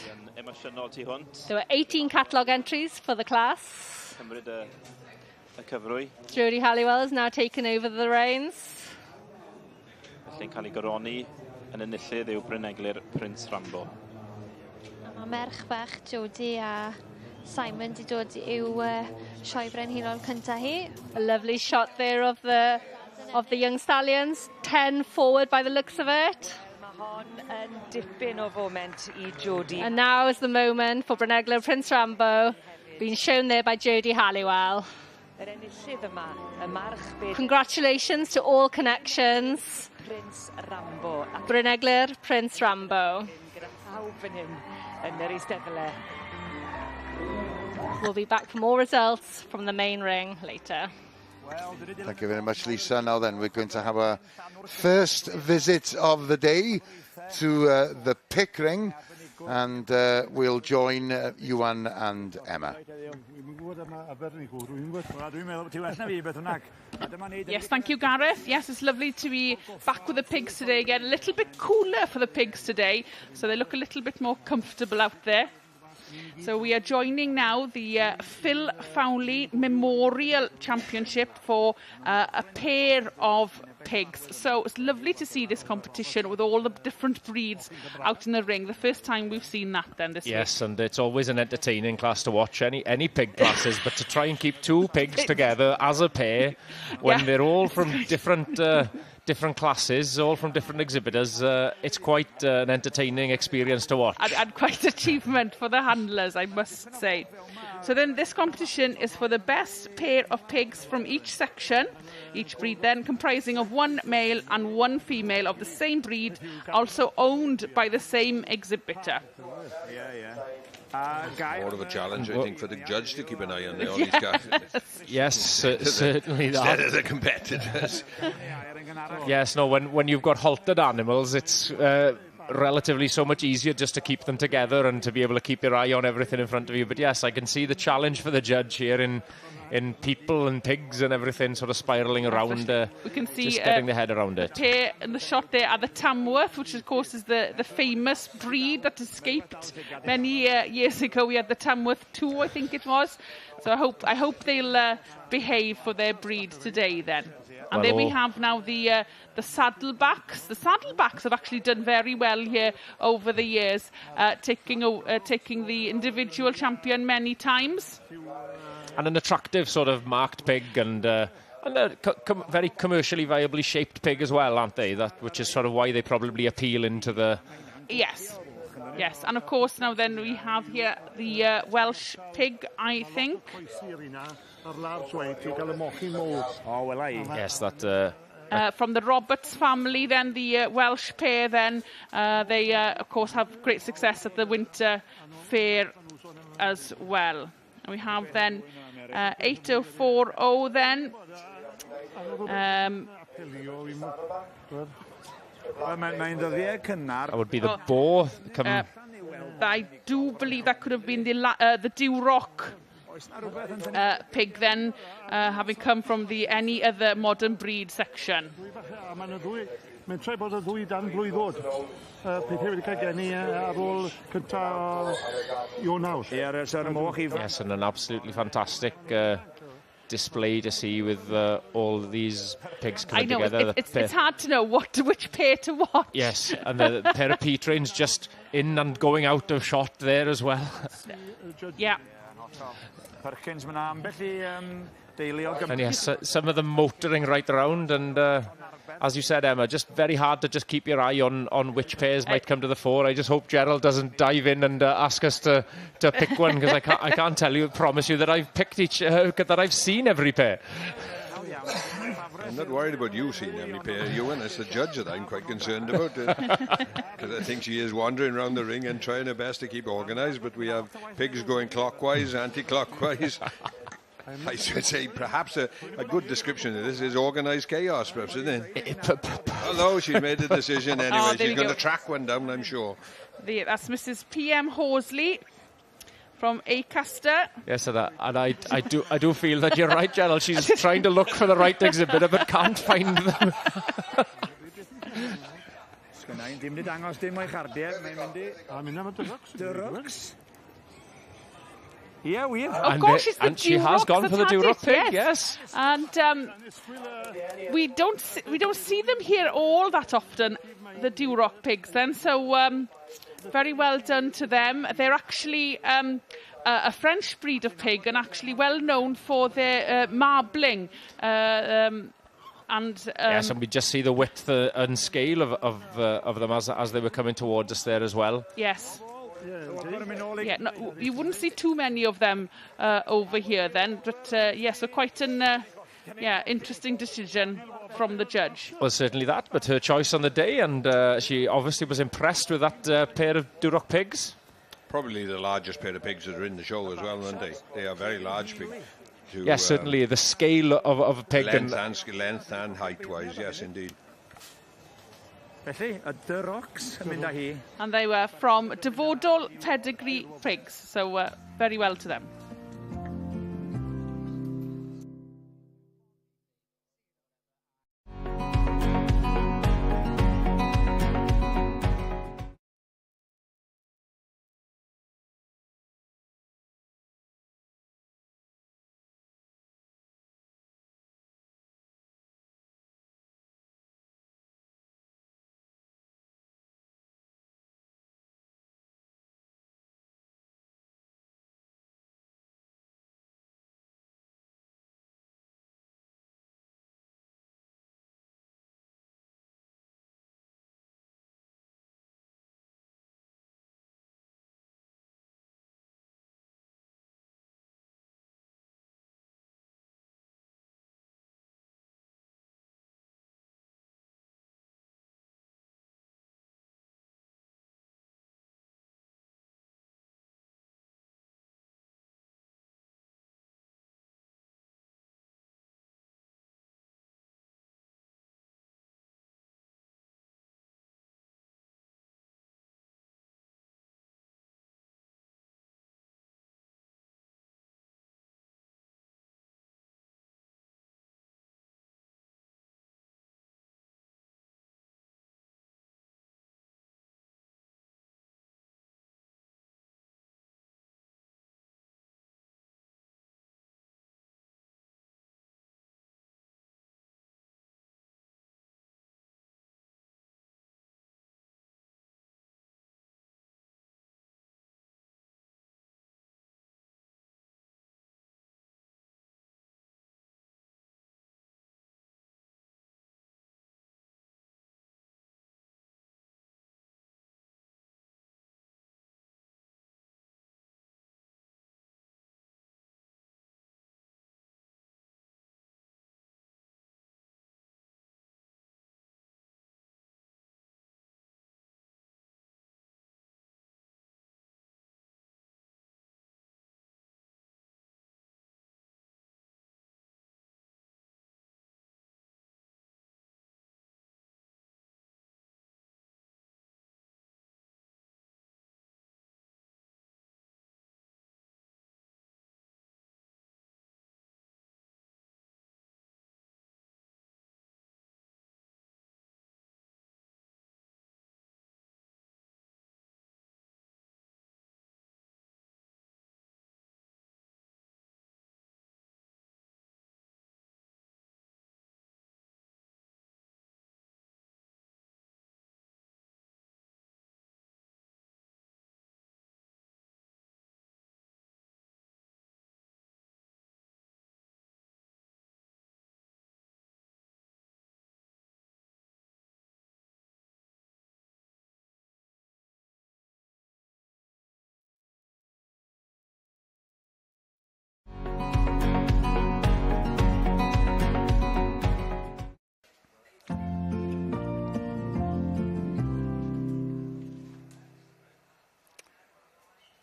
There were 18 catalogue entries for the class. Jodie Halliwell has now taken over the reins.
Felly'n cael ei gyroni yn enillydd yw Bryn Eglur, Prince Rambo.
Mae merch fach Jodie a Simon di dod i'w sioe brenhinol cyntaf hi.
A lovely shot there of the young stallions. 10 forward by the looks of it. And now is the moment for Bryn Eglur, Prince Rambo, being shown there by Jodie Halliwell. Congratulations to all connections. Bryn Eglur, Prince Rambo. We'll be back for more results from the main ring later.
Thank you very much, Lisa. Now then, we're going to have a first visit of the day to the pick ring, and we'll join Ewan and Emma.
Yes, thank you, Gareth. Yes, it's lovely to be back with the pigs today again. A little bit cooler for the pigs today, so they look a little bit more comfortable out there. So we are joining now the Phil Fowley Memorial Championship for a pair of pigs. So it's lovely to see this competition with all the different breeds out in the ring. The first time we've seen that then this week.
Yes, and it's always an entertaining class to watch, any pig classes, but to try and keep two pigs together as a pair when they're all from different classes, all from different exhibitors, it's quite an entertaining experience to watch.
And quite achievement for the handlers, I must say. So then this competition is for the best pair of pigs from each section, each breed then comprising of one male and one female of the same breed, also owned by the same exhibitor.
More of a challenge, I think, for the judge to keep an eye on all these guys.
Yes, certainly
Instead
that.
of the competitors.
Yes, no, when you've got haltered animals, it's relatively so much easier just to keep them together and to be able to keep your eye on everything in front of you. But yes, I can see the challenge for the judge here in people and pigs and everything sort of spiralling around.
We can see
just getting their head around it.
The pair in the shot there are the Tamworth, which of course is the famous breed that escaped many years ago. We had the Tamworth 2, I think it was. So I hope they'll behave for their breed today then. And there we have now the saddlebacks. The saddlebacks have actually done very well here over the years, taking the individual champion many times.
And an attractive sort of marked pig and a very commercially viably shaped pig as well, aren't they? Which is sort of why they probably appeal into the...
Yes. Yes, and of course now then we have here the Welsh pig, I think.
Yes, that...
from the Roberts family then, the Welsh pair then, they of course have great success at the winter fair as well. And we have then 8040 then.
That would be the boar.
I do believe that could have been the Dew Rock pig then, having come from any other modern breed section.
Mae'n troi bod y ddwy dan blwyddod. Pethau wedi cael geni ar ôl cynta Ionawr.
Yes, and an absolutely fantastic display to see with all these pigs coming together.
I know, it's hard to know which pair to watch.
Yes, and the pair of P-trains just in and going out of shot there as well.
Yeah.
And yes, some of them motoring right around, and as you said, Emma, just very hard to just keep your eye on which pairs might come to the fore. I just hope Gerald doesn't dive in and ask us to pick one, because I can't promise you that I've picked that I've seen every pair.
I'm not worried about you seeing every pair, Ewan. It's the judge that I'm quite concerned about. Because I think she is wandering around the ring and trying her best to keep organised, but we have pigs going clockwise, anti-clockwise. I should say perhaps a good description of this is organised chaos, perhaps, isn't it? Although she's made the decision anyway. She's going to track one down, I'm sure.
That's Mrs. P.M. Horsley from Acaster.
Yes, and I do feel that you're right, Gerald. She's trying to look for the right exhibitor but can't find them.
Yeah, we have.
Of course, she's the
and she has gone for the Dew Rock pig,
yes. And we don't see them here all that often, the Dew Rock pigs. Then, so very well done to them. They're actually a French breed of pig and actually well known for their marbling. Yes,
and we just see the width and scale of them as they were coming towards us there as well.
Yes. Yeah, no, you wouldn't see too many of them over here then, but yes, so quite an interesting decision from the judge.
Well, certainly that, but her choice on the day, and she obviously was impressed with that pair of Dew Rock pigs.
Probably the largest pair of pigs that are in the show as well, aren't they? They are very large pigs.
Yes, certainly the scale of a pig.
Length and height-wise, yes, indeed.
And they were from Dyfodol pedigree pigs, so very well to them.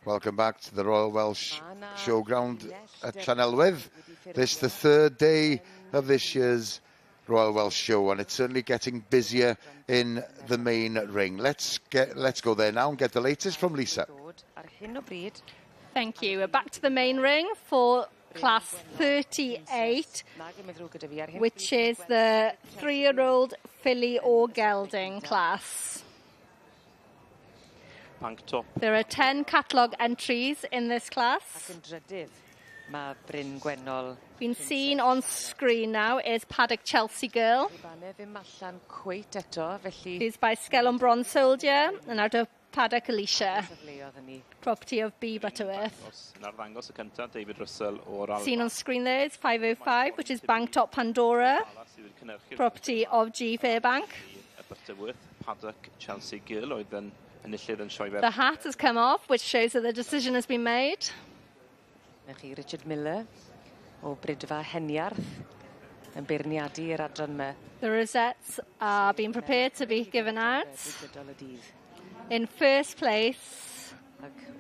Welcome back to the Royal Welsh Showground at Llanelwedd. This is the third day of this year's Royal Welsh Show, and it's certainly getting busier in the main ring. Let's go there now and get the latest from Lisa.
Thank you. We're back to the main ring for class 38, which is the 3-year-old filly or gelding class. There are 10 catalogue entries in this class. Been seen on screen now is Paddock Chelsea Girl. Who's by Skellon Bronze Soldier and out of Paddock Alicia, property of B. Butterworth. Seen on screen there is 505, which is Banktop Pandora, property of G. Fairbank.
Paddock Chelsea Girl oedd yn enillydd yn sioe
The hat has come off, which shows that the decision has been made.
Richard Miller o Brydfa Heniarth yn beirniadu i'r adran yma.
The rosettes are being prepared to be given out. In first place,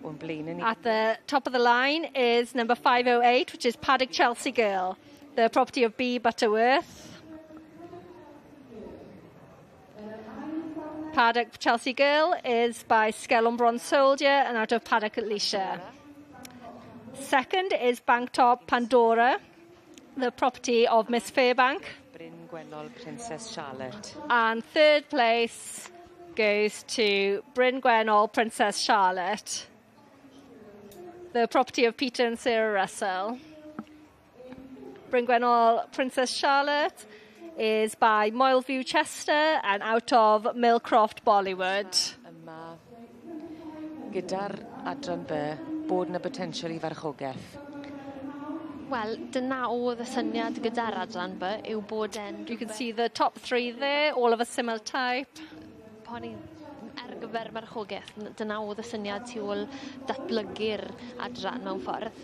at the top of the line, is number 508, which is Paddock Chelsea Girl, the property of B. Butterworth. Paddock Chelsea Girl is by Skellon Bronze Soldier and out of Paddock Alicia. Second is Banktop Pandora, the property of Miss Fairbank.
Bryn Gwenol Princess Charlotte.
And third place goes to Bryn Gwenol Princess Charlotte, the property of Peter and Sarah Russell. Bryn Gwenol Princess Charlotte is by Moylview Chester and out of Millcroft Bollywood.
Yma gyda'r adran B bod na potensial I farchogaeth.
Wel, dyna oedd y syniad gyda'r adran B yw bod e'n...
You can see the top 3 there, all of a similar type.
Poni gyfer marchogaeth, dyna oedd y syniad tu ôl datblygu'r adran mewn ffordd.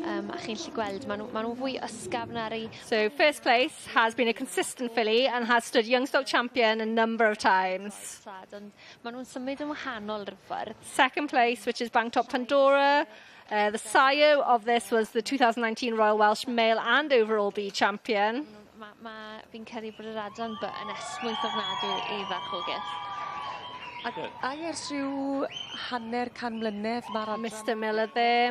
A chi'n gallu gweld, maen nhw fwy ysgafn ar ei...
So first place has been a consistent filly and has stood young stock champion a number of times.
Maen nhw'n symud yn wahanol rhyw ffordd.
Second place, which is Banktop Pandora. The sire of this was the 2019 Royal Welsh Male and Overall B champion.
Fi'n credu bod yr adran yn esmwyth ofnadwy I farchogaeth.
A ers rhyw hanner can mlynedd mae'r adran...
Mr Miller there,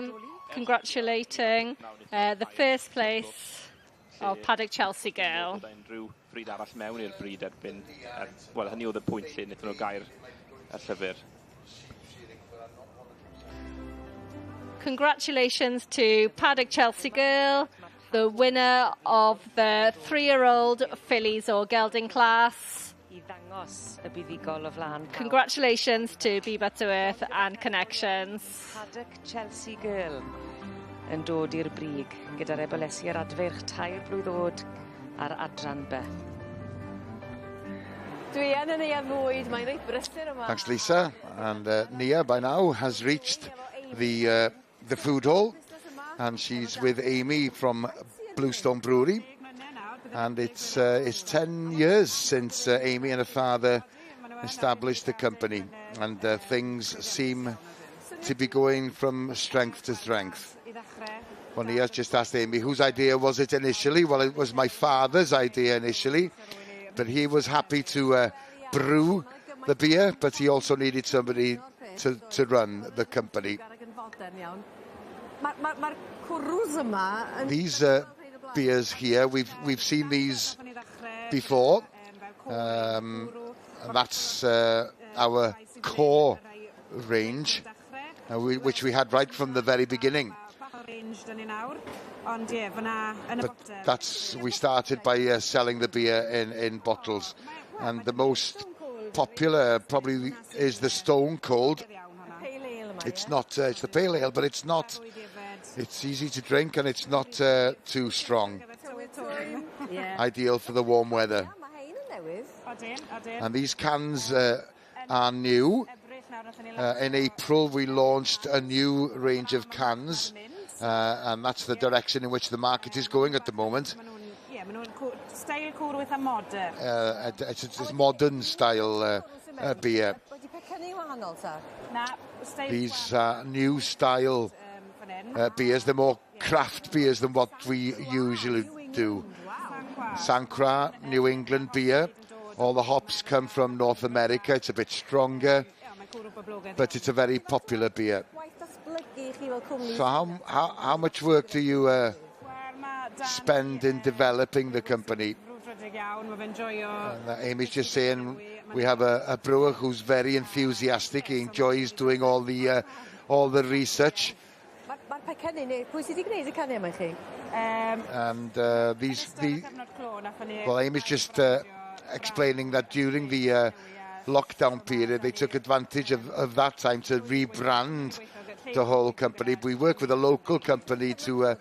congratulating the first place of Paddock Chelsea Girl.
Rhyw bryd arall mewn i'r bryd erbyn. Wel, hynny oedd y pwynt lle wnaethon nhw gair y llyfr.
Congratulations to Paddock Chelsea Girl, the winner of the 3-year-old fillies or gelding class.
I ddangos y buddigol o flaen.
Congratulations to B. Butterworth and Connections.
Paddock Chelsea Girl yn dod i'r brig gyda'r ebolesi'r adferch 2 blwydd ar adran B.
Dwi yn Nia fwyd, mae'n reit brysur yma.
Thanks, Lisa. And Nia, by now, has reached the food hall, and she's with Amy from Bluestone Brewery. And it's 10 years since Amy and her father established the company, and things seem to be going from strength to strength. Well, he has just asked Amy, whose idea was it initially? Well, it was my father's idea initially, but he was happy to brew the beer, but he also needed somebody to run the company. These beers here, we've seen these before, and that's our core range, which we had right from the very beginning. But we started by selling the beer in bottles, and the most popular probably is the Stone Cold. It's not, it's the pale ale, but it's not. It's easy to drink and it's not too strong. Ideal for the warm weather. And these cans are new. In April we launched a new range of cans, and that's the direction in which the market is going at the moment. It's modern style beer. These new style beers, they're more craft beers than what we usually do. Sancra, New England beer. All the hops come from North America. It's a bit stronger, but it's a very popular beer. So how much work do you spend in developing the company? Amy's just saying we have a brewer who's very enthusiastic. He enjoys doing all the research. And well, Amy's just explaining that during the lockdown period, they took advantage of that time to rebrand the whole company. We work with a local company to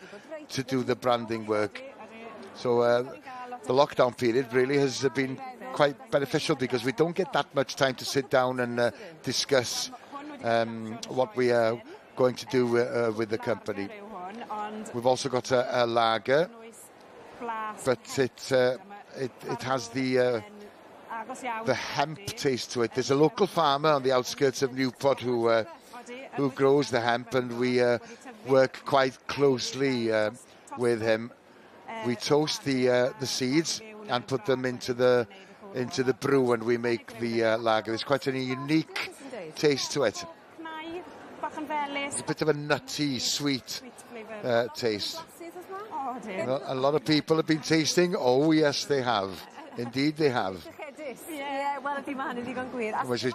do the branding work. So the lockdown period really has been quite beneficial because we don't get that much time to sit down and discuss what we are going to do with the company. We've also got a lager, but it has the hemp taste to it. There's a local farmer on the outskirts of Newport who grows the hemp, and we work quite closely with him. We toast the seeds and put them into the brew, and we make the lager. There's quite a unique taste to it. It's a bit of a nutty, sweet taste. A lot of people have been tasting. Oh yes, they have. Indeed, they have. Which is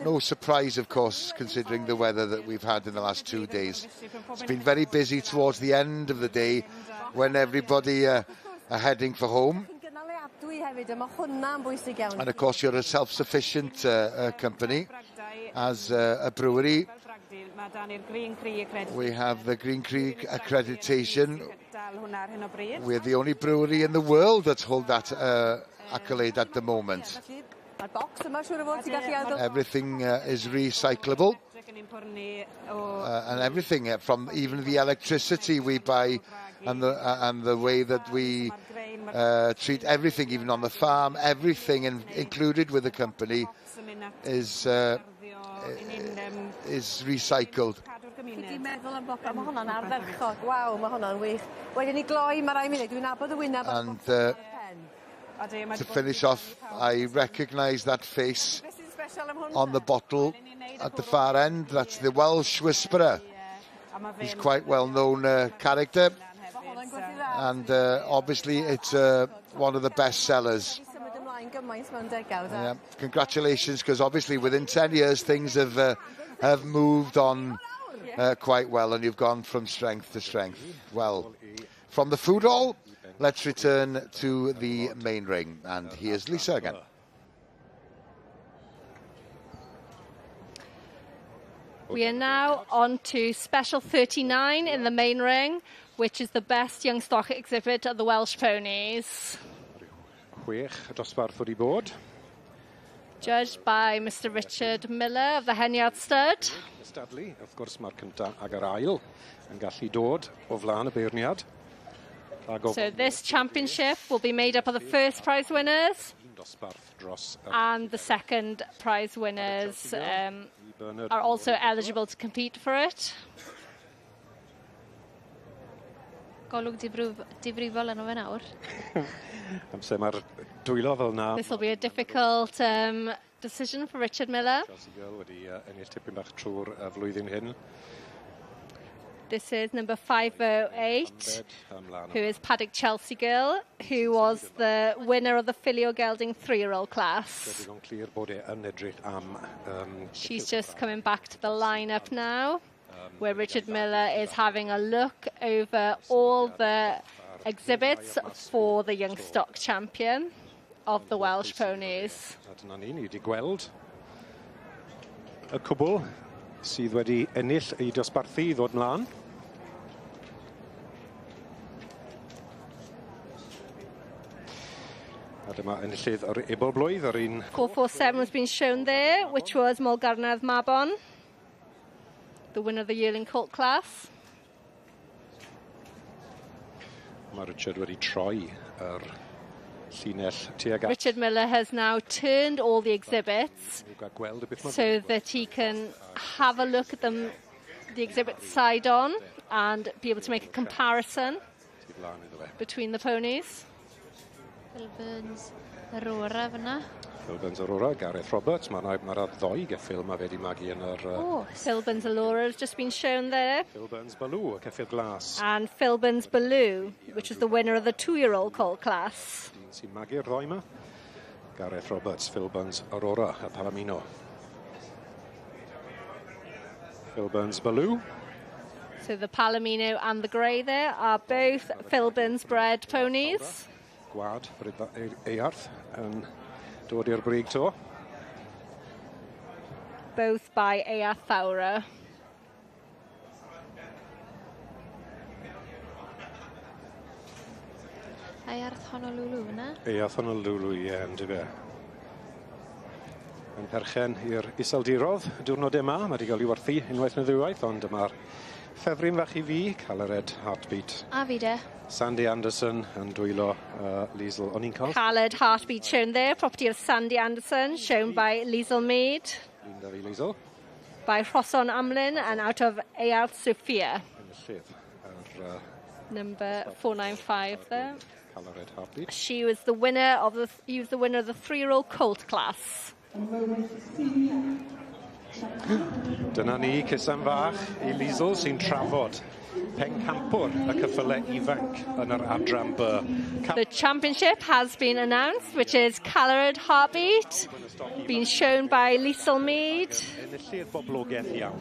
no surprise, of course, considering the weather that we've had in the last 2 days. It's been very busy towards the end of the day when everybody are heading for home. And of course, you're a self-sufficient company. As a brewery, we have the Green Creek accreditation. We're the only brewery in the world that's hold that accolade at the moment. Everything is recyclable, and everything from even the electricity we buy and the way that we treat everything, even on the farm, everything included with the company is recycled. And to finish off, I recognise that face on the bottle at the far end. That's the Welsh Whisperer. He's quite well-known character, and obviously it's one of the best sellers. Yeah, congratulations, because obviously within 10 years things have moved on quite well, and you've gone from strength to strength. Well, from the food hall, let's return to the main ring, and here's Lisa again.
We are now on to Special 39 in the main ring, which is the best young stock exhibit of the Welsh Ponies. Judged by Mr Richard Miller of the Henyard Stud.
Stadlu, of course, mae'r cynta ag yr ail yn gallu dod o flaen y beirniad.
So this championship will be made up of the first prize winners, and the second prize winners are also eligible to compete for it.
Golwg difrifol yn o fe nawr.
Amser mae'r dwylo fel na.
This will be a difficult decision for Richard Miller.
Wedi ennill tipyn bach trwy'r flwyddyn hyn.
This is number 508, who is Paddock Chelsea Girl, who was the winner of the Filio Gelding 3-year-old class. She's just coming back to the lineup now, where Richard Miller is having a look over all the exhibits for the young stock champion of the Welsh Ponies.
Dyna ni wedi gweld y cwbl sydd wedi ennill ei dosbarthu i ddod mlaen. A dyma enillydd yr ebol blwydd yr un.
447 has been shown there, which was Molgarnedd Mabon, the winner of the Yearling colt class.
Mae Richard wedi troi yr
Richard Miller has now turned all the exhibits so that he can have a look at them, the exhibits side on, and be able to make a comparison between the ponies.
Philburn's Aurora fyna.
Philburn's Aurora, Gareth Roberts. Mae'r ddoi geffil mae wedi magu yn yr...
Philburn's Aurora has just been shown there.
Philburn's Baloo, y ceffil glas.
And Philburn's Baloo, which is the winner of the 2-year-old colt class.
Sy'n magu'r ddoi yma. Gareth Roberts, Philburn's Aurora, y Palomino. Philburn's Baloo.
So the Palomino and the grey there are both Philburn's bred ponies.
Gwad, Earth, yn dod i'r brig to.
Both by Earth Fawra.
Earth Honolulu fyna.
Earth Honolulu, ie, yn dy fe. Yn perchen i'r iseldirodd y diwrnod yma. Mae wedi cael ei werthu unwaith na ddiwaith, ond dyma'r ffefryn fach i fi, cael yr Red Heartbeat.
A fi de.
Sandy Anderson yn dwylo Liesl. O'n i'n cael?
Coloured Heartbeat shown there, property of Sandy Anderson, shown by Liesl Mead.
Linda fi Liesl.
By Rhosson Amlin and out of Earth Sophia.
Yn y llydd.
Number 495 there.
Coloured Heartbeat.
He was the winner of the 3-year-old colt class.
Dyna ni, cysan fach i Liesl sy'n trafod pencampwr y cyffylau ifanc yn yr adran by.
The championship has been announced, which is Coloured Heartbeat, being shown by Liesl Mead.
Enillydd boblogaeth iawn.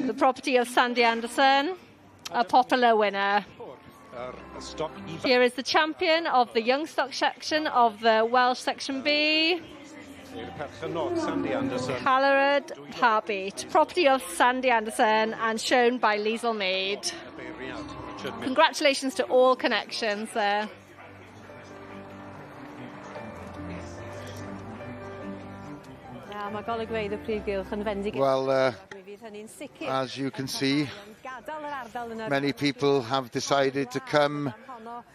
The property of Sandy Anderson, a popular winner. Here is the champion of the young stock section of the Welsh Section B.
Sandy Anderson.
Coloured Heartbeat, property of Sandy Anderson and shown by Liesl Mead. Congratulations to all connections there.
Well, as you can see, many people have decided to come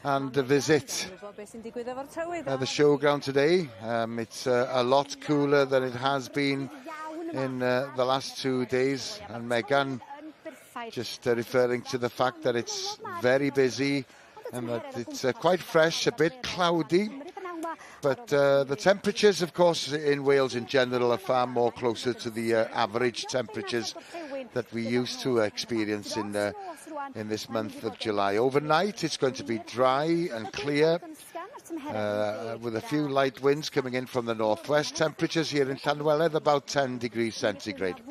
and visit the showground today. It's a lot cooler than it has been in the last 2 days, and Megan just referring to the fact that it's very busy and that it's quite fresh, a bit cloudy. But the temperatures, of course, in Wales in general are far more closer to the average temperatures that we used to experience in this month of July. Overnight, it's going to be dry and clear, with a few light winds coming in from the northwest. Temperatures here in Llanweledd about 10 degrees centigrade.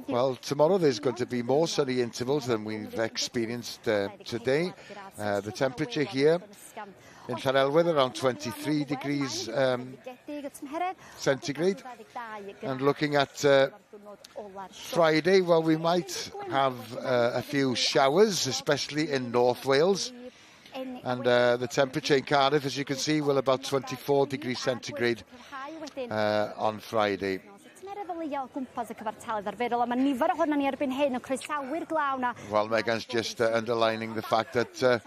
Well, tomorrow there's going to be more sunny intervals than we've experienced today. The temperature here in Llanelwedd around 23 degrees centigrade. And looking at Friday, well, we might have a few showers, especially in North Wales. And the temperature in Cardiff, as you can see, will about 24 degrees centigrade on Friday. Well, Megan's just underlining the fact that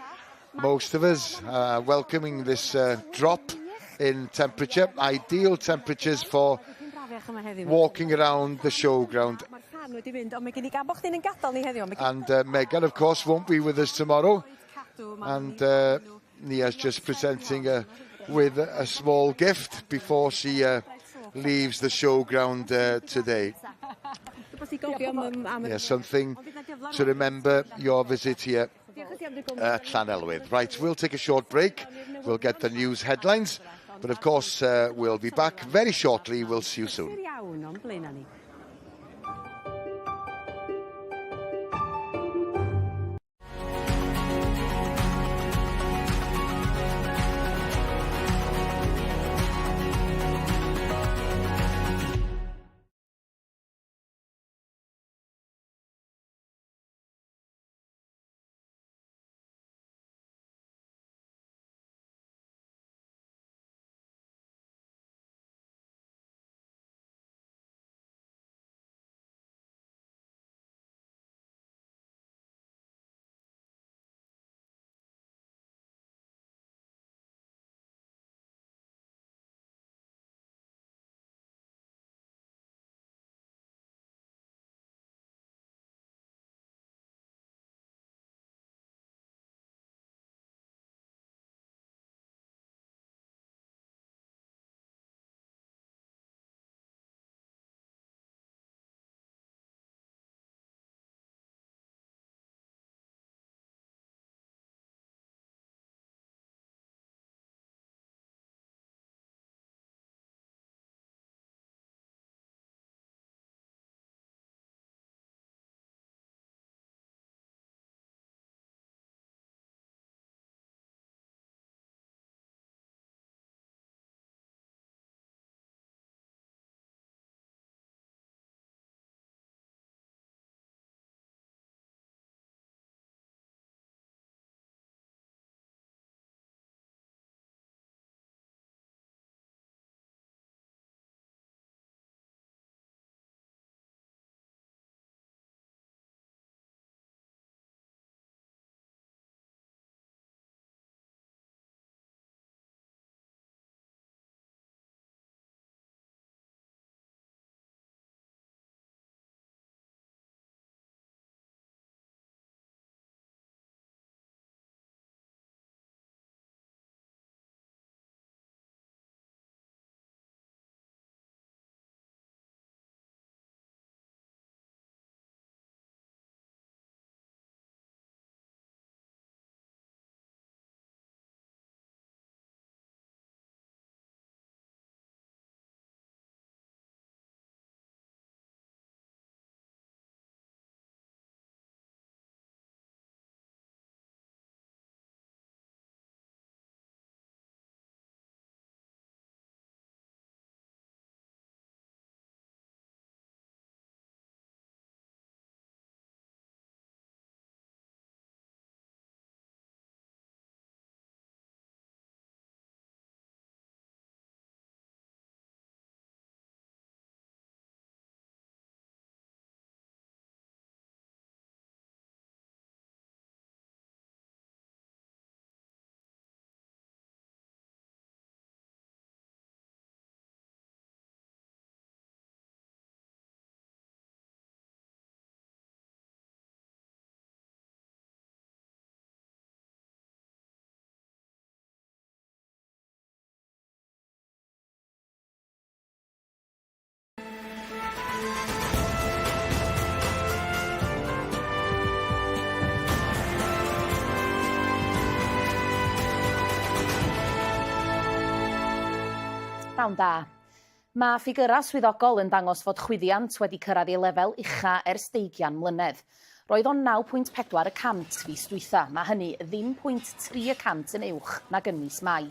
most of us are welcoming this drop in temperature, ideal temperatures for walking around the showground. And Megan, of course, won't be with us tomorrow. And Nia's just presenting her with a small gift before she leaves the showground today. Yeah, something to remember your visit here at Llanelwedd. Right, we'll take a short break. We'll get the news headlines. But of course, we'll be back very shortly. We'll see you soon.
Pnawn da. Mae ffigurau swyddogol yn dangos fod chwyddiant wedi cyrraedd ei lefel ucha ers 20 mlynedd. Roedd o'n 9.4% fis dwytha. Mae hynny ddim 0.3% yn uwch nag yn mis Mai.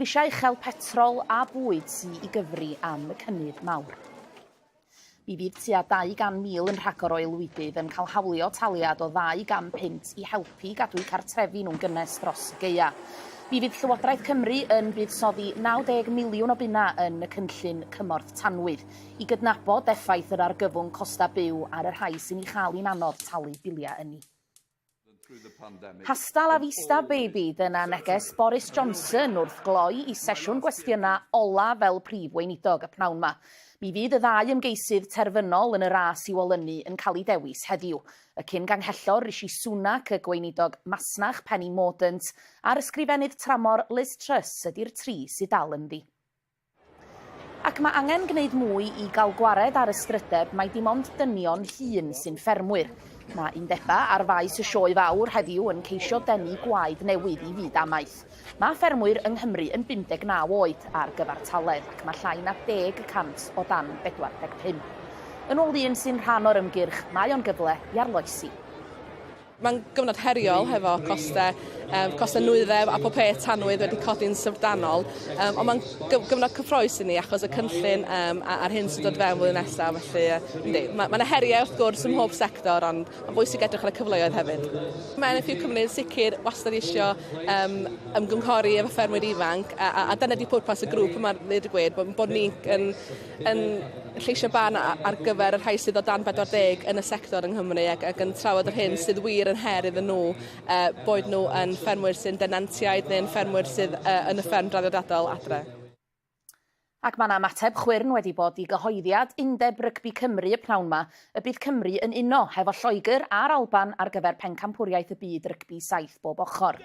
Prisiau uchel petrol a bwyd sy'n i gyfri am y cynnydd mawr. Mi fydd tua 200,000 yn rhagor o aelwydydd yn cael hawlio taliad o 200 pint i helpu gadw cartrefi nhw'n gynnes dros y Gaea. Mi fydd Llywodraeth Cymru yn buddsoddi 90 miliwn o bunna yn y cynllun cymorth tanwydd i gydnabod effaith yr argyfwng costa byw ar yr rhai sy'n ei chael i'n anodd talu biliau ynni. Hasta la vista baby, dyna neges Boris Johnson wrth gloi i sesiwn gwestiynau ola fel prif weinidog y pnawn yma. Mi fydd y ddau ymgeisydd terfynol yn y ras i olynu yn cael ei dewis heddiw. Y cyn ganghellor Rishi Sunak, y gweinidog masnach Penny Mordaunt, a'r ysgrifennydd tramor Liz Truss ydy'r tri sydd dal ynddi. Ac mae angen gwneud mwy i gael gwared ar y strydeb mae dim ond dynion hŷn sy'n ffermwyr. Mae undeba ar faes y sioe fawr heddiw yn ceisio denu gwaed newydd i fyd amaeth. Mae ffermwyr yng Nghymru yn 59 oed ar gyfartaledd ac mae llai na 10% o dan 45. Yn ôl un sy'n rhan o'r ymgyrch, mae o'n gyfle i arloesi.
Mae'n gyfnod heriol hefo costau nwyddef a pob peth tanwydd wedi codi'n syfrdanol, ond mae'n gyfnod cyffroes i ni achos y cynllun a'r hyn sy'n dod fewn flwyddyn nesaf. Felly, mae'n heriau wrth gwrs ym mhob sector, ond mae'n bwysig edrych ar y cyfleoedd hefyd. Mae'n effeithio cymryd sicr wastad eisiau ymgynghori efo ffermwyr ifanc, a dyna di pwrpas y grŵp yma, ddweud y gwir, bod ni'n lleisio ban ar gyfer y rhai sydd o dan 40 yn y sector yng Nghymru ac yn trafod yr hyn sydd wir yn her iddyn nhw, boed nhw yn ffermwyr sy'n denantiaid neu'n ffermwyr sydd yn y fferm draddodiadol adre.
Ac mae yna ymateb chwyrn wedi bod i gyhoeddiad undeb rygbi Cymru y pnawn yma, y bydd Cymru yn uno hefo Lloegr a'r Alban ar gyfer pencampwriaeth y byd rygbi 7 bob ochr.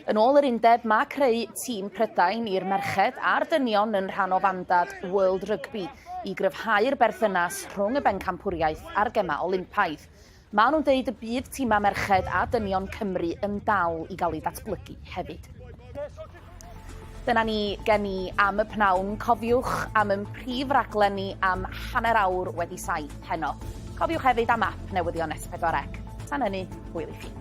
Yn ôl yr undeb, mae creu tîm Prydain i'r merched a'r dynion yn rhan o fandad World Rugby i gryfhau'r berthynas rhwng y bencampwriaeth a'r gema Olympaidd. Mae nhw'n deud y bydd tîmau merched a dynion Cymru yn dal i gael ei datblygu hefyd. Dyna ni gen i am y pnawn. Cofiwch am y prif raglen ni am hanner awr wedi 7 heno. Cofiwch hefyd am ap newyddion S4C. Tan hynny, hwyl i chi.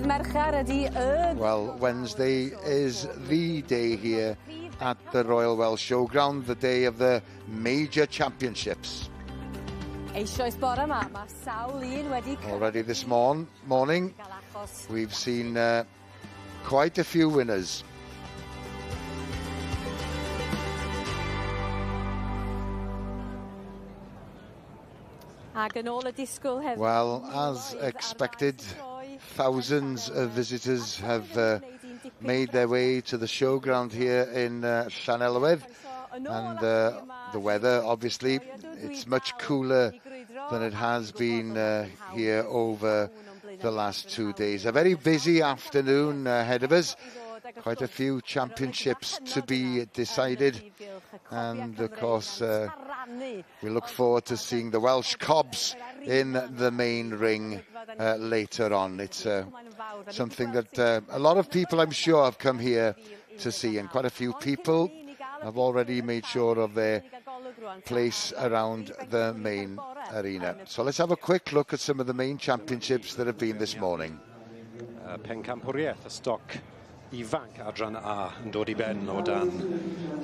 Dydd Mercher ydy y...
Well, Wednesday is the day here at the Royal Welsh Showground, the day of the major championships.
Eisoes bore yma, mae sawl un wedi...
Already this morning, we've seen quite a few winners.
Ac yn ôl y disgwyl hefyd...
Well, as expected, thousands of visitors have made their way to the showground here in Llanelwedd, and the weather, obviously, it's much cooler than it has been here over the last 2 days. A very busy afternoon ahead of us. Quite a few championships to be decided, and of course we look forward to seeing the Welsh cobs in the main ring later on. It's something that a lot of people, I'm sure, have come here to see, and quite a few people have already made sure of their place around the main arena. So let's have a quick look at some of the main championships that have been this morning.
Pencampwriaeth, y stoc ifanc adran A yn dod I ben o dan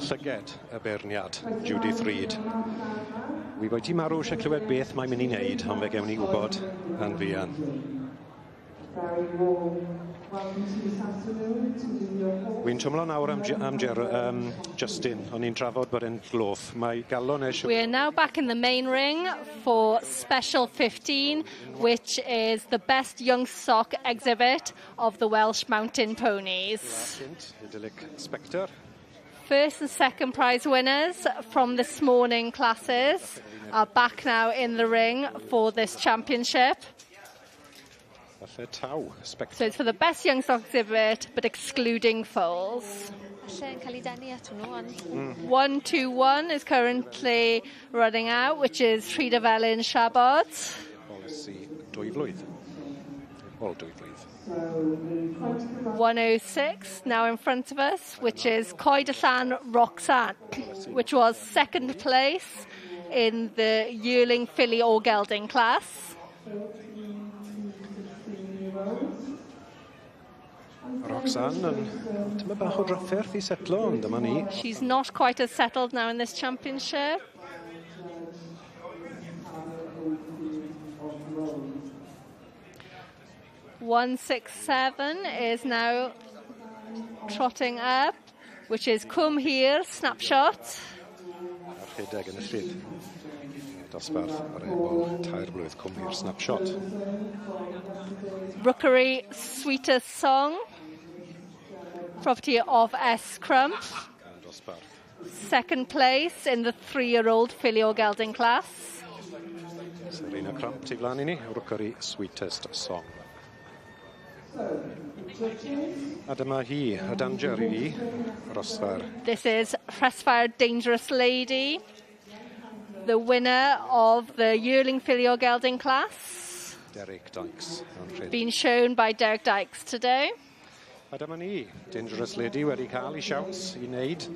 llyged y beirniad, Judith Reid. Wi wedi marw eisiau clywed beth mae'n mynd I wneud, ond fe gewn ni wybod yn fuan. Wy'n twmlo nawr am Justin, o'n i'n trafod bod e'n glof. Mae galon eisiau...
We are now back in the main ring for Special 15, which is the best young stock exhibit of the Welsh mountain ponies.
Spectre.
First and second prize winners from this morning classes are back now in the ring for this championship. So it's for the best young stock exhibit, but excluding foals. 1-2-1 is currently running out, which is Trida Felyn Siabod.
Policy 2 flwydd. All 2 flwydd.
106 now in front of us, which is Coed y Llan Roxanne, which was second place in the Yearling filly or gelding class.
Roxanne yn tyma bach o drafferth I setlo, ond dyma ni.
She's not quite as settled now in this championship. .167 is now trotting up, which is Cwm Hir Snapshot.
Rhedeg yn y llyd. Dosbarth ar ebol tair blwydd Cwm Hir Snapshot.
Rookery Sweetest Song, property of S. Crump. Second place in the 3-year-old filly or gelding class.
Serena Crump tu flan I ni, Rookery Sweetest Song. A dyma hi, y danger I fi, Rosfar.
This is Rhesfair Dangerous Lady, the winner of the Yearling filly or gelding class.
Derek Dykes.
Been shown by Derek Dykes today.
A dyma ni, Dangerous Lady wedi cael I siawns I wneud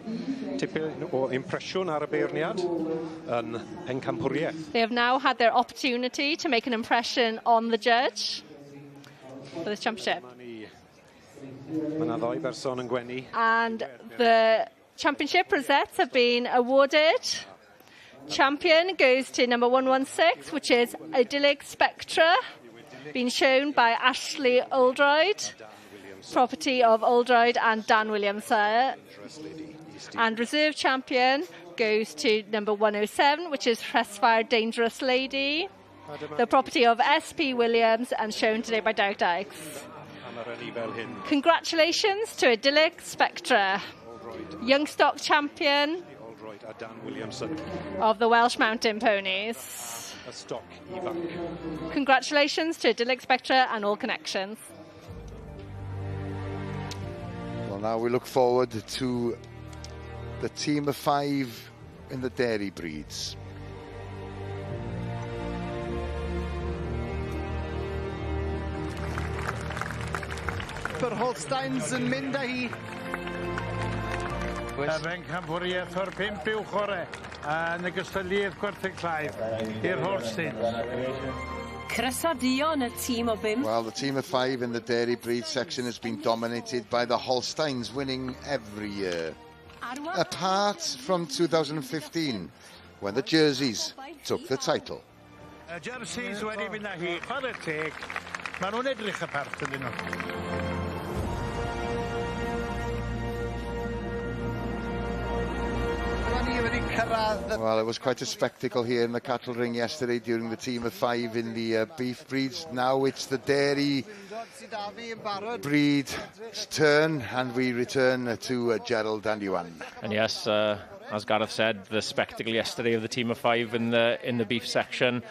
tipyn o impresiwn ar y beirniad yn Pencampwriaeth.
They have now had their opportunity to make an impression on the judge for this championship.
Mae 'na ddoi berson yn gwenu.
And the championship rosettes have been awarded. Champion goes to number 116, which is Idyllic Spectra, being shown by Ashley Oldroyd, property of Oldroyd and Dan Williams. And reserve champion goes to number 107, which is Rhesfair Dangerous Lady, the property of SP Williams and shown today by Derek Dykes. Congratulations to Idyllic Spectra, young stock champion of the Welsh mountain ponies. Congratulations to Idyllic Spectra and all connections.
Well, now we look forward to the team of 5 in the dairy breeds.
Yr Holsteins yn mynd â hi.
Pencampwriaeth o'r 5 uwch ore yn y gystyliad gwerthu claif i'r Holsteins.
Croeso y tîm o bum.
Well, the team of 5 in the dairy breed section has been dominated by the Holsteins, winning every year. Apart from 2015, when the Jerseys took the title.
Y jerseys wedi mynd â hi, chwarae teg, maen nhw'n edrych y part ydyn nhw.
Well, it was quite a spectacle here in the cattle ring yesterday during the team of 5 in the beef breeds. Now it's the dairy breed's turn, and we return to Gerald and Iwan.
And yes, as Gareth said, the spectacle yesterday of the team of 5 in the beef section.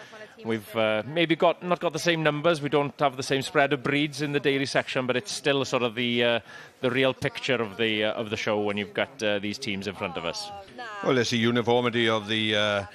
We've maybe not got the same numbers. We don't have the same spread of breeds in the dairy section, but it's still sort of the real picture of the show when you've got these teams in front of us.
Well, it's the uniformity of the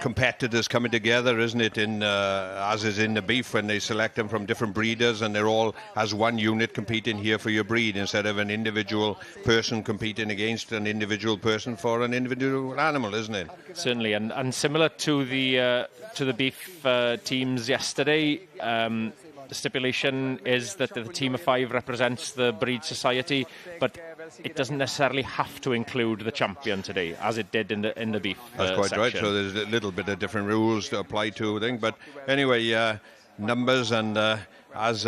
competitors coming together, isn't it? As is in the beef, when they select them from different breeders, and they're all as one unit competing here for your breed, instead of an individual person competing against an individual person for an individual animal, isn't it?
Certainly, and similar to the beef teams yesterday. The stipulation is that the team of 5 represents the breed society, but it doesn't necessarily have to include the champion today, as it did in the beef
That's quite
section.
right. So there's a little bit of different rules to apply to thing. But anyway, numbers, and as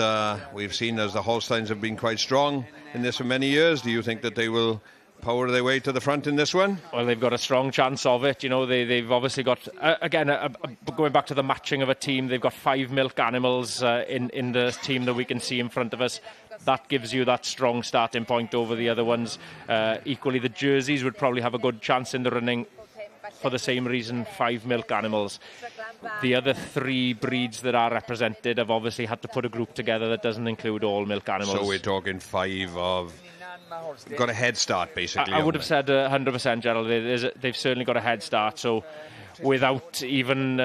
we've seen, as the Holsteins have been quite strong in this for many years, do you think that they will power their way to the front in this one?
Well, they've got a strong chance of it. You know, they've obviously got, again, going back to the matching of a team, they've got 5 milk animals in the team that we can see in front of us. That gives you that strong starting point over the other ones. Equally, the Jerseys would probably have a good chance in the running for the same reason, 5 milk animals. The other 3 breeds that are represented have obviously had to put a group together that doesn't include all milk animals.
So we're talking 5 of... got a head start, basically.
I would have said 100%, Gerald. They've certainly got a head start. So without even,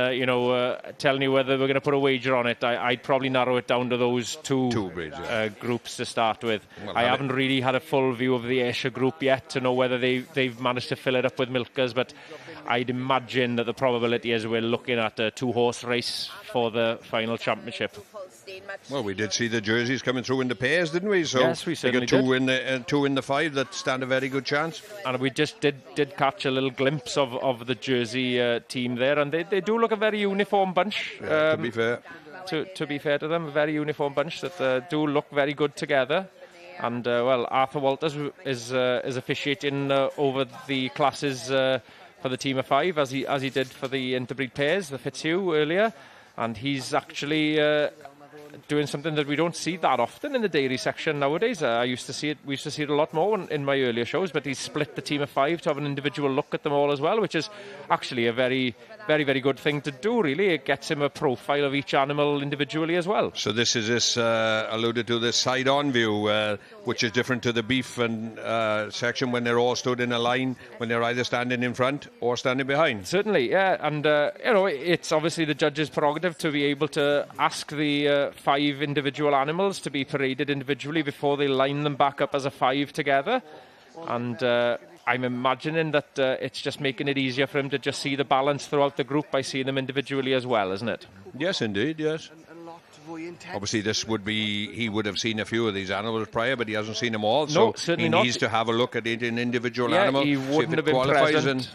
telling you whether we're going to put a wager on it, I'd probably narrow it down to those two breeds, groups to start with. Well, I haven't really had a full view of the Ayrshire group yet to know whether they've managed to fill it up with milkers, but I'd imagine that the probability is we're looking at a 2-horse race for the final championship.
Well, we did see the Jerseys coming through in the pairs, didn't we? So
yes, we certainly did.
Two in the 5 that stand a very good chance.
And we just did catch a little glimpse of the Jersey team there, and they do look a very uniform bunch.
To be fair.
To be fair to them, a very uniform bunch that do look very good together. And, well, Arthur Walters is officiating over the classes for the team of 5, as he did for the interbreed pairs, the Fitzhugh earlier. And he's actually doing something that we don't see that often in the dairy section nowadays. We used to see it a lot more in my earlier shows, but he's split the team of 5 to have an individual look at them all as well, which is actually a very, very, very good thing to do, really. It gets him a profile of each animal individually as well.
So this is alluded to this side-on view, which is different to the beef and section when they're all stood in a line, when they're either standing in front or standing behind.
Certainly, yeah. And, it's obviously the judge's prerogative to be able to ask the 5 individual animals to be paraded individually before they line them back up as a 5 together. And I'm imagining that it's just making it easier for him to just see the balance throughout the group by seeing them individually as well, isn't it?
Yes, indeed, yes. Obviously, he would have seen a few of these animals prior, but he hasn't seen them all.
No,
so he needs to have a look at an individual animal.
He wouldn't have been present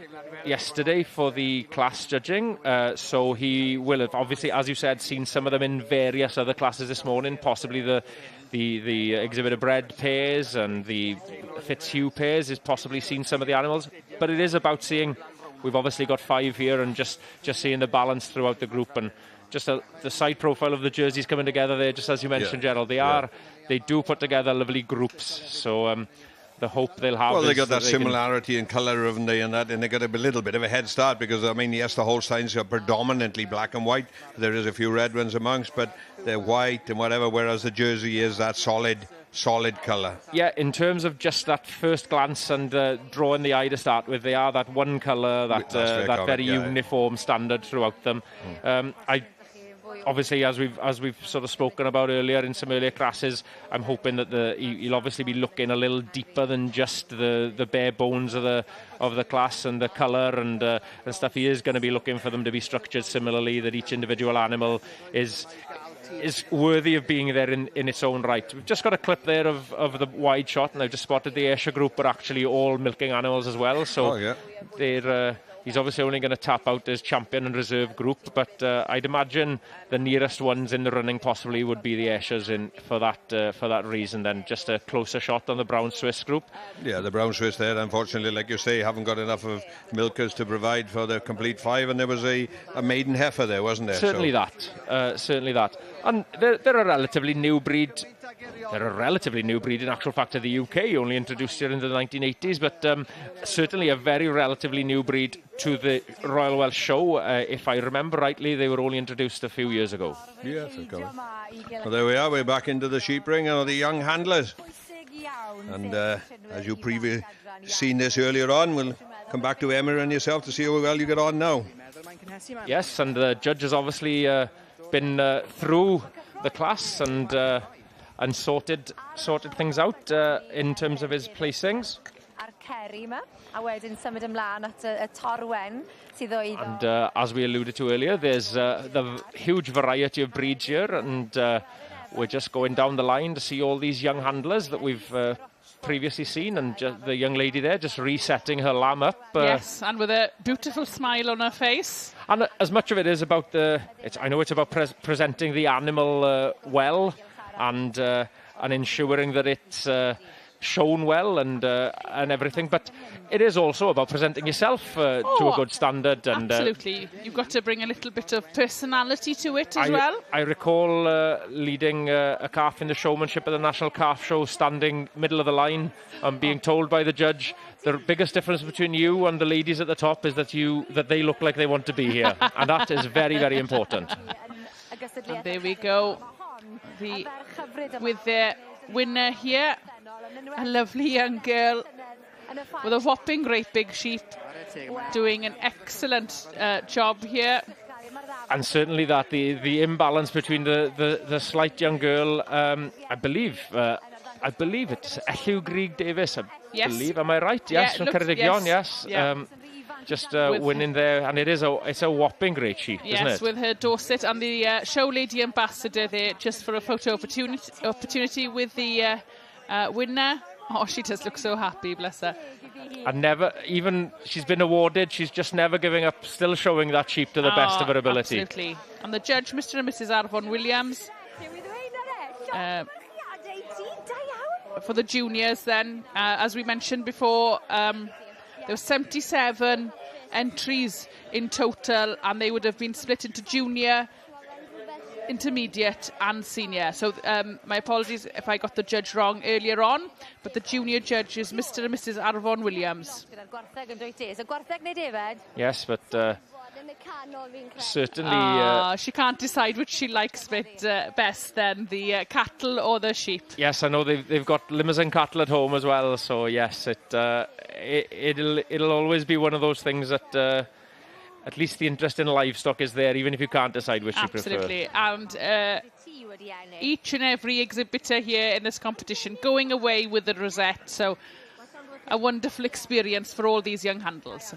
yesterday for the class judging, so he will have, obviously, as you said, seen some of them in various other classes this morning, possibly the exhibitor bred pairs and the Fitzhugh pairs. Has possibly seen some of the animals, but it is about seeing. We've obviously got 5 here, and just seeing the balance throughout the group, and just the side profile of the jerseys coming together there, just as you mentioned, Gerald. They do put together lovely groups. So the hope they'll have.
Well, they got that similarity in colour, haven't they? And they got a little bit of a head start because, I mean, yes, the Holsteins are predominantly black and white. There is a few red ones amongst, but they're white and whatever. Whereas the jersey is that solid colour.
Yeah, in terms of just that first glance and drawing the eye to start with, they are that one colour, that very uniform standard throughout them. obviously, as we've sort of spoken about earlier in some earlier classes, I'm hoping that he'll obviously be looking a little deeper than just the bare bones of the class and the colour and stuff. He is going to be looking for them to be structured similarly, that each individual animal is worthy of being there in its own right. We've just got a clip there of the wide shot, and I've just spotted the Ayrshire group are actually all milking animals as well. So he's obviously only going to tap out his champion and reserve group, but I'd imagine the nearest ones in the running possibly would be the Ayrshires for that reason. Then just a closer shot on the Brown Swiss group.
Yeah, the Brown Swiss there, unfortunately, like you say, haven't got enough of milkers to provide for the complete 5, and there was a maiden heifer there, wasn't there?
Certainly that. And they're a relatively new breed. They're a relatively new breed in actual fact to the UK, only introduced here in the 1980s, but certainly a very relatively new breed to the Royal Welsh Show. If I remember rightly, they were only introduced a few years ago.
Yes, okay. Well, there we are, we're back into the sheep ring and the young handlers. And as you previously seen this earlier on, we'll come back to Emma and yourself to see how well you get on now.
Yes, and the judge has obviously been through the class and sorted things out in terms of his placings. And as we alluded to earlier, there's the huge variety of breeds here, and we're just going down the line to see all these young handlers that we've previously seen, and the young lady there just resetting her lamb up.
Yes, and with a beautiful smile on her face.
And as much of it is about I know it's about presenting the animal well, and ensuring that it's shown well and everything, but it is also about presenting yourself to a good standard. And
absolutely, you've got to bring a little bit of personality to it as well.
I recall leading a calf in the showmanship at the National Calf Show, standing middle of the line and being told by the judge, the biggest difference between you and the ladies at the top is that they look like they want to be here, and that is very, very important.
And there we go. With the winner here, a lovely young girl with a whopping great big sheep, doing an excellent job here.
And certainly that the imbalance between the slight young girl, I believe it's Elliw Grieg Davis.
Yes.
Believe, am I right? Yes, from Ceredigion. Yes.
Yeah.
Just winning there, and it's a whopping great sheep, isn't it?
Yes, with her Dorset and the show lady ambassador there, just for a photo opportunity with the winner. Oh, she does look so happy, bless her.
And she's been awarded, she's just never giving up, still showing that sheep to the best of her ability.
Absolutely. And the judge, Mr. and Mrs. Arfon Williams. For the juniors then, as we mentioned before, there were 77 entries in total, and they would have been split into junior, intermediate and senior. So my apologies if I got the judge wrong earlier on, but the junior judge is Mr. and Mrs. Arfon Williams.
Yes, but certainly...
she can't decide which she likes best then, the cattle or the sheep.
Yes, I know they've got Limousin cattle at home as well, so yes, it'll always be one of those things that at least the interest in livestock is there, even if you can't decide which you prefer.
Absolutely, and each and every exhibitor here in this competition going away with the rosette, so a wonderful experience for all these young handlers.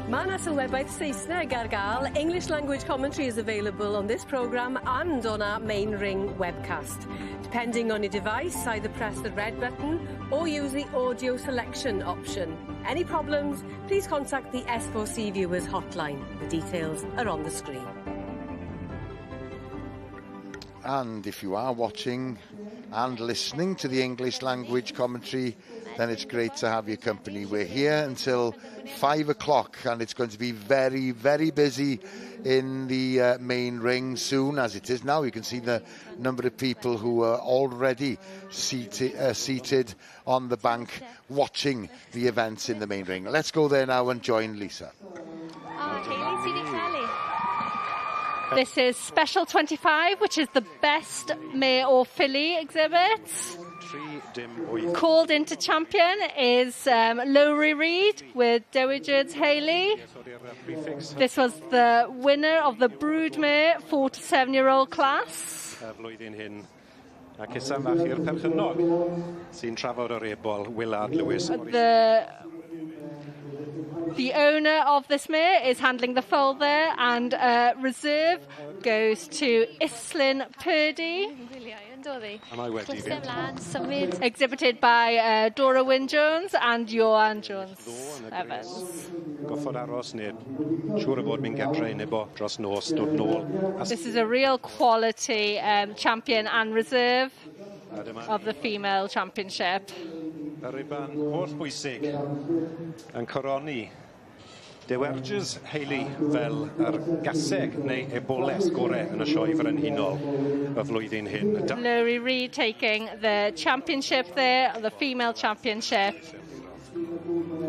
Mae 'na sylwebaeth Saesneg ar gael. English language commentary is available on this programme and on our main ring webcast. Depending on your device, either press the red button or use the audio selection option. Any problems, please contact the S4C viewers hotline. The details are on the screen.
And if you are watching and listening to the English language commentary, then it's great to have your company. We're here until 5 o'clock, and it's going to be very, very busy in the main ring soon, as it is now. You can see the number of people who are already seated on the bank watching the events in the main ring. Let's go there now and join Lisa.
This is Special 25, which is the best mare or filly exhibit. Called into champion is Lowry Reid with Dowagers Haley. This was the winner of the Broodmare 4 to 7-year-old class.
Flwyddyn hyn. Ac Isan fach i'r perchynog sy'n trafod yr ebol Willard Lewis.
The owner of this mare is handling the foal there, and reserve goes to Islyn Purdy. Exhibited by Dora Wynne-Jones and Johan Jones-Evans.
Goffod aros neu siŵr o fod mi'n gedre nebo dros nos dod nôl.
This is a real quality champion and reserve of the female championship.
Yr riban holl bwysig yn coroni Dewagers Haley fel yr gaseg neu eboles gorau yn y sioe frenhinol y flwyddyn hyn.
Lowry Reid taking the championship there, the female championship,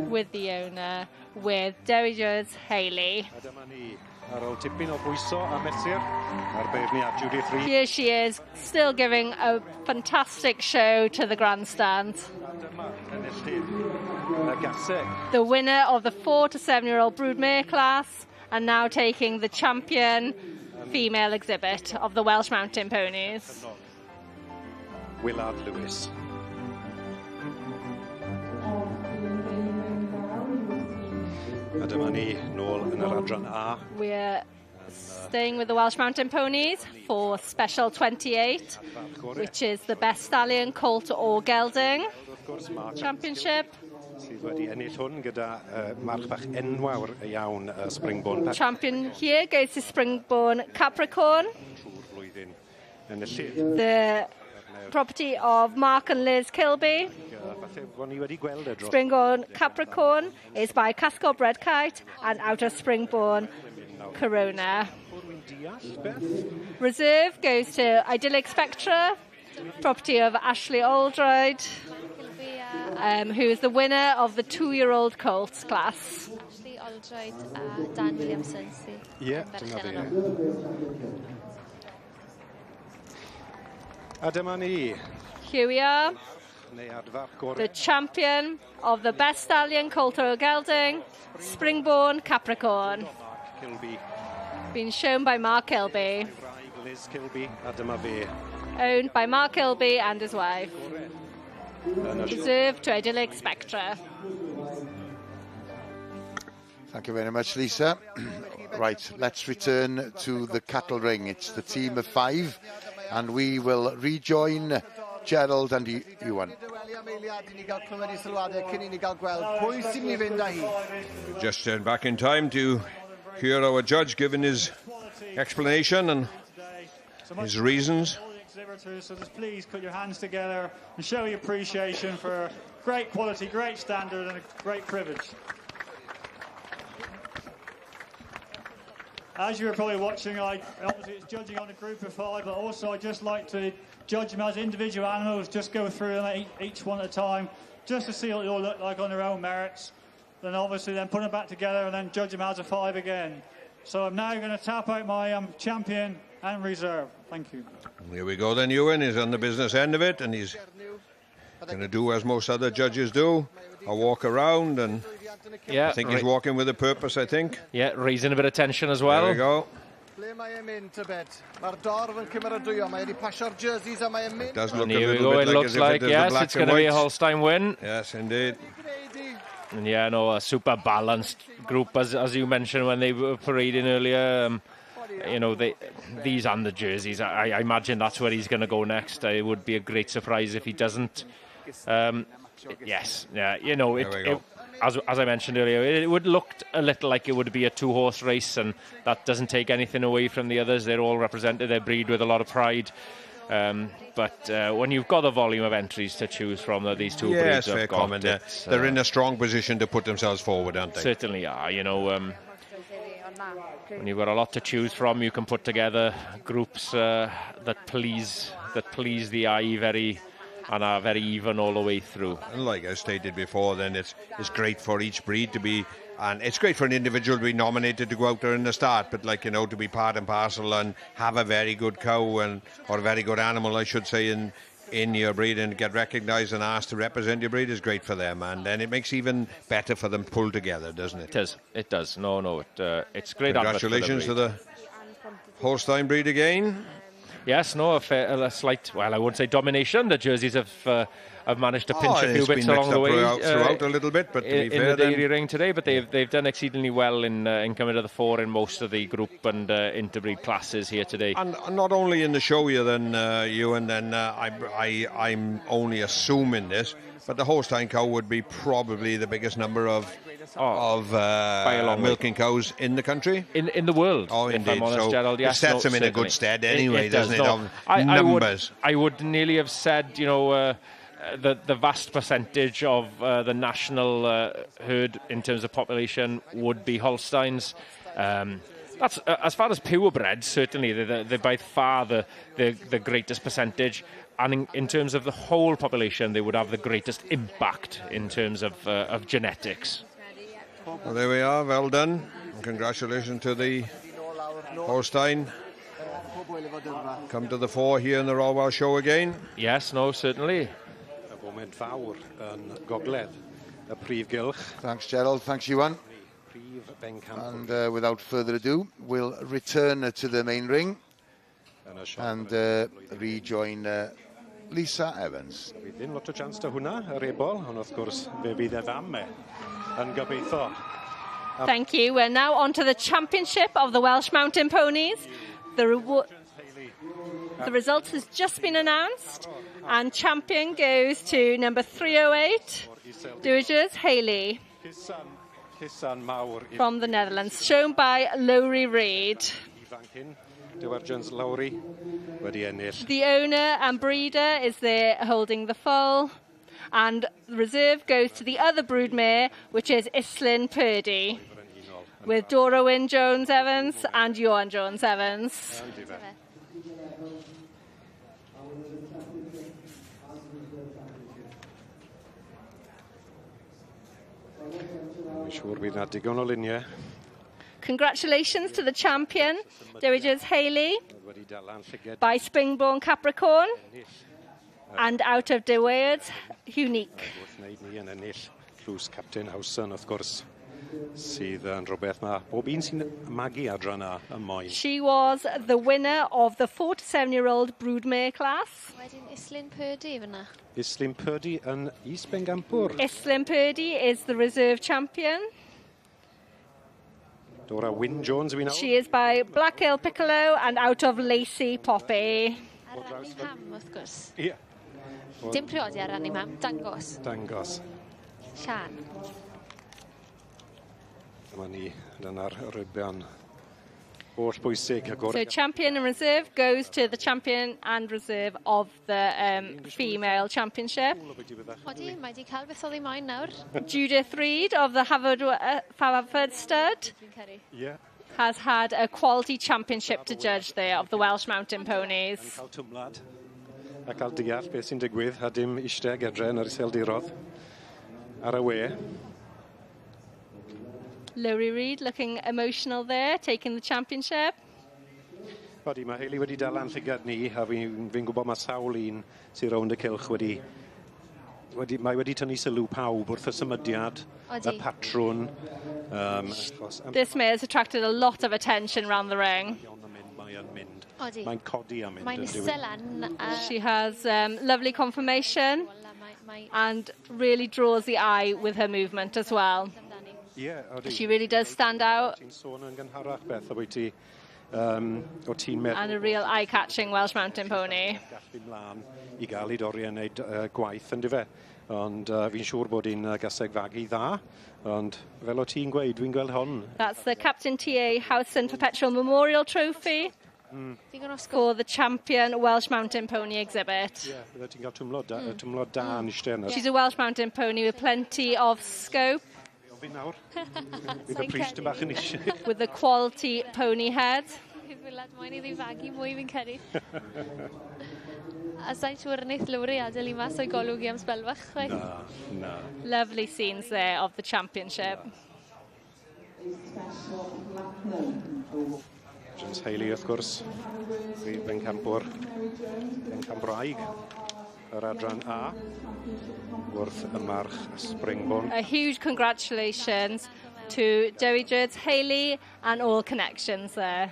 with the owner, with Dewagers Haley.
Ar ôl tipyn o bwyso a mesur ar beirniad Judith Reid.
Here she is, still giving a fantastic show to the grandstand. The winner of the 4 to 7-year-old broodmare class, and now taking the champion female exhibit of the Welsh Mountain Ponies.
Willard Lewis. A dyma ni nôl yn yr adran A.
We're staying with the Welsh Mountain Ponies for Special 28, which is the best stallion colt or gelding championship.
Sydd wedi ennill hwn gyda march bach enfawr iawn Springborn.
Champion here goes to Springborn Capricorn. The property of Mark and Liz Kilby. Springborn Capricorn is by Cascod Redkite and out of Springborn Corona. Reserve goes to Idyllic Spectra, property of Ashley Aldroyd, who is the winner of the 2-year-old colts class.
Ashley Aldroyd, Dan Williamson.
Yeah, a dyma ni.
Here we are, the champion of the best stallion colt or gelding, Springborn Capricorn. Been shown by Mark Kilby.
Liz Kilby, a dyma fe.
Owned by Mark Kilby and his wife. Reserved to Idyllic Spectra.
Thank you very much, Lisa. Right, let's return to the cattle ring. It's the team of 5, and we will rejoin Gerald and Ewan.
Just back in time to hear our judge giving his explanation and his reasons.
So just please put your hands together and show your appreciation for great quality, great standard, and a great privilege. As you were probably watching, obviously it's judging on a group of 5, but also I'd just like to judge them as individual animals, just go through them each one at a time, just to see what they all look like on their own merits. Then obviously then put them back together and then judge them as a 5 again. So I'm now going to tap out my champion and reserve. Thank you.
Here we go then, Ewan. He's on the business end of it, and he's going to do as most other judges do, a walk around, and I think he's walking with a purpose, I think.
Yeah, raising a bit of tension as well.
There we go. It does look a little bit like as if it is the black
it's going to be a Holstein win.
Yes, indeed.
And yeah, no, a super balanced group, as you mentioned when they were parading earlier. You know, these and the jerseys, I imagine that's where he's going to go next. It would be a great surprise if he doesn't. Yes, yeah, you know, as I mentioned earlier, it would look a little like it would be a 2-horse race, and that doesn't take anything away from the others. They're all represented their breed with a lot of pride. But when you've got a volume of entries to choose from that these two breeds have got,
they're in a strong position to put themselves forward, aren't they?
Certainly are. You know, when you've got a lot to choose from, you can put together groups that please the eye very, and are very even all the way through.
And like I stated before, then it's great for each breed to be, and it's great for an individual to be nominated to go out there in the start, but like, you know, to be part and parcel and have a very good cow or a very good animal, I should say, in your breed and get recognised and asked to represent your breed is great for them, and then it makes even better for them pulled together, doesn't it?
It does. No, it's great.
Congratulations to the Holstein breed again.
Yes, no, a slight, well, I won't say domination. The jerseys have managed to pinch a few bits along the way
throughout a little bit, but to be fair,
in the dairy ring today. But they've done exceedingly well in coming to the fore in most of the group and interbreed classes here today.
And not only in the show here, then I'm only assuming this, but the Holstein cow would be probably the biggest number of milking cows in the country,
in the world.
Oh,
if
indeed.
I'm honest,
so
Gerald, yes,
it sets them in a good stead anyway, doesn't it? Of numbers.
I would nearly have said, the vast percentage of the national herd in terms of population would be Holsteins. That's as far as purebreds, certainly they're by far the greatest percentage. And in terms of the whole population, they would have the greatest impact in terms of genetics.
Well, there we are, well done. And congratulations to the Holstein. Come to the fore here in the Royal Welsh Show again.
Yes, no, certainly.
Y foment fawr yn gogledd y prif gylch.
Thanks, Gerald. Thanks, Ewan. And without further ado, we'll return to the main ring and rejoin Lisa Evans.
Bydd ddim lot o chance da hwnna, yr ebol, ond wrth gwrs fe fydd fam yn gobeithio.
Thank you. We're now on to the championship of the Welsh Mountain Ponies. The results has just been announced, and champion goes to number 308, Dydd Yearling from the Netherlands, shown by Lowry Reid. The owner and breeder is there holding the foal, and the reserve goes to the other broodmare, which is Islyn Purdy, with Dora Wynne Jones-Evans and Johan Jones-Evans.
Siŵr bydd na digon o luniau.
Congratulations to the champion, Dydd Yearling, by Springborn Capricorn, and out of Dydd, Unique.
Llws Captain Hawson, wrth gwrs, sydd yn rhywbeth mae bob un sy'n magu adran y moyn.
She was the winner of the 4 to 7-year-old broodmare class.
Wedyn Islyn Purdy fyna.
Islyn Purdy yn East Bengampwr.
Islyn Purdy is the reserve champion.
Dora Wynne Jones, we know.
She is by Black Hill Piccolo and out of Lacey Poppy.
Ar rannu mam, wrth gwrs.
Ie.
Dim priodi ar rannu mam, dangos.
Dangos.
Sian.
Dyma ni, dyna'r rybian holl bwysig.
So champion and reserve goes to the champion and reserve of the female championship.
Odi, mae di cael beth o ddim moyn nawr.
Judith Reid of the Haverford Stud has had a quality championship to judge there of the Welsh Mountain Ponies.
Cael twmlad a cael deall beth sy'n digwydd a dim eistedd edrych yn yr iseldirodd ar y we.
Lowry Reid looking emotional there, taking the championship.
Odi, mae Hayley wedi dal llygad ni, a fi'n gwybod mae sawl un sy'n rownd y cylch mae wedi tynnu sylw pawb wrth y symudiad, y patrwn.
This mare has attracted a lot of attention around the ring.
Mae'n codi am mynd.
Mae'n isel an.
She has lovely conformation and really draws the eye with her movement as well. She really does stand out. And a real eye-catching Welsh Mountain Pony.
I gael ei dori yn neud gwaith yn dife. Ond fi'n siŵr bod hi'n gaseg fagu dda. Ond fel o ti'n gweud, dwi'n gweld hon.
That's the Captain T.A. Howson Perpetual Memorial Trophy for the champion Welsh Mountain Pony exhibit.
Bydde ti'n cael twmlod da yn eistedd yna.
She's a Welsh Mountain Pony with plenty of scope.
Bydd y pris dy bach yn eisiau.
With the quality pony head.
Moyn i ddi fagu mwy fi'n ceri. A sa'n siŵr wneud Lowry adael i mas o'i golwg i am sbelfach.
Na.
Lovely scenes there of the championship.
James Hayley, wrth gwrs. Bencampwr. Bencampwraig. yr adran A wrth y march Springbone.
A huge congratulations to Dewi Jurds, Hayley and all connections there.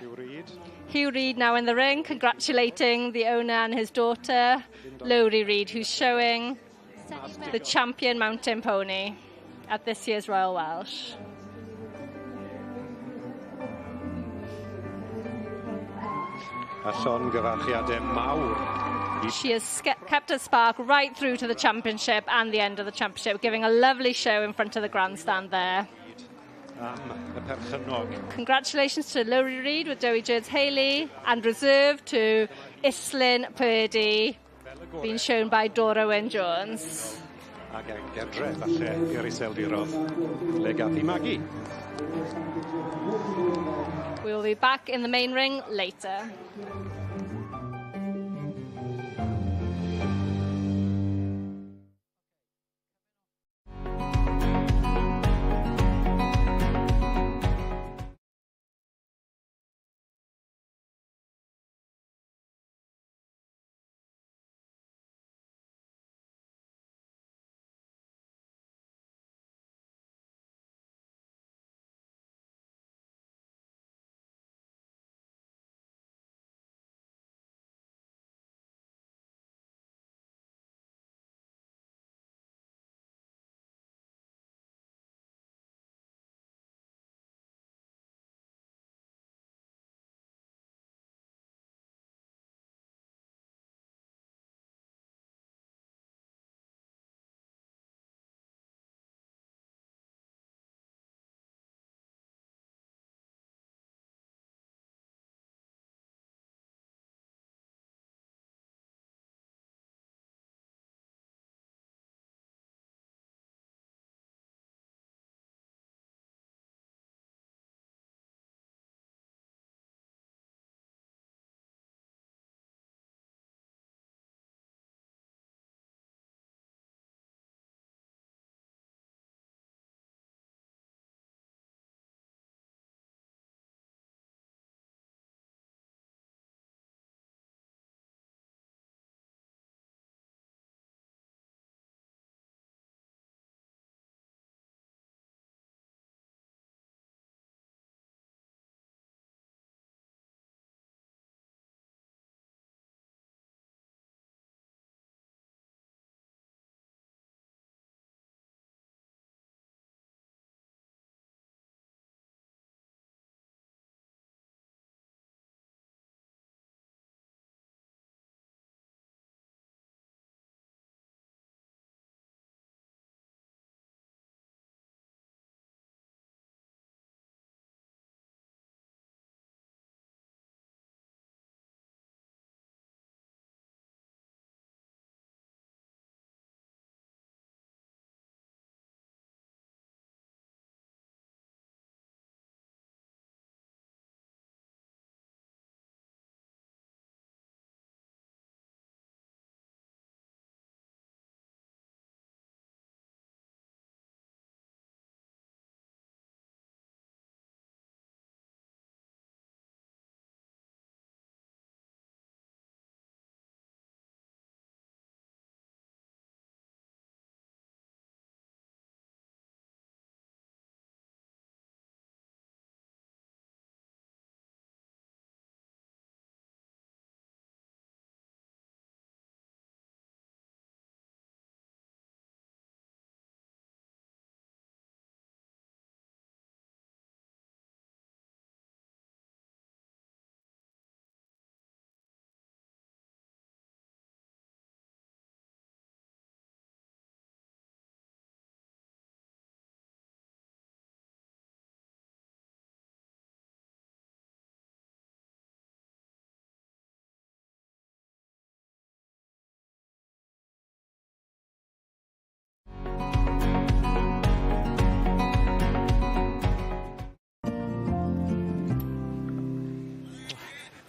Hugh Reid now in the ring, congratulating the owner and his daughter, Lowry Reid, who's showing the champion mountain pony at this year's Royal Welsh.
A llongyfarchiadau mawr.
She has kept her spark right through to the championship and the end of the championship, giving a lovely show in front of the grandstand there.
Am y perchynog.
Congratulations to Lowry Reid with Dewi Jurds Hayley, and reserve to Islyn Purdy, being shown by Dora Wyn-Jones.
Ac Gertre, falle, i'r iseldirodd, le gath I magu.
We will be back in the main ring later.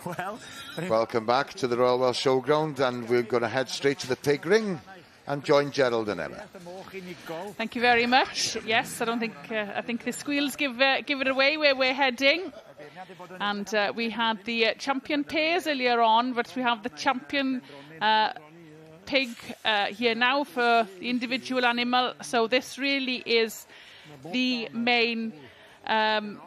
Well,
welcome back to the Royal Welsh Showground, and we're going to head straight to the pig ring and join Gerald and Emma.
Thank you very much. Yes, I don't think I think the squeals give it away where we're heading. And we had the champion pairs earlier on, but we have the champion pig here now for the individual animal. So this really is the main
the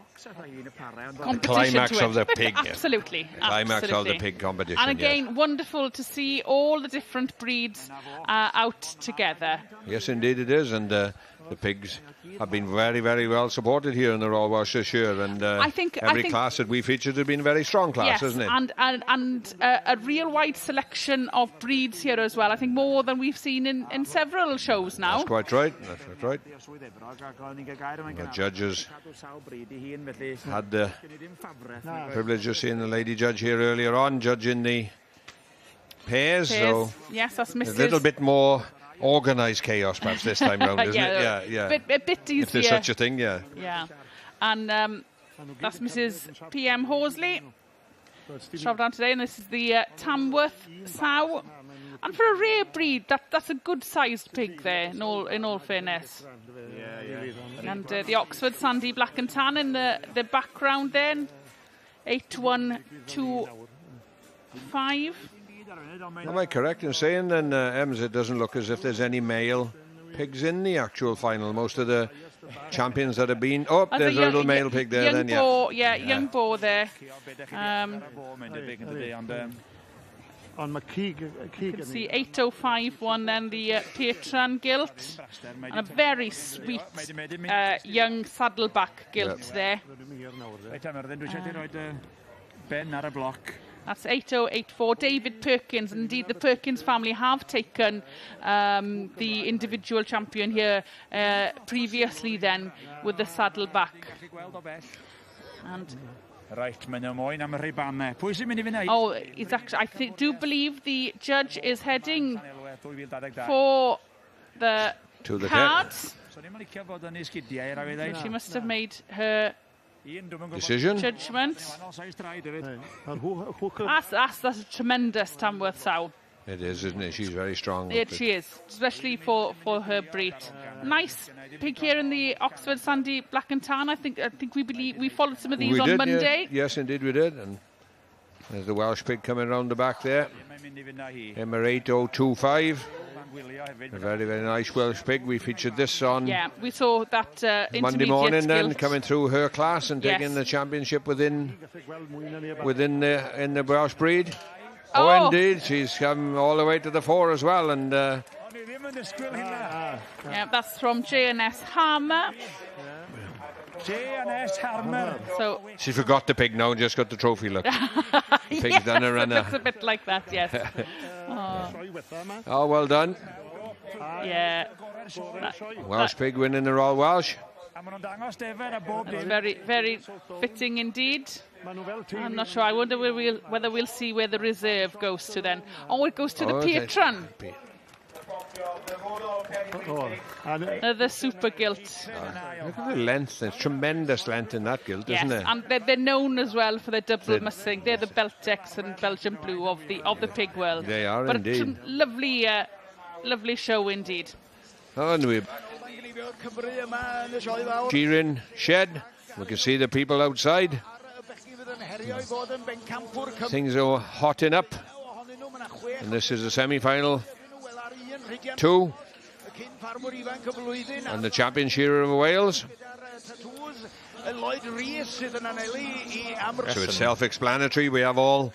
climax of the pig.
Absolutely.
Climax of the pig competition.
And again, wonderful to see all the different breeds out together.
Yes, indeed it is. And the pigs have been very, very well supported here in the Royal Welsh this year. And I think every class that we featured has been a very strong class,
yes,
isn't it?
And a real wide selection of breeds here as well. I think more than we've seen in several shows now.
That's quite right. That's quite right. The judges had the privilege of seeing the lady judge here earlier on, judging the pairs. So
yes, that's Mrs.
A little bit more organised chaos perhaps this time round, isn't it?
Yeah. A bit easier.
If there's such a thing, yeah.
Yeah. And that's Mrs. P.M. Horsley. Shoved down today, and this is the Tamworth sow. And for a rare breed, that's a good-sized pig there, in all fairness. And the Oxford Sandy Black and Tan in the background then. 8125.
Am I correct in saying then, Ems, it doesn't look as if there's any male pigs in the actual final? Most of the champions that have been... Oh, there's a little male pig there then,
young boar there.
On McKeeg.
You can see 8051 then, the Patron gilt. And a very sweet young saddleback gilt there.
Ben ar y bloc.
That's 8084, David Perkins. Indeed, the Perkins family have taken the individual champion here previously then with the saddleback. And
right, mae'n ymwyn am y rhibannau. Pwy sy'n mynd I fynd?
Oh, it's actually, I do believe the judge is heading for the cards. She must have made her
decision.
Judgment. That's a tremendous Tamworth sow.
It is, isn't it? She's very strong.
Yeah, she is, especially for her breed. Nice pig here in the Oxford Sandy Black and Tan. I think we followed some of these on Monday.
Yeah. Yes, indeed we did. And there's the Welsh pig coming around the back there. Number 8025. A very, very nice Welsh pig. We featured this on
we saw that
Monday morning then, coming through her class and taking the championship within the Welsh breed. Oh, indeed, she's come all the way to the fore as well. And
that's from J&S Hammer.
J&S Hammer.
So
she forgot the pig now and just got the trophy look. Pig's done a runner.
It looks a bit like that, yes.
Oh, well done.
Yeah.
Welsh pig winning the Royal Welsh.
That's very, very fitting indeed. I'm not sure. I wonder whether we'll see where the reserve goes to then. Oh, it goes to the patron. The super gilt.
Look at the length. There's tremendous length in that gilt, isn't it?
And they're known as well for their double mussing. They're the Beltex and Belgian Blue of the pig world.
They are indeed.
Lovely show indeed.
Oh, and we're Yearling shed. We can see the people outside. Things are hotting up. And this is the semi-final 2. And the champion shearer of Wales. So it's self-explanatory. We have all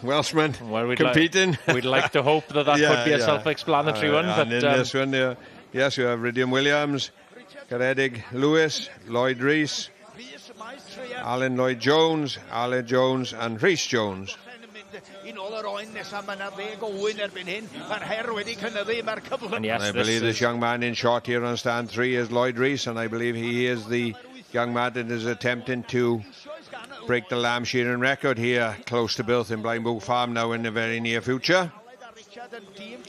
Welshmen competing.
We'd like to hope that could be a self-explanatory one. But
in this one, yes, you have Rydian Williams, Garedig Lewis, Lloyd Rees, Alan Lloyd Jones, Alan Jones, and Rhys Jones. And
yes,
I believe this young man in short here on stand 3 is Lloyd Rees, and I believe he is the young man that is attempting to break the lamb shearing record here close to Builth in Blindbook Farm now in the very near future.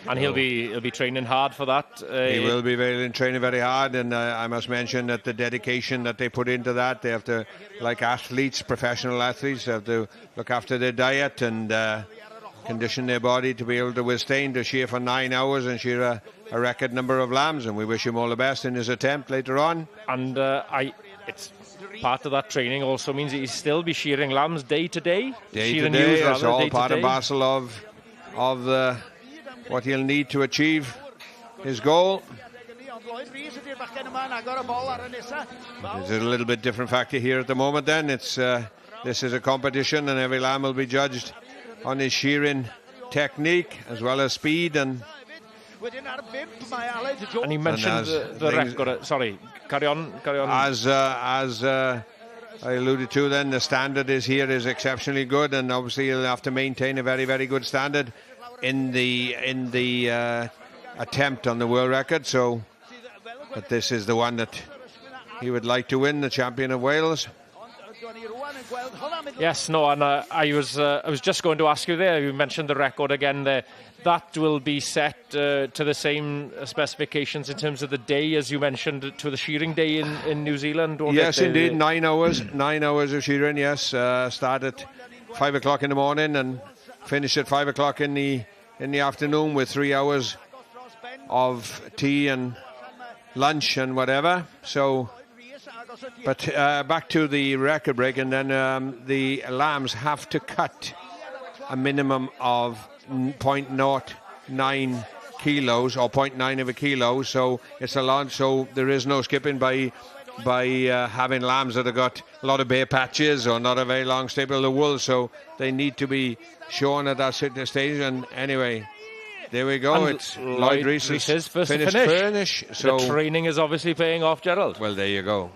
And he'll be training hard for that.
He will be training very hard, and I must mention that the dedication that they put into that, they have to, like athletes, professional athletes, they have to look after their diet and condition their body to be able to withstand to shear for 9 hours and shear a record number of lambs, and we wish him all the best in his attempt later on.
And it's part of that training also means he'll still be shearing lambs day to day.
Day to day, it's all part and parcel of the what he'll need to achieve his goal. There's a little bit different factor here at the moment then. It's this is a competition and every lamb will be judged on his shearing technique as well as speed. And
you mentioned the record. Sorry, carry on.
As I alluded to then, the standard is exceptionally good, and obviously he'll have to maintain a very, very good standard in the attempt on the world record. So, but this is the one that he would like to win, the champion of Wales.
Yes, no, and I was just going to ask you there. You mentioned the record again there. That will be set to the same specifications in terms of the day, as you mentioned, to the shearing day in New Zealand.
Yes, indeed, 9 hours. 9 hours of shearing. Yes, start at 5 o'clock in the morning and finish at 5 o'clock in the afternoon with 3 hours of tea and lunch and whatever. So. But back to the record break, and then the lambs have to cut a minimum of 0.09 kilos or 0.9 of a kilo. So it's a lot. So there is no skipping by having lambs that have got a lot of bare patches or not a very long staple of wool. So they need to be shown at that certain stage. And anyway, there we go. And it's Lloyd Rees's
first
finish. So
the training is obviously paying off, Gerald.
Well, there you go.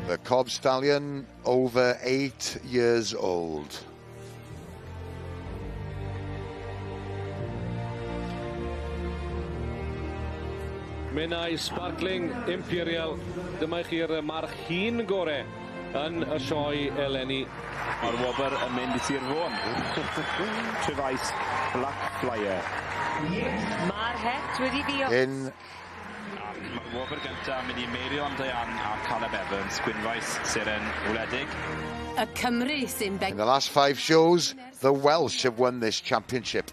The cob stallion over 8 years old.
Menai Sparkling Imperial. Dyma chi'r march hyn gore yn y sioe eleni.
O'r wobr yn mynd I Sir Fôn. Trefais Black Flyer.
Mae'r het wedi ddio.
Mae'r wobr gyntaf mynd I Meirion Dian a Caleb Evans, Gwynfais Seren Wledig.
Y Cymru sy'n In the last 5 shows, the Welsh have won this championship.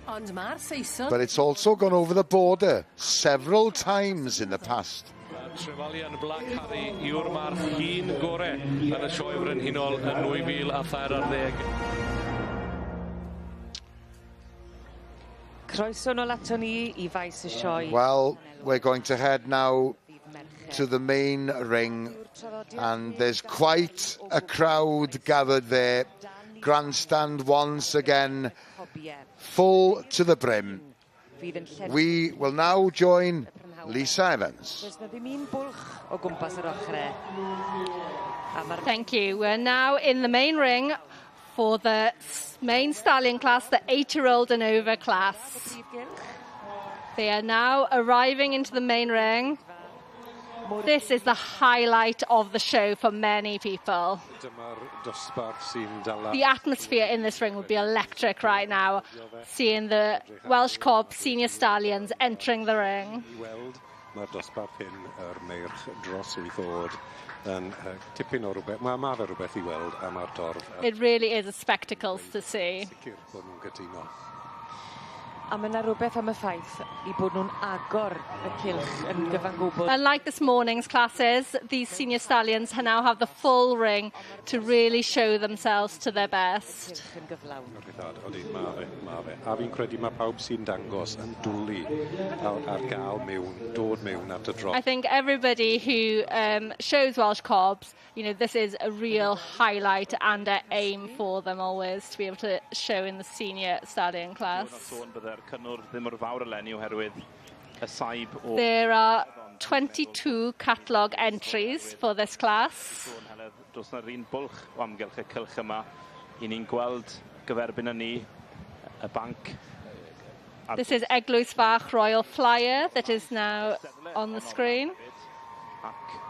Ond mae'r Saeson...
But it's also gone over the border several times in the past.
Trefalian Black Harry yw'r march hyn gore yn y sioe frenhinol yn 2010.
Croeso nôl ato ni I faes y sioe.
Well, we're going to head now to the main ring, and there's quite a crowd gathered there. Grandstand once again full to the brim. We will now join Lisa Evans.
Thank you. We're now in the main ring for the main stallion class, the 8-year-old and over class. They are now arriving into the main ring. This is the highlight of the show for many people. The atmosphere in this ring would be electric right now, seeing the Welsh Cob senior stallions entering the ring.
Mae'r dosbarth hyn yr meirch dros wyth oed yn tipyn o rhywbeth. Mae fe rhywbeth I weld am ar dorf.
It really is a spectacle to see.
Sicr bod nhw'n gytuno.
A mae yna rhywbeth am y ffaith I bod nhw'n agor y cylch yn gyfan gwbl.
Unlike this morning's classes, these senior stallions now have the full ring to really show themselves to their best.
Mae fe. A fi'n credu mae pawb sy'n dangos yn dwlu ar gael mewn, dod mewn at y drop.
I think everybody who shows Welsh Cobs, you know, this is a real highlight and an aim for them always to be able to show in the senior stallion class. There are 22 catalogue entries for this class. This is Eglwys Fach Royal Flyer that is now on the screen.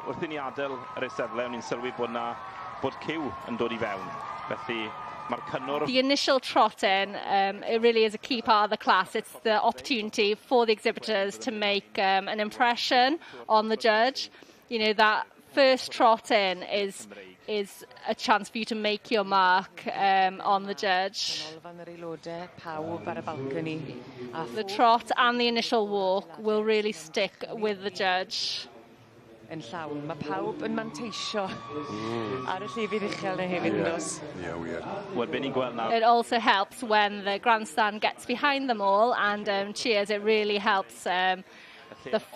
Wrth I ni adael yr eisteddle, ni'n sylwi bod cyw yn dod I fewn. Felly mae'r cynnwr...
The initial trot-in, it really is a key part of the class. It's the opportunity for the exhibitors to make an impression on the judge. You know, that first trot-in is a chance for you to make your mark on the judge. The trot and the initial walk will really stick with the judge.
Yn llawn, mae pawb yn manteisio ar y llefydd uchel na hefyd yn dos.
It also helps when the grandstand gets behind them all and cheers. It really helps the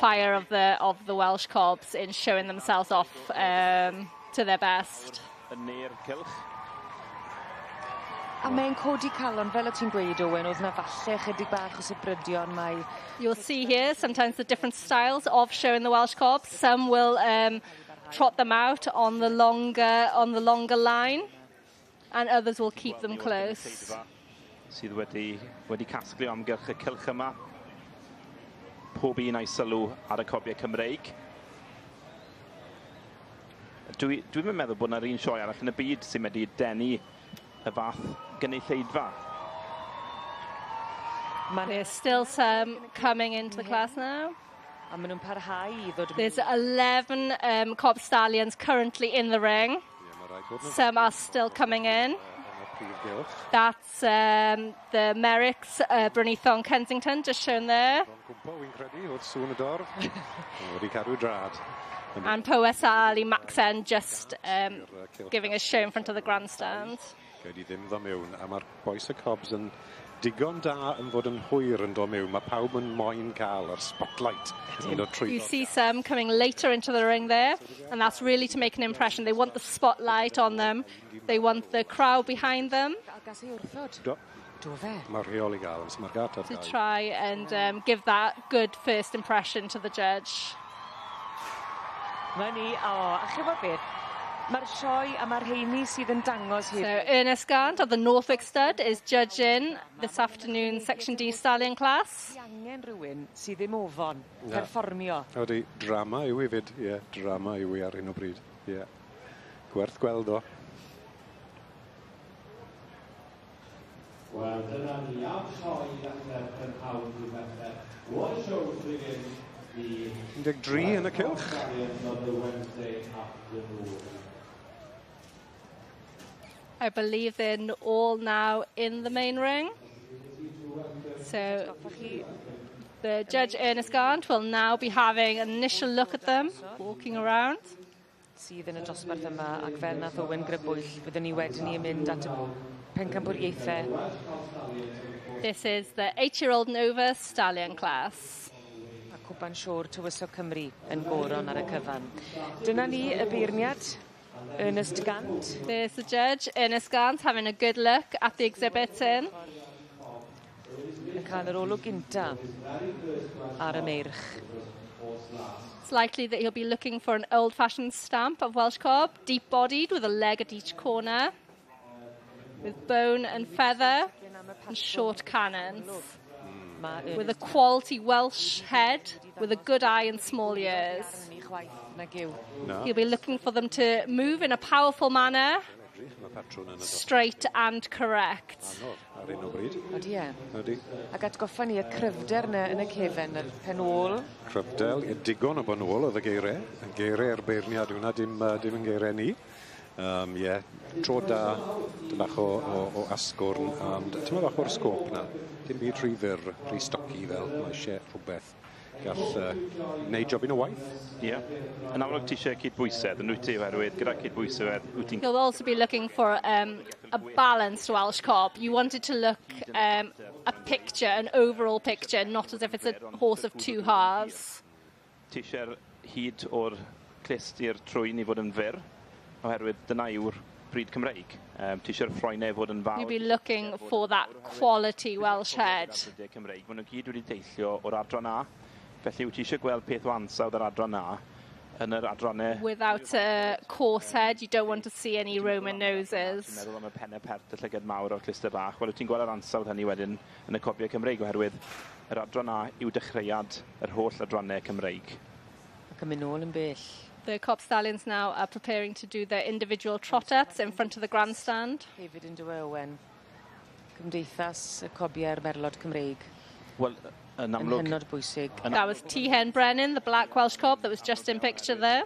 fire of the Welsh Cobs in showing themselves off to their best.
A mae'n codi calon, fel o ti'n gweud, Owen, oedd na falle chydig bach o sybrydion mai...
You'll see here sometimes the different styles of showing the Welsh Cobs. Some will trot them out on the longer line, and others will keep them close.
Sydd wedi casglu amgylch y cylch yma. Pob un a'i sylw ar y cobiau Cymreig. Dwi'n meddwl bod yna'r un sioe arall yn y byd sy'n wedi denu y fath gynulleidfa.
There's still some coming into the class now.
A maen nhw'n parhau I ddod...
There's 11 Cob stallions currently in the ring. Some are still coming in. That's the Merricks, Brynithon Kensington, just shown there. And Powys Ali Maxen just giving a show in front of the grandstand.
Gei ddim ddo mewn, a mae'r boes y Cobs yn digon da yn fod yn hwyr yn dod mewn. Mae pawb yn moyn cael yr spotlight.
You see some coming later into the ring there, and that's really to make an impression. They want the spotlight on them. They want the crowd behind them.
Mae'r rheol I gael, mae'r gart ar
to try and give that good first impression to the judge.
Mae ni, a chyfo beth, mae'r sioe a mae'r heini sydd yn dangos
So Ernest Gant of the Norfolk stud is judging this afternoon Section D stallion class.
Angen rhywun sydd ddim ofon, perfformio.
Oeddi, drama yw i fyd, ie, drama yw i ar hyn o bryd, ie. Gwerth gweld o.
Wel, dyna ni am sioe gallai prynhawn i bethau. One show to begin the
13 yn y cylch.
of the Wednesday afternoon.
I believe they're all now in the main ring. So the judge Ernest Gant will now be having an initial look at them, walking around.
Sydd yn y dosbarth yma ac fel nath Owen Grybwyll, byddwn ni wedyn ni yn mynd at y pencampwriaethau.
This is the 8-year-old Nova stallion class.
A cwpan siwr Tywysog Cymru yn goron ar y cyfan. Dyna ni y beirniad, Ernest Gant.
There's the judge, Ernest Gant, having a good look at the exhibits in.
Yn cael yr olwg gynta ar y meirch.
It's likely that he'll be looking for an old-fashioned stamp of Welsh cob, deep-bodied with a leg at each corner, with bone and feather and short cannons, with a quality Welsh head, with a good eye and small ears. He'll be looking for them to move in a powerful manner, straight and correct.
Ar hyn o bryd.
Ydy e. Ydy. Ac atgoffa ni y cryfder yna yn y cefen, y penôl.
Cryfdel, digon o bonôl oedd y geiriau. Y geiriau ar beirniad hwnna, dim yn geiriau ni. Ie, tro da, dim bach o asgwrn, ti'n meddwl bach o'r sgop na. Dim byd rhy stoci fel, mae eisiau rhywbeth gall wneud job yn y waith.
Ie. Yn amlwg ti eisiau cydbwysedd, yn wyt ti oherwydd, gyda cydbwysedd, wyt ti'n...
He'll also be looking for a balanced Welsh cob. You want it to look a picture, an overall picture, not as if it's a horse of two halves.
Ti eisiau'r hyd o'r clusti'r trwyn i fod yn fyr, oherwydd dyna yw'r bryd Cymreig. Ti eisiau'r ffroenau fod yn fawr.
You'll be looking for that quality Welsh head.
Cymreig. Maen nhw gyd wedi deillio o'r adran A. Felly wyt ti eisiau gweld peth o ansawdd yr adran A yn yr adrannau...
Without a coarse head, you don't want to see any Roman noses.
Ti'n meddwl am y pennau pert y llygad mawr o'r cluster bach. Wel, wyt ti'n gweld yr ansawdd hynny wedyn yn y copiau Cymreig oherwydd yr adran A yw dechreuad yr holl adrannau Cymreig.
Ac yn mynd nôl yn bell.
The Cob Stallions now are preparing to do their individual trot-ups in front of the grandstand.
Hefyd yn dywe Owen. Cymdeithas y cobiau'r merlod Cymreig.
Wel, yn amlwg...
Yn hynod bwysig.
That was T-Hen Brennan, the black Welsh cob that was just in picture there.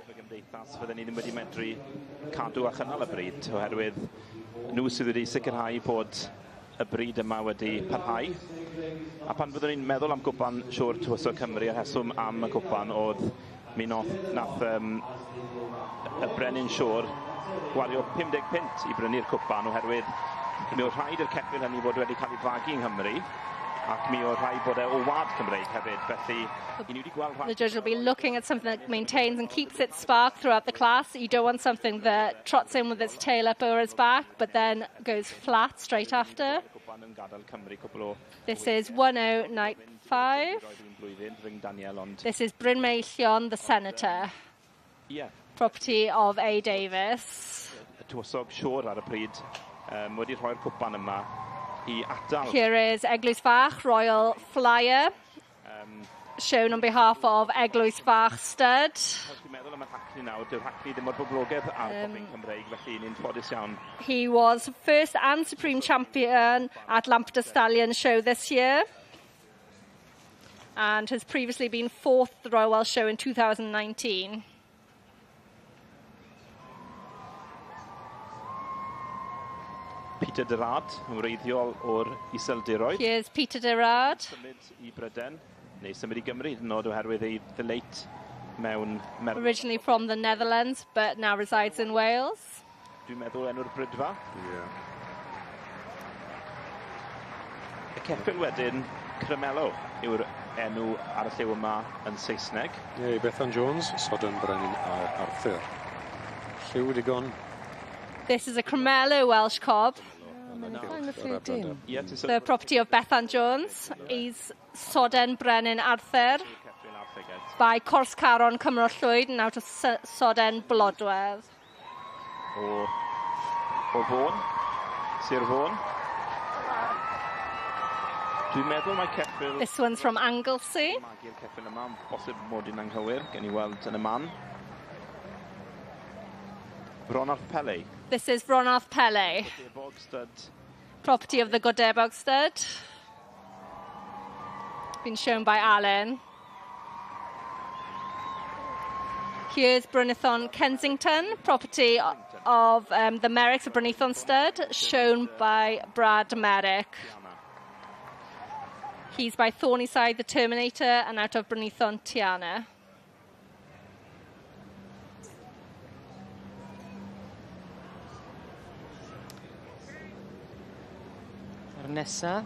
Fydden ni ddim wedi medru cadw a chynnal y bryd, oherwydd nhw sydd wedi sicrhau bod y bryd yma wedi parhau. A pan byddwn ni'n meddwl am gwpan siwr Tywysog Cymru, a rheswm am y gwpan oedd mi nath y brenin siwr gwario 50 pint i brynu'r cwpan, oherwydd mi oedd rhaid i'r ceffyl hynny fod wedi cael ei fagu yng Nghymru, ac mi oedd rhaid bod o wad Cymreig hefyd, felly i ni wedi gweld...
The judge will be looking at something that maintains and keeps its spark throughout the class. You don't want something that trots in with its tail up over its back, but then goes flat straight after. This is 1095. This is Bryn Meillion, the Senator. Property of A. Davis.
Y tywysog siwr ar y pryd wedi rhoi'r cwpan yma i adal...
Here is Eglwys Fach, Royal Flyer, shown on behalf of Eglwys Fach Stud.
Dwi'n meddwl am y hacni nawr, dyw'r hacni ddim o'r boblogaidd ar Coping Cymreig, felly ni'n ffodus iawn.
He was first and supreme champion at Lampeter Stallion show this year, and has previously been fourth at the Royal Welsh Show in 2019.
Peter Derad, yn wreiddiol o'r Iseldiroedd.
Here's Peter Derad.
Symud i Bryden, neu symud i Gymru, nod oherwydd ei ddyleit mewn...
Originally from the Netherlands, but now resides in Wales.
Dwi'n meddwl enw'r brydfa. Y ceffyl wedyn, Crymello, yw'r enw ar y lliw yma yn Saesneg.
Ie, Bethan Jones, Sodden Brenin a Arthur. Lliw digon.
This is a Crymello Welsh cob. The property of Bethan Jones. He's Sodden Brenin Arthur. by Cors Caron Cymro Llwyd and out of Soden Blodwedd.
O Fôn, Sir Fôn. Dwi'n meddwl mae ceffyl...
This one's from Anglesey.
Magi'r ceffyl yma, bosib mod i'n anghywir, gen i weld yn y man. Bronarth Pele.
This is Bronarth Pele.
Godebog stud.
Property of the Godebog stud. Been shown by Alan. Here's Brynithon Kensington, property of the Merricks of Brynithon stud, shown by Brad Merrick. He's by Thornyside the Terminator and out of Brynithon Tiana.
Ar nesa,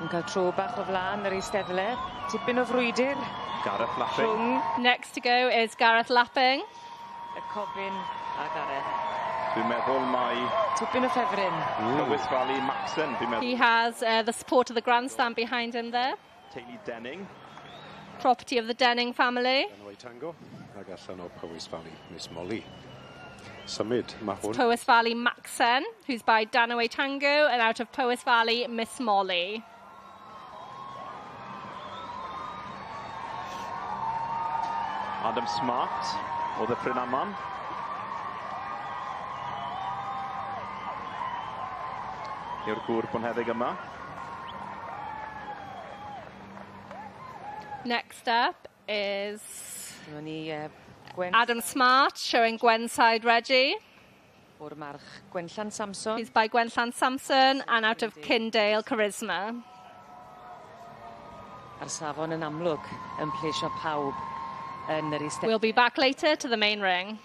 yn cael tro bach o flaen ar ei steddle, tipyn o frwydr.
Gareth Lapping.
Next to go is Gareth Lapping.
Y Cobyn a Gareth.
Dwi'n meddwl mai...
Tipyn o ffefryn.
Lewis Valley Maxon, dwi'n meddwl.
He has the support of the grandstand behind him there.
Teulu Denning.
Property of the Denning family.
Danwy Tango, ag allan o Powys Valley, Miss Molly. Symud, mae hwn.
Powys Valley Maxen, who's by Danaway Tango, and out of Powys Valley, Miss Molly.
Adam Smart, o Ddyffryn Aman. I'r gŵr bonheddig yma.
Next up is Adam Smart, showing Gwenside Reggie.
O'r march Gwenllan Samson.
He's by Gwenllan Samson and out of Kindale Charisma.
A'r safon yn amlwg yn pleisio pawb yn yr eistedd.
We'll be back later to the main ring.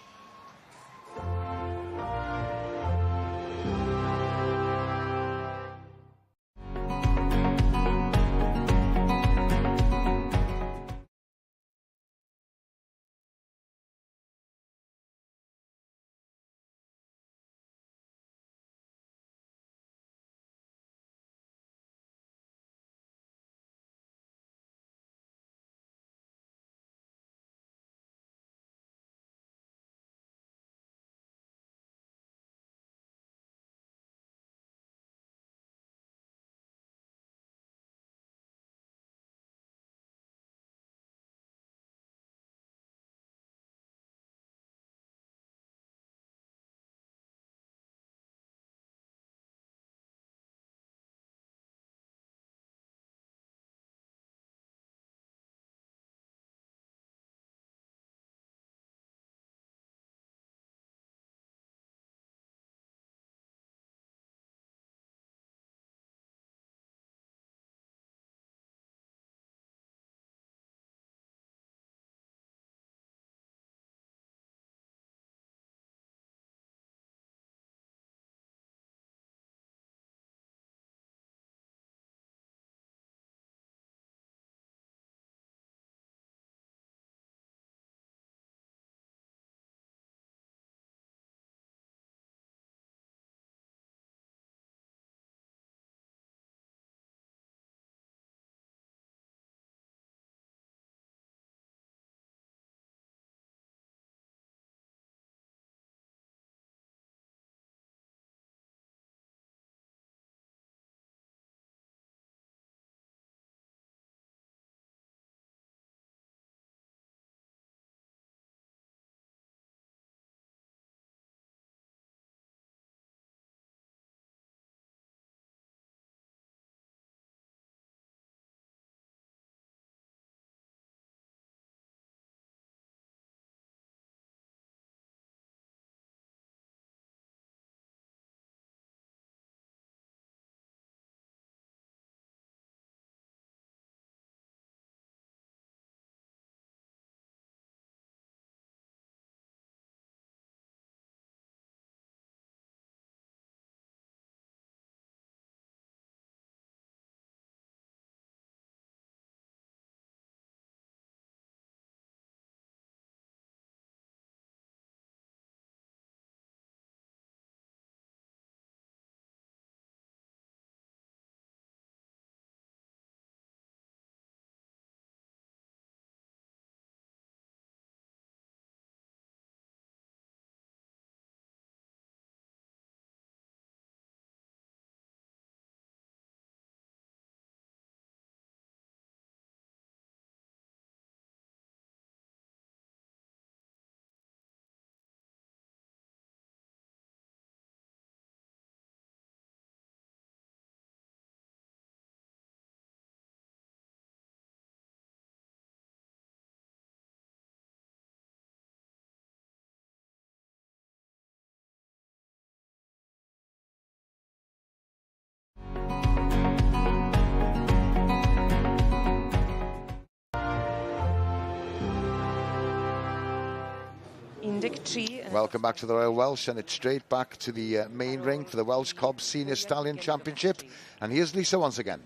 Welcome back to the Royal Welsh, and it's straight back to the main ring for the Welsh Cob Senior Stallion Championship. And here's Lisa once again.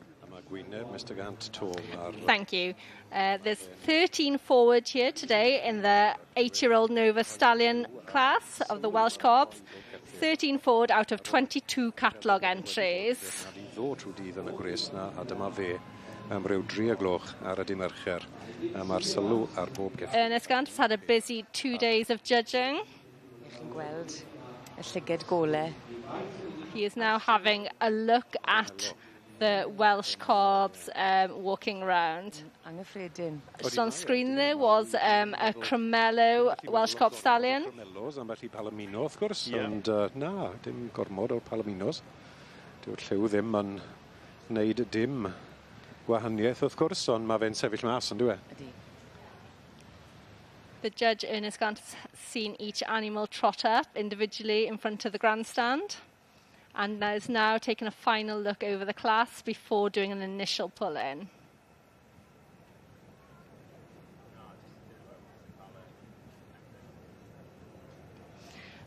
Thank you. There's 13 forward here today in the 8-year-old Nova Stallion class of the Welsh Cobs. 13 forward out of 22 catalogue entries. Ernest Gant has had a busy 2 days of judging. He is now having a look at the Welsh Cobs walking around. Just on screen there was a Cremello Welsh Cob Stallion.
Na, dim gormod o Palominos. Dyw'r lliw ddim yn wneud dim gwahaniaeth wrth gwrs, ond mae fe'n sefyll mas, yn dwi?
The judge, Ernest Gant, has seen each animal trot up individually in front of the grandstand, and has now taken a final look over the class before doing an initial pull-in.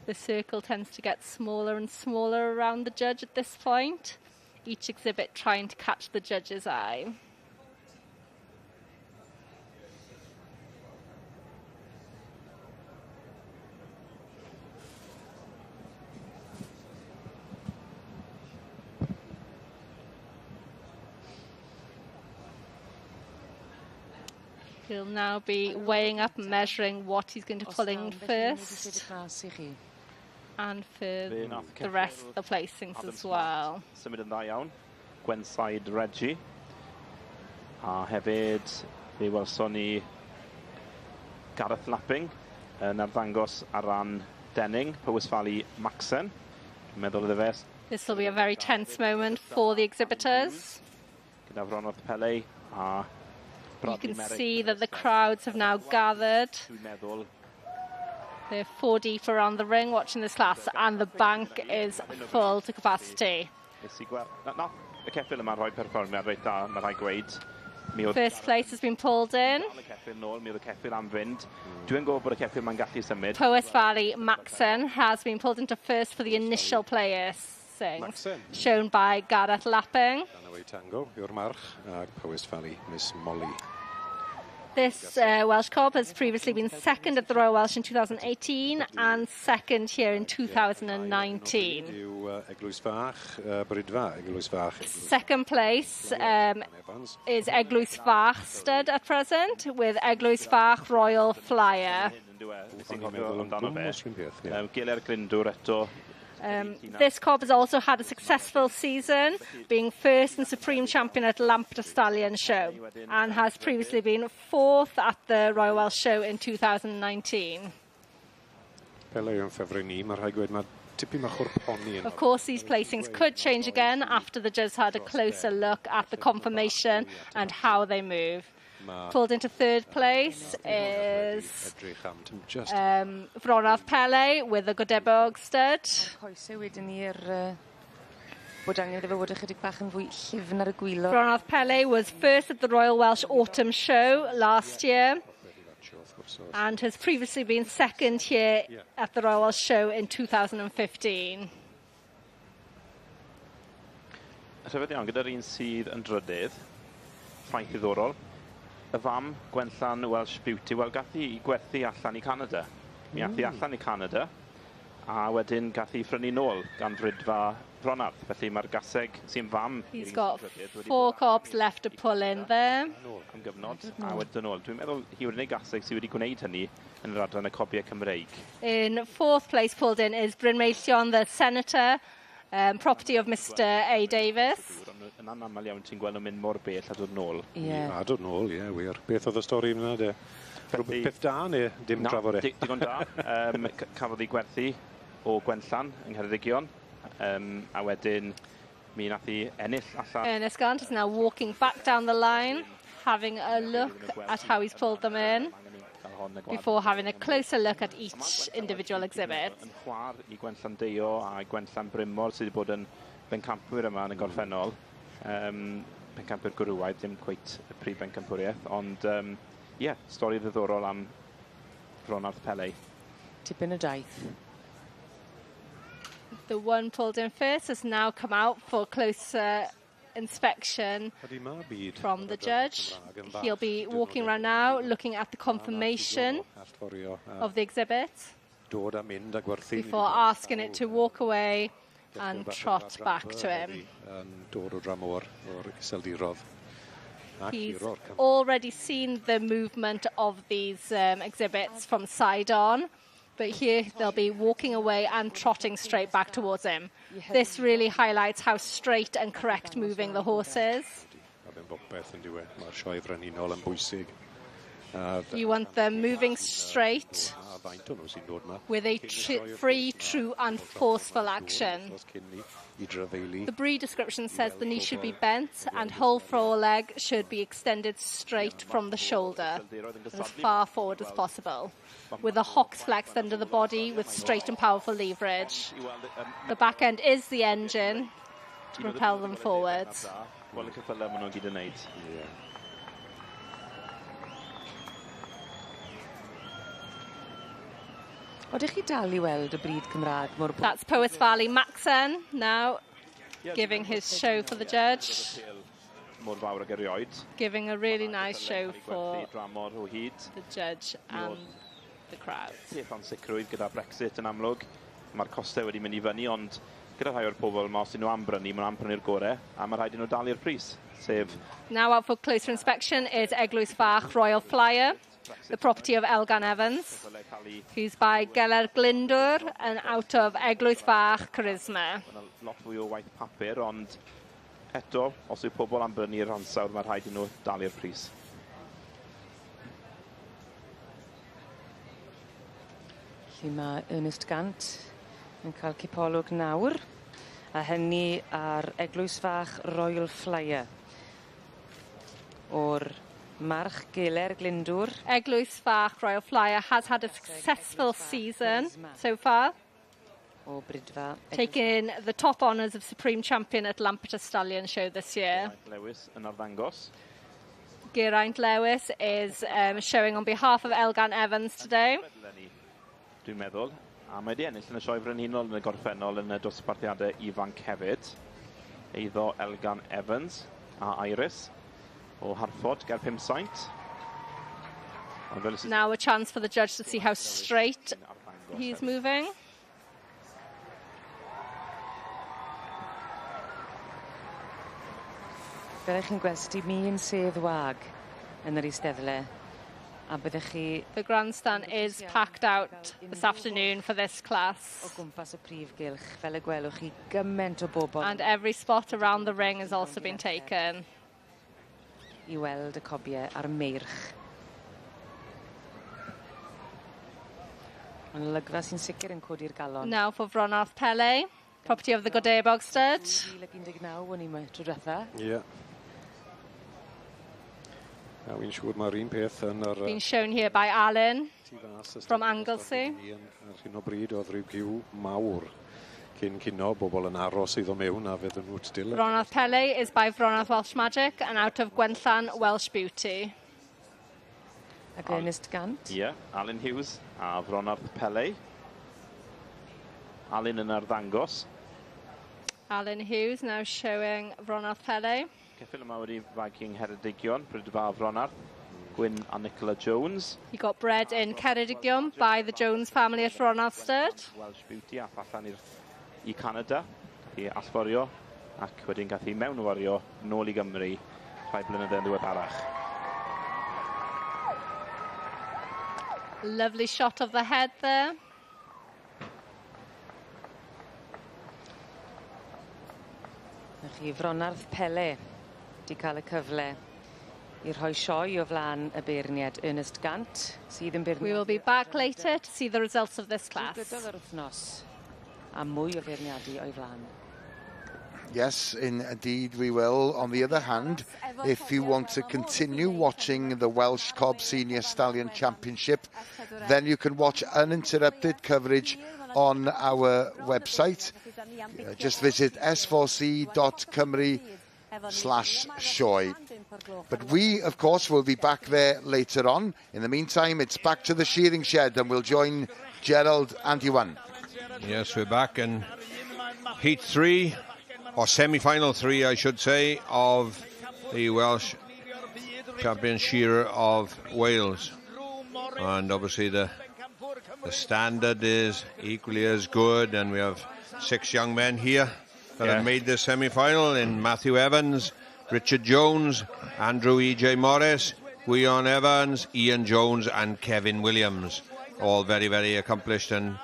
The circle tends to get smaller and smaller around the judge at this point, each exhibit trying to catch the judge's eye. He'll now be weighing up and measuring what he's going to pull in first, and for the rest of the placings as well.
Symud yn dda iawn. Gwenside Reggie. A hefyd, fe welson ni Gareth Lapping yn arddangos ar ran Denning, Powys Valley Maxen. Meddwl iddo fe.
This will be a very tense moment for the exhibitors.
Gyda Fronwrath Pele a
you can see that the crowds have now gathered. They're 4 deep around the ring watching this class, and the bank is full to capacity. First place has been pulled in. Powys Valley Maxen has been pulled into first for the initial placings, shown by Gareth Lapping. This Welsh Cob has previously been second at the Royal Welsh in 2018 and second here in 2019. Second place is Eglwys Fach stud at present, with Eglwys Fach Royal Flyer. This cob has also had a successful season, being first and supreme champion at Lambeth Stallion Show, and has previously been fourth at the Royal Welsh Show in 2019. Of course, these placings could change again after the judge had a closer look at the conformation and how they move. Pulled into third place is Fronwrath Pele with a Godebog stud. Fronwrath Pele was first at the Royal Welsh Autumn Show last year and has previously been second here at the Royal Welsh Show in 2015.
Rhyfedd iawn gyda'r un sydd yn drydydd, ffaith ddiddorol. Y fam, Gwenllan Welsh Beauty, wel gath i gwerthu allan I Canada. Mi ath I allan I Canada, a wedyn gath I ffrynu nôl gan frydfa Fronwrath. Felly mae'r gaseg sy'n fam.
He's got 4 cobs left to pull in there.
Am gyfnod, a wedyn nôl. Dwi'n meddwl hi wedi'n ei gaseg sydd wedi gwneud hynny yn yr adran y cobiau Cymreig.
In fourth place pulled in is Bryn Meillion, the Senator, property of Mr A Davis.
Yn anaml iawn ti'n gweld nhw'n mynd mor bell a dod nôl.
A dod nôl, wir. Beth oedd y stori yna, de? Peth da, neu dim drafod e?
Digon da. Cafodd I gwerthu o Gwenllan yng Ngheredigion, a wedyn mi nath I ennill allan.
Ernest Gant is now walking back down the line, having a look at how he's pulled them in, before having a closer look at each individual exhibit.
Yn chwar I Gwenllan Deio a Gwenllan Brymor sydd wedi bod yn bencampwyr yma yn y gorffennol. Bencampwyr gwrwaidd, ddim cweit y prif bencampwriaeth, ond stori ddiddorol am Fronwrath Pele.
tipyn o daith.
The one pulled in first has now come out for closer inspection from the judge. He'll be walking around now, looking at the confirmation of the exhibit before asking it to walk away and trot back to him. He's already seen the movement of these exhibits from side on, but here they'll be walking away and trotting straight back towards him. This really highlights how straight and correct moving the horse is. You want them moving straight with a free, true and forceful action. The breed description says the knee should be bent and whole foreleg should be extended straight from the shoulder as far forward as possible, with the hocks flexed under the body with straight and powerful leverage. The back end is the engine to propel them forwards.
Odych chi dal I weld y bryd Cymraeg mor...
That's Powys Valley Maxen now giving his show for the judge. Giving a really nice show for the judge and the crowd.
Peth ansicrwydd gyda Brexit yn amlwg. Mae'r costau wedi mynd I fyny, ond gyda rhai o'r pobl mas I nhw ambrynu, maen nhw ambrynu'r gorau, a mae rhaid I nhw dalu'r pris, sef...
Now out for closer inspection is Eglwys Fach Royal Flyer, the property of Elgan Evans, who's by Geller Glyndwr and out of Eglwys Fach Charisma.
Lot fwy o waith papur, ond eto, os yw pobl ambrynu'r ansawdd, mae rhaid I nhw dalu'r pris.
Felly mae Ernest Gant yn cael cipolwg nawr, a hynny ar Eglwys Fach Royal Flyer o'r March Geller Glyndwr.
Eglwys Fach Royal Flyer has had a successful season so far, taking the top honours of Supreme Champion at Lampeter Stallion Show this year.
Lewis yn arddangos.
Geraint Lewis is showing on behalf of Elgan Evans today.
Dwi'n meddwl, a mae di ennill yn y sioe frenhinol yn y gorffennol yn y dosbarthiadau ifanc hefyd. Eiddo Elgan Evans a Iris o Harford, ger 500.
Now a chance for the judge to see how straight he's moving.
Byddech chi'n gwesti mi'n sedd wag yn yr Eisteddle. A byddech chi...
The grandstand is packed out this afternoon for this class.
O gwmpas y prif gylch, fel y gwelwch chi gymaint o bobl.
And every spot around the ring has also been taken.
I weld y cobiau a'r meirch. Ond lygfa sy'n sicr yn codi'r galon.
Now for Fronarth Pele, property of the Godebog stud.
2019 o'n i'n tro diwetha.
Ie. A wy'n siŵr mae'r un peth yn yr...
Been shown here by Alan from Anglesey.
Ar hyn o bryd oedd rhyw giw mawr cyn cyno bobl yn aros iddo mewn a fydd yn nhw't dil.
Fronarth Pele is by Fronarth Welsh Magic and out of Gwenllan Welsh Beauty.
Ac Ernest Gant.
Ie, Alan Hughes a Fronarth Pele. Alan yn arddangos.
Alan Hughes now showing Fronarth Pele.
Ceffyl yma wedi Viking Heredigion, Brydfa Fronarth, Gwyn a Nicola Jones.
He got bred in Ceredigion by the Jones family at Fronarth Stud.
Welsh Beauty a allan I Canada, I asforio, ac wedyn gath I mewn wario nôl I Gymru rhai blynyddoedd yn ddiweddarach.
Lovely shot of the head there.
Chi Fronarth Pele wedi cael y cyfle I rhoi sioe o flaen y beirniad Ernest Gant sydd yn beirniad...
We will be back later to see the results of this class.
Gyda'r wythnos a mwy o beirniadu o'i flaen.
Yes, indeed we will. On the other hand, if you want to continue watching the Welsh Cob Senior Stallion Championship, then you can watch uninterrupted coverage on our website. Just visit s4c.cymru/sioe. But we, of course, will be back there later on. In the meantime, it's back to the shearing shed, and we'll join Gerald and Iwan.
Yes, we're back in Heat 3, or semi-final 3, I should say, of the Welsh Champion Shearer of Wales. And obviously the standard is equally as good, and we have 6 young men here that have made this semi-final in Matthew Evans, Richard Jones, Andrew E.J. Morris, Gwion Evans, Ian Jones and Kevin Williams. All very, very accomplished and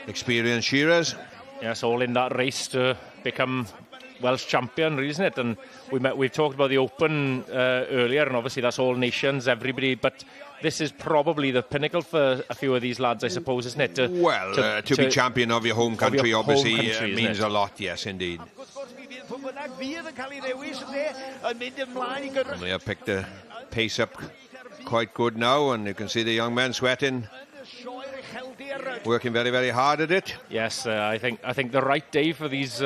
experienced shearers.
Yes, all in that race to become Welsh champion, isn't it? And we've talked about the Open earlier, and obviously that's all nations, everybody, but this is probably the pinnacle for a few of these lads, I suppose, isn't it?
To be champion of your home country, obviously, means a lot, yes, indeed. And they have picked the pace up quite good now, and you can see the young men sweating, working very, very hard at it.
Yes, I think the right day for these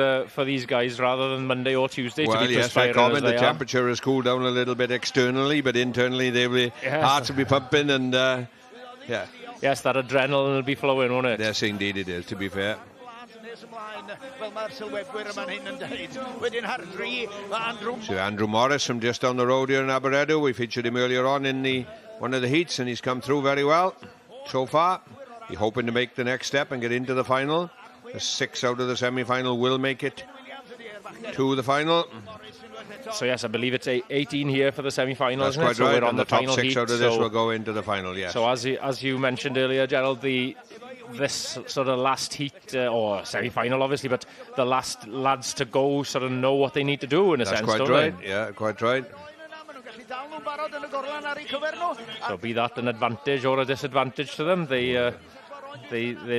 guys rather than Monday or Tuesday.
Well,
to be
yes, I comment the temperature has cooled down a little bit externally, but internally their hearts will be pumping, and yeah.
Yes, that adrenaline will be flowing, won't it?
Yes, indeed it is, to be fair. So Andrew Morris from just down the road here in Aberedo. We featured him earlier on in one of the heats, and he's come through very well so far. He's hoping to make the next step and get into the final. The 6 out of the semi-final will make it to the final.
So yes, I believe it's 18 here for the semi-final.
That's quite right. So we're on the top 6 out of this will go into the final. Yes.
So as you mentioned earlier, Gerald, this sort of last heat or semi-final, obviously, but the last lads to go sort of know what they need to do in a sense.
That's quite right. Yeah, quite right.
So be that an advantage or a disadvantage to them, they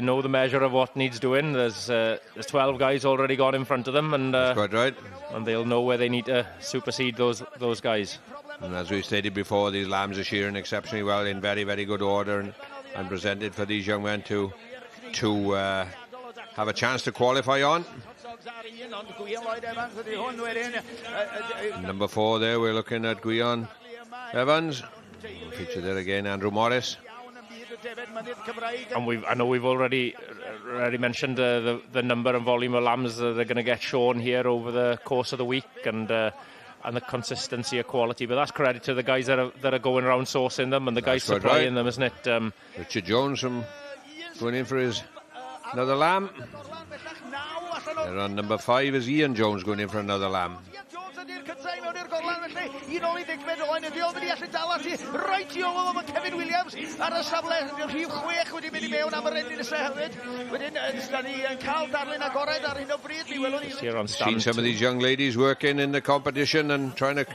know the measure of what needs doing. There's 12 guys already gone in front of them, and
that's quite right.
And they'll know where they need to supersede those guys.
And as we stated before, these lambs are shearing exceptionally well in very, very good order, and presented for these young men to have a chance to qualify on. Number 4 there, we're looking at Gwion Evans. Featured there again, Andrew Morris.
And I know we've already mentioned the number and volume of lambs that are going to get shown here over the course of the week, and the consistency of quality. But that's credit to the guys that are going around sourcing them, and the guys supplying them, isn't it?
Richard Jones from going in for another lamb. And on number 5 is Ian Jones going in for another lamb.
Kevin Williams ar y safle, rhif 6 wedi mynd I mewn am yr endin nesa hefyd. Wedyn, da ni yn cael darlun agored ar hyn o bryd. Mi welwn ni.
Seen some of these young ladies working in the competition and trying to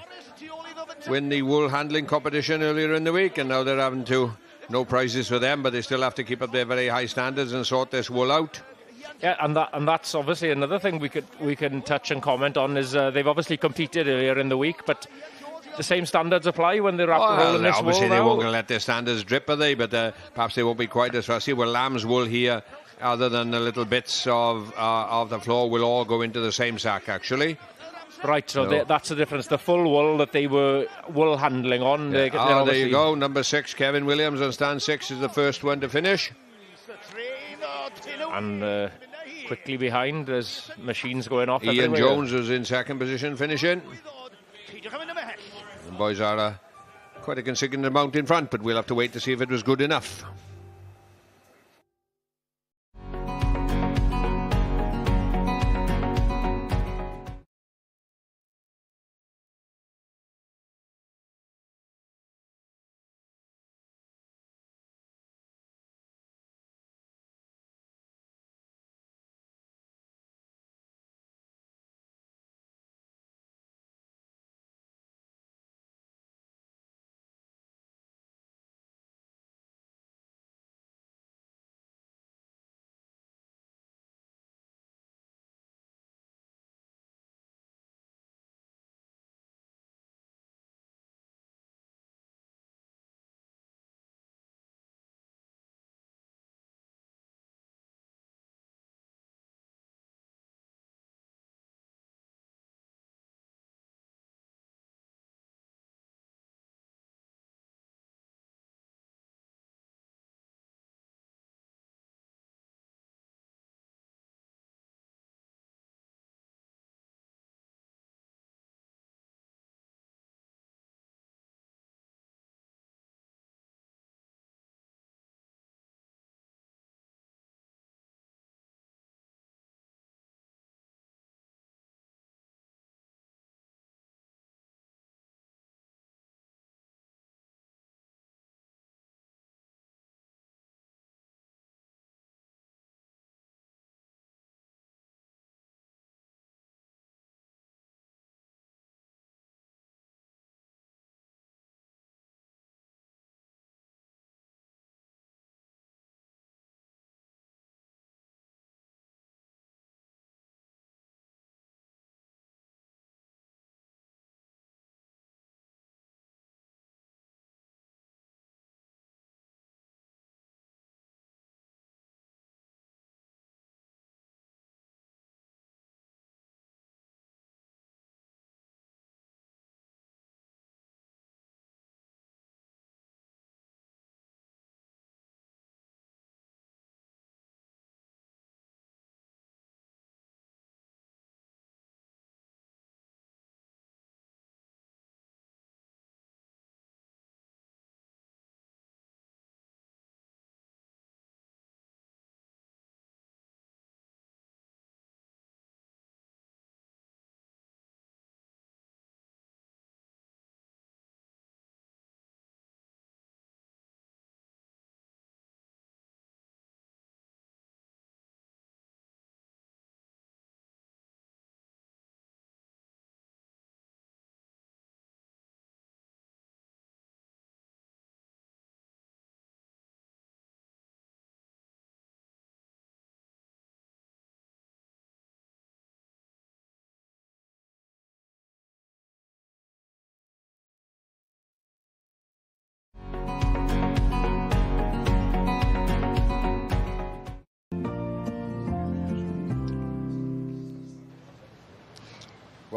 win the wool handling competition earlier in the week, and now they're having no prizes for them, but they still have to keep up their very high standards and sort this wool out.
Yeah, and that's obviously another thing we can touch and comment on is they've obviously competed earlier in the week, but the same standards apply when they're rolling this wool.
Obviously they won't let their standards drip, are they? But perhaps they won't be quite as fussy. Well, lamb's wool here, other than the little bits of the floor, will all go into the same sack actually.
Right, so that's the difference. The full wool that they were wool handling on.
Yeah. There you go. Number 6, Kevin Williams on stand 6 is the first one to finish.
And quickly behind, there's machines going off.
Ian Jones was in second position, finishing. The boys are quite a considerable amount in front, but we'll have to wait to see if it was good enough.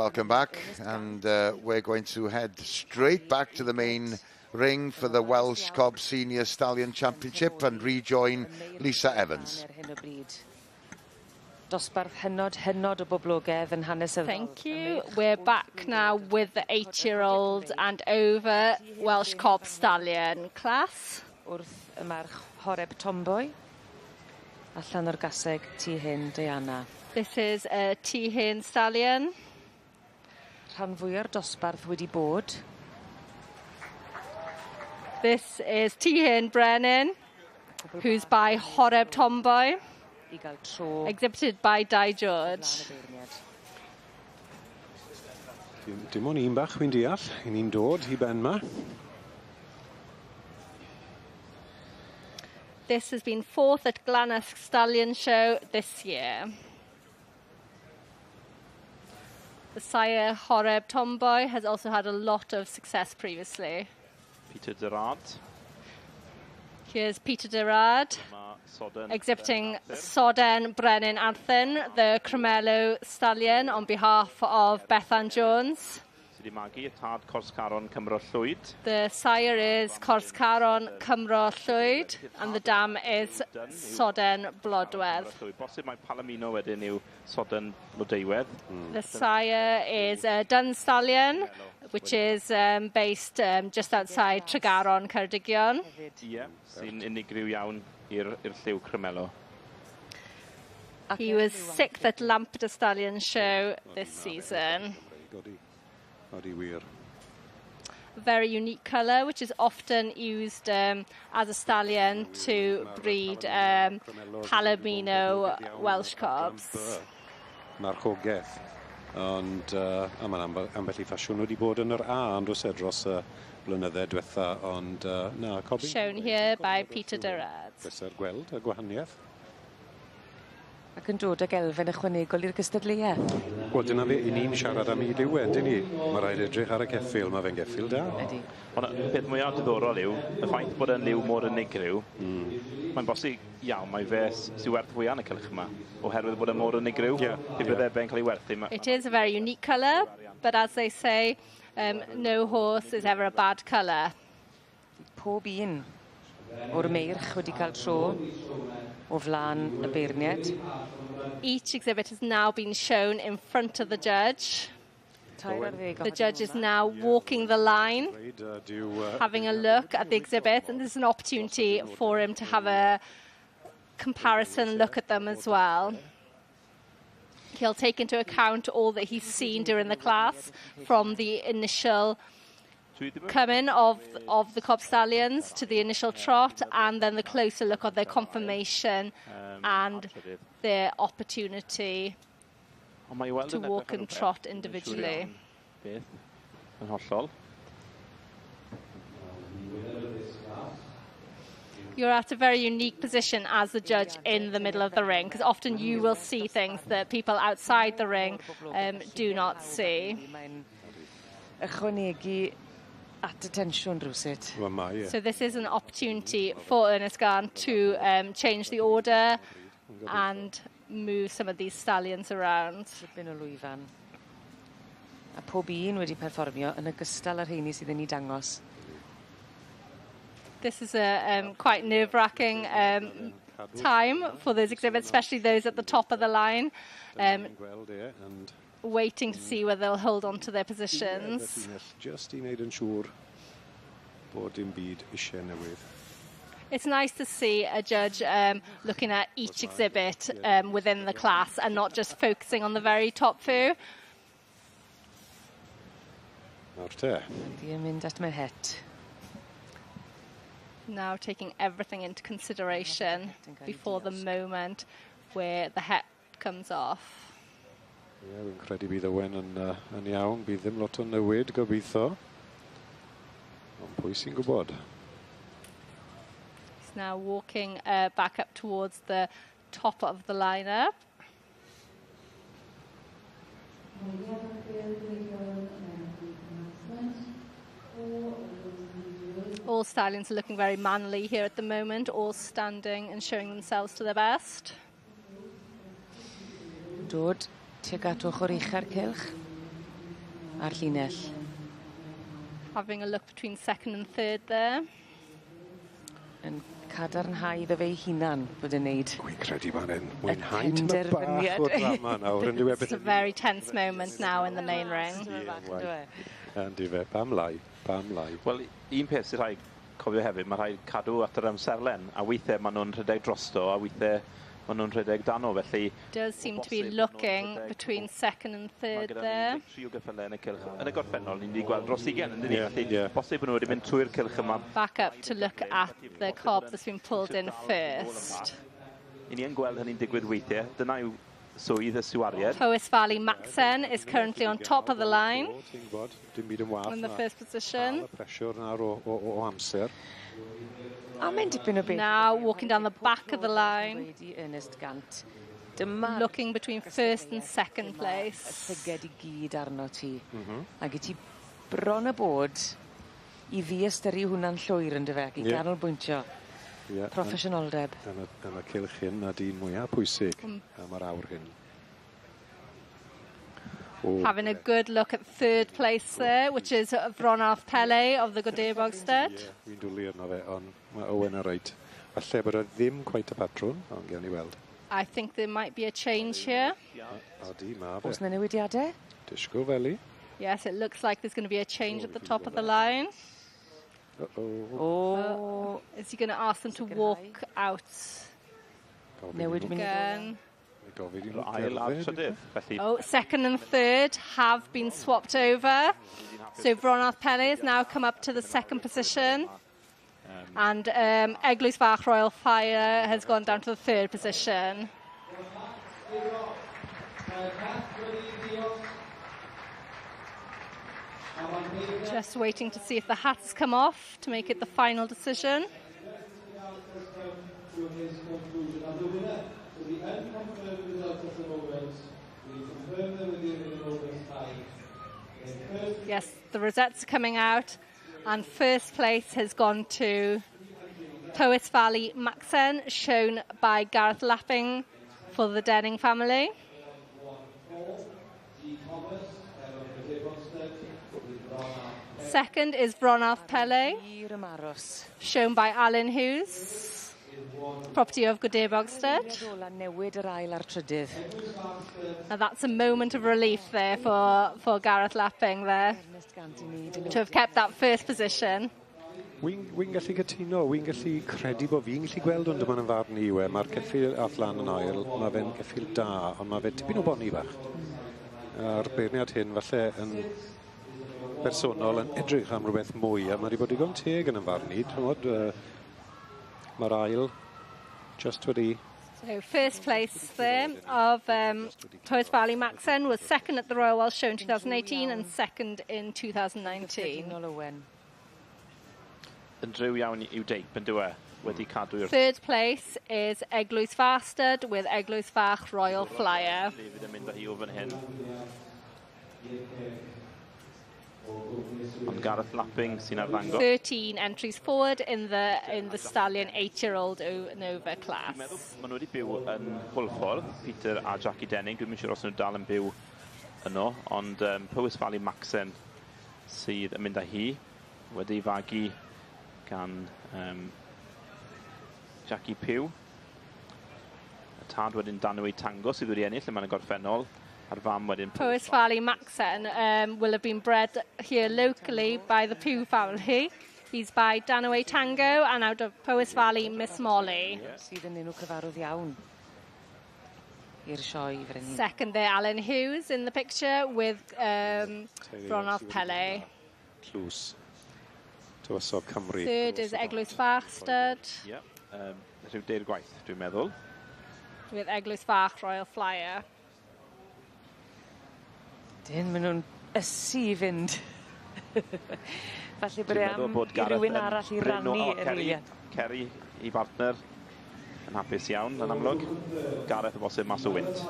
Welcome back, and we're going to head straight back to the main ring for the Welsh Cob Senior Stallion Championship and rejoin Lisa Evans.
Thank you. We're back now with the 8-year-old and over Welsh Cob Stallion class. This is a T-Hen Stallion. This is T-Hen Brennan, who's by Horeb Tomboy, exhibited by Di George.
Dim ond un bach fi'n deall, ni'n dod I ben 'ma.
This has been 4th at Glanach Stallion Show this year. The sire Horeb Tomboy has also had a lot of success previously.
Peter Derard.
Here's Peter Derard, exhibiting Soden Brennan Anthem, the Cremello Stallion, on behalf of Bethan Jones. The sire is Corscaron Cymro Llwyd, and the dam is Soden Blodwedd. The sire is Dun Stallion, which is based just outside Tregaron, Ceredigion. He was 6th at Lampeter Stallion Show this season. A very unique colour, which is often used as a stallion to breed Palomino Welsh cobs.
Marchogaeth. Ond mae'n ambell I ffasiwn wedi bod yn yr A ond os dros y blynydde diwetha, ond na, cobi.
Shown here by Peter Derard.
Bleser gweld y gwahaniaeth.
Ac yn dod ag elfen ychwanegol i'r gystadleuaeth.
Wel, dyna fe, ni'n siarad am I liw wedyn ni. Mae rhaid edrych ar y ceffil, mae fe'n geffil da.
Ydy. Ond y peth mwyaf diddorol yw, y ffaith bod yn liw mor unigryw, mae'n bosib iawn, mae fe sy'n werth fwy yn y cylch yma, oherwydd bod yn mor unigryw, I byddai'n cael ei werthu.
It is a very unique colour, but as they say, no horse is ever a bad colour.
Pob un o'r meirch wedi cael tro o flan y beirniad.
Each exhibit has now been shown in front of the judge. The judge is now walking the line, having a look at the exhibit, and this is an opportunity for him to have a comparison look at them as well. He'll take into account all that he's seen during the class, from the initial coming of the Cob Stallions to the initial trot, and then the closer look at their conformation and their opportunity to walk and trot individually. You're at a very unique position as the judge in the middle of the ring, because often you will see things that people outside the ring do not see. So this is an opportunity for Ernest Garn to change the order and move some of these stallions around.
A pob un wedi perfformio yn ogystal â'r rheini sydd yn ei dangos.
This is a quite nerve-wracking time for those exhibits, especially those at the top of the line, waiting to see whether they'll hold on to their positions.
Just I wneud yn siŵr bod dim byd eisiau newydd.
It's nice to see a judge looking at each exhibit within the class and not just focusing on the very top few.
Nawr te.
Di'n mynd at my het.
Now taking everything into consideration before the moment where the het comes off.
Ie, fi'n credu bydd Owen yn iawn, bydd ddim lot o newid gobeithio. Ond pwy sy'n gwybod?
He's now walking back up towards the top of the lineup. All stallions are looking very manly here at the moment, all standing and showing themselves to their best.
Dod tuag at ochr ucha'r cylch. Ar llinell.
Having a look between second and third there.
Yn cadarnhau iddo fe hunan bod yn neud.
Dwi'n credu fan hyn. Mwynhau tyma bach o'r drama nawr.
It's a very tense moment now in the main ring.
Yndi fe, pam lai.
Wel, un peth sy'n rhaid cofio hefyd, mae rhaid cadw at yr amserlen, a weithiau maen nhw'n rhedeg drosto, a weithiau maen nhw'n rhedeg dano, felly...
Does seem to be looking between second and third there.
Mae gyda ni 3 o gyffylau yn y cylch. Yn y gorffennol, ni'n wedi gweld dros 20, yn dyn ni. Bosib nhw wedi mynd trwy'r cylch yma.
Back up to look at the cob that's been pulled in first.
I ni yn gweld hynny'n digwydd weithiau. Dyna yw swydd y siwariad.
Powys Valley Maxen is currently on top of the line in the first position.
o amser.
Now walking down the back of the line, looking between first and second place.
Llyged I gyd arno ti. Ac I ti bron y bod I fi ystyru hwnna'n llwyr yn dyfe, I ganolbwyntio. Proffesiynoldeb.
Yn y cylch hyn a dyn mwyaf pwysig am yr awr hyn.
Having a good look at third place there, which is Vronarth Pele of the Godebogstead.
Fi'n dwlu arno fe, ond mae Owen yn rhaid. Falle bod e ddim cweit y patrwn, ond gael ni weld.
I think there might be a change here.
Odi, ma fe.
Oes na newidiadau?
Disgo feli.
Yes, it looks like there's going to be a change at the top of the line. Is he going to ask them to walk out again? Oh, second and third have been swapped over. So Vronarth Pele has now come up to the second position. And Eglwys Fach Royal Fire has gone down to the third position. Just waiting to see if the hats come off to make it the final decision. Yes, the rosettes are coming out, and first place has gone to Powys Valley Maxen, shown by Gareth Lapping for the Denning family. Second is Vronarth Pele, shown by Alan Hughes, property of Godebogstead. Now that's a moment of relief there for Gareth Lapping there, to have kept that first position.
Wy'n gallu gytuno, wy'n gallu credu bod fi'n gallu gweld ond yma'n farn I yw. Mae'r ceffil allan yn ail, mae fe'n ceffil da, ond mae fe tipyn o boni bach. A'r beirniad hyn falle yn bersonol yn edrych am rhywbeth mwy, a mae wedi bod digon teg yn farn I. Mae'r ail just wedi...
So first place there of Powys Valley Maxen was second at the Royal Welsh Show in 2018 and second in 2019.
Yn driw iawn i'w deip yn dywe, wedi cadw'r...
Third place is Eglwys Fastad with Eglwys Fach Royal Flyer.
David yn mynd â hi o fan hyn. Ond Gareth Lapping sy'n arddangos.
13 entries forward in the stallion 8-year-old Nova class.
Dwi'n meddwl maen nhw wedi byw yn Hwlffordd, Peter a Jackie Denning. Dwi'n mynd siŵr os nhw dal yn byw yno, ond Powys Valley Maxen sydd yn mynd â hi wedi fagu gan Jackie Pugh. Y tad wedyn Danwy Tango sydd wedi ennill, lle mae'n y gorffennol. Ar fam wedyn...
Powys Valley Maxen will have been bred here locally by the Pugh family. He's by Danaway Tango and out of Powys Valley, Miss Molly.
Sydd yn enw cyfarwydd iawn i'r sioe fan hyn.
Second there, Alan Hughes in the picture with Vronarth Pele.
Tlws. Tywysog Cymru.
Third is Eglwys Fachstad.
Rhyw deir gwaith, dwi'n meddwl.
With Eglwys Fach Royal Flyer.
Dyn, maen nhw'n ysu I fynd. Falle bod am I rywun arall I rannu yr wyliau.
Kerry, I partner, yn hapus iawn, yn amlwg. Gareth y bosib mas o wynt.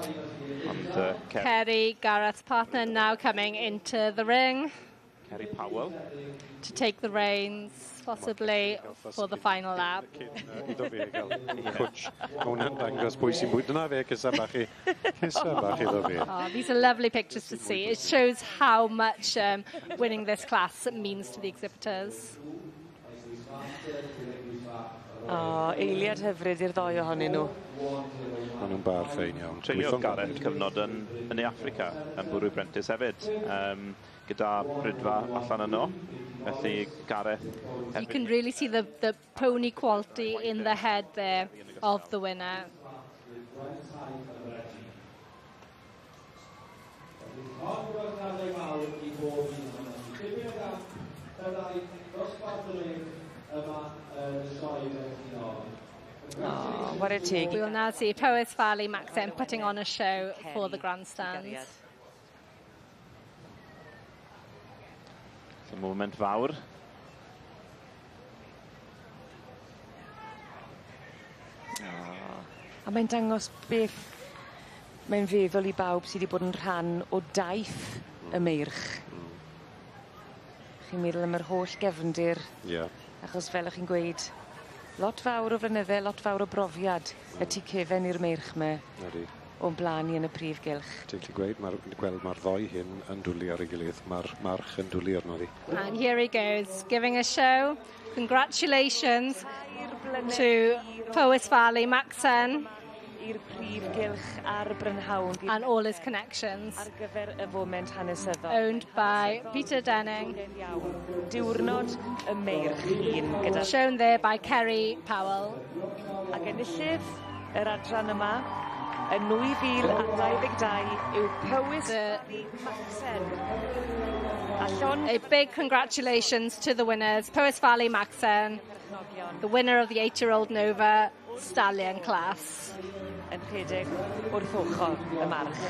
Kerry, Gareth's partner, now coming into the ring.
Kerry Powell.
To take the reins, possibly, for the final lap.
Iddo fe gael cwtch. Mae hwnna'n dangos pwy sy'n bwyd. Dyna fe, cysa bach iddo fe.
Oh, these are lovely pictures to see. It shows how much winning this class means to the exhibitors.
Eiliad hyfryd i'r ddoi ohonyn nhw.
Maen nhw'n bar ffein iawn.
Treuliodd Gareth cyfnod yn ei Africa yn bwrw Brentis hefyd. Gyda brydfa allan yno. Felly Gareth...
You can really see the pony quality in the head there of the winner.
Oh, what a take.
We'll now see Powys Valley Maxim putting on a show for the grandstands.
It's a moment fawr.
A mae'n dangos beth mae'n feddwl I bawb sydd wedi bod yn rhan o daith y meirch. Chi'n meddwl am yr holl gefndir. Achos fel ych chi'n gweud, lot fawr o flynydde, lot fawr o brofiad y tu cefen i'r meirch me. O'n blaen I yn y prif gylch.
Ti'n gweud, mae'r ddoi hyn yn dwlu ar ei gilydd. Mae'r march yn dwlu arno ddi.
And here he goes, giving a show. Congratulations to Powys Valley Maxen.
I'r prif gylch ar Brynhawn.
And all his connections.
Ar gyfer y foment hanesyddol.
Owned by Peter Denning.
Diwrnod y meirch un gyda...
Shown there by Kerry Powell.
Ac enillydd yr adran yma yn 2022 yw Powys Maxen.
A big congratulations to the winners. Powys Valley Maxen, the winner of the 8-year-old Nova Stallion class.
Yn rhedeg wrth ochr y march.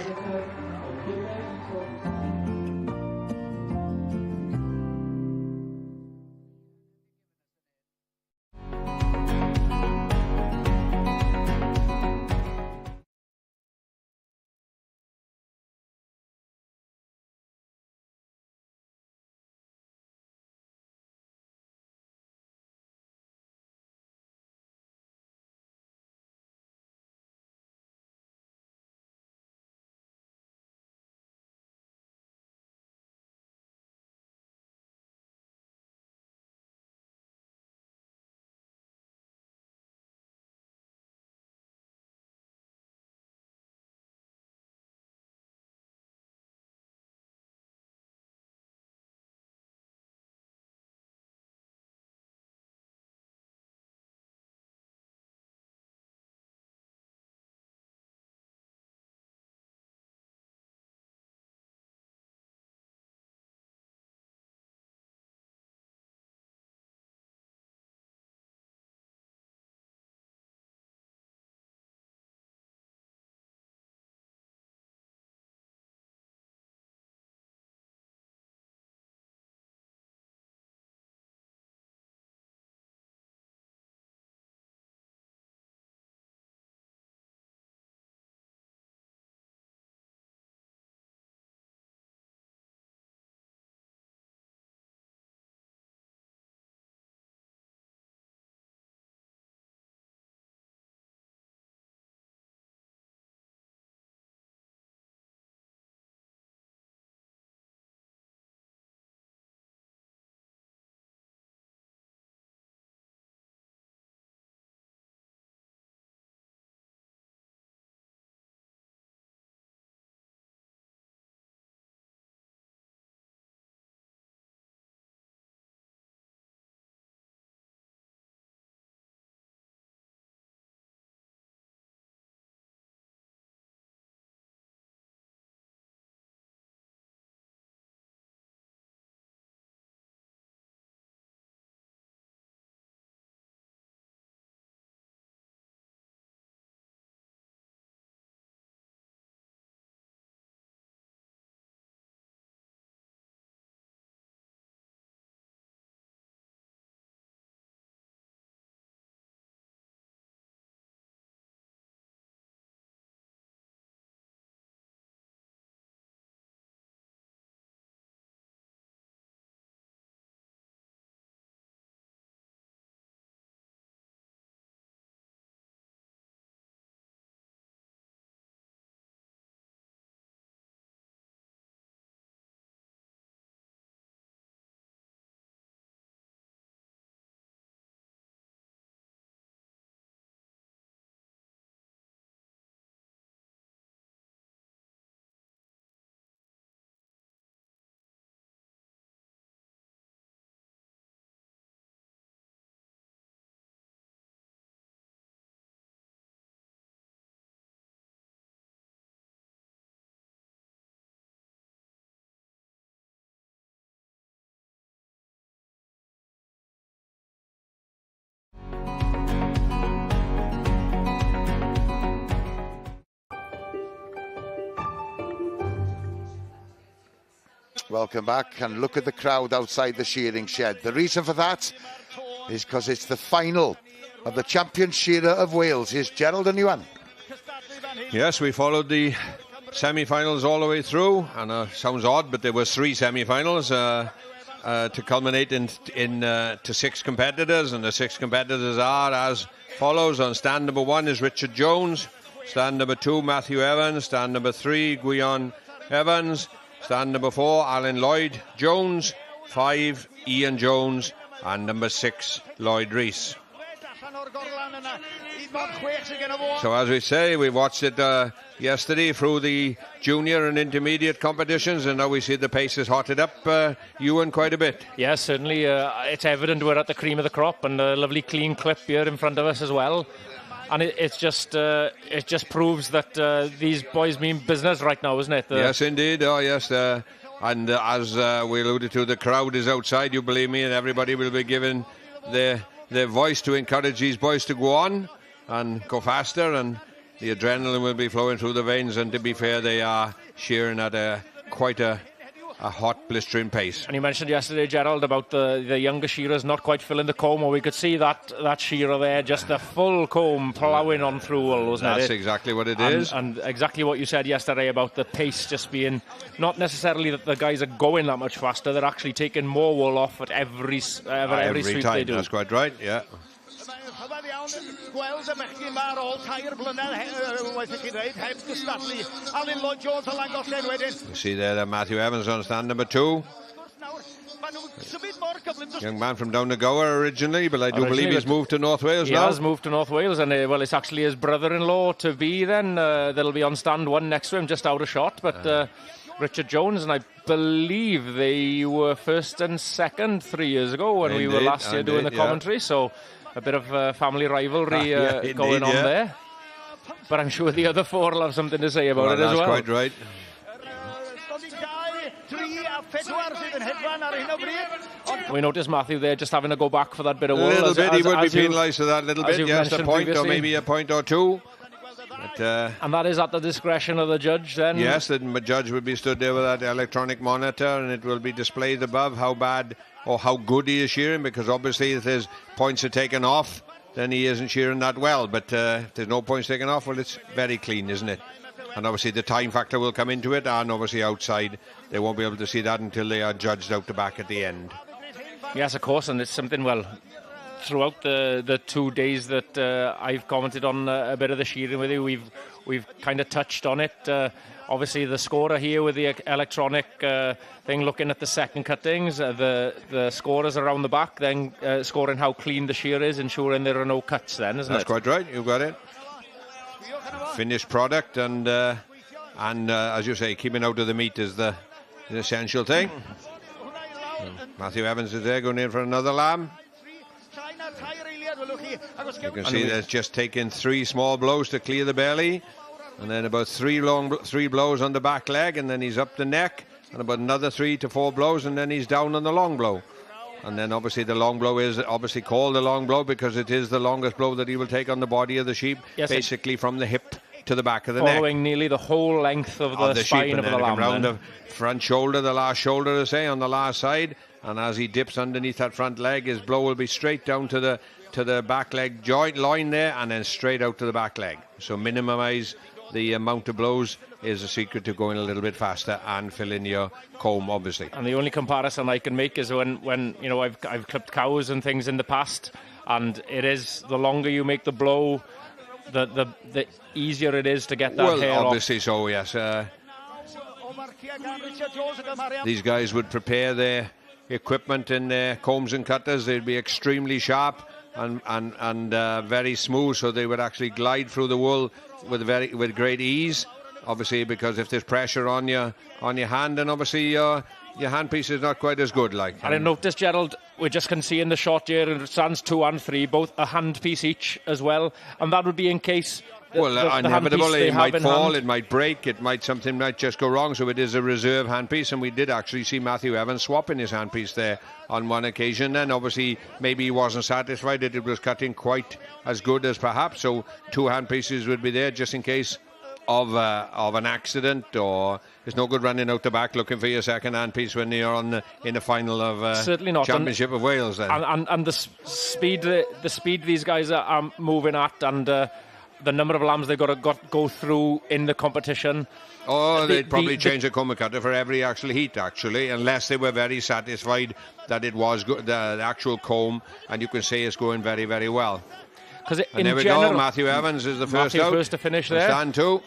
welcome back, and look at the crowd outside the shearing shed. The reason for that is because it's the final of the champion shearer of Wales. Here's Gerald and Iwan.
Yes, we followed the semi-finals all the way through, and sounds odd, but there were 3 semi-finals to culminate to 6 competitors, and the 6 competitors are as follows. On stand number 1 is Richard Jones, stand number 2 Matthew Evans, stand number 3 Gwion Evans, stand number 4 Alan Lloyd Jones, 5 Ian Jones, and number 6 Lloyd Rees. So as we say, we watched it yesterday through the junior and intermediate competitions, and now we see the pace has hotted up Ewan quite a bit.
Yes, certainly. It's evident we're at the cream of the crop, and a lovely clean clip here in front of us as well. And it just proves that these boys mean business right now, isn't it?
Yes, indeed. Oh, yes. And as we alluded to, the crowd is outside, you believe me, and everybody will be giving their voice to encourage these boys to go on and go faster, and the adrenaline will be flowing through the veins. And to be fair, they are shearing at quite a hot, blistering pace.
And you mentioned yesterday, Gerald, about the younger shearers not quite filling the comb. Well, we could see that shearer there, just a full comb ploughing on through wool, wasn't it?
That's exactly what it is.
And exactly what you said yesterday about the pace just being, not necessarily that the guys are going that much faster, they're actually taking more wool off at every sweep
time.
they do.
That's quite right, yeah. You see there Matthew Evans on stand number 2. Young man from down the Gower originally, but I do believe he's moved to North Wales now.
He has moved to North Wales, and well, it's actually his brother-in-law to be then. That'll be on stand 1 next to him, just out of shot. But Richard Jones, and I believe they were first and second 3 years ago when we were last year doing the commentary. So a bit of family rivalry going on there. But I'm sure the other 4 will have something to say about it as well.
That's quite right.
We noticed Matthew there just having to go back for that bit of wool.
A little bit, he would be penalised for that little bit, yes, a point previously. Or maybe a point or 2. But,
and that is at the discretion of the judge then?
Yes, the judge will be stood there with that electronic monitor, and it will be displayed above how bad or how good he is shearing, because obviously if his points are taken off, then he isn't shearing that well. But if there's no points taken off, well, it's very clean, isn't it? And obviously the time factor will come into it, and obviously outside they won't be able to see that until they are judged out the back at the end.
Yes, of course, and it's something, well, throughout the 2 days that I've commented on a bit of the shearing with you, we've kind of touched on it. Obviously the scorer here with the electronic thing looking at the second cuttings, the scorers around the back then scoring how clean the shear is, ensuring there are no cuts then, isn't
That's quite right, you've got it. Finished product, and as you say, keeping out of the meat is the essential thing. Matthew Evans is there going in for another lamb. You can see there's just taken 3 small blows to clear the belly, and then about 3 blows on the back leg, and then he's up the neck, and about another 3 to 4 blows, and then he's down on the long blow. And then obviously the long blow is obviously called the long blow because it is the longest blow that he will take on the body of the sheep, basically from the hip to the back of the neck.
Following nearly the whole length of the spine of the lamb.
Around the front shoulder, the last shoulder, to say, on the last side, and as he dips underneath that front leg, his blow will be straight down to the back leg joint line there, and then straight out to the back leg. So minimise the amount of blows is a secret to going a little bit faster and filling your comb, obviously.
And the only comparison I can make is when you know I've clipped cows and things in the past, and it is the longer you make the blow, the easier it is to get that hair off.
Well, obviously so, yes. These guys would prepare their equipment and their combs and cutters. They'd be extremely sharp and very smooth, so they would actually glide through the wool with great ease. Obviously, because if there's pressure on your hand, then obviously your handpiece is not quite as good. And
I noticed, Gerald, we just can see in the shot here, it stands 2 and 3, both a handpiece each as well, and that would be in case.
Inevitable, it might fall, it might break, something might just go wrong, so it is a reserve handpiece, and we did actually see Matthew Evans swapping his handpiece there on one occasion. Then obviously maybe he wasn't satisfied that it was cutting quite as good as perhaps, so 2 handpieces would be there just in case of an accident, or it's no good running out the back looking for your second-hand piece when you're in the final of
certainly not.
Championship of Wales. Then
and the speed these guys are moving at, and the number of lambs they've got to go through in the competition.
Oh, they'd probably change the comb cutter for every actual heat, actually, unless they were very satisfied that it was the actual comb, and you can say it's going very, very well.
Because
and there we go, Matthew Evans is the first out.
First to finish there.
Stand two.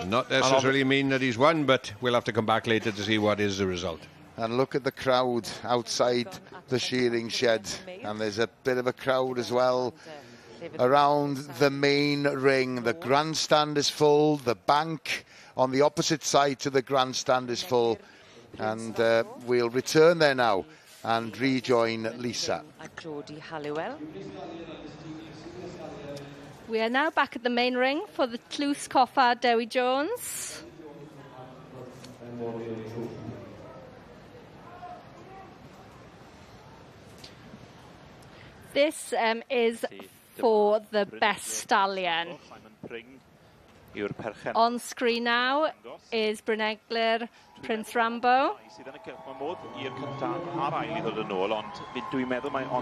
Not necessarily mean that he's won, but we'll have to come back later to see what is the result.
And look at the crowd outside the shearing shed. And there's a bit of a crowd as well around the main ring. The grandstand is full. The bank on the opposite side to the grandstand is full. And we'll return there now and rejoin Lisa.
Jodie Halliwell.
We are now back at the main ring for the Tlws Coffa Dewi Jones. This is for the best stallion. On screen now is Bryneglir Prince Rambo,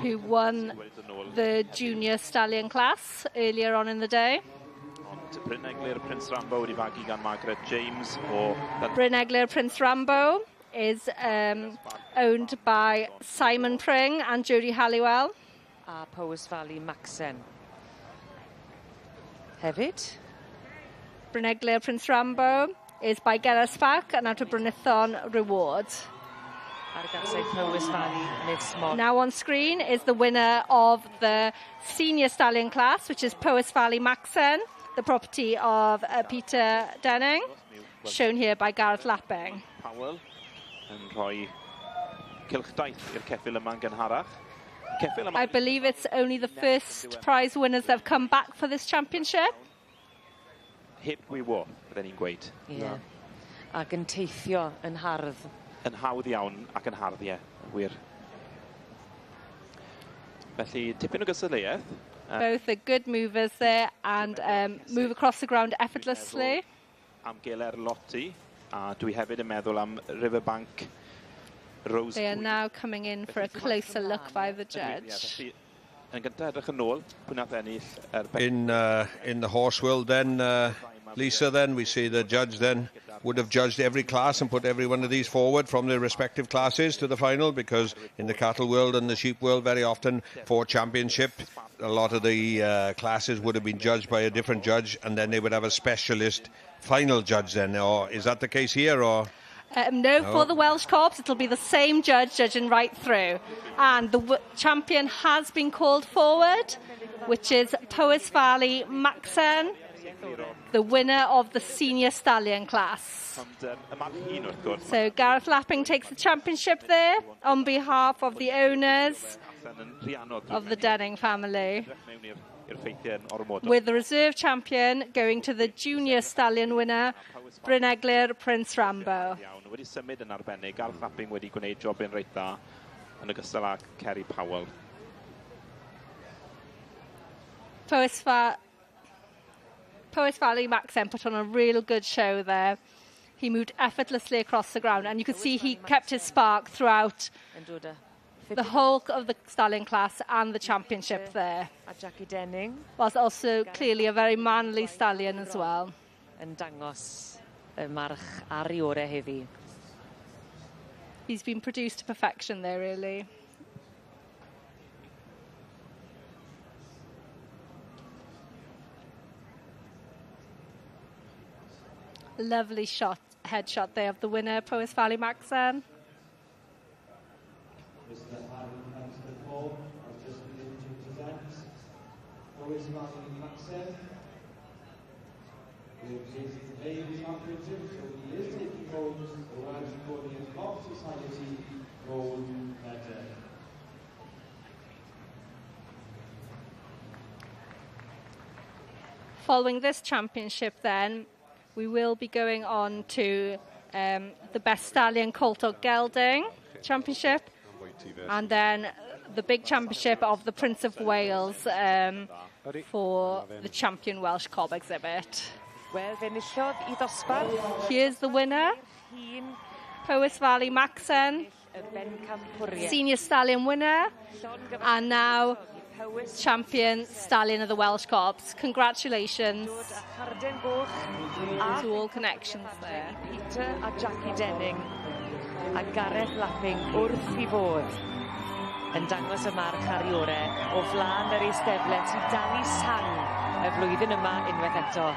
who won the junior stallion class earlier on in the day. Bryneglir Prince Rambo is owned by Simon Pring and Jodie Halliwell.
Powys Valley Maxen. Hefyd.
Bryneglir Prince Rambo is by Gerard Spark and out of Brynithon Reward. Now on screen is the winner of the senior stallion class, which is Powys Valley Maxen, the property of Peter Denning, shown here by Gareth Lapping.
Powell and rhoi cilchdaith i'r ceffyl yma'n gynharach.
I believe it's only the first prize winners that have come back for this championship.
Hip we war, bydden ni'n gweud.
Ie. Ac yn teithio yn hardd.
Yn hawdd iawn ac yn hardd, ie, wir. Felly, tipyn o gystadleuaeth.
Both are good movers there and move across the ground effortlessly.
Am Geler Lotti, a dwi hefyd yn meddwl am Riverbank Rose.
They are now coming in for a closer look by the judge.
In
the horse world then, Lisa, then we see the judge then would have judged every class and put every one of these forward from their respective classes to the final, because in the cattle world and the sheep world very often for championship a lot of the classes would have been judged by a different judge, and then they would have a specialist final judge then. Or is that the case here, or?
No, for the Welsh Corps, it'll be the same judge judging right through. And the champion has been called forward, which is Powys Valley Maxen, the winner of the senior stallion class. So Gareth Lapping takes the championship there on behalf of the owners of the Denning family, with the reserve champion going to the junior stallion winner, Bryneglir Prince Rambo.
Wedi symud yn arbennig, Gareth Lapping wedi gwneud job yn reit dda yn ogystal â Kerry Powell.
Powys Valley Maxen put on a real good show there. He moved effortlessly across the ground, and you could see he kept his spark throughout the whole of the stallion class and the championship there.
Jackie Denning
was also clearly a very manly stallion as well.
Yn dangos y march ar ei orau heddi.
He's been produced to perfection there, really. Lovely shot, headshot there of the winner, Powys Valley Maxen.
Powys Valley Maxen. Ladies Championship, so he is taking home the Welsh Ponies Golf Society gold medal.
Following this championship then, we will be going on to the Best Stallion Colt or Gelding Championship, and then the big championship of the Prince of Wales for the champion Welsh cob exhibit.
Wel, fe enillodd I ddosbarth.
Here's the winner. Powys Valley Maxen, senior stallion winner, and now champion stallion of the Welsh Cobs. Congratulations to all connections there.
Peter a Jackie Denning a Gareth Lapping wrth I fod yn dangos y march ar I orau o flaen yr eistedlau sy'n dal I sang y flwyddyn yma unwaith eto.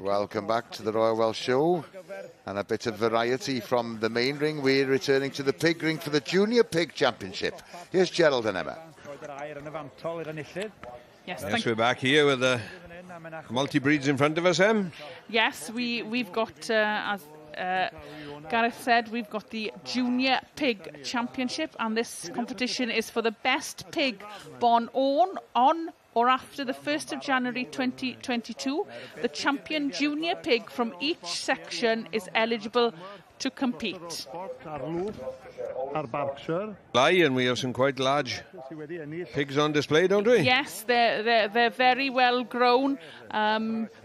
Welcome back to the Royal Welsh Show, and a bit of variety from the main ring. We're returning to the pig ring for the Junior Pig Championship. Here's Gerald and Emma.
Yes,
we're back here with the multi-breeds in front of us, Em.
Yes, we've got, as Gareth said, we've got the Junior Pig Championship, and this competition is for the best pig born on or after the 1st of January 2022. The champion junior pig from each section is eligible to compete.
And we have some quite large pigs on display, don't we?
Yes, they're very well grown.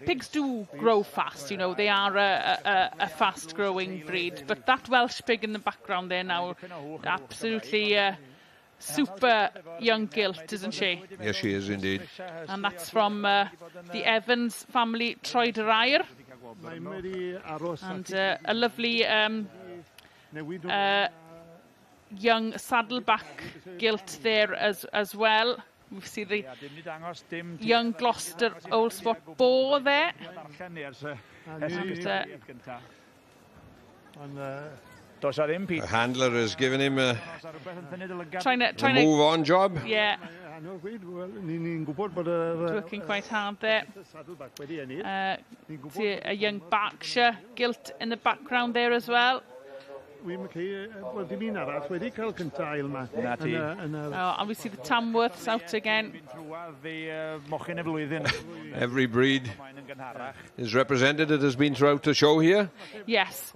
Pigs do grow fast, you know, they are a fast growing breed. But that Welsh pig in the background there now, absolutely super young gilt, isn't she?
Yes, she is indeed.
And that's from the Evans family, Troederair. And a lovely young saddleback gilt there as well. We see the young Gloucester Old Spot boar there.
The handler has given him a
trying to
move on job.
Yeah. Working quite hard there. See a young Berkshire gilt in the background there as well. And we see the Tamworths out again.
Every breed is represented that has been throughout the show here.
Yes.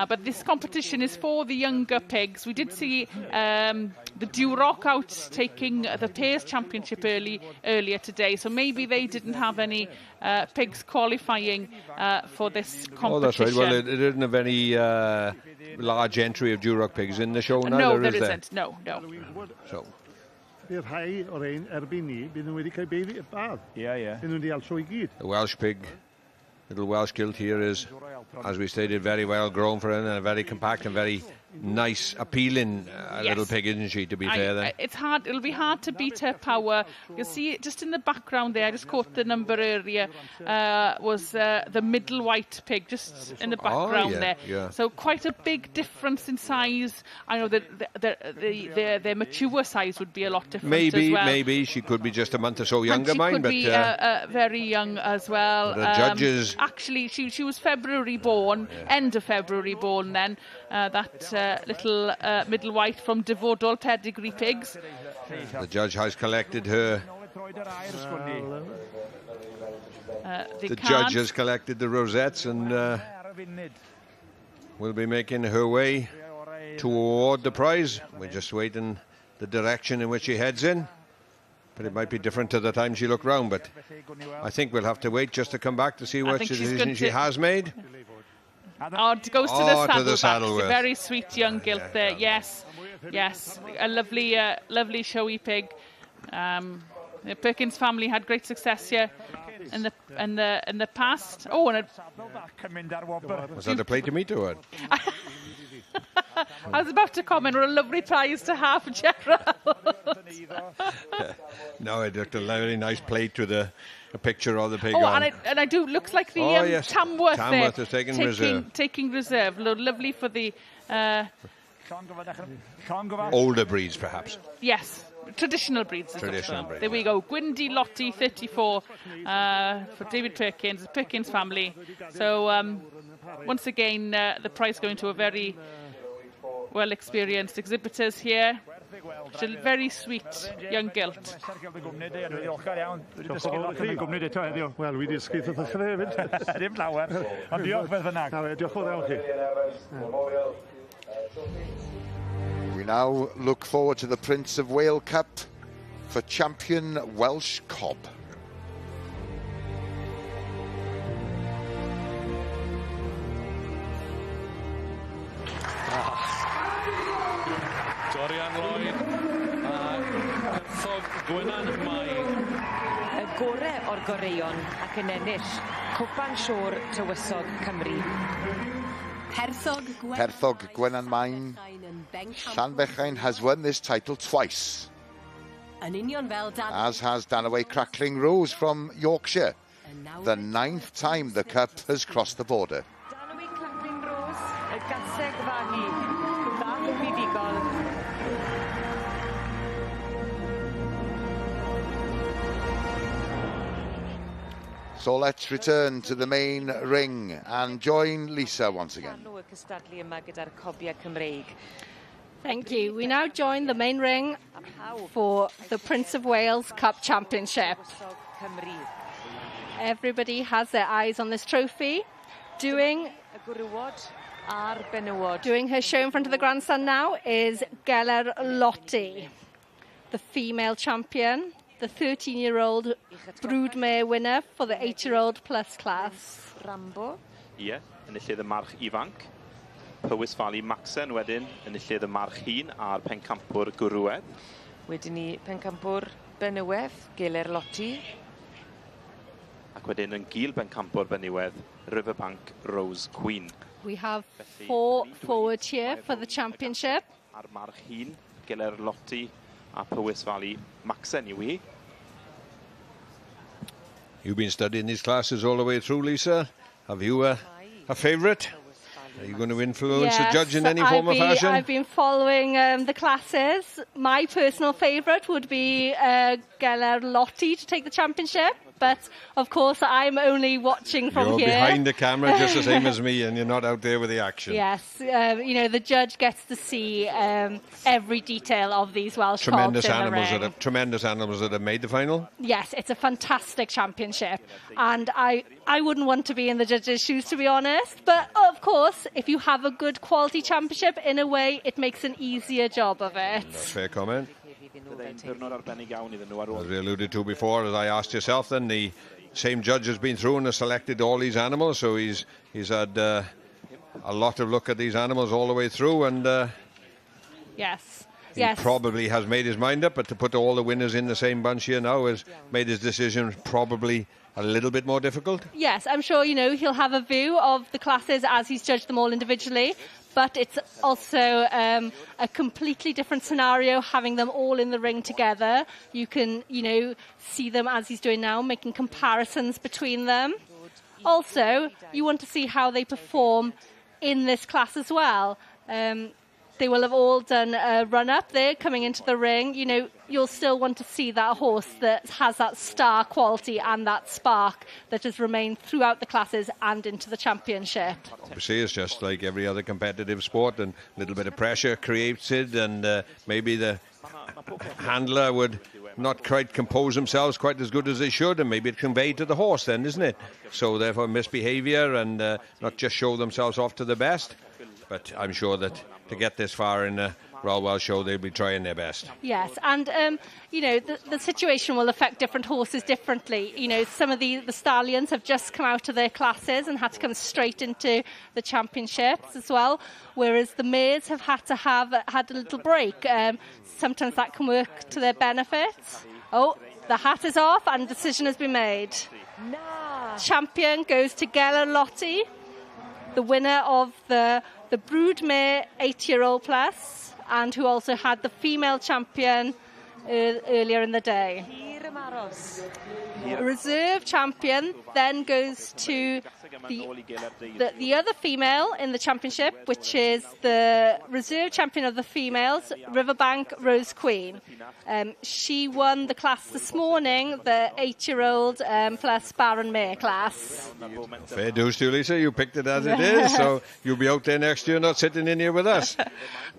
But this competition is for the younger pigs. We did see the Duroc out taking the Pairs Championship earlier today, so maybe they didn't have any pigs qualifying for this competition.
Oh, that's right. Well, it didn't have any large entry of Duroc pigs in the show neither,
no, there
is there?
isn't. No.
So.
The
Welsh pig. Little Welsh gilt here is, as we stated, very well grown for him and very compact and very nice, appealing little pig, isn't she, to be fair then?
It's hard. It'll be hard to beat her power. You see, just in the background there, I just caught the number earlier, was the middle white pig, just in the background there.
Yeah.
So quite a big difference in size. I know that their mature size would be a lot different as well.
Maybe. She could be just a month or so younger,
She could be very young as well.
The judges...
Actually, she was February born, end of February born then. That little middle white from Dyfodol pedigree pigs.
The judge has collected her. The judge has collected the rosettes and will be making her way toward the prize. We're just waiting the direction in which she heads in. But it might be different to the time she looked round. But I think we'll have to wait just to come back to see what decision she has made.
Oh, it goes to the saddle. A very sweet young gilt there. Yes. A lovely showy pig. The Perkins family had great success here in the past. Oh, and
was that a plate to meet or what?
I was about to comment, what a lovely prize to have, Gerald.
No, it looked a very nice plate with a picture of the pig
on. And I do, looks like the
yes.
Tamworth there.
Tamworth is taking reserve.
Lovely for the...
older breeds, perhaps.
Yes. Traditional breeds.
Breeds.
There we go. Gwyndy Lottie, 34, for David Perkins, the Perkins family. So, once again, the prize going to a very well-experienced exhibitors here. It's a very sweet young gilt.
Wel, we di sgwyd wrth chi hefyd.
Dim llawer, ond diolch beth bynnag.
Diolch fawr iawn chi.
We now look forward to the Prince of Wales Cup for champion Welsh Cob.
Dorian Lloyd a Thog Gwynan Mai.
Y gorau o'r goreion ac yn ennill Cwpan Siôr Tywysog Cymru.
Perthog Gwenan Main. Llanbechain has won this title twice, as has Danaway Crackling Rose from Yorkshire. The 9th time the cup has crossed the border.
Danaway Crackling Rose, y gaseg fahi, bach fuddugol.
So let's return to the main ring and join Lisa once again.
Thank you. We now join the main ring for the Prince of Wales Cup Championship. Everybody has their eyes on this trophy. Doing her show in front of the grandstand now is Geller Lottie, the female champion, the 13-year-old broodmare winner for the 8-year-old plus class.
Rambo,
Ie, enillydd y march ifanc. Powys Valley Maxen wedyn, enillydd y march hŷn a'r pencampwr gwrwedd.
Wedyn ni pencampwr Benywedd, Geler Loti.
Ac wedyn yn gil pencampwr Benywedd, Riverbank Rose Queen.
We have 4 forward here for the championship.
A'r march hŷn, Geler Loti a Powys Valley Maxen yw hi.
You've been studying these classes all the way through, Lisa. Have you a favourite? Are you going to influence the judge in any form or fashion?
I've been following the classes. My personal favourite would be Geler Loti to take the championship. But, of course, I'm only watching from
You're
here.
You're behind the camera just the same as me, and you're not out there with the action.
Yes, you know, the judge gets to see every detail of these Welsh colts in the ring.
Tremendous animals that have made the final.
Yes, it's a fantastic championship. And I wouldn't want to be in the judge's shoes, to be honest. But, of course, if you have a good quality championship, in a way, it makes an easier job of it.
That's a fair comment. As we alluded to before, as I asked yourself, then the same judge has been through and has selected all these animals, so he's had a lot of look at these animals all the way through, and he probably has made his mind up. But to put all the winners in the same bunch here now has made his decision probably a little bit more difficult.
Yes, I'm sure, you know, he'll have a view of the classes as he's judged them all individually. But it's also a completely different scenario, having them all in the ring together. You can, you know, see them as he's doing now, making comparisons between them. Also, you want to see how they perform in this class as well. They will have all done a run-up there, coming into the ring. You know, you'll still want to see that horse that has that star quality and that spark that has remained throughout the classes and into the championship.
Obviously, it's just like every other competitive sport, and a little bit of pressure creates it, and maybe the handler would not quite compose themselves quite as good as they should, and maybe it conveyed to the horse then, isn't it? So therefore misbehaviour and not just show themselves off to the best. But I'm sure that to get this far in the Royal Welsh Show, they'll be trying their best.
Yes, and, you know, the situation will affect different horses differently. You know, some of the stallions have just come out of their classes and had to come straight into the championships as well, whereas the mares have had a little break. Sometimes that can work to their benefit. Oh, the hat is off and decision has been made. Champion goes to Geler Loti, the winner of the broodmare 8-year-old plus, and who also had the female champion earlier in the day. The reserve champion then goes to the other female in the championship, which is the reserve champion of the females, Riverbank Rose Queen. She won the class this morning, the 8-year-old plus Baron Mare class.
Fair dues to you, Lisa. You picked it as it is, so you'll be out there next year, not sitting in here with us.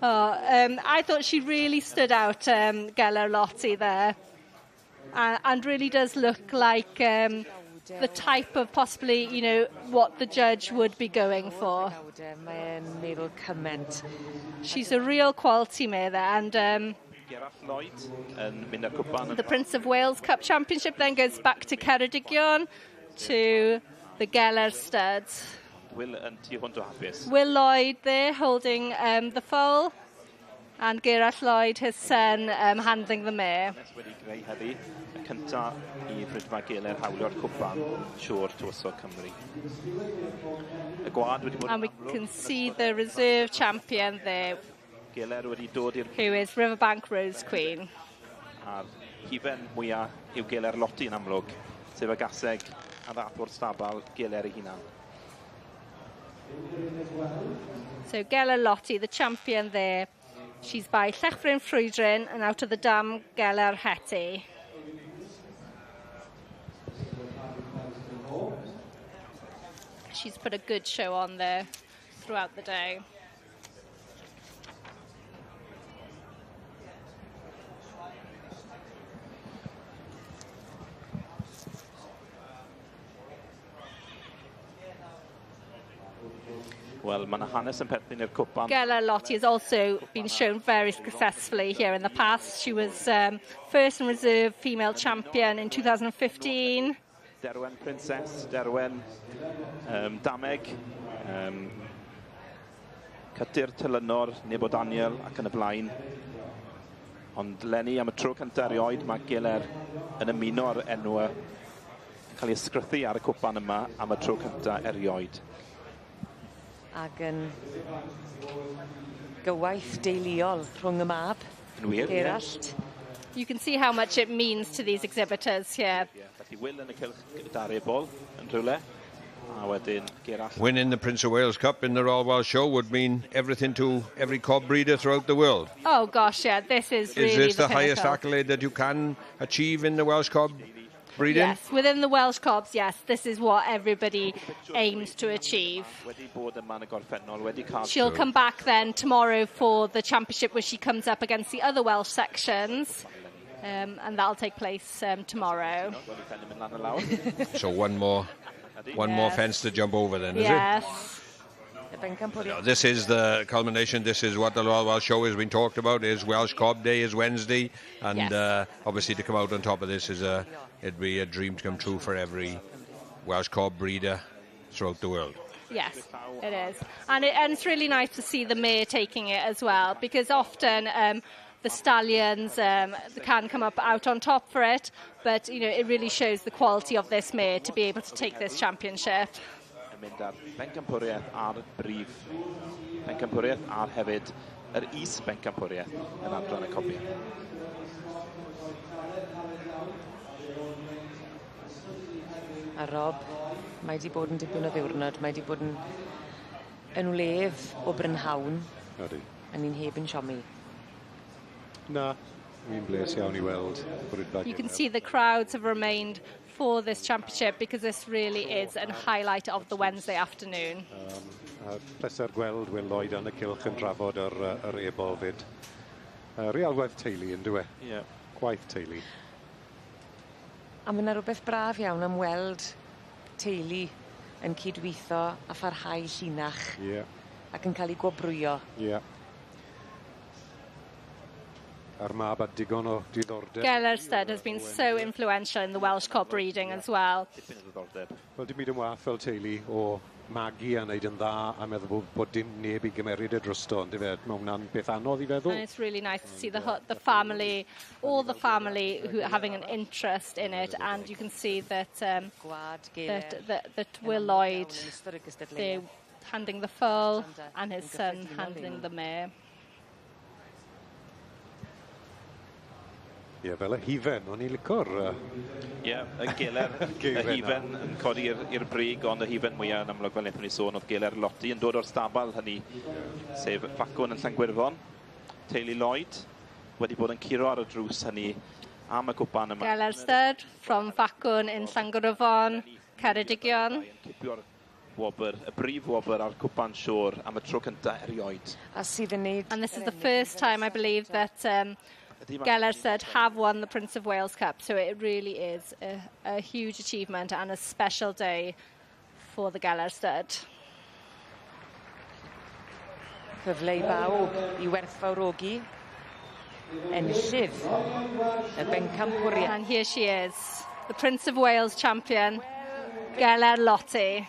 I thought she really stood out, Geler Loti there, and really does look like the type of possibly, you know, what the judge would be going for. She's a real quality mare there, and the Prince of Wales Cup Championship then goes back to Ceredigion to the Geler studs. Will Lloyd there holding the foal, and Gerard Lloyd, his son, handling the mare.
Cynta I Brydfa Geler hawlio'r cwpan siŵr tywysog Cymru. Y gwad wedi bod...
And we can see the reserve champion there,
Geler wedi dod i'r...
who is Riverbank Rose Queen.
A'r hufen mwyaf yw Geler Loti yn amlwg, sef y gaseg a ddap o'r stabal Geler ei hunan.
So Geler Loti, the champion there, she's by Llechfryn Ffrwydryn and out of the dam Geler Hetty. She's put a good show on there throughout the day.
Wel, mae 'na hanes yn perthyn i'r cwpan.
Geler Loti has also been shown very successfully here in the past. She was first and reserve female champion in 2015.
Derwen Princess, Derwen Dameg, Cytur Tylynor, Nebo Daniel ac yn y blaen. Ond Lenny am y tro cyntaf erioed, mae Giler yn ymuno ar enwau cael ei ysgrythu ar y cwpan yma am y tro cyntaf erioed.
Ac yn gywaith deuluol rhwng y mab.
Yn wir,
Gerallt.
You can see how much it means to these exhibitors here.
Felly Will yn y cylch darebol yn rhywle. A wedyn Gerallt.
Winning the Prince of Wales Cup in the Royal Welsh Show would mean everything to every cob breeder throughout the world.
Oh gosh, yeah, this is really
Is this the highest
pinnacle.
accolade that you can achieve in the Welsh cob breeding?
Yes, within the Welsh cobs, yes, this is what everybody aims to achieve. She'll come back then tomorrow for the championship where she comes up against the other Welsh sections. And that'll take place tomorrow.
So one more fence to jump over then, is it?
Yes.
No, this is the culmination. This is what the Royal Welsh Show has been talked about. Is Welsh Cob Day is Wednesday, and obviously to come out on top of this is it'd be a dream to come true for every Welsh Cob breeder throughout the world.
Yes, it is, and it's really nice to see the mare taking it as well, because often the stallions can come out on top for it, but you know it really shows the quality of this mare to be able to take this championship.
Mynd ar bencampwriaeth ar brif bencampwriaeth ar hefyd yr is bencampwriaeth yn adran y cobiau.
A Rob, mae di bod yn dipyn o ddiwrnod, mae di bod yn wledd o brynhawn.
Ydy.
A ni'n heb yn siomi.
Na, mi'n bles iawn I weld.
You can see the crowds have remained for this championship because this really is a highlight of the Wednesday afternoon.
Pleser gweld Will Lloyd yn y cylch yn drafod yr ebol fyd. Real gwaith teulu yn dwi. Gwaith teulu.
A mae yna rhywbeth braf iawn am weld teulu yn cydweithio a pharhau llinach ac yn cael ei gwobrwyo.
Ar mab a digon o diddordeb.
Gellerstead has been so influential in the Welsh cob breeding as well.
Wel, dim byd yn wath fel teulu o magu a wneud yn dda a meddwl bod dim neb I gymeryd y drosto, ond mae hwnna'n beth anodd I feddwl.
And it's really nice to see the family, all the family who are having an interest in it, and you can see that that Will Lloyd, they're handing the foal and his son handling the mare.
Fel y hifen, o'n I licor.
Y Geler, y hifen yn codi i'r brig, ond y hifen mwyaf yn amlwg fel wnaethon ni sôn oedd Geler Lotti yn dod o'r stabal hynny, sef Facwn yn Llangwirfon, teulu Lloyd, wedi bod yn curo ar y drws hynny am y cwpan yma.
Gellerstead from Facwn in Llangwirfon, Ceredigion.
Cipio'r wobr, y brif wobr ar cwpan siwr am y tro cyntaf erioed.
And this is the first time, I believe, that Gellerstead have won the Prince of Wales Cup, so it really is a huge achievement and a special day for the Gellerstead.
Cyfle I bawb I werthfawrogi enillydd y bencampwriaeth.
And here she is, the Prince of Wales champion, Geler Lotti.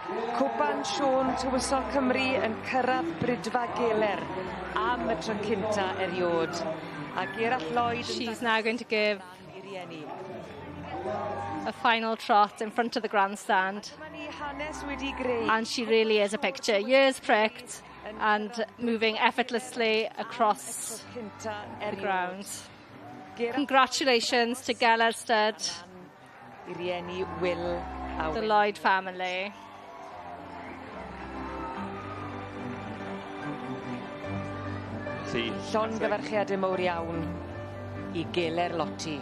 Cwpan Siôn Tywysol Cymru yn cyrraedd Brydfa Geler am y tro cynta eriod. A Gerallt Lloyd...
She's now going to give a final trot in front of the grandstand. And she really is a picture. Ears pricked and moving effortlessly across the ground. Congratulations to Gellerstead, the Lloyd family.
Llongyfarchiadau mawr iawn I Geler Lotti.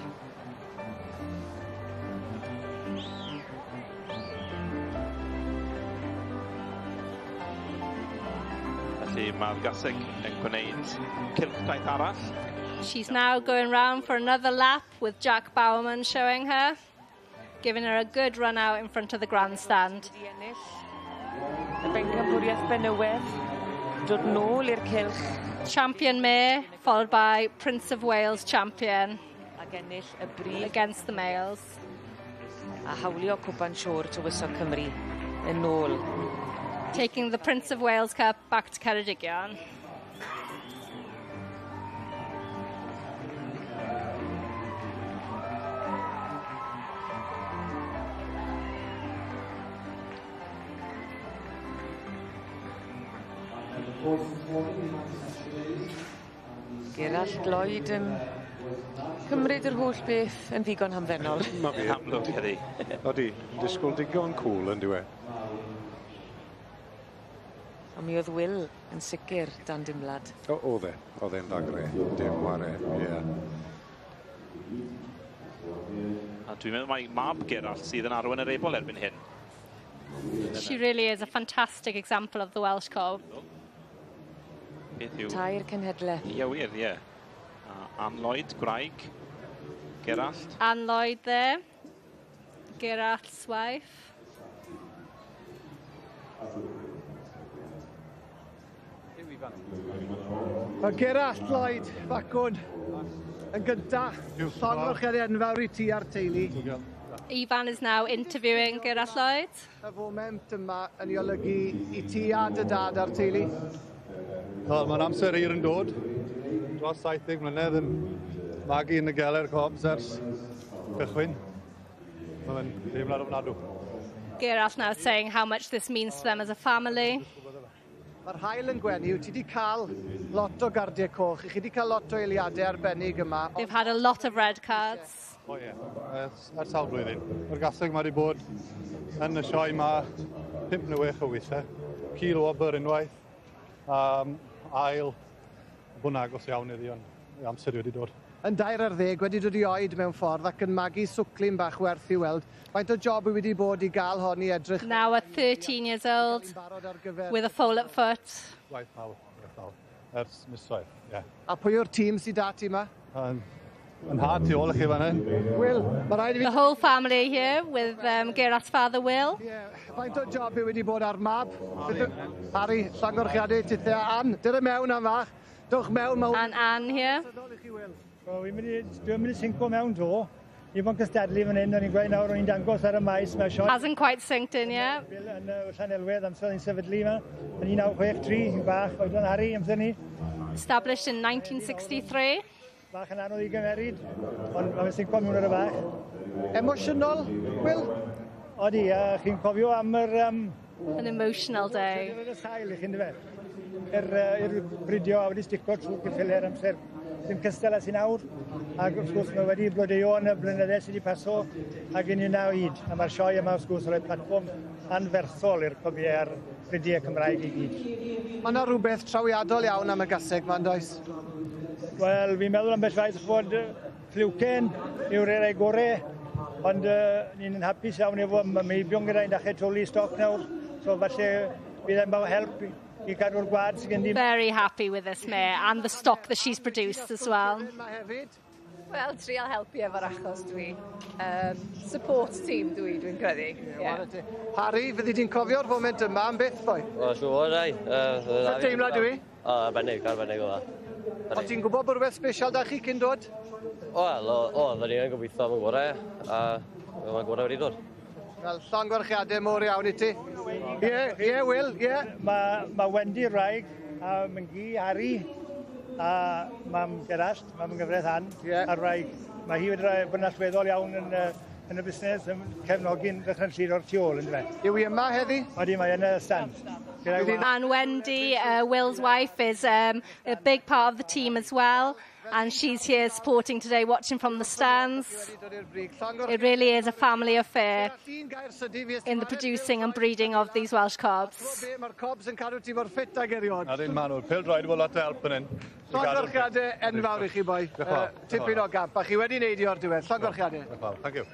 Felly mae'r gaseg yn gwneud cylchdaith arall.
She's now going round for another lap with Jack Bowerman showing her, giving her a good run out in front of the grandstand.
Y bencampwriaeth benywedd, dod nôl i'r cylch.
Champion mare, followed by Prince of Wales champion.
A ag ennill y brif
against the males.
a hawlio cwpan siwr Tywysog Cymru yn ôl.
Taking the Prince of Wales Cup back to Ceredigion.
Gerallt Lloyd yn cymryd yr holl beth yn ddigon hamddenol.
Mae fi.
Amlwg ydi.
Odi, disgwyl digon cool yn diwe.
A mi oedd Will yn sicr dan dimlad.
Oedd e'n dagre, dim ware, ie.
A dwi'n meddwl mae mab Gerallt sydd yn arwen yr ebol erbyn hyn.
She really is a fantastic example of the Welsh cob.
Tair cenhedlaeth.
Ie, wir, ie. Ann Lloyd, Gwraig, Gerallt.
Ann Lloyd there, Geralt's wife.
Mae Gerallt Lloyd, bacwn, yn gynta. Llongyfarchiad enfawr I ti a'r teulu.
Ifan is now interviewing Gerallt Lloyd.
Y foment yma yn ei olygu I ti a dy dad a'r teulu.
Mae'n amser hir yn dod. Dros 70 mlynedd yn magu yn y geler cobs ers cychwyn. Mae'n deimlad ofnadw.
Gerallt now saying how much this means to them as a family.
Mae'r hael yn gwenu, ti wedi cael lot o gardiau coch, I chi wedi cael lot o eiliadau arbennig yma.
They've had a lot of red cards.
O ie, ers sawl blwyddyn. Mae'r gaseg mae wedi bod yn y sioe yma 5 neu 6 o weithiau. Cil o obr unwaith. Ail, bw'n agos iawn iddi, ond amser wedi dod.
Yn 20 wedi dod I oed mewn ffordd ac yn magu swclin bach werth I weld. Faint o job wedi bod I gael hon I edrych?
Now at 13 years old, with a foal-up foot.
Waith mawr, ers misoedd, ie.
A pwy o'r tîm sydd dati yma?
Yn had tu ôl I chi fan hyn.
Will, mae rhaid I fi...
The whole family here with Geralt's father, Will.
Faint o job wedi bod ar mab? Harry, llongorchiadau tithau. Ann, dyr y mewn am fach. Dwch mewn.
And Ann here.
Dwi'n mynd I synco mewn to. I fo'n cystadlu fan hyn, o'n i'n gweud nawr, o'n i'n dangos ar y maes.
Hasn't quite synced in yet.
Yn Llanelwedd, amser o'n i'n sefydlu yma. Yn 1963, bach, oedden Harry amser ni.
Established in 1963.
Bach yn anodd I gymeryd, ond mae'n synco mewn ar y bach.
Emotional, Will?
Odi, chi'n cofio am yr...
An emotional day.
Yr sail I chi'n dyfe. I'r bridio a wedi stico trwy gyffil amser. Dim cystal as I nawr. Ac wrth gwrs mae wedi blodeuo yn y blynydde sydd wedi paso ac yn 19 a mae'r sioe yma wrth gwrs roedd platfform anferthol i'r cofiau a'r bridiau Cymraeg I gyd.
Mae yna rhywbeth trawiadol iawn am y gaseg ma'n does?
Wel, fi'n meddwl am beth rhaid bod Llywcen yw'r erau gorau, ond ni'n hapus iawn efo meibion gyda'n dachau tolu stoc nawr, so falle bydd e'n baw help I gadw'r gwad sydd gen di.
Very happy with this mare and the stock that she's produced as well.
Wel, trial helpu efo'r achos dwi. Support team dwi'n credu.
Harry, fyddi di'n cofio'r foment yma am beth, boi?
O, siwr, rai.
Sa teimlad dwi?
O, arbennig o fa.
O, ti'n gwybod bod rhywbeth special da chi cyn dod?
Wel, dda ni'n gobeithio am y gorau, a mae'n gorau wedi dod.
Wel, llongorchiadau mor iawn I ti. Ie, Will, ie.
Mae Wendy Wraig, a Myngi, Harry, a mam Gerallt, mam yn gyfraith Ann, a Wraig. Mae hi wedi rhoi bod yn allweddol iawn yn y busnes, yn cefnogi'n ddechrau'n llyd o'r tu ôl, yn dweud.
Yw I yma heddi?
Odi, mae yn y stand.
And Wendy, Will's wife, is a big part of the team as well. And she's here supporting today, watching from the stands. It really is a family affair in the producing and breeding of these Welsh cobs.
Mae'r cobs yn cadw ti mor ffit ag eriod.
A dyn manwl, pêl-droed efo lot o help yn hyn.
Llongorchiadau enfawr I chi, boi. Tipyn o gamp, a chi wedi wneud I o'r diwedd. Llongorchiadau.
Thank you.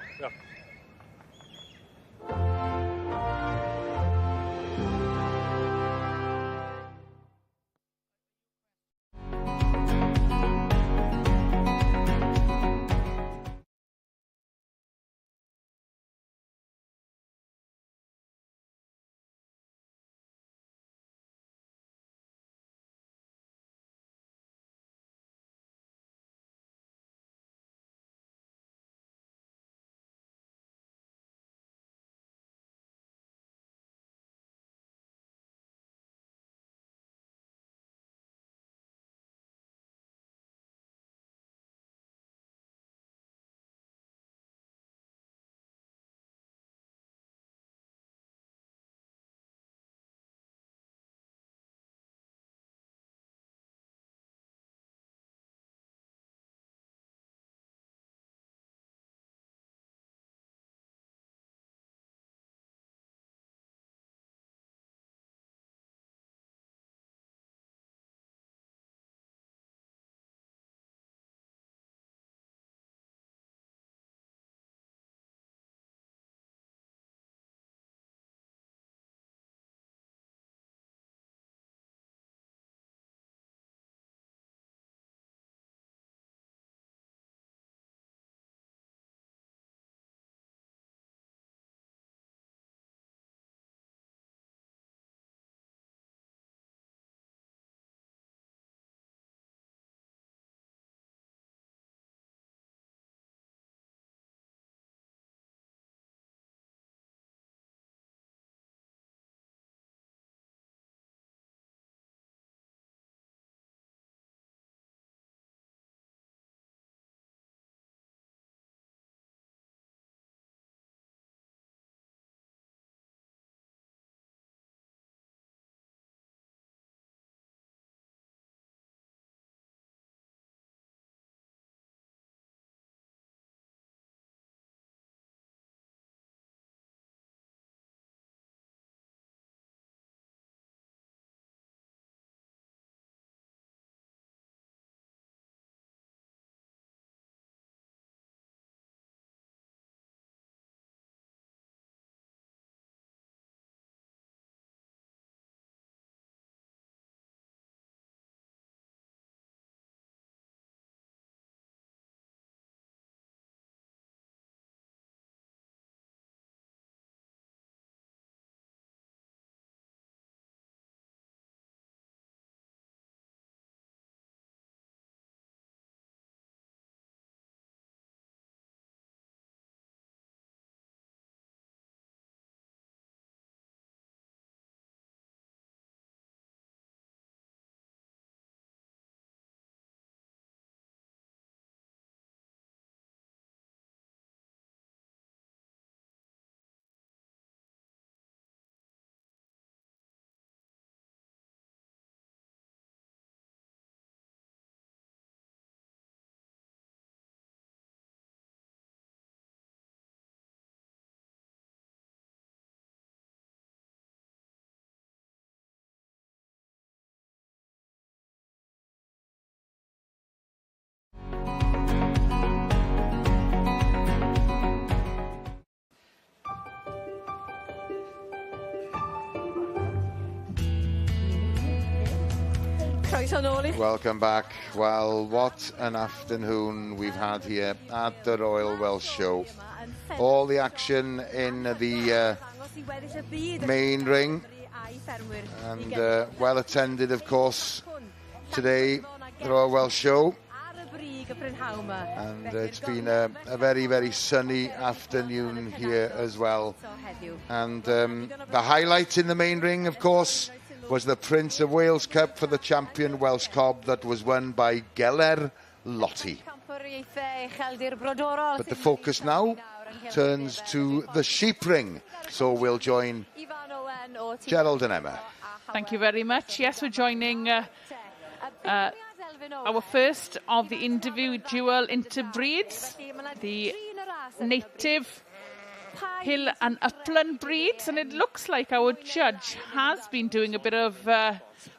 Welcome back. Well, what an afternoon we've had here at the Royal Welsh Show. All the action in the main ring, and well attended, of course, today, the Royal Welsh Show. And it's been a very, very sunny afternoon here as well. And the highlight in the main ring, of course, was the Prince of Wales Cup for the champion Welsh cob that was won by Geller Lottie. But the focus now turns to the sheep ring. So we'll join Gerald and Emma.
Thank you very much. Yes, we're joining our first of the individual interbreeds, the native hill and upland breeds, and it looks like our judge has been doing a bit of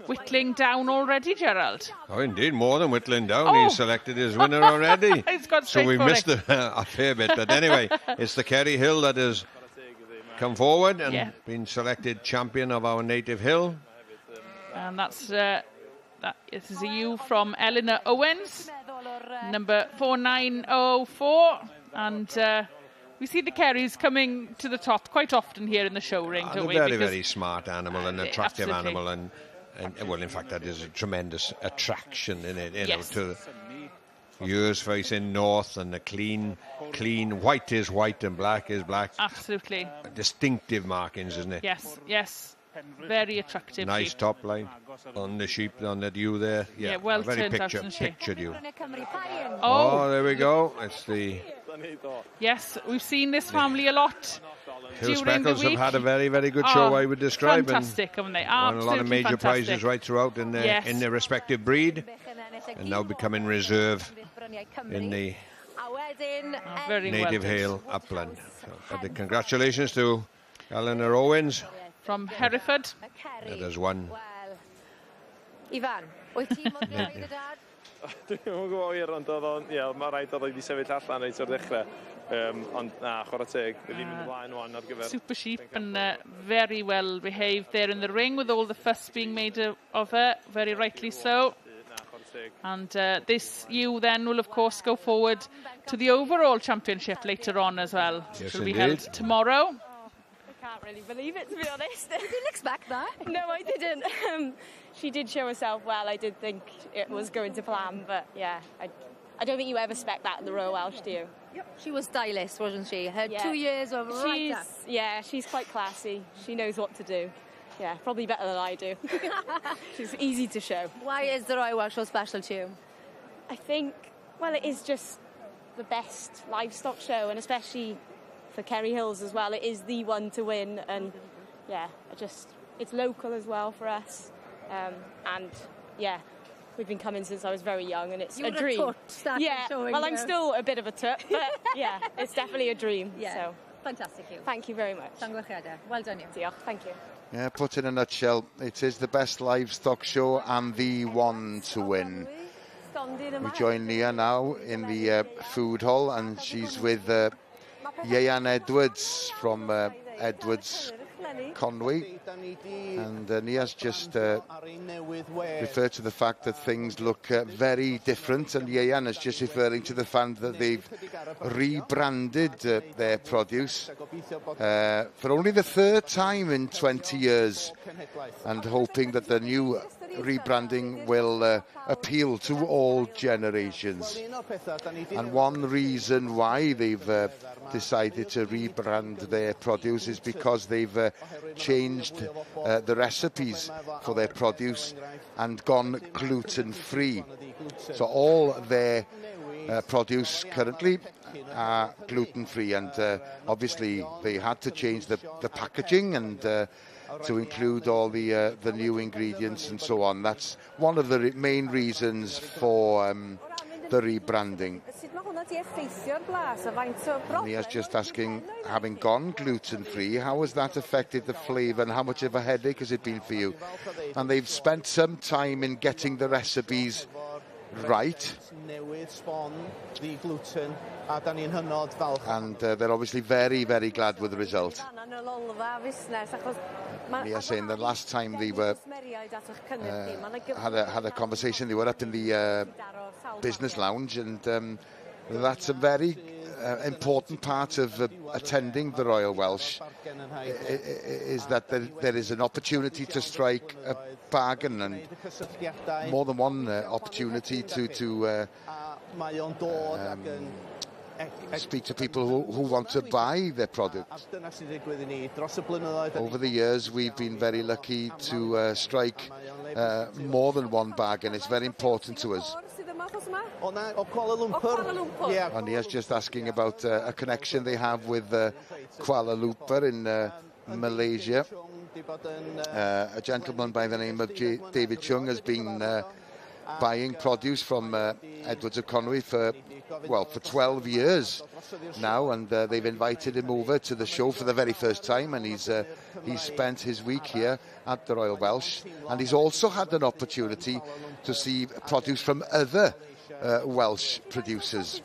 whittling down already, Gerald.
Oh, indeed, more than whittling down. He's selected his winner already. So we missed a fair bit. But anyway, it's the Kerry Hill that has come forward and been selected champion of our native hill.
And this is a ewe from Eleanor Owens, number 4904. And we see the Kerrys coming to the top quite often here in the show ring, don't we?
A very, very smart animal, an attractive animal, and well, in fact, that is a tremendous attraction in it. You know, to ears facing north, and the clean white is white and black is black.
Absolutely.
Distinctive markings, isn't it?
Yes, yes. Very attractive.
Nice
sheep.
top line on the sheep, on that ewe there.
Yeah, well
very
turned out, isn't she?
pictured ewe.
Oh,
there we go. It's the...
Yes, we've seen this family a lot.
Hill Speckles have had a very, very good show, I would describe.
Fantastic, haven't they?
Won a lot of major prizes right throughout in their respective breed, and now becoming reserve in the native hill upland. So, congratulations to Eleanor Owens
from Hereford.
That has won.
Ifan, wyt ti'n modd newid y dad?
Dwi'n gwybod wir, ond mae rhaid oedd wedi sefyll allan reit o'r dechrau. Ond na, chwarae teg, wedi mynd ymlaen wan ar gyfer.
Super sheep and very well behaved there in the ring with all the fuss being made of her, very rightly so. And this ewe then will of course go forward to the overall championship later on as well.
Yes,
which will be held tomorrow.
I can't really believe it, to be honest. You didn't expect that? No, I didn't. She did show herself well. I did think it was going to plan, but yeah, I don't think you ever expect that in the Royal Welsh, do you? Yep. She was stylish, wasn't she? Her 2 years were right up. Yeah, she's quite classy. She knows what to do. Yeah, probably better than I do. She's easy to show. Why is the Royal Welsh so special to you? I think, well, it is just the best livestock show, and especially for Kerry Hills as well. It is the one to win, and yeah, it's local as well for us. And yeah, we've been coming since I was very young, and it's a dream. Well, I'm still a bit of a tut, but yeah, it's definitely a dream. Yeah. So fantastic. Thank you very much. Well done, you. Thank you.
Yeah, put in a nutshell, it is the best livestock show and the one to win. We join Nia now in the food hall, and she's with Ieuan Edwards from Edwards Conwy, and Nia's just referred to the fact that things look very different, and Ieuan is just referring to the fact that they've rebranded their produce for only the third time in 20 years, and hoping that the new rebranding will appeal to all generations. And one reason why they've decided to rebrand their produce is because they've changed the recipes for their produce and gone gluten-free. So all their produce currently are gluten-free, and obviously they had to change the packaging and to include all the new ingredients and so on. That's one of the main reasons for the rebranding. Nia's just asking, having gone gluten-free, how has that affected the flavour, and how much of a headache has it been for you? And they've spent some time in getting the recipes right, and they're obviously very, very glad with the result. They are saying the last time they were had a conversation, they were up in the business lounge, and that's a very important part of attending the Royal Welsh, is that there is an opportunity to strike a bargain, and more than one opportunity to speak to people who want to buy their product. Over the years, we've been very lucky to strike more than one bargain. It's very important to us. And he is just asking about a connection they have with Kuala Lumpur in Malaysia. A gentleman by the name of David Chung has been buying produce from Edwards of Conwy for 12 years now, and they've invited him over to the show for the very first time, and he's spent his week here at the Royal Welsh, and he's also had an opportunity to see produce from other Welsh producers.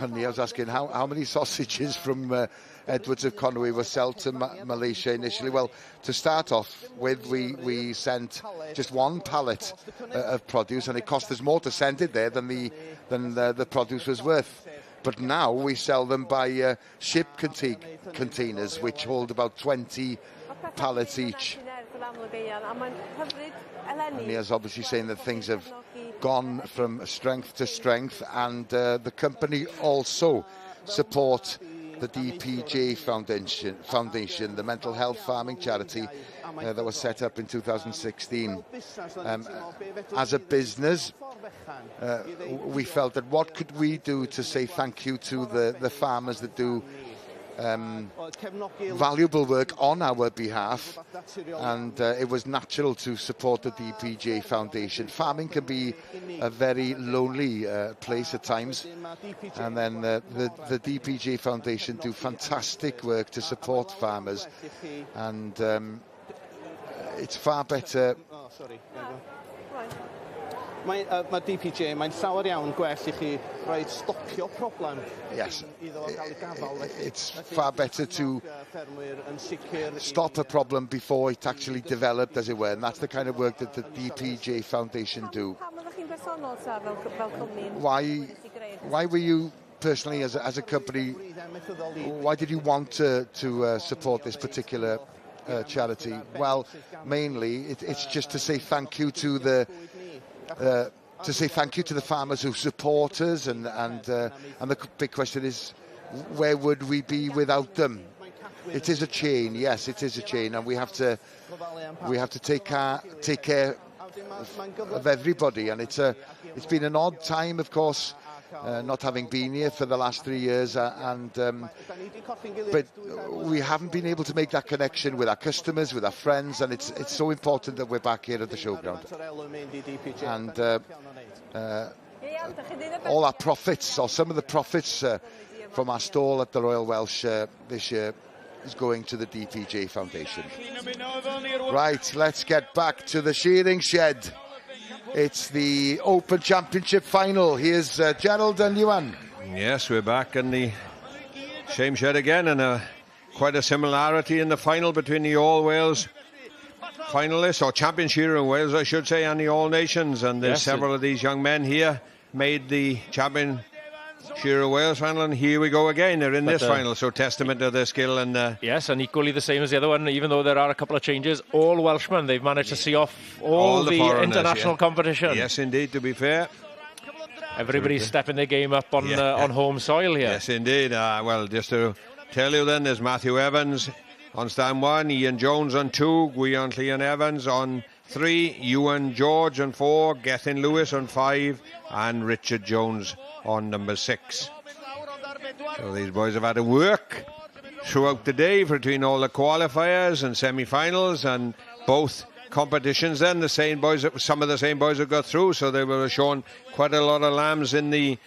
And I was asking how many sausages from Edwards of Conwy were sold to Malaysia initially. Well, to start off with, we sent just one pallet of produce, and it cost us more to send it there than the produce was worth. But now we sell them by ship containers, which hold about 20 pallets each. And he is obviously saying that things have gone from strength to strength, and the company also support the DPJ Foundation, the mental health farming charity that was set up in 2016. As a business, we felt that what could we do to say thank you to the farmers that do valuable work on our behalf, and it was natural to support the DPJ Foundation. Farming can be a very lonely place at times, and then the DPJ Foundation do fantastic work to support farmers, and it's far better.
Mae DPJ, mae'n llawer iawn gwell I chi rhoi stopio problem.
Yes, it's far better to stop a problem before it actually developed, as it were, and that's the kind of work that the DPJ Foundation do. Why were you personally, as a company, why did you want to support this particular charity? Well, mainly it's just to say thank you to the farmers who support us, and the big question is, where would we be without them? It is a chain, yes, it is a chain, and we have to take care of everybody. And it's been an odd time, of course, not having been here for the last 3 years, but we haven't been able to make that connection with our customers, with our friends, and it's so important that we're back here at the showground. And all our profits, or some of the profits from our stall at the Royal Welsh this year, is going to the DPJ Foundation. Right, let's get back to the shearing shed. It's the Open Championship final. Here's Gerald and Ewan.
Yes, we're back in the same shed again, and quite a similarity in the final between the All Wales finalists, or champion shearer in Wales, I should say, and the All Nations. And there's several of these young men here made the champion shearer Wales final, and here we go again. They're in this final, so testament to their skill. And
yes, and equally the same as the other one, even though there are a couple of changes. All Welshmen, they've managed to see off all the international competition.
Yes, indeed, to be fair.
Everybody's stepping their game up on home soil here.
Yes, indeed. Well, just to tell you then, there's Matthew Evans on stand 1, Ian Jones on 2, Gwion Cleon Evans on 3, Ewan George on 4, Gethin Lewis on 5, and Richard Jones on number 6. So these boys have had to work throughout the day between all the qualifiers and semi-finals and both competitions. Then the same boys, some of the same boys have got through, so they were shown quite a lot of lambs in the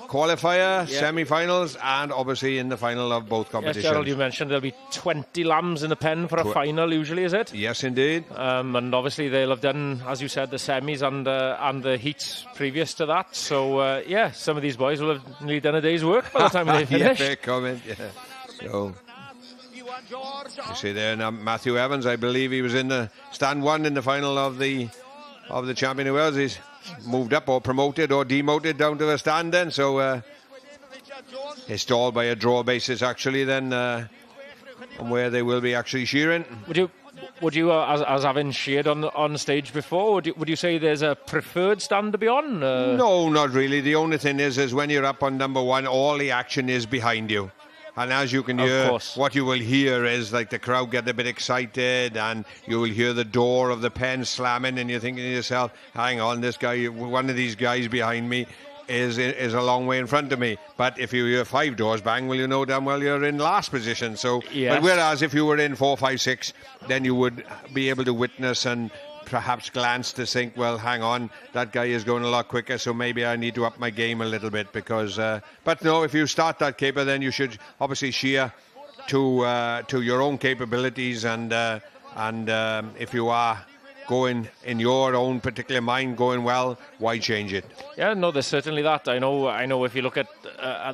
qualifier, semi-finals, and obviously in the final of both competitions.
Yes, Gerald, you mentioned there'll be 20 lambs in the pen for a final usually, is it?
Yes, indeed.
And obviously they'll have done, as you said, the semis and the heats previous to that. So, yeah, some of these boys will have nearly done a day's work by the time they finish.
Fair comment, yeah. So, You see there now, Matthew Evans, I believe he was in the stand 1 in the final of the Champion of Wales. He's moved up or promoted or demoted down to the stand then, so it's stalled by a draw basis actually then on where they will be actually shearing.
Would you as having sheared on stage before, would you say there's a preferred stand to be on?
No, not really. The only thing is when you're up on number 1, all the action is behind you. And as you can hear, what you will hear is like the crowd get a bit excited, and you will hear the door of the pen slamming, and you're thinking to yourself, hang on, this guy, one of these guys behind me is a long way in front of me. But if you hear 5 doors bang, well, you know damn well you're in last position. So,
yes.
But whereas if you were in 4, 5, 6, then you would be able to witness and perhaps glance to think, well, hang on, that guy is going a lot quicker, so maybe I need to up my game a little bit because. But no, if you start that caper, then you should obviously shear to your own capabilities, and if you are going in your own particular mind going well, why change it?
Yeah, no, there's certainly that. I know if you look at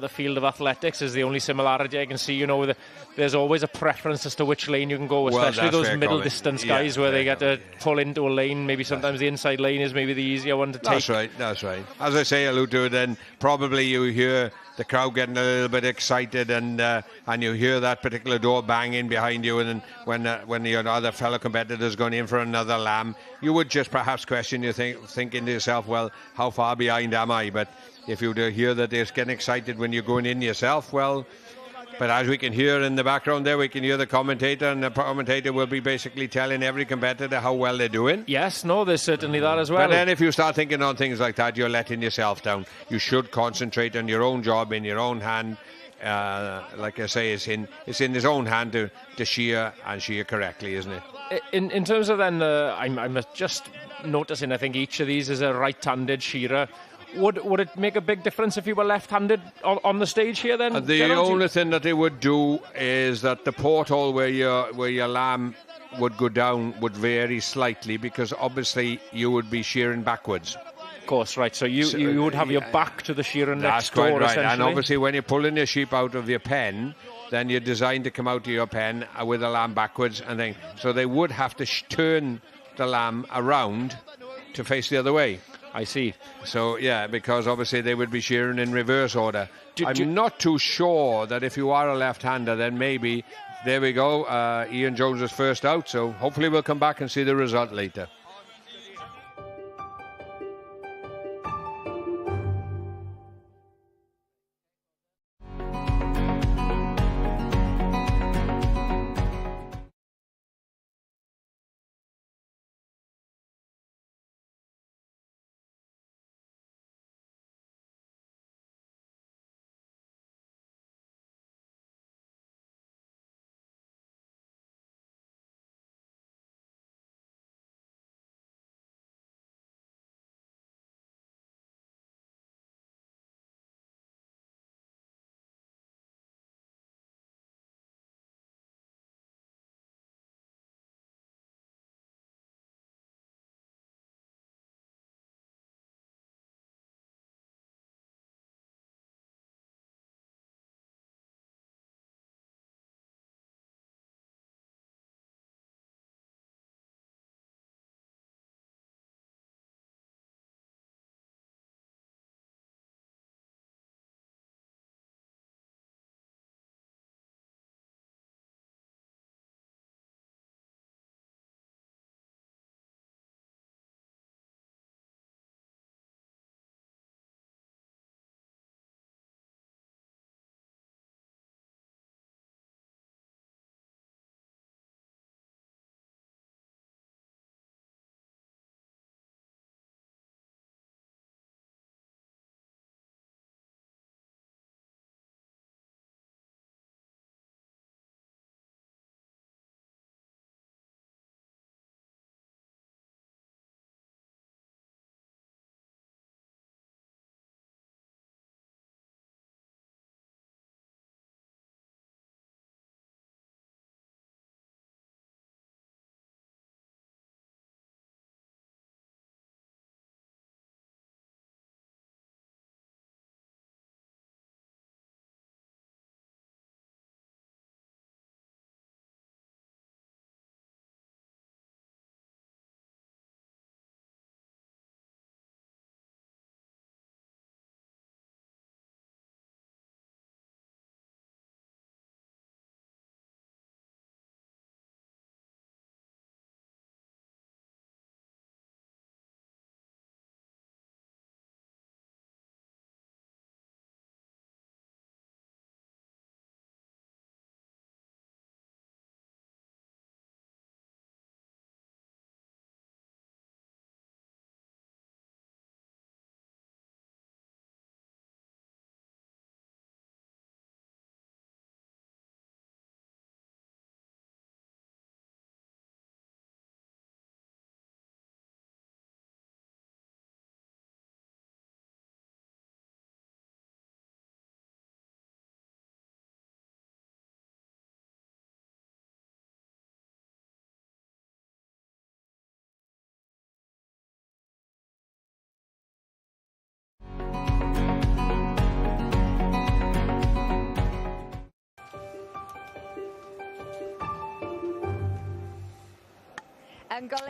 the field of athletics, is the only similarity I can see. You know, there's always a preference as to which lane you can go, especially those middle distance guys where they get to pull into a lane. Maybe sometimes the inside lane is maybe the easier one to take.
That's right. As I say, allude to it, then probably you hear the crowd getting a little bit excited, and you hear that particular door banging behind you, and then when your other fellow competitor's going in for another lamb, you would just perhaps question, thinking to yourself, well, how far behind am I? But if you hear that they're getting excited when you're going in yourself, well, but as we can hear in the background there, we can hear the commentator, and the commentator will be basically telling every competitor how well they're doing.
Yes, no, there's certainly that as well.
But then if you start thinking on things like that, you're letting yourself down. You should concentrate on your own job in your own hand. Like I say, it's in his own hand to shear and shear correctly, isn't it?
In terms of then, I'm just noticing, I think each of these is a right-handed shearer. Would it make a big difference if you were left-handed on the stage here then?
The only thing that they would do is that the porthole where your lamb would go down would vary slightly, because obviously you would be shearing backwards.
Of course, right. So you would have your back to the shearer next door,
quite right.
essentially.
And obviously when you're pulling your sheep out of your pen, then you're designed to come out of your pen with the lamb backwards, and then so they would have to turn the lamb around to face the other way.
I see.
So, yeah, because obviously they would be shearing in reverse order. I'm not too sure that if you are a left-hander, then maybe, there we go, Ian Jones is first out, so hopefully we'll come back and see the result later.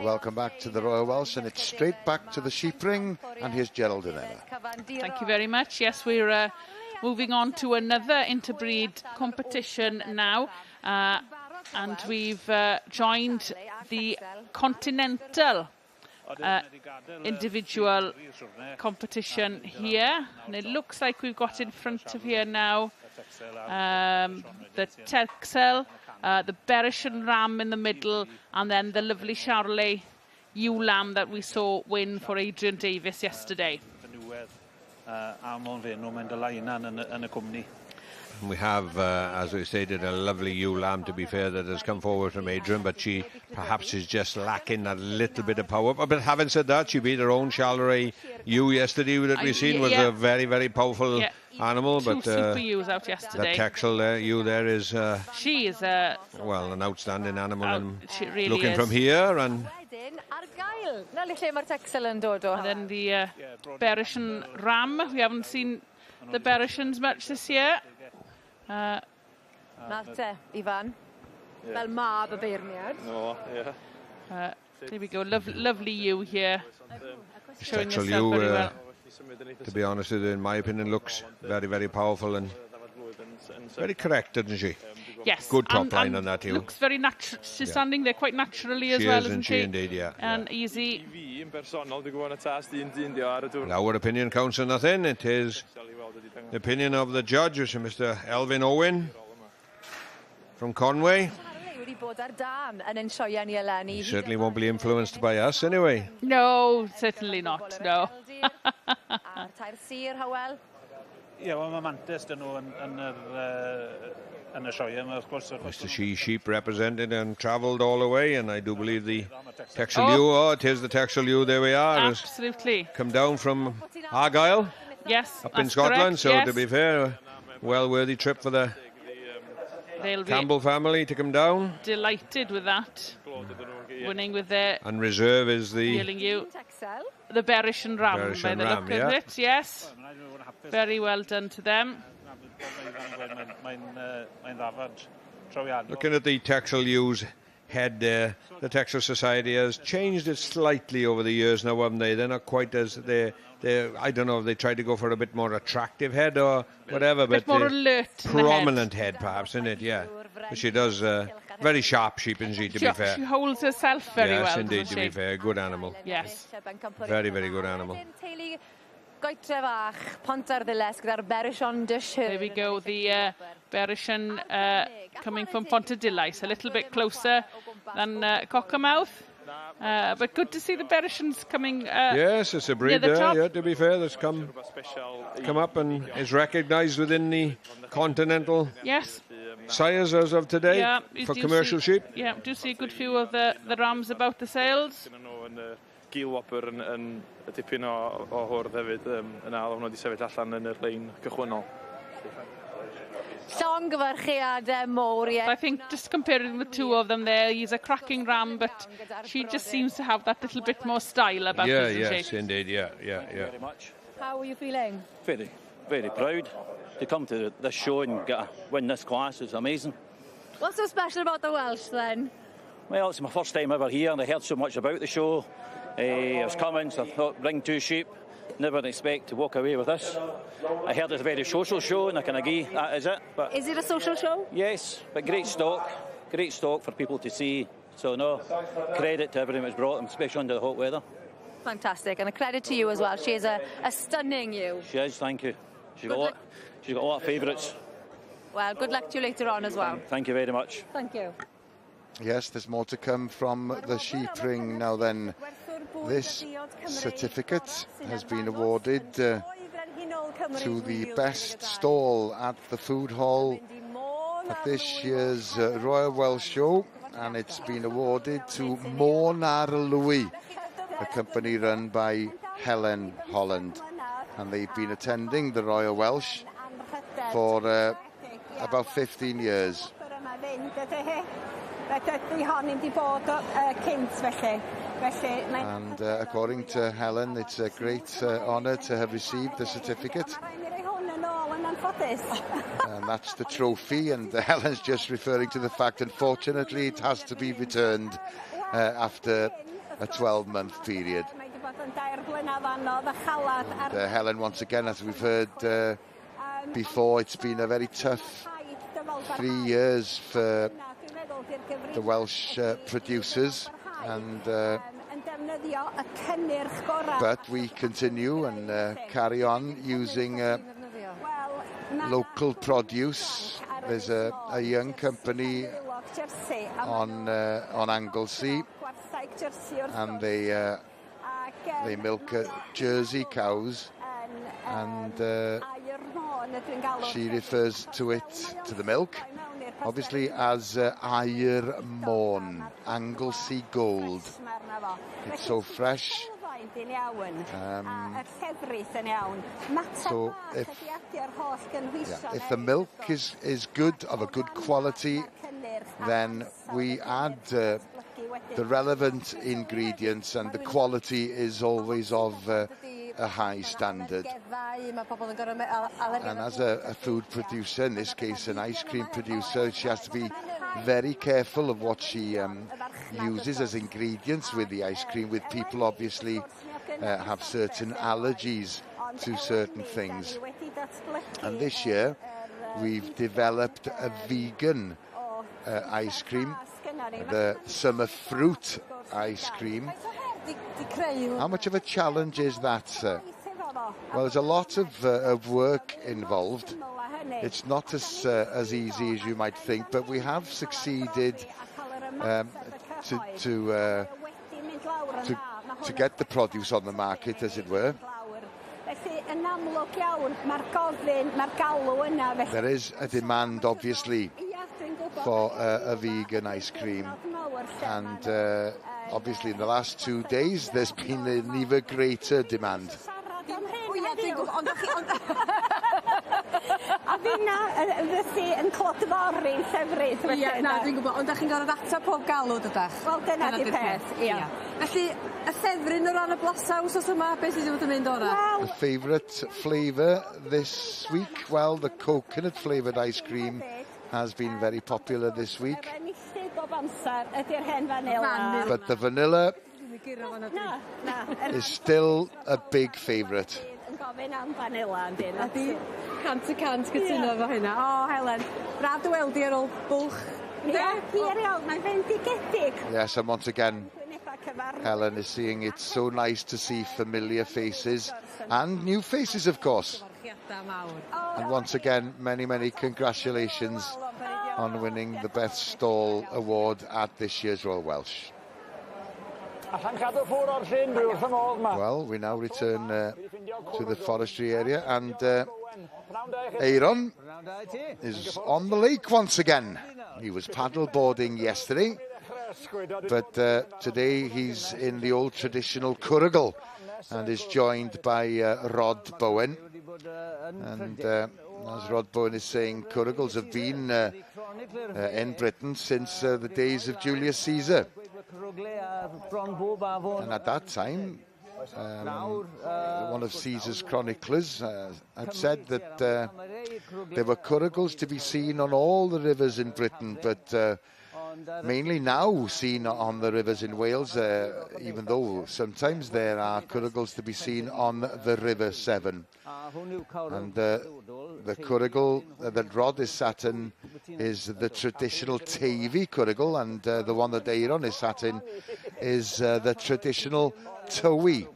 Welcome back to the Royal Welsh, and it's straight back to the sheep ring, and here's Gerald and Emma.
Thank you very much. Yes, we're moving on to another interbreed competition now, and we've joined the Continental individual competition here, and it looks like we've got in front of here now the Texel, the Beresham Ram in the middle, and then the lovely Charolais ewe lamb that we saw win for Adrian Davies yesterday.
We have, as we stated, a lovely ewe lamb, to be fair, that has come forward from Adrian, but she perhaps is just lacking that little bit of power. But having said that, she beat her own Charolais ewe yesterday that we've seen, was a very, very powerful animal.
Two
but
super ewes out yesterday.
The Texel ewe there is,
she is
well, an outstanding animal. And
she really
looking
is.
from here, and
and then the Beresham Ram. We haven't seen the Bereshams much this year.
Ivan. Fel mab y beirniad.
No, yeah.
There we go, lovely ewe here. Showing
Texel
herself very
ewe,
well.
to be honest with you, in my opinion, looks very, very powerful and very correct, doesn't she?
Yes.
Good top line on that ewe.
Looks very natural. She's standing there quite naturally as
She
well,
is,
isn't
isn't she? Indeed, yeah.
And easy.
Well, our opinion counts for nothing. It is the opinion of the judge, which is Mr. Elvin Owen from Conway. He certainly won't be influenced by us anyway.
No, certainly not, no.
Ie, wel mae mantis dyn nhw yn y sioe yma, wrth gwrs.
Mr. Sheep represented and travelled all the way, and I do believe the Texel ewe, it is the Texel ewe, there we are.
Absolutely.
Come down from Argyll.
Yes,
up in Scotland,
correct,
so
yes.
to be fair, a well-worthy trip for the Campbell family to come down.
Delighted with that. Winning with their
And reserve is the
Yearling ewe. The Beresham Ram, by the look of it, yes. Very well done to them.
Looking at the Texel ewe's head there, the Texel Society has changed it slightly over the years now, haven't they? They're not quite as I don't know if they try to go for a bit more attractive head or whatever, but
more alert
prominent head perhaps, isn't it? Yeah. But she does very sharp sheep, isn't she, to be fair?
She holds herself very well.
Yes, indeed, to be fair. Good animal.
Yes.
Very, very good animal.
There we go, the Beresham coming from Pontedillais, a little bit closer than Cockermouth. But good to see the Bereshams coming.
Yes, it's a breed there, yeah, to be fair, that's come up and is recognised within the continental sires as of today for commercial sheep.
Yeah, do see a good few of the rams about the sales.
Gilwopper yn y dipyn o hwrdd hefyd yn al hwnnw wedi sefyll allan yn yr lein cychwynnol.
I think just comparing the two of them there, he's a cracking ram, but she just seems to have that little bit more style about her, doesn't
yes,
she?
indeed, yeah.
Very much.
How are you feeling?
Very, very proud to come to this show and win this class. It's amazing.
What's so special about the Welsh then?
Well, it's my first time ever here and I heard so much about the show. I was coming, so I thought, bring two sheep. Never expect to walk away with this. I heard it's a very social show and I can agree that is it. But
is it a social show?
Yes, but great stock for people to see. So no, credit to everyone who's brought them, especially under the hot weather.
Fantastic, and a credit to you as well. She is a stunning ewe.
She is, thank you. She's got a lot of favourites.
Well, good luck to you later on as well.
Thank you very much.
Thank you.
Yes, there's more to come from the sheep ring now then. This certificate has been awarded to the best stall at the food hall at this year's Royal Welsh Show, and it's been awarded to Mornar Louis, a company run by Helen Holland, and they've been attending the Royal Welsh for about 15 years. And according to Helen, it's a great honour to have received the certificate. And that's the trophy, and Helen's just referring to the fact, unfortunately, it has to be returned after a 12-month period. Helen, once again, as we've heard before, it's been a very tough 3 years for the Welsh producers, and but we continue and carry on using local produce. There's a young company on Anglesey, and they milk Jersey cows, and she refers to the milk, obviously, as Aur Morn, Anglesey Gold. It's so fresh. So if the milk is good, of a good quality, then we add the relevant ingredients, and the quality is always of a high standard. And as a food producer, in this case an ice cream producer, she has to be very careful of what she uses as ingredients with the ice cream, with people obviously have certain allergies to certain things. And this year we've developed a vegan ice cream, the summer fruit ice cream. How much of a challenge is that, sir? Well, there's a lot of work involved. It's not as easy as you might think, but we have succeeded to get the produce on the market, as it were. There is a demand, obviously, for a vegan ice cream, and obviously in the last 2 days there's been an even greater demand.
A finna yn clodfori llefrith. Ie, na, dwi'n gwybod, ond da chi'n gorfod atab pob galw, dydach? Wel, dyna di peth, ie. Felly, y ffefryn o ran y blasaws os yma, beth sydd wedi mynd ora?
The favourite flavour this week? Well, the coconut flavoured ice cream has been very popular this week. But the vanilla is still a big favourite.
Ydy, cant y cant gytuno efo hynna. O, Helen, braf dy weld i ar ôl bwlch. Ie, hir iawn, mae'n fendigedig.
Yes, and once again, Helen is seeing it's so nice to see familiar faces and new faces, of course. And once again, many congratulations on winning the Beth Stall Award at this year's Royal Welsh. Well, we now return to the forestry area, and Aaron is on the lake once again. He was paddle boarding yesterday, but today he's in the old traditional curricle and is joined by Rod Bowen. And as Rod Bowen is saying, curricles have been in Britain since the days of Julius Caesar. And at that time, one of Caesar's chroniclers had said that there were curricles to be seen on all the rivers in Britain, but mainly now seen on the rivers in Wales, even though sometimes there are curricles to be seen on the River Severn. And the curricle that Rod is sat in is the traditional Tavy curricle, and the one that Aaron is sat in is the traditional Towy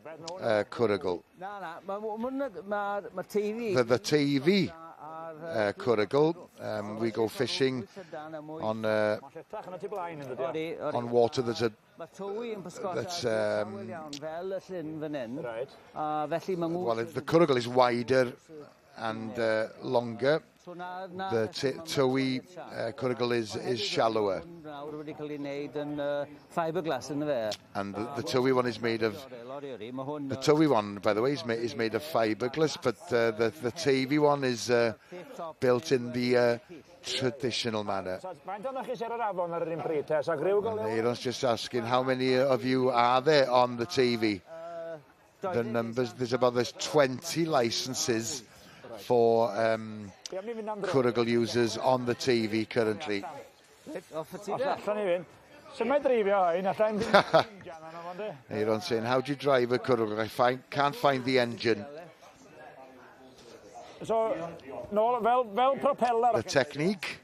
curricle. The Tavy curricle, we go fishing on water that's well, the curricle is wider and longer. The Towy curricle is shallower. And the Towy one is made of... The Towy one, by the way, is made of fiberglass, but the Tavy one is built in the traditional manner. And Aaron's just asking, how many of you are there on the Tavy? The numbers, there's 20 licenses for curricle users on the Tavy currently.
Symud dreifio hyn, allan
Aaron saying, how do you drive a Curragl? Can't find the engine.
So, no, fel propeller.
The technique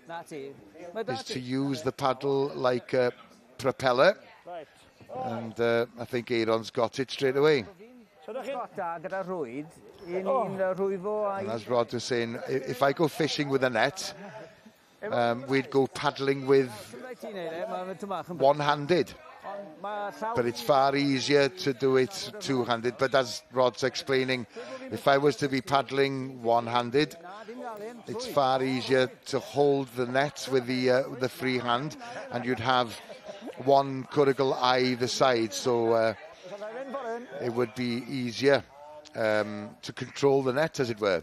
is to use the paddle like a propeller. And I think Aaron's got it straight away. And as Rod was saying, if I go fishing with a net, we'd go paddling with one-handed. But it's far easier to do it two-handed. But as Rod's explaining, if I was to be paddling one-handed, it's far easier to hold the net with the free hand, and you'd have one Curragl either side, so it would be easier to control the net, as it were,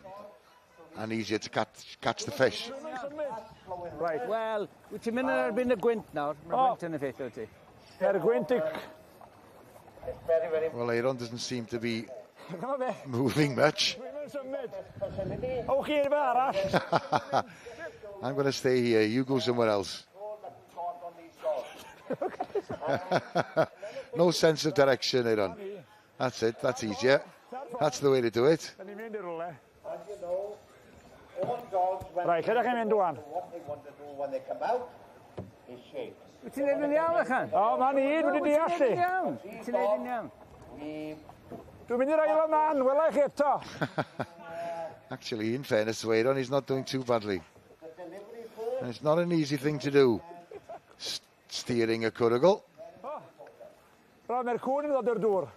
and easier to catch the fish.
Right.
Wel, wyt ti'n mynd yn erbyn y gwynt nawr? Mae'r gwynt yn effeithio ti.
Well, Aaron doesn't seem to be moving much. I'm going to stay here. You go somewhere else. No sense of direction, Aaron. That's it. That's easier. That's the way to do it.
Right, lle da chi'n mynd rwan?
Wyt ti'n neud yn iawn, Echan?
O, ma'n i, wedi deall i.
Wyt ti'n neud yn iawn?
Dwi'n mynd i roi fel man, wela chi eto.
Actually, in fairness to Aaron, he's not doing too badly. And it's not an easy thing to do, steering a Curragl.
Mae'r cwn yn ddod i'r dŵr.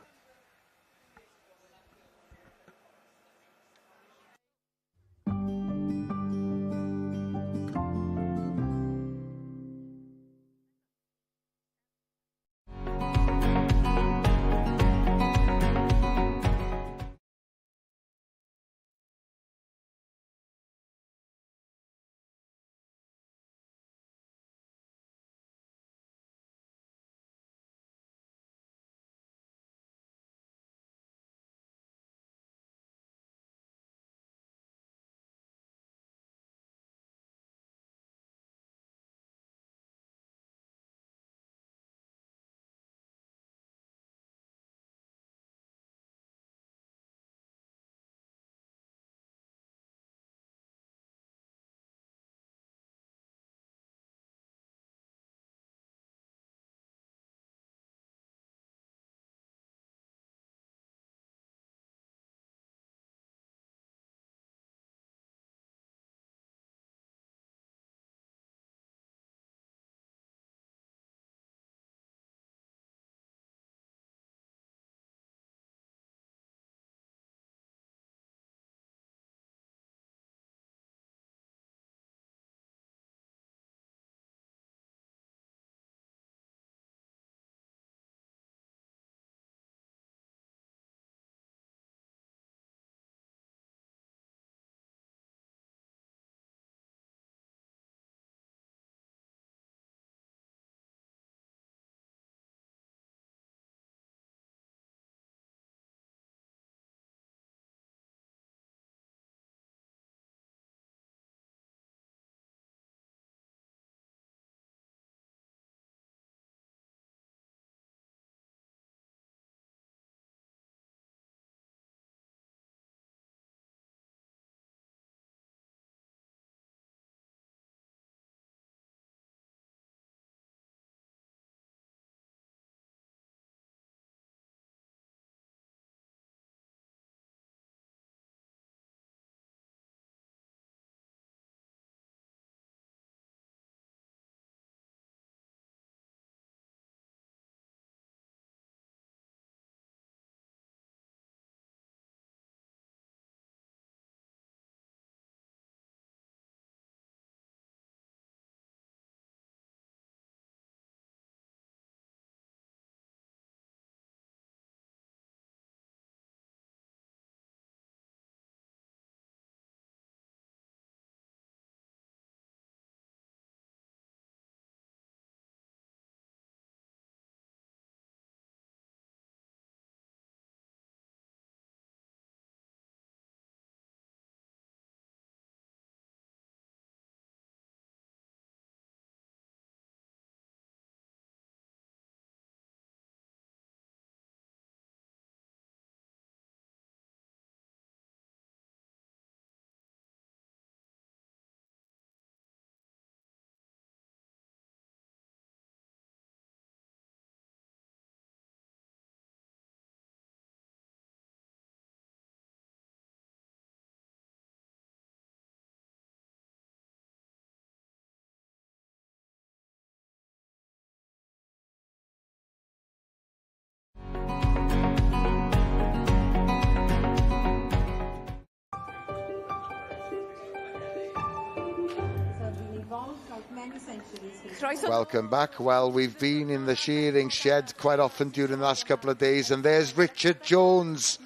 Welcome back. Well, we've been in the shearing shed quite often during the last couple of days, and there's Richard Jones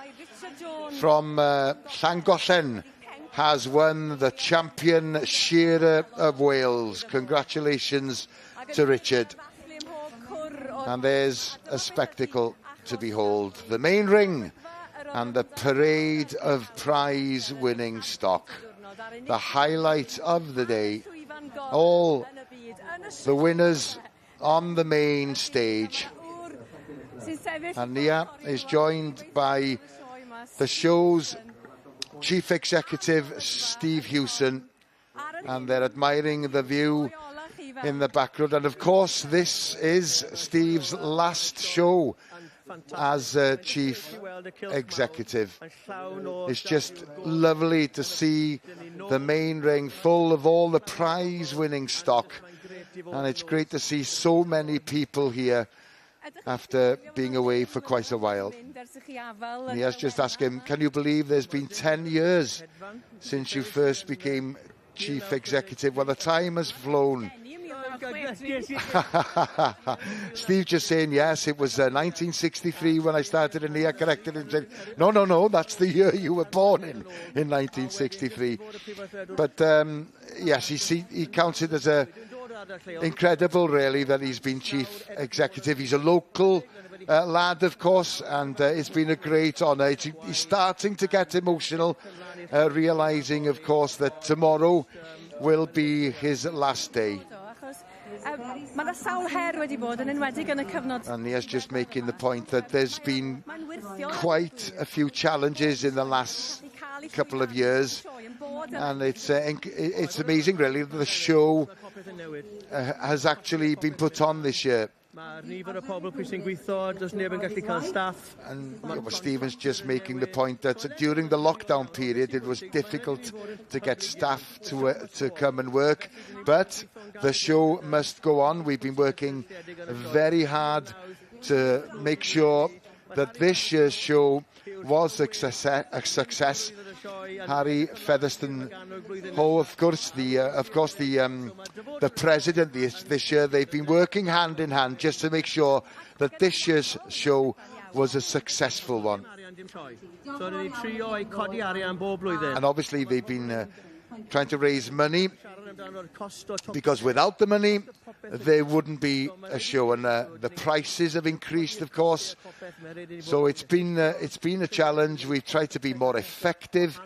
from Llangollen has won the Champion Shearer of Wales. Congratulations to Richard. And there's a spectacle to behold. The main ring and the parade of prize-winning stock. The highlight of the day. All the winners on the main stage. And Nia is joined by the show's Chief Executive, Steve Hewson, and they're admiring the view in the background. And of course, this is Steve's last show as Chief Executive. It's just lovely to see the main ring full of all the prize-winning stock, and it's great to see so many people here after being away for quite a while. And he has just asked him, can you believe there's been 10 years since you first became Chief Executive? Well, the time has flown. Steve just saying, yes, it was 1963 when I started, and he corrected him and said, no, that's the year you were born in 1963. But yes, he counts it as incredible, really, that he's been Chief Executive. He's a local lad, of course, and it's been a great honour. He's starting to get emotional, realising, of course, that tomorrow will be his last day. And he is just making the point that there's been quite a few challenges in the last couple of years, and it's amazing, really, that the show has actually been put on this year. And Stephen's just making the point that during the lockdown period it was difficult to get staff to come and work, but the show must go on. We've been working very hard to make sure that this year's show was a success. Harry Featherstone Ho, of course, the president this year, they've been working hand in hand just to make sure that this year's show was a successful one. And obviously they've been trying to raise money, because without the money there wouldn't be a show, and the prices have increased, of course, so it's been a challenge. We've tried to be more effective,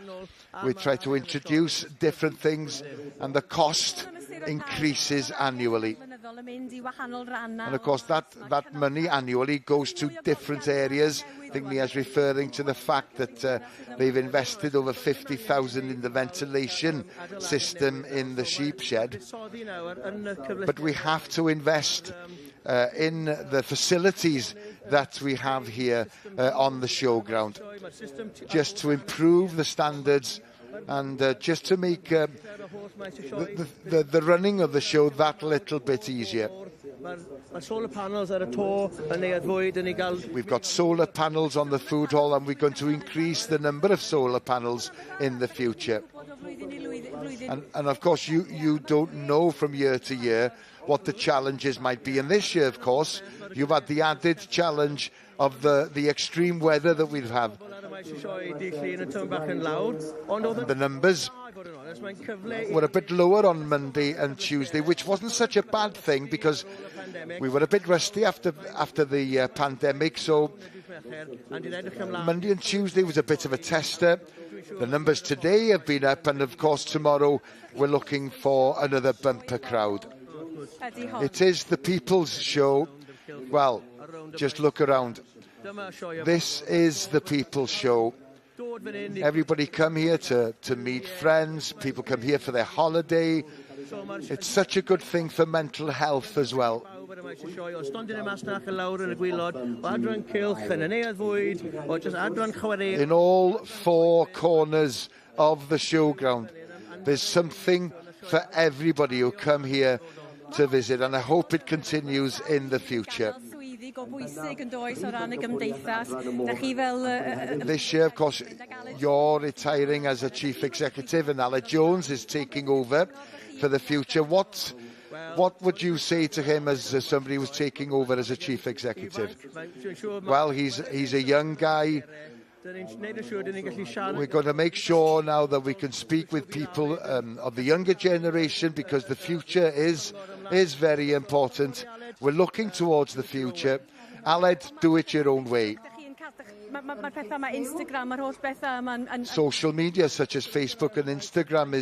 we've tried to introduce different things, and the cost increases annually. And of course that money annually goes to different areas. I think Nia's referring to the fact that they've invested over 50,000 in the ventilation system in the sheep shed. But we have to invest in the facilities that we have here on the showground, just to improve the standards and just to make the running of the show that little bit easier. We've got solar panels on the food hall, and we're going to increase the number of solar panels in the future. And of course, you don't know from year to year what the challenges might be. And this year, of course, you've had the added challenge of the extreme weather that we've had. The numbers were a bit lower on Monday and Tuesday, which wasn't such a bad thing because we were a bit rusty after the pandemic. So Monday and Tuesday was a bit of a tester. The numbers today have been up, and of course tomorrow we're looking for another bumper crowd. It is the people's show. Well, just look around. This is the people's show. Everybody come here to meet friends. People come here for their holiday. It's such a good thing for mental health as well. In all four corners of the showground, there's something for everybody who come here to visit, and I hope it continues in the future. This year, of course, you're retiring as a Chief Executive and Aled Jones is taking over for the future. What What would you say to him as somebody who's taking over as a chief executive? Well, he's a young guy. We're going to make sure now that we can speak with people of the younger generation, because the future is very important. We're looking towards the future. Aled, do it your own way. Social media such as Facebook and Instagram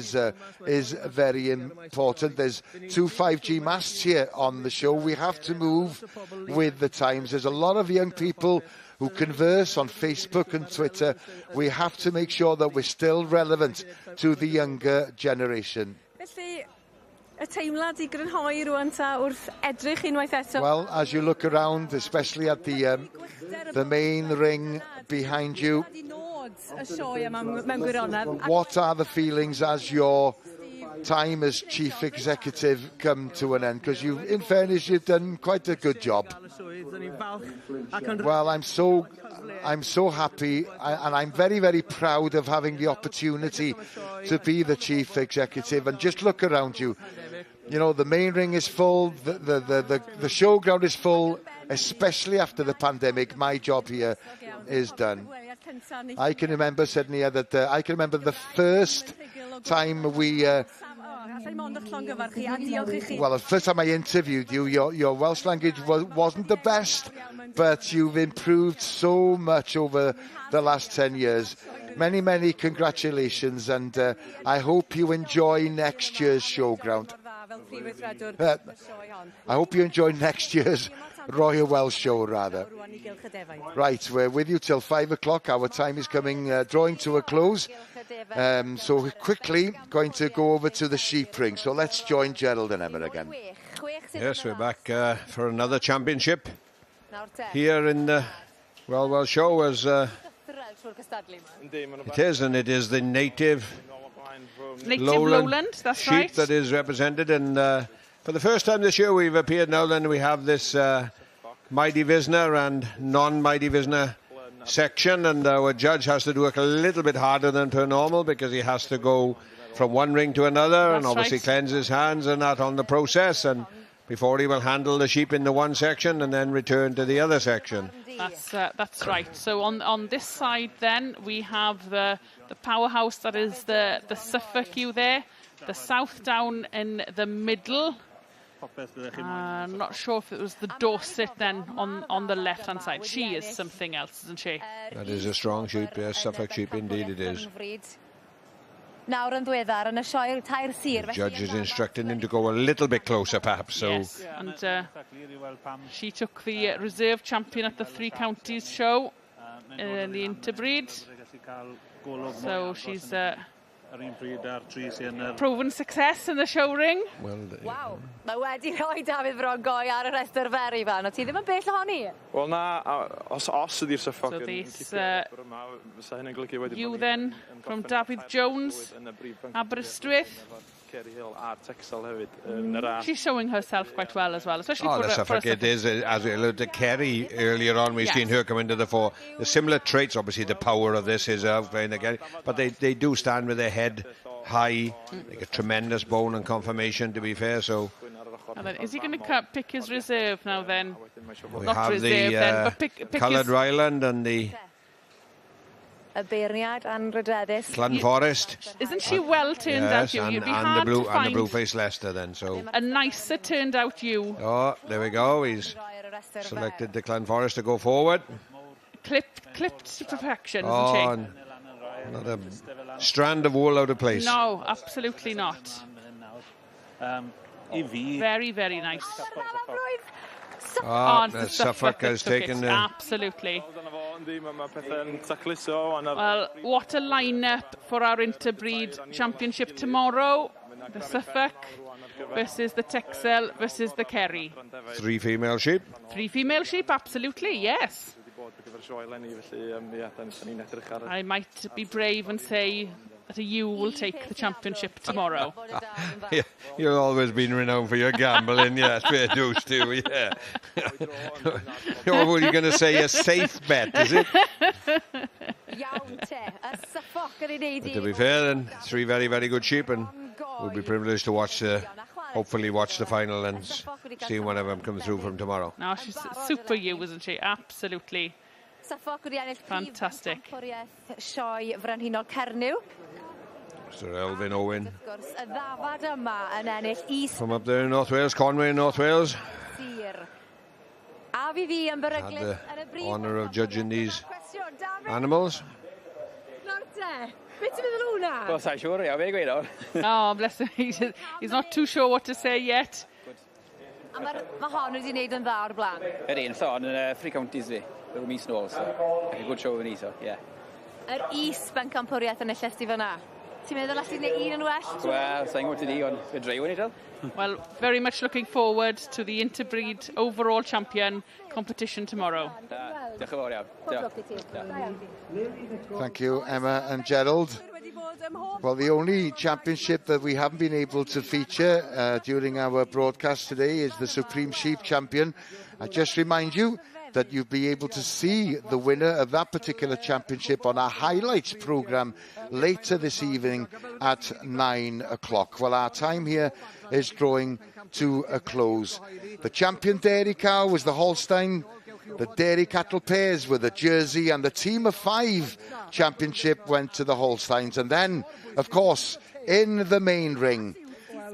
is very important. There's 2 5G masts here on the show. We have to move with the times. There's a lot of young people who converse on Facebook and Twitter. We have to make sure that we're still relevant to the younger generation. Well, as you look around, especially at the main ring behind you, what are the feelings as your time as chief executive come to an end? Because in fairness, you've done quite a good job. Well, I'm so happy, and I'm very, very proud of having the opportunity to be the chief executive. And just look around you. You know, the main ring is full, the showground is full, especially after the pandemic. My job here is done. I can remember, Sydney, that I can remember the first time we... well, the first time I interviewed you, your Welsh language wasn't the best, but you've improved so much over the last 10 years. Many, many congratulations, and I hope you enjoy next year's showground. I hope you enjoy next year's Royal Welsh show, rather. Right, we're with you till 5 o'clock. Our time is drawing to a close. So quickly going to go over to the sheep ring. So let's join Gerald and Emma again.
Yes, we're back for another championship here in the Welsh show, as it is, and it is the native lowland
that's
sheep
right.
that is represented. And for the first time this year, we've appeared in Lowland. We have this Mighty Visner and non-Mighty Visner section, and our judge has to work a little bit harder than per normal, because he has to go from one ring to another. That's and obviously right. Cleanse his hands and that on the process, and before he will handle the sheep in the one section and then return to the other section.
That's right. So on this side then we have the powerhouse, that is the Suffolk ewe there, the South Down in the middle. I'm not sure if it was the Dorset then on the left hand side. She is something else, isn't she?
That is a strong sheep, yes, Suffolk sheep indeed it is. The judge is instructing him to go a little bit closer, perhaps. So.
Yes, and she took the reserve champion at the Three Counties show in the interbreed. So she's proven success in the show ring.
Well,
wow, mae wedi rhoi David Brongoy ar y rhestr feri fan. O ti ddim yn bell ohoni?
Wel na, os ydy'r Suffolk.
So this you then from David Jones, Aberystwyth. She's showing herself quite well as well, especially for
the Suffolk. It is, as we alluded to Kerry earlier on, we've seen her come into the fore. The similar traits, obviously the power of this is outplaying again, but they do stand with their head high, like a tremendous bone and conformation, to be fair. So.
And then is he going to pick his reserve now then?
We
Not
have
reserve
the
then, but pick
Coloured
his...
Ryland and the
y beirniad and Rydredus.
Forest.
Isn't she well turned out? You'd be hard to find
and the Blue-Faced Leicester then. So
a nicer turned out ewe.
Oh, there we go. He's selected the Forest to go forward.
Clipped to perfection, isn't
she? Not a strand of wool out of place.
No, absolutely not. Very, very nice.
Suffolk has taken
absolutely. Well, what a lineup for our interbreed championship tomorrow. The Suffolk versus the Texel versus the Kerry.
3 female sheep.
3 female sheep, absolutely, yes. I might be brave and say that a ewe will take the championship tomorrow.
Yeah, you've always been renowned for your gambling, yes, fair dues too, yeah. What were you going to say, a safe bet, is it? But to be fair, then, 3 very, very good sheep, and we'll be privileged to watch the hopefully watch the final and see one of them come through from tomorrow.
No, she's super you, isn't she? Absolutely. Fantastic.
Sioe Frenhinol Cernyw.
Sir Elfyn Owen
Y ddafad yma yn ennill
from up there in North Wales, Conway, North Wales.
sir. A fi fi yn beryglis
Had
yn y
the
brif.
honour of judging these animals.
Nawr te, beth ti'n meddwl hwnna?
Wel, sa'n siŵr, ia, fe gweud o.
Oh, bless him. He's not too sure what to say yet.
A mae hon wedi wneud yn dda o'r blaen.
Yr un thon yn Free Counties fi, rwy'n mis nôl, so. Ac good show fan ni, so, ie.
Yr bencampwriaeth yn y llesti fyna. Ti'n meddwl allu gwneud un yn well?
Wel, sa'n gwybod ti di, ond y drew yn eidl.
Well, very much looking forward to the interbreed overall champion competition tomorrow.
Diolch yn fawr iawn.
Thank you, Emma and Gerald. Well, the only championship that we haven't been able to feature during our broadcast today is the Supreme Sheep Champion. I just remind you that you'll be able to see the winner of that particular championship on our highlights programme later this evening at 9 o'clock. Well, our time here is drawing to a close. The champion dairy cow was the Holstein. The dairy cattle pairs were the Jersey, and the team of 5 championship went to the Holsteins. And then, of course, in the main ring,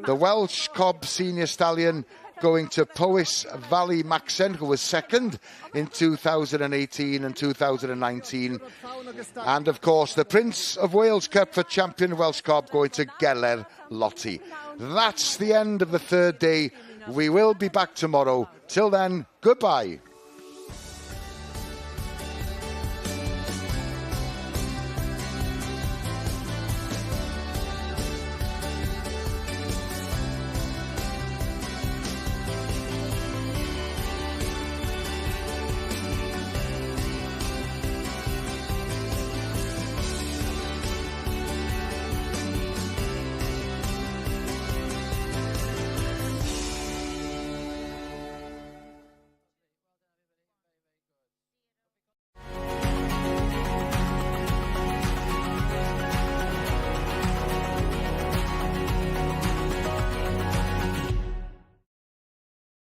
the Welsh Cob Senior Stallion going to Powys Valley Maxen, who was second in 2018 and 2019. And, of course, the Prince of Wales Cup for champion Welsh Cob going to Geller Lottie. That's the end of the third day. We will be back tomorrow. Till then, goodbye.